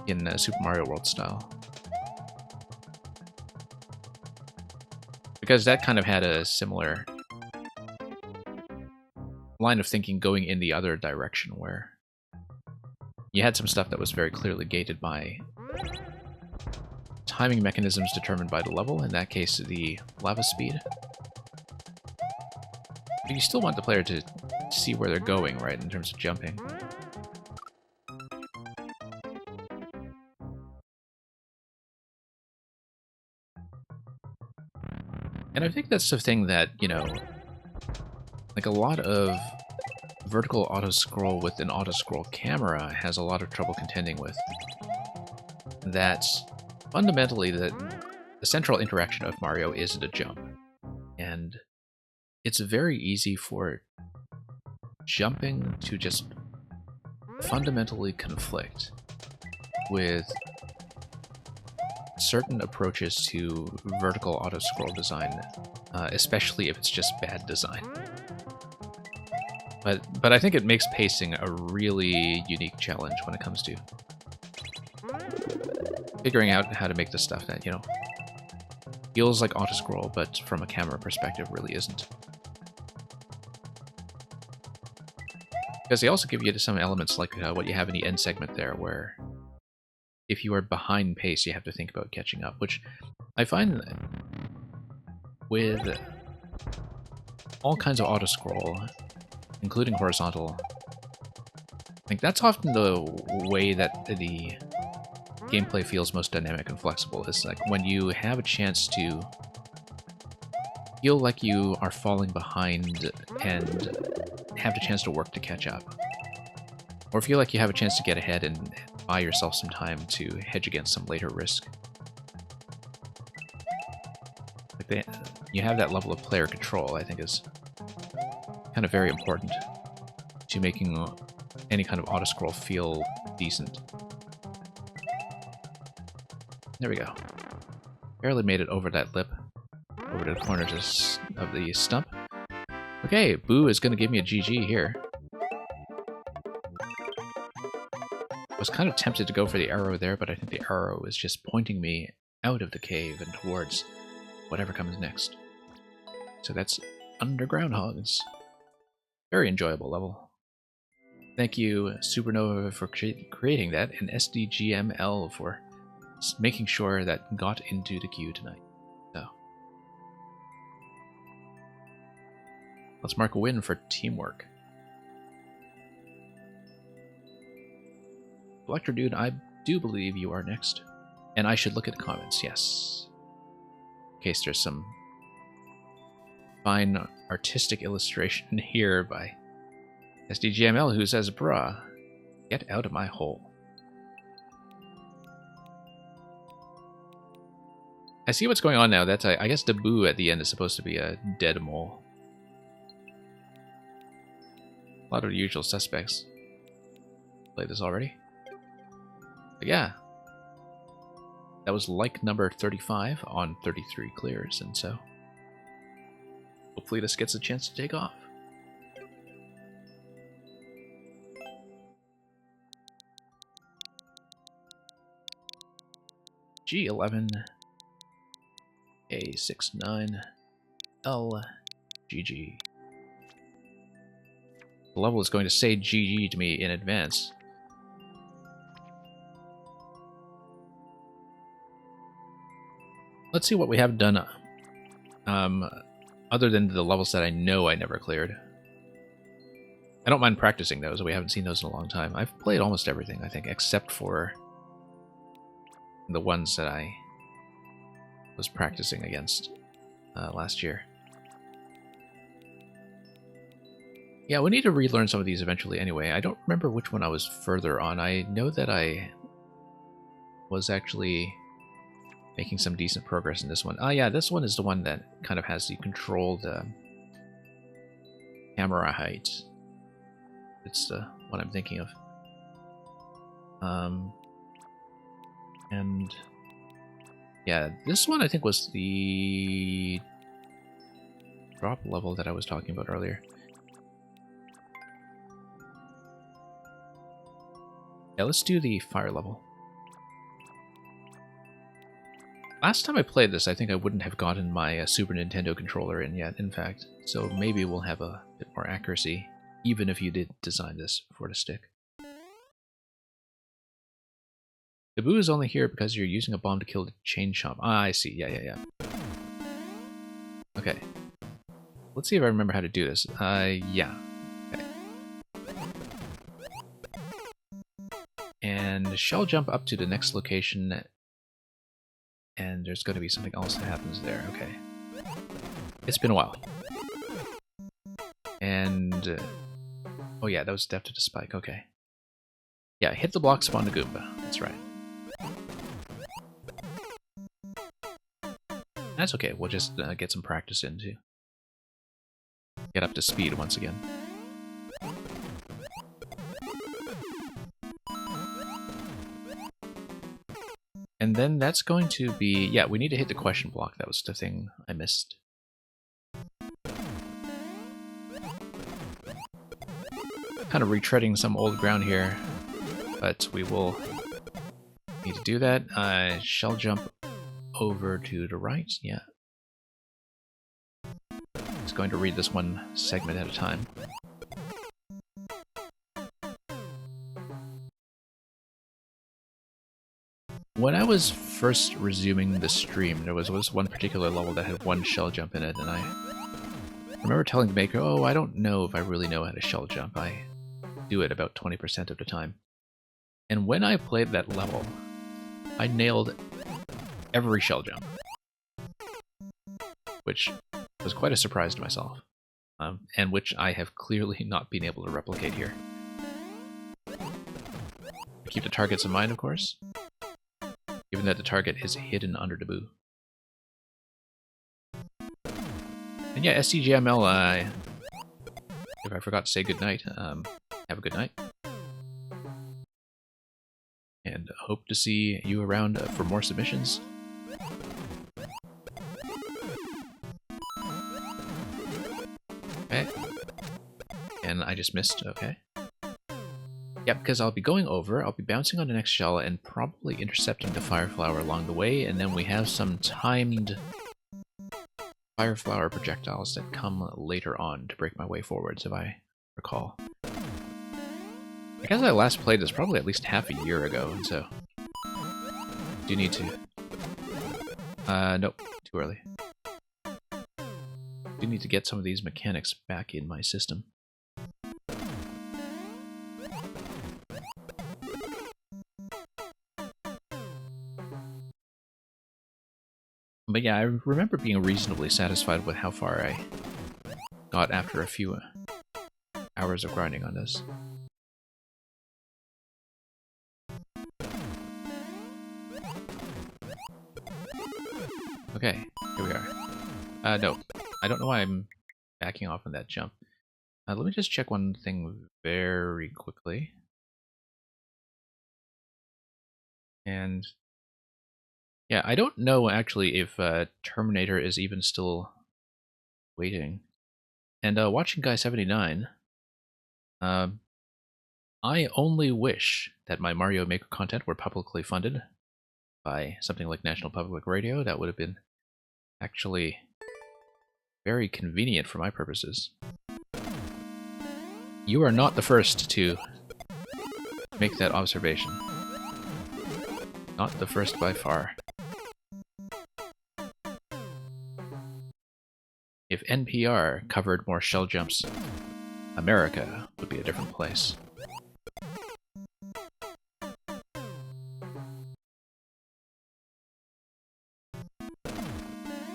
in Super Mario World style. Because that kind of had a similar line of thinking going in the other direction, where you had some stuff that was very clearly gated by timing mechanisms determined by the level, in that case the lava speed. But you still want the player to see where they're going, right, in terms of jumping. And I think that's the thing that, you know, like a lot of vertical auto-scroll with an auto-scroll camera has a lot of trouble contending with. That fundamentally the central interaction of Mario is the jump. And it's very easy for jumping to just fundamentally conflict with certain approaches to vertical auto-scroll design, especially if it's just bad design. But I think it makes pacing a really unique challenge when it comes to figuring out how to make the stuff that, you know, feels like auto-scroll, but from a camera perspective really isn't. Because they also give you some elements like what you have in the end segment there, where if you are behind pace, you have to think about catching up, which I find that with all kinds of auto-scroll, including horizontal, like that's often the way that the gameplay feels most dynamic and flexible, is like when you have a chance to feel like you are falling behind and have the chance to work to catch up. Or feel like you have a chance to get ahead and buy yourself some time to hedge against some later risk. Like you have that level of player control, I think, is kind of very important to making any kind of auto-scroll feel decent. There we go. Barely made it over that lip, over to the corner of the stump. Okay, Boo is going to give me a GG here. I was kind of tempted to go for the arrow there, but I think the arrow is just pointing me out of the cave and towards whatever comes next. So that's Underground Hogs. Very enjoyable level. Thank you, Supernova, for creating that, and SDGML for making sure that got into the queue tonight. So let's mark a win for teamwork. Electro Dude, I do believe you are next. And I should look at the comments, yes. In case there's some fine artistic illustration here by SDGML, who says, "Bruh, get out of my hole." I see what's going on now. That's, I guess the Boo at the end is supposed to be a dead mole. A lot of the usual suspects. Played this already? But yeah. That was like number 35 on 33 clears, and so hopefully this gets a chance to take off. G11 A69 L GG. The level is going to say GG to me in advance. Let's see what we have done other than the levels that I know I never cleared. I don't mind practicing those. We haven't seen those in a long time. I've played almost everything, I think, except for the ones that I was practicing against last year. Yeah, we need to relearn some of these eventually anyway. I don't remember which one I was further on. I know that I was actually making some decent progress in this one. Ah, yeah, this one is the one that kind of has the controlled camera height. It's the one I'm thinking of. And yeah, this one I think was the drop level that I was talking about earlier. Yeah, let's do the fire level. Last time I played this, I think I wouldn't have gotten my Super Nintendo controller in yet, in fact. So maybe we'll have a bit more accuracy, even if you did design this for the stick. Taboo is only here because you're using a bomb to kill the chain chomp. Ah, I see. Yeah. Okay. Let's see if I remember how to do this. Yeah. Okay. And shell jump up to the next location, and there's going to be something else that happens there. Okay. It's been a while. And... oh yeah, that was death to the spike. Okay. Yeah, hit the block, spawn the Goomba. That's right. That's okay, we'll just get some practice in too. Get up to speed once again. And then that's going to be... yeah, we need to hit the question block. That was the thing I missed. Kind of retreading some old ground here, but we will need to do that. Shell jump over to the right, yeah. It's going to read this one segment at a time. When I was first resuming the stream, there was one particular level that had one shell jump in it, and I remember telling the maker, oh, I don't know if I really know how to shell jump. I do it about 20% of the time. And when I played that level, I nailed every shell jump, which was quite a surprise to myself, and which I have clearly not been able to replicate here. Keep the targets in mind, of course, given that the target is hidden under the boo. And yeah, SCGML, if I forgot to say goodnight, have a good night. And hope to see you around for more submissions. Okay. And I just missed, okay. Yeah, because I'll be going over, I'll be bouncing on the next shell and probably intercepting the fire flower along the way, and then we have some timed fire flower projectiles that come later on to break my way forwards, if I recall. I guess I last played this probably at least half a year ago, and so do need to... nope, too early. Do need to get some of these mechanics back in my system. But yeah, I remember being reasonably satisfied with how far I got after a few hours of grinding on this. Okay, here we are. No, I don't know why I'm backing off on that jump. Let me just check one thing very quickly. And yeah, I don't know actually if Terminator is even still waiting. And watching Guy79, I only wish that my Mario Maker content were publicly funded by something like National Public Radio. That would have been actually very convenient for my purposes. You are not the first to make that observation. Not the first by far. If NPR covered more shell jumps, America would be a different place.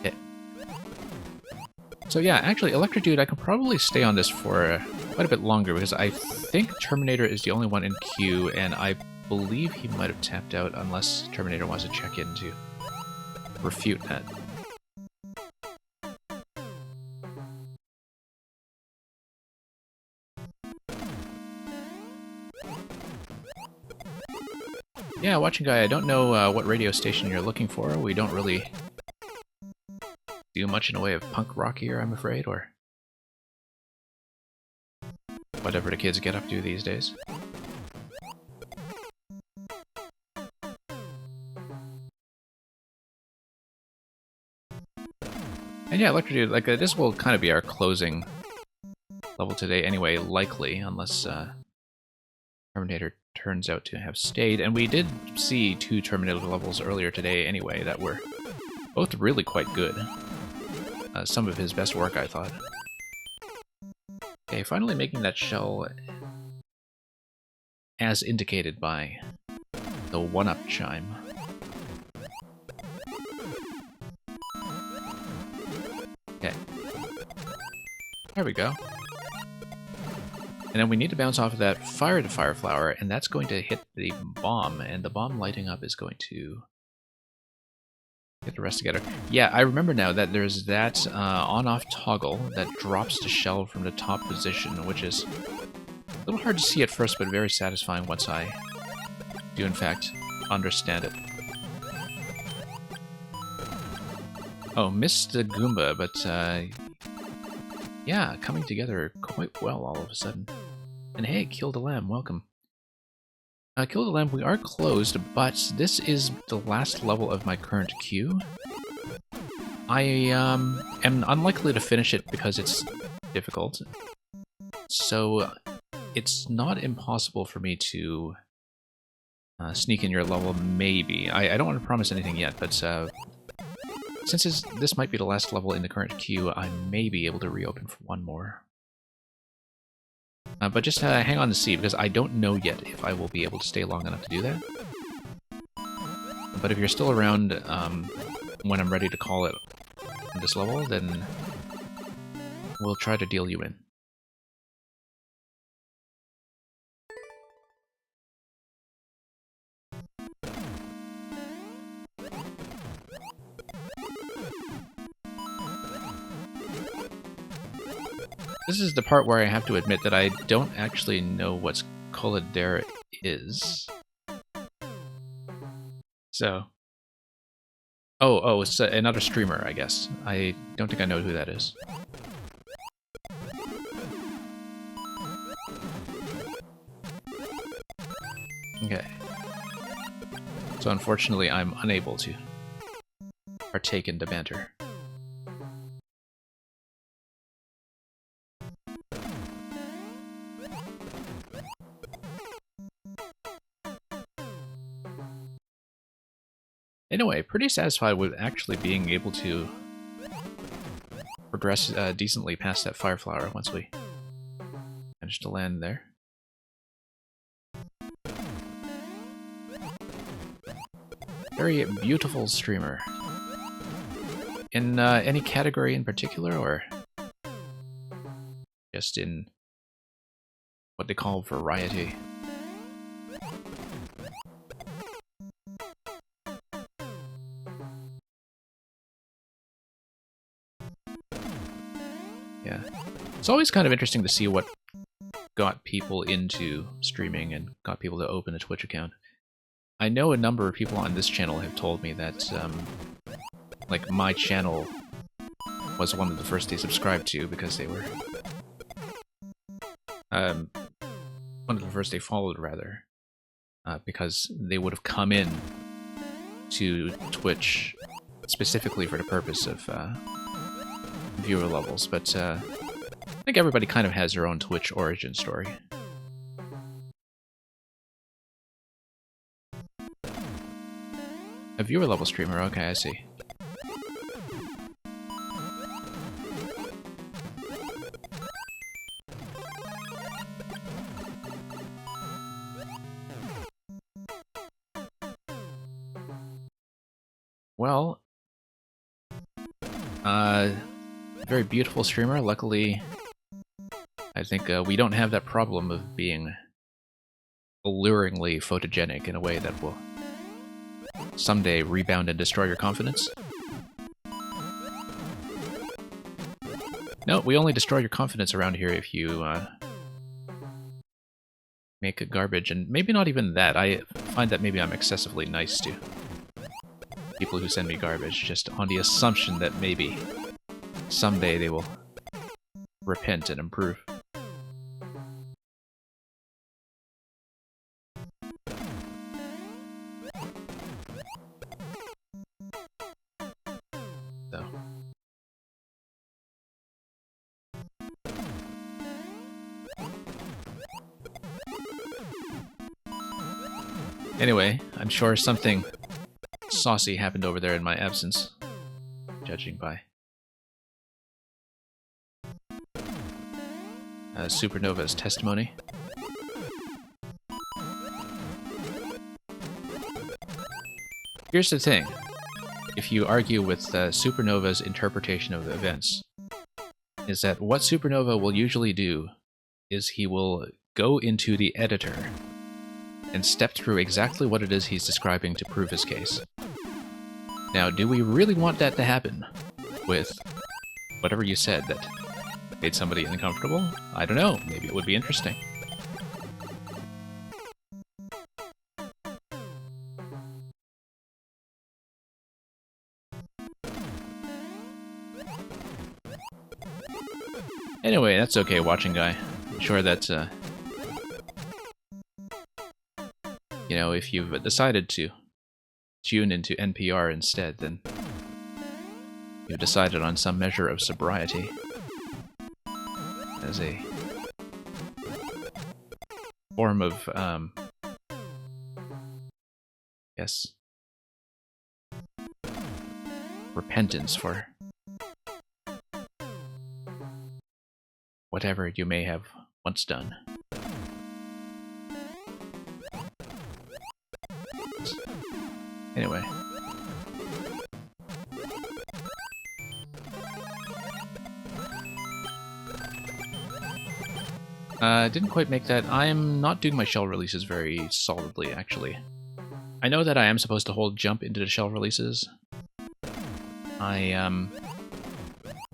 Okay. So yeah, actually, Electric Dude, I can probably stay on this for quite a bit longer, because I think Terminator is the only one in queue, and I believe he might have tapped out unless Terminator wants to check in to refute that. Yeah, Watching Guy, I don't know what radio station you're looking for. We don't really do much in the way of punk rock here, I'm afraid, or whatever the kids get up to these days. And yeah, Electrodude, like, this will kind of be our closing level today anyway, likely, unless Terminator turns out to have stayed. And we did see 2 Terminator levels earlier today anyway that were both really quite good. Some of his best work, I thought. Okay, finally making that shell as indicated by the 1-up chime. Okay. There we go. And then we need to bounce off of that fire to fire flower, and that's going to hit the bomb, and the bomb lighting up is going to get the rest together. Yeah, I remember now that there's that on-off toggle that drops the shell from the top position, which is a little hard to see at first, but very satisfying once I do in fact understand it. Oh, missed the Goomba, but yeah, coming together quite well all of a sudden. And hey, Kill the Lamb, welcome. Kill the Lamb, we are closed, but this is the last level of my current queue. I am unlikely to finish it because it's difficult. So it's not impossible for me to sneak in your level, maybe. I don't want to promise anything yet, but since this might be the last level in the current queue, I may be able to reopen for one more. But just hang on to see, because I don't know yet if I will be able to stay long enough to do that. But if you're still around when I'm ready to call it this level, then we'll try to deal you in. This is the part where I have to admit that I don't actually know what Coladeira is. So... Oh, it's another streamer, I guess. I don't think I know who that is. Okay. So unfortunately, I'm unable to partake in the banter. Anyway, pretty satisfied with actually being able to progress decently past that fire flower once we managed to land there. Very beautiful streamer. In any category in particular, or just in what they call variety? Yeah. It's always kind of interesting to see what got people into streaming and got people to open a Twitch account. I know a number of people on this channel have told me that, like, my channel was one of the first they subscribed to because they were... one of the first they followed, rather. Because they would have come in to Twitch specifically for the purpose of viewer levels, but I think everybody kind of has their own Twitch origin story. A viewer level streamer, okay, I see. Well, very beautiful streamer. Luckily, I think we don't have that problem of being alluringly photogenic in a way that will someday rebound and destroy your confidence. No, we only destroy your confidence around here if you make it garbage, and maybe not even that. I find that maybe I'm excessively nice to people who send me garbage, just on the assumption that maybe someday they will repent and improve. So, Anyway, I'm sure something saucy happened over there in my absence, judging by Supernova's testimony. Here's the thing. If you argue with Supernova's interpretation of the events, is that what Supernova will usually do is he will go into the editor and step through exactly what it is he's describing to prove his case. Now, do we really want that to happen with whatever you said that made somebody uncomfortable? I don't know. Maybe it would be interesting. Anyway, that's okay, watching guy. I'm sure that, you know, if you've decided to tune into NPR instead, then you've decided on some measure of sobriety as a form of, yes, repentance for whatever you may have once done. Anyway. Didn't quite make that. I'm not doing my shell releases very solidly, actually. I know that I am supposed to hold jump into the shell releases. I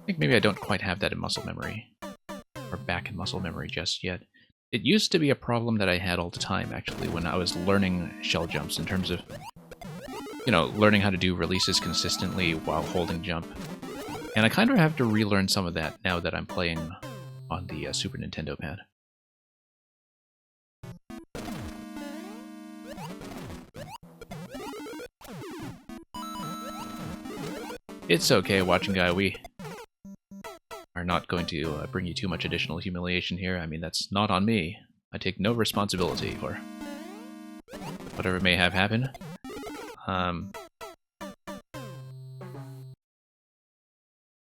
think maybe I don't quite have that in muscle memory. Or back in muscle memory just yet. It used to be a problem that I had all the time, actually, when I was learning shell jumps, in terms of, you know, learning how to do releases consistently while holding jump. And I kind of have to relearn some of that now that I'm playing on the Super Nintendo pad. It's okay, watching guy, we are not going to bring you too much additional humiliation here. I mean, that's not on me. I take no responsibility for whatever may have happened.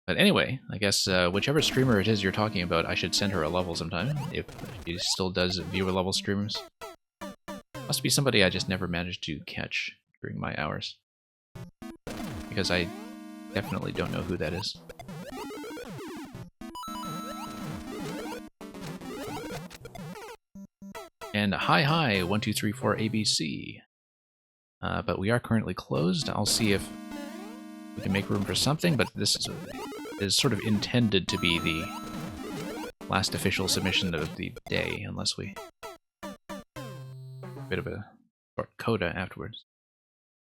But anyway, I guess whichever streamer it is you're talking about, I should send her a level sometime, if she still does viewer level streams. Must be somebody I just never managed to catch during my hours. Because I definitely don't know who that is. And hi 1234 ABC. But we are currently closed. I'll see if we can make room for something, but this is sort of intended to be the last official submission of the day, unless we bit of a short coda afterwards.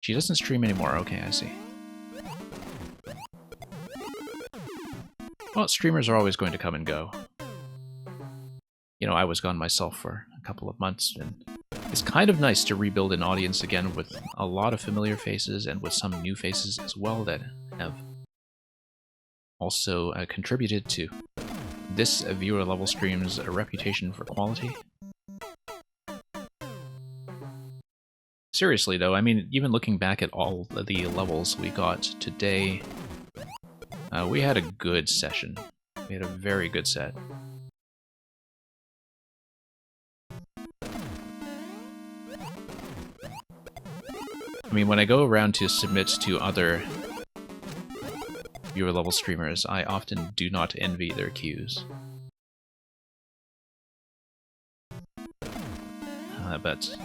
She doesn't stream anymore. Okay, I see. Well, streamers are always going to come and go. You know, I was gone myself for a couple of months, and it's kind of nice to rebuild an audience again with a lot of familiar faces and with some new faces as well that have also contributed to this viewer level stream's reputation for quality. Seriously though, I mean, even looking back at all the levels we got today, we had a good session. We had a very good set. I mean, when I go around to submit to other viewer level streamers, I often do not envy their queues. But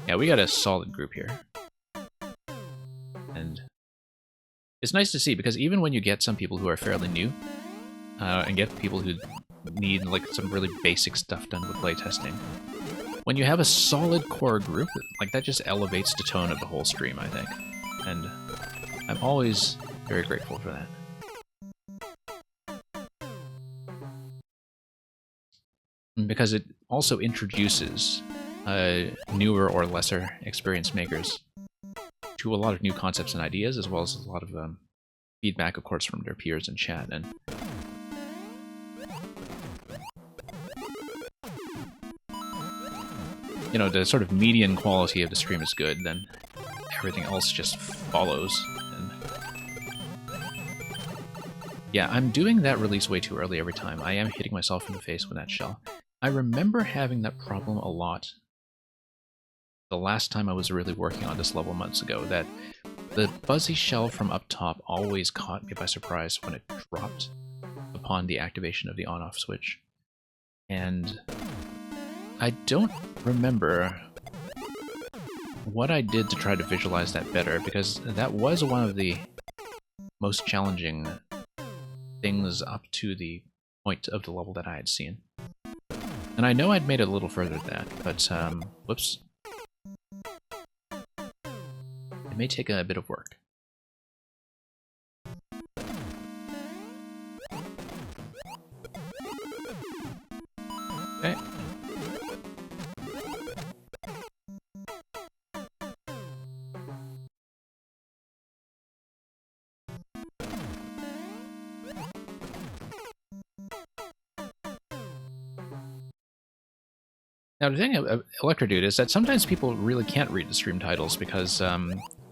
yeah, we got a solid group here. And it's nice to see, because even when you get some people who are fairly new, and get people who need like some really basic stuff done with playtesting, when you have a solid core group, like that just elevates the tone of the whole stream, I think. And I'm always very grateful for that. Because it also introduces newer or lesser experienced makers to a lot of new concepts and ideas, as well as a lot of feedback, of course, from their peers in chat. And you know, the sort of median quality of the stream is good, then everything else just follows. And yeah, I'm doing that release way too early every time. I am hitting myself in the face with that shell. I remember having that problem a lot the last time I was really working on this level months ago, that the fuzzy shell from up top always caught me by surprise when it dropped upon the activation of the on-off switch. And I don't remember what I did to try to visualize that better, because that was one of the most challenging things up to the point of the level that I had seen. And I know I'd made it a little further than that, but, whoops. It may take a bit of work. Okay. Now, the thing of Electrodude is that sometimes people really can't read the stream titles because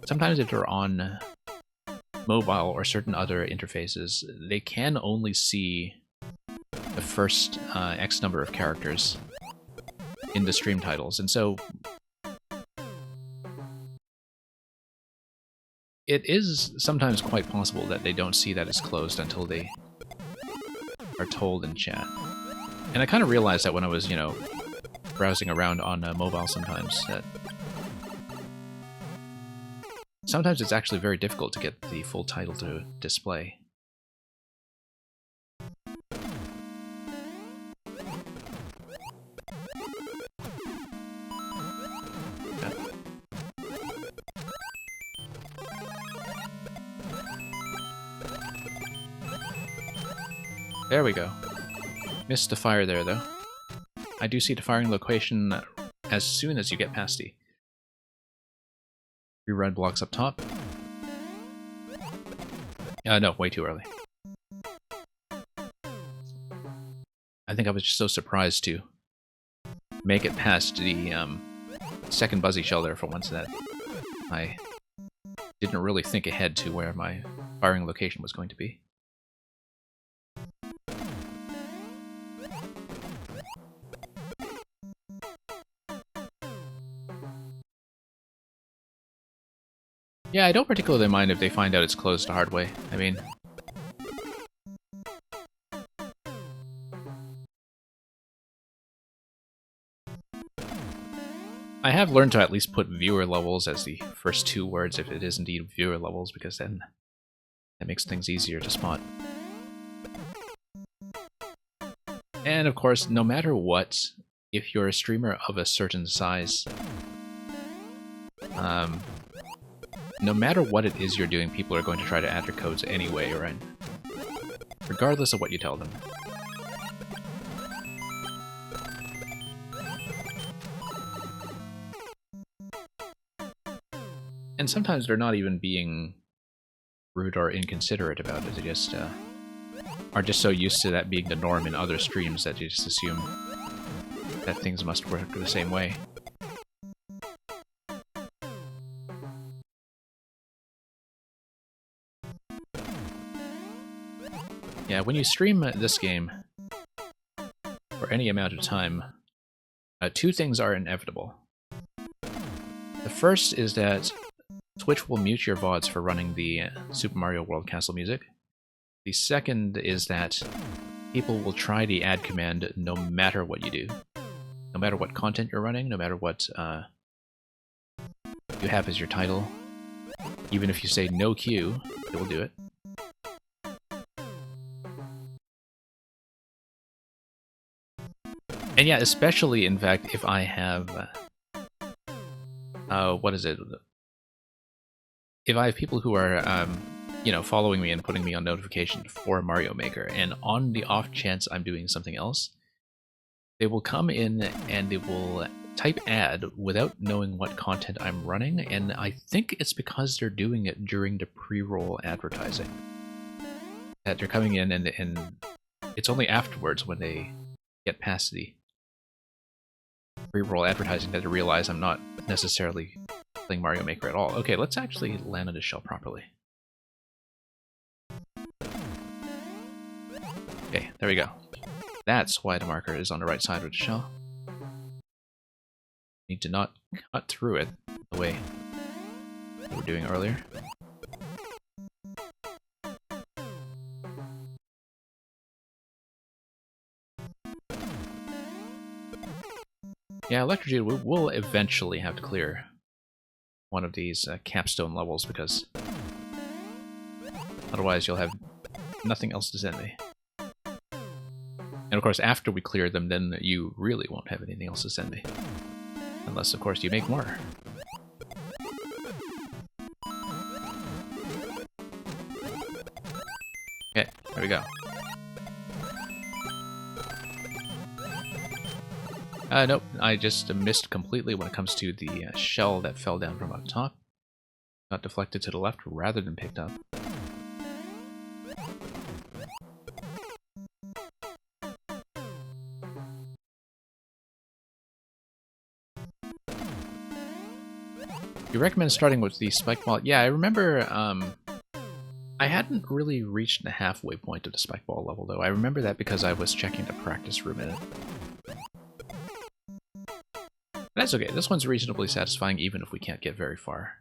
sometimes if they're on mobile or certain other interfaces, they can only see the first X number of characters in the stream titles. And so it is sometimes quite possible that they don't see that it's closed until they are told in chat. And I kind of realized that when I was, you know, browsing around on mobile sometimes, that sometimes it's actually very difficult to get the full title to display. There we go. Missed the fire there, though. I do see the firing location as soon as you get past the 3 red blocks up top. No, way too early. I think I was just so surprised to make it past the second Buzzy Shell there for once that I didn't really think ahead to where my firing location was going to be. Yeah, I don't particularly mind if they find out it's closed the hard way. I mean, I have learned to at least put viewer levels as the first 2 words if it is indeed viewer levels, because then that makes things easier to spot. And of course, no matter what, if you're a streamer of a certain size, no matter what it is you're doing, people are going to try to add their codes anyway, right? Regardless of what you tell them. And sometimes they're not even being rude or inconsiderate about it, they just are just so used to that being the norm in other streams that you just assume that things must work the same way. Yeah, when you stream this game for any amount of time, 2 things are inevitable. The first is that Twitch will mute your VODs for running the Super Mario World Castle music. The second is that people will try the add command no matter what you do. No matter what content you're running, no matter what you have as your title. Even if you say no queue, it will do it. And yeah, especially, in fact, if I have... what is it? If I have people who are, you know, following me and putting me on notification for Mario Maker, and on the off chance I'm doing something else, they will come in and they will type add without knowing what content I'm running, and I think it's because they're doing it during the pre-roll advertising. That they're coming in and it's only afterwards when they get past the pre-roll advertising that I realize I'm not necessarily playing Mario Maker at all. Okay, let's actually land on this shell properly. Okay, there we go. That's why the marker is on the right side of the shell. Need to not cut through it the way we were doing earlier. Yeah, Electrocuted will eventually have to clear one of these capstone levels, because otherwise you'll have nothing else to send me. And of course, after we clear them, then you really won't have anything else to send me. Unless, of course, you make more. Okay, there we go. Nope, I just missed completely when it comes to the shell that fell down from up top. Got deflected to the left rather than picked up. You recommend starting with the spike ball? Yeah, I remember I hadn't really reached the halfway point of the spike ball level, though. I remember that because I was checking the practice room in it. That's okay. This one's reasonably satisfying even if we can't get very far.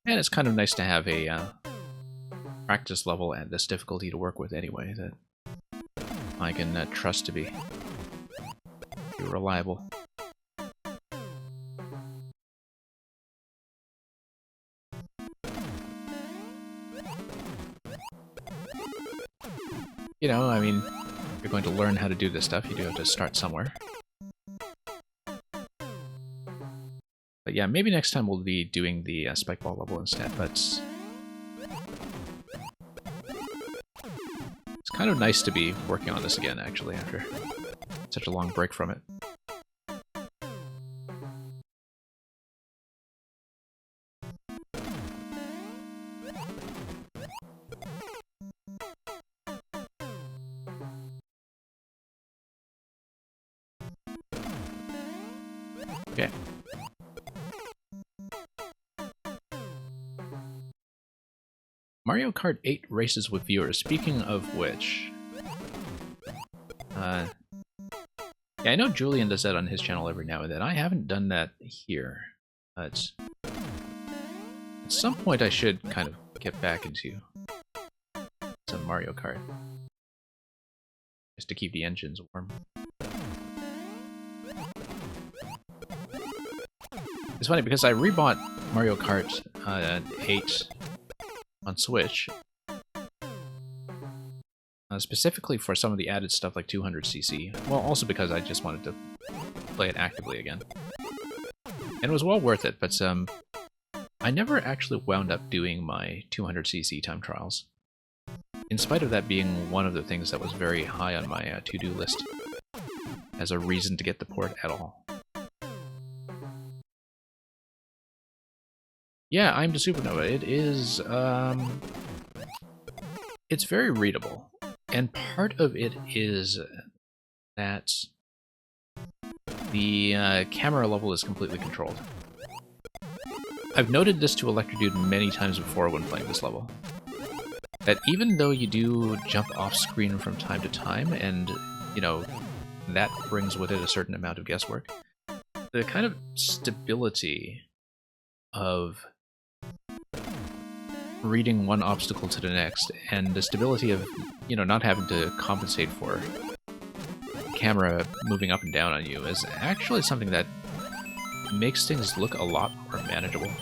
And it's kind of nice to have a practice level at this difficulty to work with anyway, that I can trust to be reliable. You know, I mean, if you're going to learn how to do this stuff, you do have to start somewhere. But yeah, maybe next time we'll be doing the spike ball level instead, but it's kind of nice to be working on this again, actually, after such a long break from it. Okay. Mario Kart 8 races with viewers. Speaking of which, yeah, I know Julian does that on his channel every now and then. I haven't done that here. At some point, I should kind of get back into some Mario Kart, just to keep the engines warm. It's funny because I rebought Mario Kart 8 on Switch, specifically for some of the added stuff like 200cc. Well, also because I just wanted to play it actively again. And it was well worth it, but I never actually wound up doing my 200cc time trials, in spite of that being one of the things that was very high on my to-do list as a reason to get the port at all. Yeah, I'm the Supernova. It is, it's very readable. And part of it is that the camera level is completely controlled. I've noted this to Electrocuted many times before when playing this level, that even though you do jump off screen from time to time, and, you know, that brings with it a certain amount of guesswork, the kind of stability of reading one obstacle to the next, and the stability of, you know, not having to compensate for the camera moving up and down on you is actually something that makes things look a lot more manageable.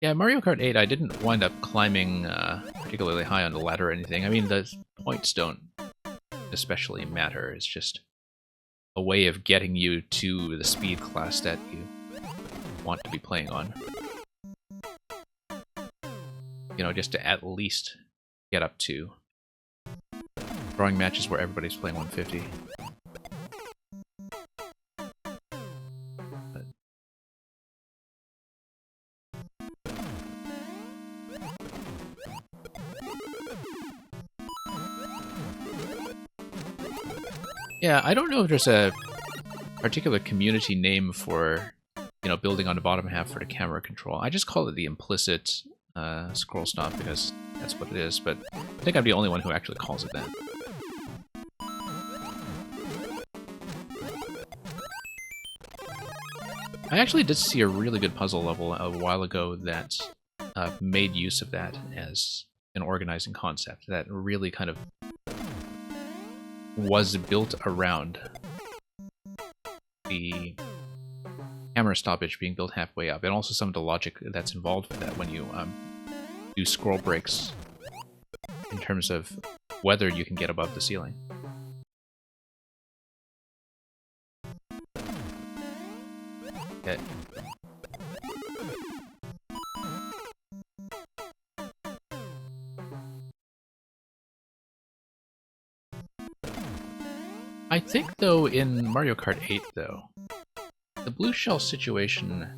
Yeah, Mario Kart 8, I didn't wind up climbing particularly high on the ladder or anything. I mean, the points don't especially matter. It's just a way of getting you to the speed class that you want to be playing on. you know, just to at least get up to drawing matches where everybody's playing 150. But yeah, I don't know if there's a particular community name for, you know, building on the bottom half for the camera control. I just call it the implicit scroll stop because that's what it is, but I think I'm the only one who actually calls it that. I actually did see a really good puzzle level a while ago that made use of that as an organizing concept that really kind of was built around the camera stoppage being built halfway up, and also some of the logic that's involved with that when you do scroll breaks in terms of whether you can get above the ceiling. Okay. I think, though, in Mario Kart 8, though, the blue shell situation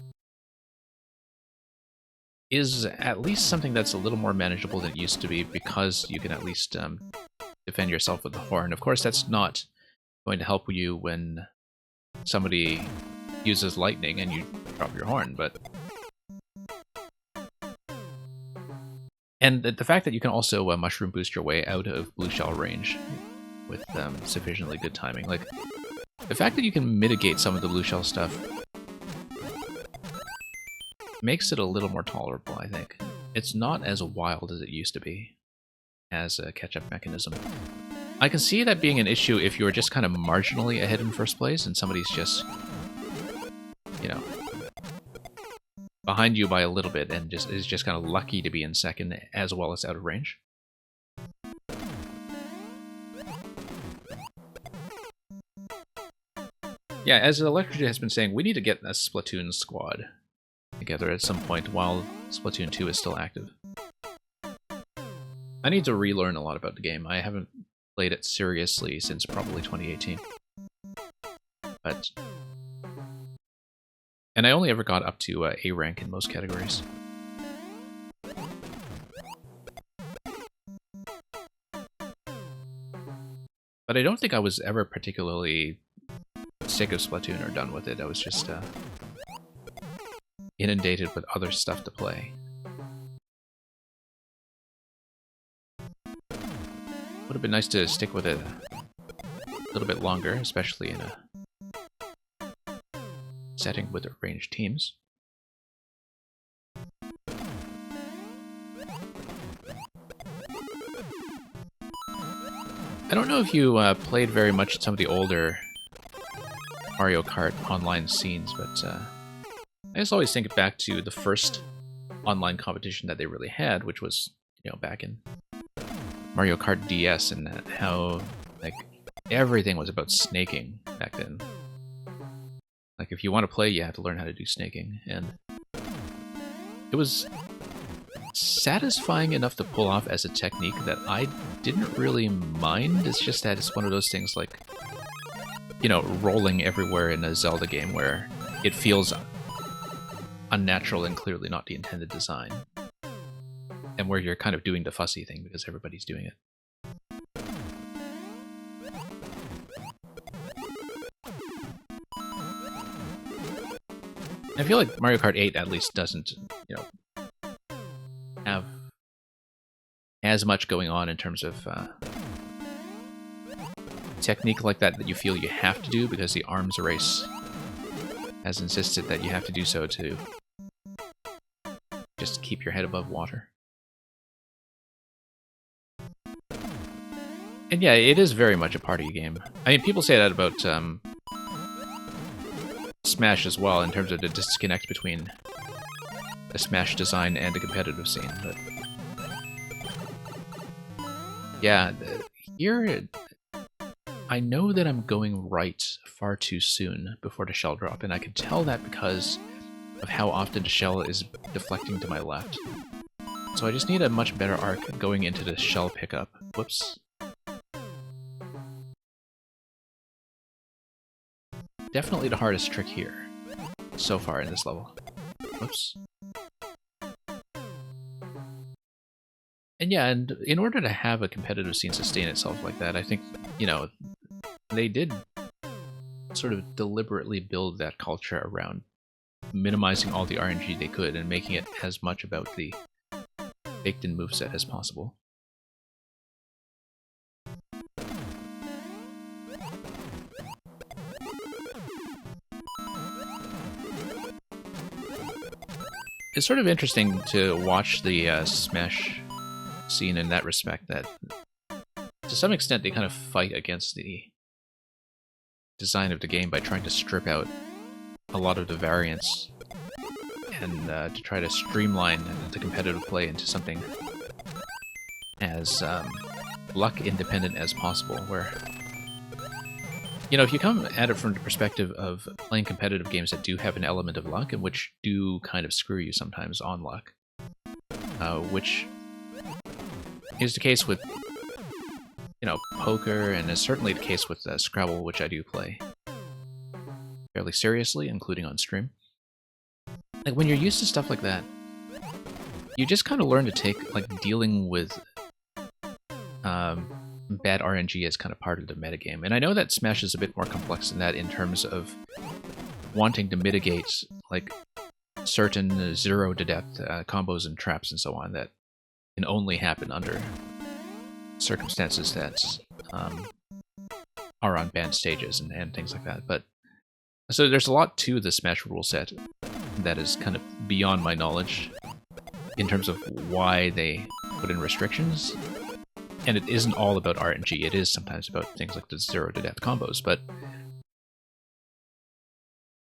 is at least something that's a little more manageable than it used to be, because you can at least defend yourself with the horn. Of course, that's not going to help you when somebody uses lightning and you drop your horn, but... And the fact that you can also mushroom boost your way out of blue shell range with sufficiently good timing. Like, the fact that you can mitigate some of the blue shell stuff makes it a little more tolerable, I think. It's not as wild as it used to be as a catch-up mechanism. I can see that being an issue if you're just kind of marginally ahead in first place and somebody's just, you know, behind you by a little bit and is just kind of lucky to be in second as well as out of range. Yeah, as Electric has been saying, we need to get a Splatoon squad together at some point while Splatoon 2 is still active. I need to relearn a lot about the game. I haven't played it seriously since probably 2018. But... And I only ever got up to A rank in most categories. But I don't think I was ever particularly sick of Splatoon or done with it. I was just inundated with other stuff to play. Would have been nice to stick with it a little bit longer, especially in a setting with ranged teams. I don't know if you played very much at some of the older Mario Kart online scenes, but I just always think back to the first online competition that they really had, which was, you know, back in Mario Kart DS, and how, like, everything was about snaking back then. Like, if you want to play, you have to learn how to do snaking, and it was satisfying enough to pull off as a technique that I didn't really mind. It's just that it's one of those things like, you know, rolling everywhere in a Zelda game where it feels unnatural and clearly not the intended design. And where you're kind of doing the fussy thing because everybody's doing it. I feel like Mario Kart 8 at least doesn't, you know, have as much going on in terms of technique like that you feel you have to do because the arms race has insisted that you have to do so to just keep your head above water. And yeah, it is very much a party game. I mean, people say that about Smash as well, in terms of the disconnect between the Smash design and the competitive scene. But yeah, here I know that I'm going right far too soon before the shell drop, and I can tell that because of how often the shell is deflecting to my left. So I just need a much better arc going into the shell pickup. Whoops. Definitely the hardest trick here so far in this level. Whoops. And yeah, and in order to have a competitive scene sustain itself like that, I think, you know, they did sort of deliberately build that culture around minimizing all the RNG they could and making it as much about the baked-in moveset as possible. It's sort of interesting to watch the Smash scene in that respect, that to some extent they kind of fight against the design of the game by trying to strip out a lot of the variance and to try to streamline the competitive play into something as luck independent as possible, where, you know, if you come at it from the perspective of playing competitive games that do have an element of luck and which do kind of screw you sometimes on luck, which is the case with, you know, poker, and is certainly the case with Scrabble, which I do play fairly seriously, including on stream. Like, when you're used to stuff like that, you just kind of learn to take, like, dealing with bad RNG as kind of part of the metagame. And I know that Smash is a bit more complex than that in terms of wanting to mitigate, like, certain zero-to-death combos and traps and so on that can only happen under circumstances that are on banned stages and things like that. But so there's a lot to the Smash rule set that is kind of beyond my knowledge in terms of why they put in restrictions. And it isn't all about RNG, it is sometimes about things like the zero-to-death combos, but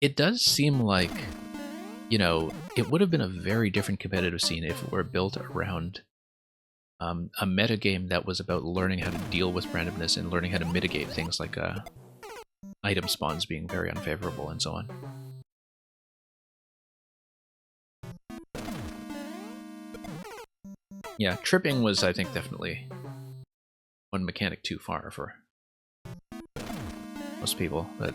it does seem like, you know, it would have been a very different competitive scene if it were built around a metagame that was about learning how to deal with randomness and learning how to mitigate things like item spawns being very unfavorable and so on. Yeah, tripping was, I think, definitely one mechanic too far for most people, but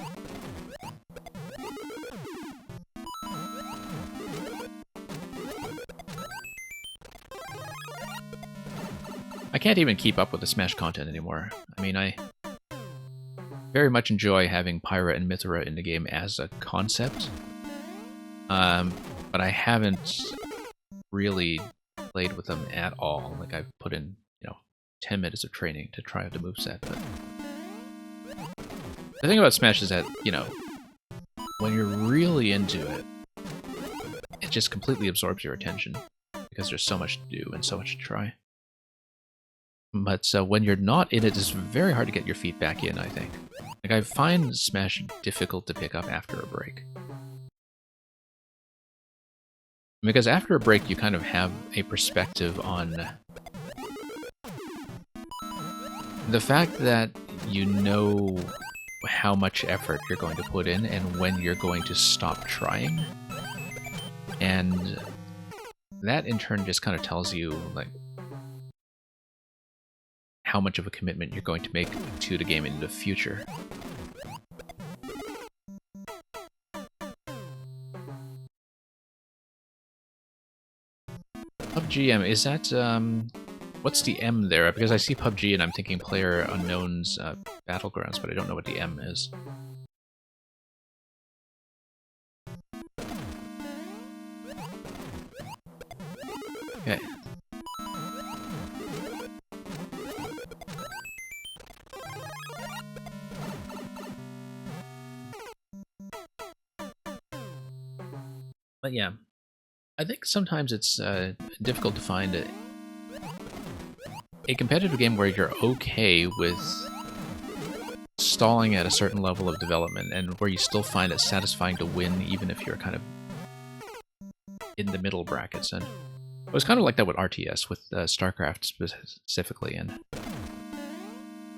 I can't even keep up with the Smash content anymore. I mean, I very much enjoy having Pyra and Mythra in the game as a concept, but I haven't really played with them at all. Like, I've put in, you know, 10 minutes of training to try out the moveset, but the thing about Smash is that, you know, when you're really into it, it just completely absorbs your attention, because there's so much to do and so much to try. But when you're not in it, it's very hard to get your feet back in, I think. Like, I find Smash difficult to pick up after a break. Because after a break, you kind of have a perspective on the fact that you know how much effort you're going to put in and when you're going to stop trying. And that in turn just kind of tells you, like, how much of a commitment you're going to make to the game in the future. PUBG M, is that, what's the M there? Because I see PUBG and I'm thinking PlayerUnknown's Battlegrounds, but I don't know what the M is. Okay. But yeah, I think sometimes it's difficult to find a competitive game where you're okay with stalling at a certain level of development and where you still find it satisfying to win even if you're kind of in the middle brackets. And it was kind of like that with RTS, with StarCraft specifically, and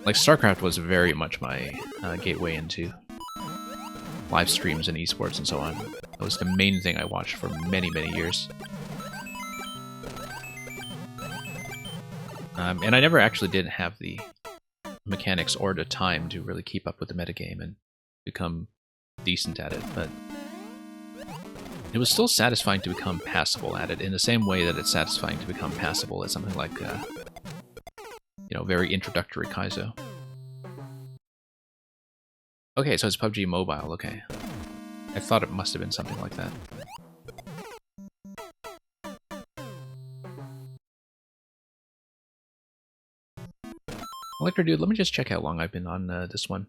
like StarCraft was very much my gateway into live streams and esports and so on. That was the main thing I watched for many, many years. And I never actually did have the mechanics or the time to really keep up with the metagame and become decent at it, but it was still satisfying to become passable at it in the same way that it's satisfying to become passable at something like, you know, very introductory Kaizo. Okay, so it's PUBG Mobile, okay. I thought it must have been something like that. Electro Dude, let me just check how long I've been on this one.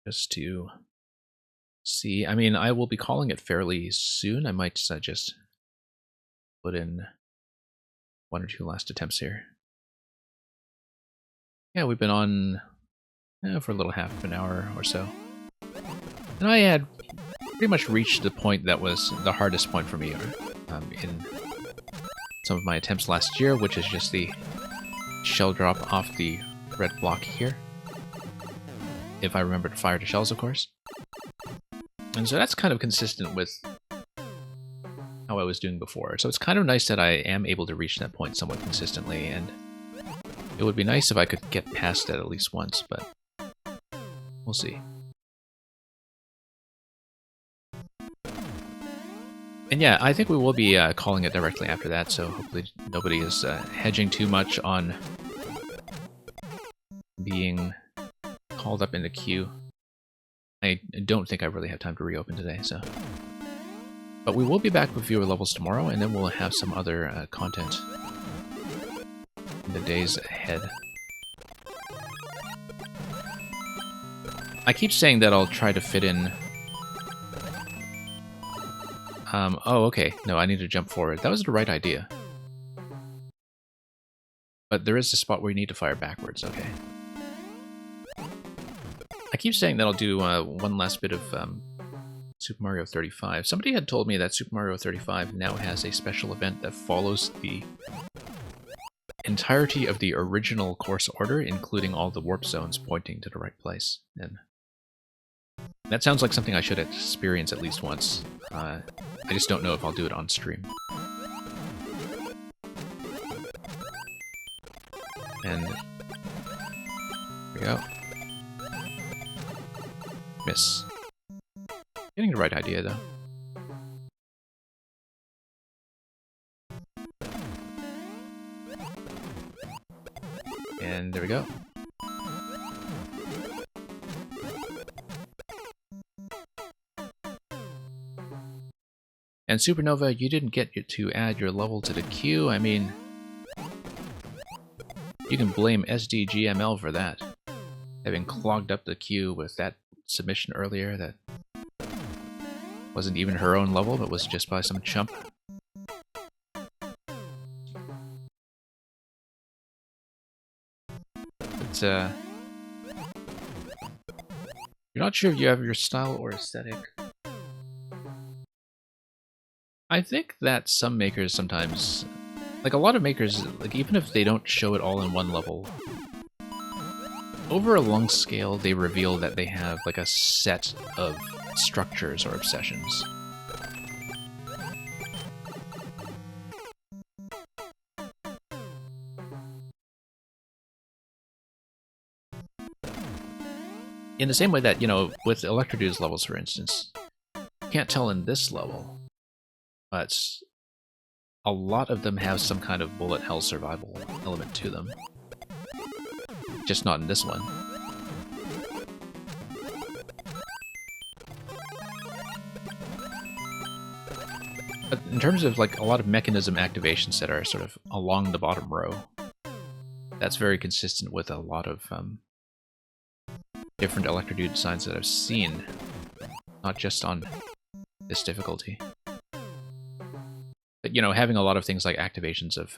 Just to see. I mean, I will be calling it fairly soon. I might just put in 1 or 2 last attempts here. Yeah, we've been on for a little half of an hour or so. And I had pretty much reached the point that was the hardest point for me in some of my attempts last year, which is just the shell drop off the red block here. If I remember to fire the shells, of course. And so that's kind of consistent with how I was doing before. So it's kind of nice that I am able to reach that point somewhat consistently, and it would be nice if I could get past it at least once, but we'll see. And yeah, I think we will be calling it directly after that, so hopefully nobody is hedging too much on being called up in the queue. I don't think I really have time to reopen today, so. But we will be back with viewer levels tomorrow, and then we'll have some other content in the days ahead. I keep saying that I'll try to fit in... oh, okay. No, I need to jump forward. That was the right idea. But there is a spot where you need to fire backwards, okay. I keep saying that I'll do one last bit of Super Mario 35. Somebody had told me that Super Mario 35 now has a special event that follows the entirety of the original course order, including all the warp zones pointing to the right place. And that sounds like something I should experience at least once. I just don't know if I'll do it on stream. And here we go. Miss. Getting the right idea, though. And there we go. And Supernova, you didn't get to add your level to the queue. I mean, you can blame SDGML for that. Having clogged up the queue with that submission earlier that wasn't even her own level, but was just by some chump. But, you're not sure if you have your style or aesthetic. I think that some makers sometimes, like a lot of makers, like even if they don't show it all in one level, over a long scale they reveal that they have like a set of structures or obsessions. In the same way that, you know, with Electrodude's levels, for instance, you can't tell in this level, but a lot of them have some kind of bullet hell survival element to them. Just not in this one. But in terms of like a lot of mechanism activations that are sort of along the bottom row, that's very consistent with a lot of different Electrodude designs that I've seen, not just on this difficulty. But, you know, having a lot of things like activations of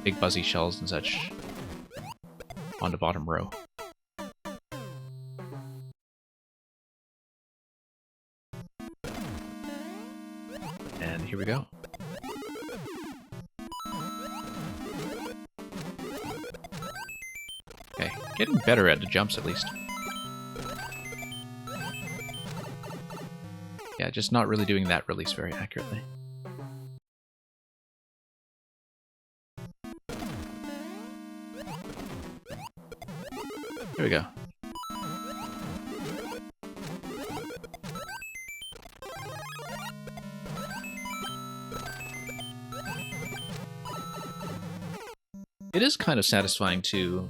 big buzzy shells and such on the bottom row. And here we go. Okay, getting better at the jumps at least. Yeah, just not really doing that release very accurately. Here we go. It is kind of satisfying to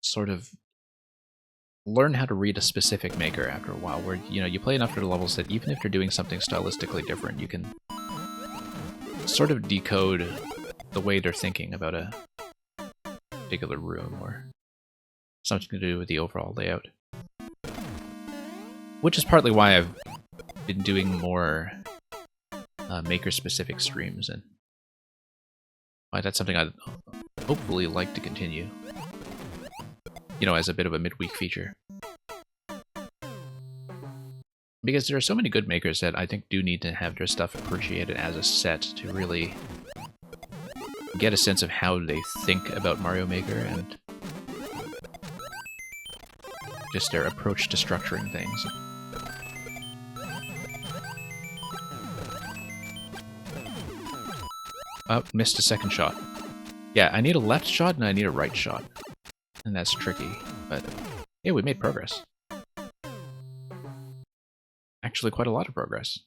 sort of learn how to read a specific maker after a while, where, you know, you play enough for the levels that even if they're doing something stylistically different, you can sort of decode the way they're thinking about a particular room or something to do with the overall layout. Which is partly why I've been doing more maker-specific streams, and why that's something I'd hopefully like to continue, you know, as a bit of a midweek feature. Because there are so many good makers that I think do need to have their stuff appreciated as a set to really get a sense of how they think about Mario Maker and just their approach to structuring things. Oh, missed a second shot. Yeah, I need a left shot and I need a right shot. And that's tricky, but yeah, we made progress. Actually, quite a lot of progress.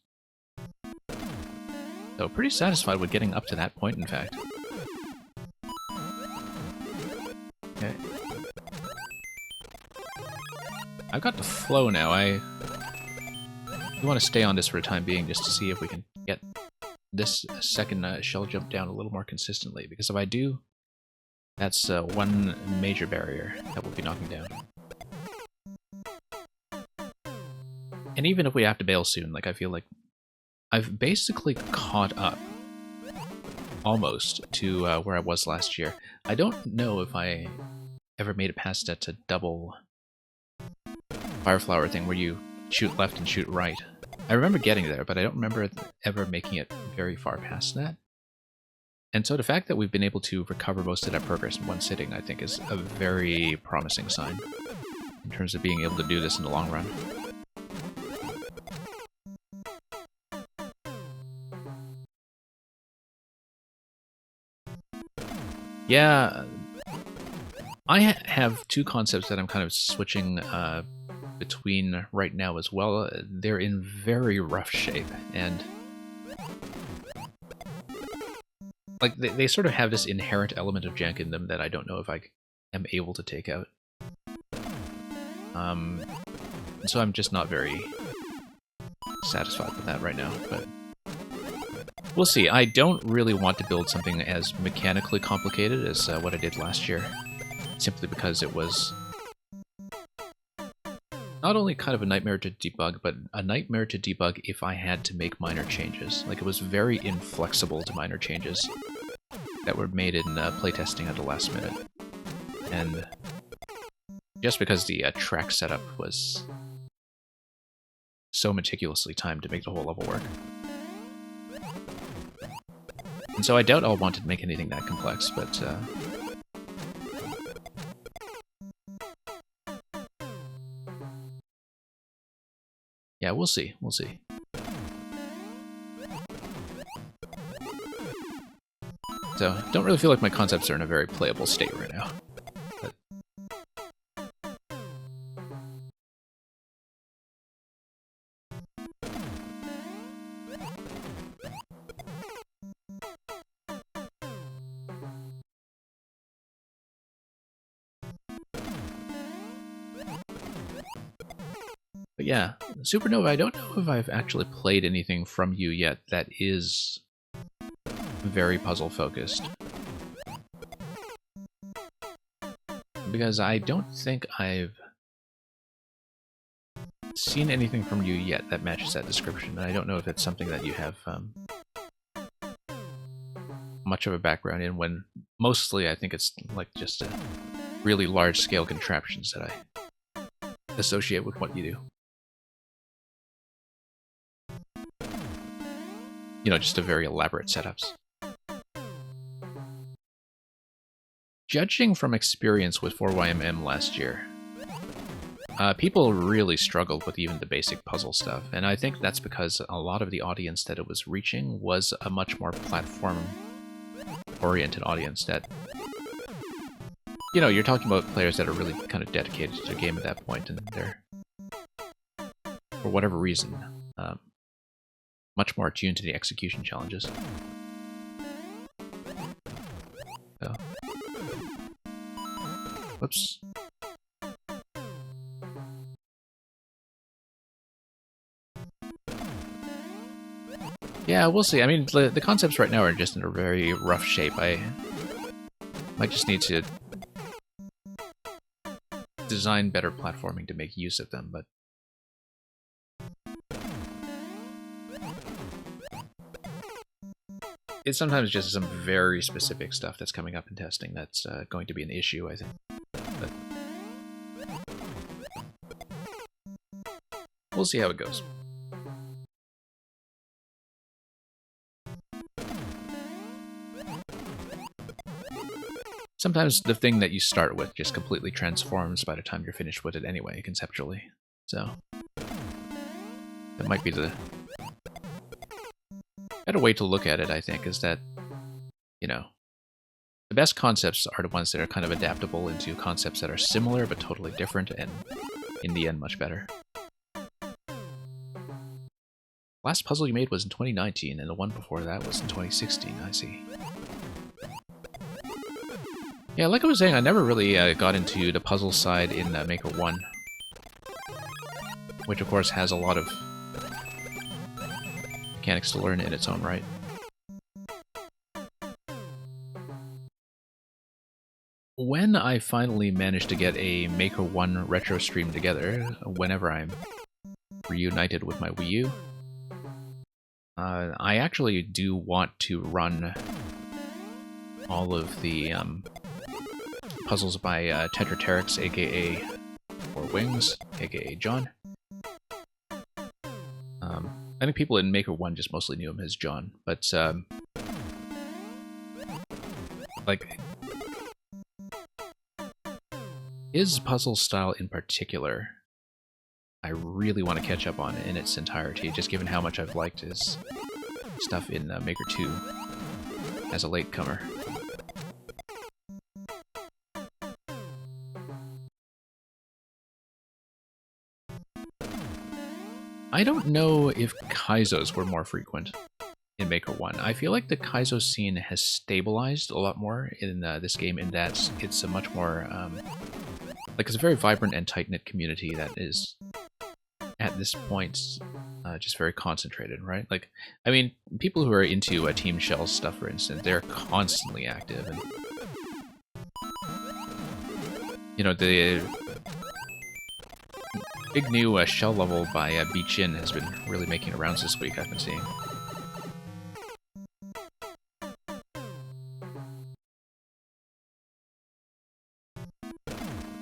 So, pretty satisfied with getting up to that point, in fact. Okay. I've got the flow now. I want to stay on this for the time being, just to see if we can get this second shell jump down a little more consistently, because if I do, that's one major barrier that we'll be knocking down. And even if we have to bail soon, like, I feel like I've basically caught up almost to where I was last year. I don't know if I ever made it past that to double fire flower thing where you shoot left and shoot right. I remember getting there, but I don't remember ever making it very far past that. And so the fact that we've been able to recover most of that progress in one sitting, I think, is a very promising sign in terms of being able to do this in the long run. Yeah, I have two concepts that I'm kind of switching between right now as well. They're in very rough shape, and like they sort of have this inherent element of jank in them that I don't know if I am able to take out. So I'm just not very satisfied with that right now, but we'll see. I don't really want to build something as mechanically complicated as what I did last year, simply because it was not only kind of a nightmare to debug, but a nightmare to debug if I had to make minor changes. Like, it was very inflexible to minor changes that were made in playtesting at the last minute. And just because the track setup was so meticulously timed to make the whole level work. And so I doubt I'll want to make anything that complex, but yeah, we'll see. We'll see. So, don't really feel like my concepts are in a very playable state right now. But yeah, Supernova, I don't know if I've actually played anything from you yet that is very puzzle-focused. Because I don't think I've seen anything from you yet that matches that description, and I don't know if it's something that you have much of a background in, when mostly I think it's like just a really large-scale contraptions that I associate with what you do. You know, just a very elaborate setups. Judging from experience with 4YMM last year, people really struggled with even the basic puzzle stuff, and I think that's because a lot of the audience that it was reaching was a much more platform-oriented audience that you know, you're talking about players that are really kind of dedicated to the game at that point, and they're, for whatever reason, much more attuned to the execution challenges. So. Whoops. Yeah, we'll see. I mean, the concepts right now are just in a very rough shape. I might just need to design better platforming to make use of them, but it's sometimes just some very specific stuff that's coming up in testing that's going to be an issue, I think. But we'll see how it goes. Sometimes the thing that you start with just completely transforms by the time you're finished with it anyway, conceptually. So that might be the better way to look at it, I think, is that, you know, the best concepts are the ones that are kind of adaptable into concepts that are similar but totally different, and in the end, much better. Last puzzle you made was in 2019, and the one before that was in 2016, I see. Yeah, like I was saying, I never really got into the puzzle side in Maker 1. Which, of course, has a lot of mechanics to learn in its own right. When I finally managed to get a Maker 1 retro stream together, whenever I'm reunited with my Wii U, I actually do want to run all of the puzzles by Tetraterix, aka Four Wings, aka John. I think people in Maker 1 just mostly knew him as John, but like his puzzle style in particular, I really want to catch up on in its entirety, just given how much I've liked his stuff in Maker 2 as a latecomer. I don't know if Kaizos were more frequent in Maker 1. I feel like the Kaizo scene has stabilized a lot more in this game, in that it's a much more, like, it's a very vibrant and tight-knit community that is, at this point, just very concentrated, right? Like, I mean, people who are into Team Shell stuff, for instance, they're constantly active, and, you know, the big new shell level by Beachin has been really making rounds this week, I've been seeing.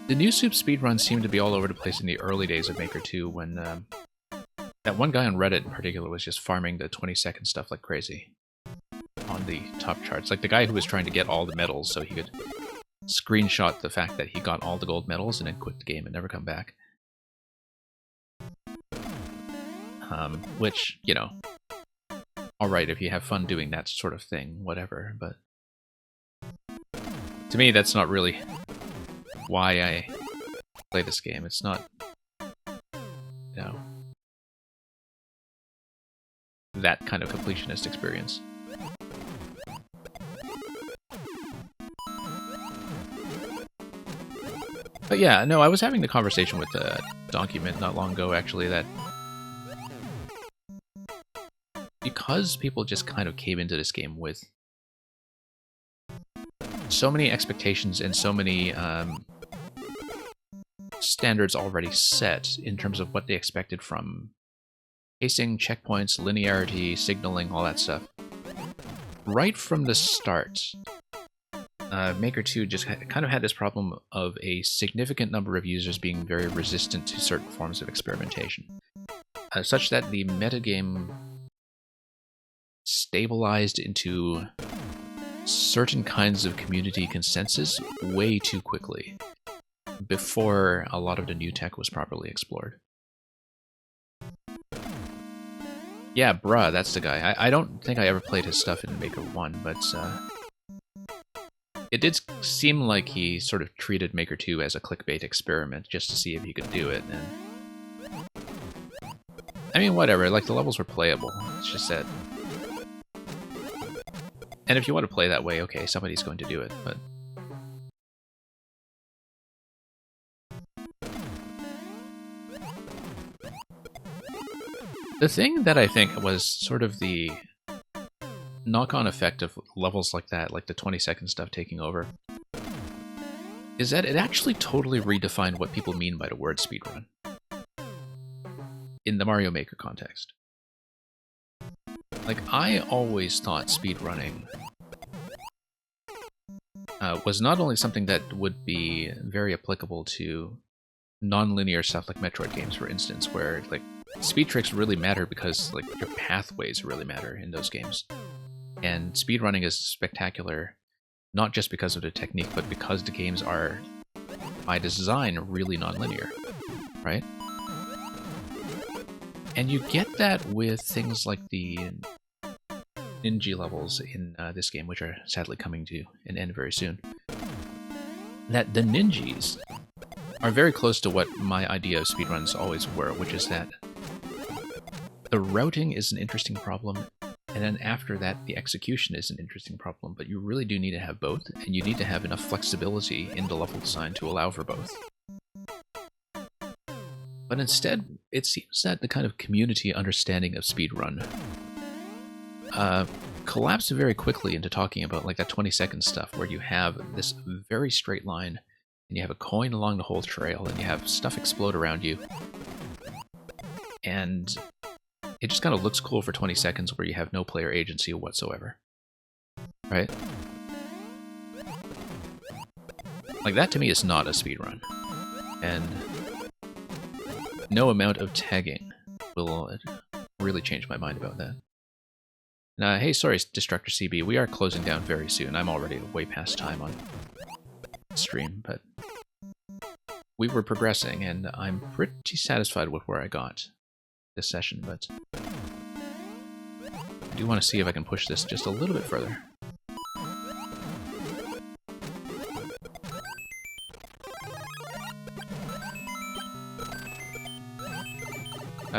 The new Soup speedruns seem to be all over the place in the early days of Maker 2, when that one guy on Reddit in particular was just farming the 20-second stuff like crazy on the top charts. Like the guy who was trying to get all the medals so he could screenshot the fact that he got all the gold medals and then quit the game and never come back. Which, you know, alright, if you have fun doing that sort of thing, whatever, but to me that's not really why I play this game. It's not, you know, that kind of completionist experience. But yeah, no, I was having the conversation with Donkey Mint not long ago, actually, that because people just kind of came into this game with so many expectations and so many standards already set in terms of what they expected from pacing, checkpoints, linearity, signaling, all that stuff. Right from the start, Maker 2 just kind of had this problem of a significant number of users being very resistant to certain forms of experimentation, such that the metagame stabilized into certain kinds of community consensus way too quickly, before a lot of the new tech was properly explored. Yeah, bruh, that's the guy. I don't think I ever played his stuff in Maker 1, but It did seem like he sort of treated Maker 2 as a clickbait experiment just to see if he could do it, and I mean, whatever, like, the levels were playable, it's just that... And if you want to play that way, okay, somebody's going to do it, but... The thing that I think was sort of the knock-on effect of levels like that, like the 20-second stuff taking over, is that it actually totally redefined what people mean by the word speedrun in the Mario Maker context. Like, I always thought speedrunning was not only something that would be very applicable to non-linear stuff like Metroid games, for instance, where, like, speed tricks really matter because, like, your pathways really matter in those games. And speedrunning is spectacular, not just because of the technique, but because the games are, by design, really non-linear, right? And you get that with things like the Ninja levels in this game, which are sadly coming to an end very soon. That the Ninjas are very close to what my idea of speedruns always were, which is that the routing is an interesting problem, and then after that, the execution is an interesting problem, but you really do need to have both, and you need to have enough flexibility in the level design to allow for both. But instead, it seems that the kind of community understanding of speedrun collapsed very quickly into talking about like that 20-second stuff where you have this very straight line, and you have a coin along the whole trail, and you have stuff explode around you. And it just kind of looks cool for 20 seconds where you have no player agency whatsoever. Right? Like, that to me is not a speedrun. And no amount of tagging will really change my mind about that. Hey, sorry, Destructor CB, we are closing down very soon. I'm already way past time on stream, but we were progressing, and I'm pretty satisfied with where I got this session, but I do want to see if I can push this just a little bit further.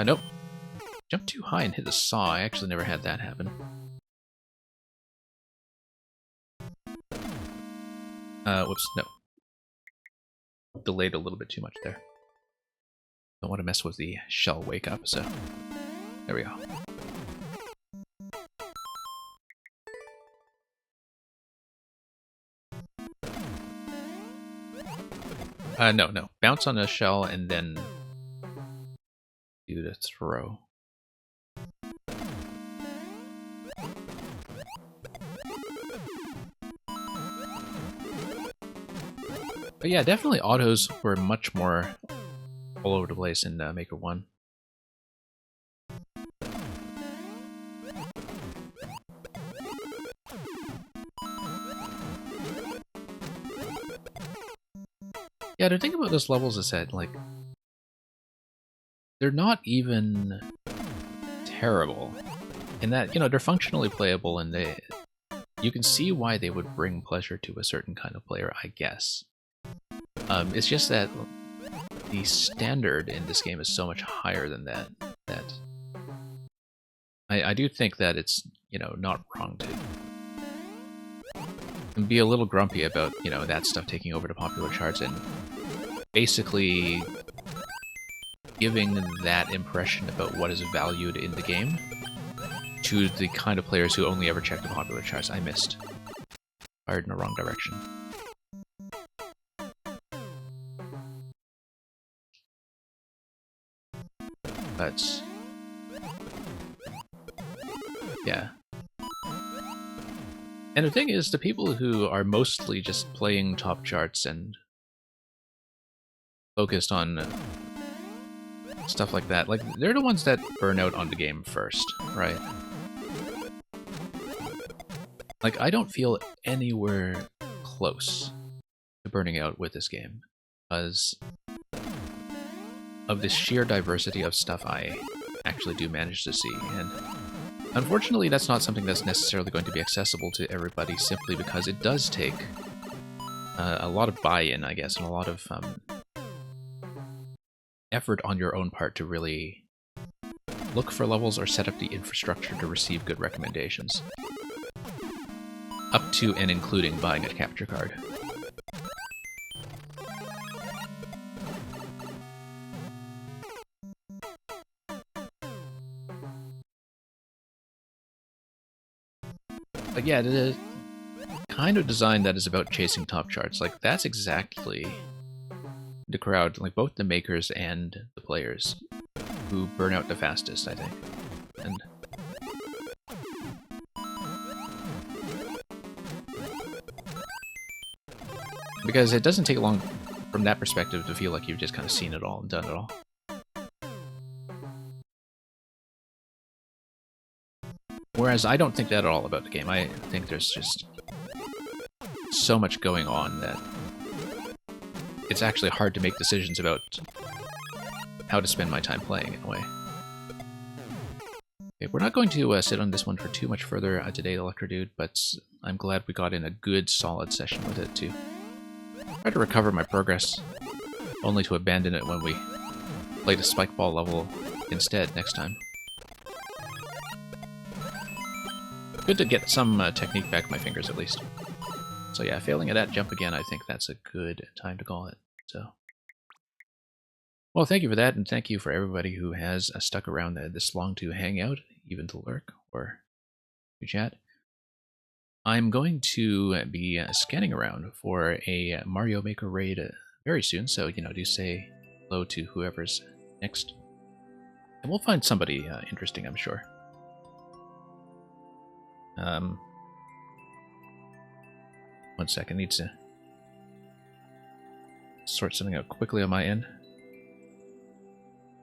Nope. Jumped too high and hit the saw. I actually never had that happen. Whoops, no. Delayed a little bit too much there. Don't want to mess with the shell wake up, so there we go. No. Bounce on a shell and then do the throw. But yeah, definitely autos were much more all over the place in Maker 1. Yeah, the thing about those levels is that, like, they're not even terrible. In that, you know, they're functionally playable, and you can see why they would bring pleasure to a certain kind of player, I guess. It's just that the standard in this game is so much higher than that, I do think that it's, you know, not wrong to be a little grumpy about, you know, that stuff taking over the popular charts and basically giving that impression about what is valued in the game to the kind of players who only ever check the popular charts. I missed. Fired in the wrong direction. But yeah. And the thing is, the people who are mostly just playing top charts and focused on stuff like that, like, they're the ones that burn out on the game first, right? Like, I don't feel anywhere close to burning out with this game because of the sheer diversity of stuff I actually do manage to see, and unfortunately that's not something that's necessarily going to be accessible to everybody simply because it does take a lot of buy-in, I guess, and a lot of effort on your own part to really look for levels or set up the infrastructure to receive good recommendations. Up to and including buying a capture card. But yeah, the kind of design that is about chasing top charts, like that's exactly the crowd, like both the makers and the players, who burn out the fastest, I think. And because it doesn't take long from that perspective to feel like you've just kind of seen it all and done it all. Whereas I don't think that at all about the game. I think there's just so much going on that it's actually hard to make decisions about how to spend my time playing in a way. Okay, we're not going to sit on this one for too much further today, Electrodude, but I'm glad we got in a good, solid session with it too. Try to recover my progress, only to abandon it when we play the spike ball level instead next time. Good to get some technique back in my fingers, at least. So yeah, failing at that jump again, I think that's a good time to call it. So, well, thank you for that, and thank you for everybody who has stuck around this long to hang out, even to lurk or to chat. I'm going to be scanning around for a Mario Maker raid very soon, so, you know, do say hello to whoever's next. And we'll find somebody interesting, I'm sure. One second, need to sort something out quickly on my end.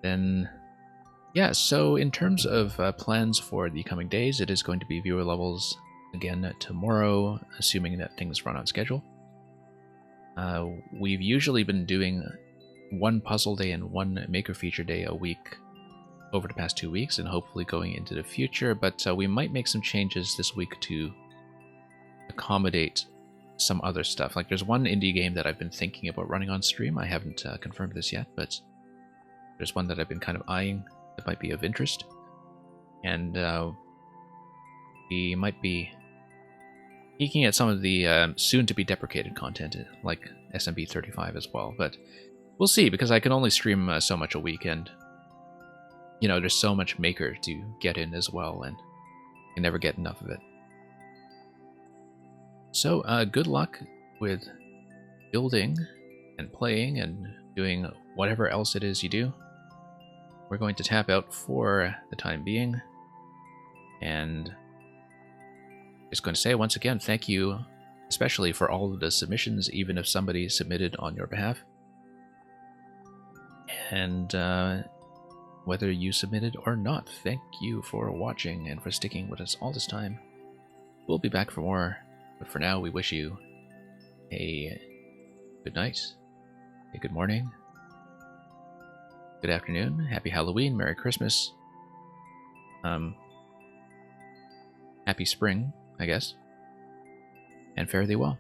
Then, yeah, so in terms of plans for the coming days, it is going to be viewer levels again tomorrow, assuming that things run on schedule. We've usually been doing one puzzle day and one maker feature day a week over the past 2 weeks, and hopefully going into the future, but we might make some changes this week to accommodate some other stuff. Like there's one indie game that I've been thinking about running on stream. I haven't confirmed this yet, but there's one that I've been kind of eyeing that might be of interest. And we might be peeking at some of the soon-to-be deprecated content, like SMB 35 as well, but we'll see, because I can only stream so much a week, and you know, there's so much Maker to get in as well, and I never get enough of it. So, good luck with building and playing and doing whatever else it is you do. We're going to tap out for the time being, and just going to say once again, thank you especially for all of the submissions, even if somebody submitted on your behalf. And whether you submitted or not, thank you for watching and for sticking with us all this time. We'll be back for more, but for now we wish you a good night, a good morning, good afternoon, happy Halloween, Merry Christmas, happy spring, I guess, and fare thee well.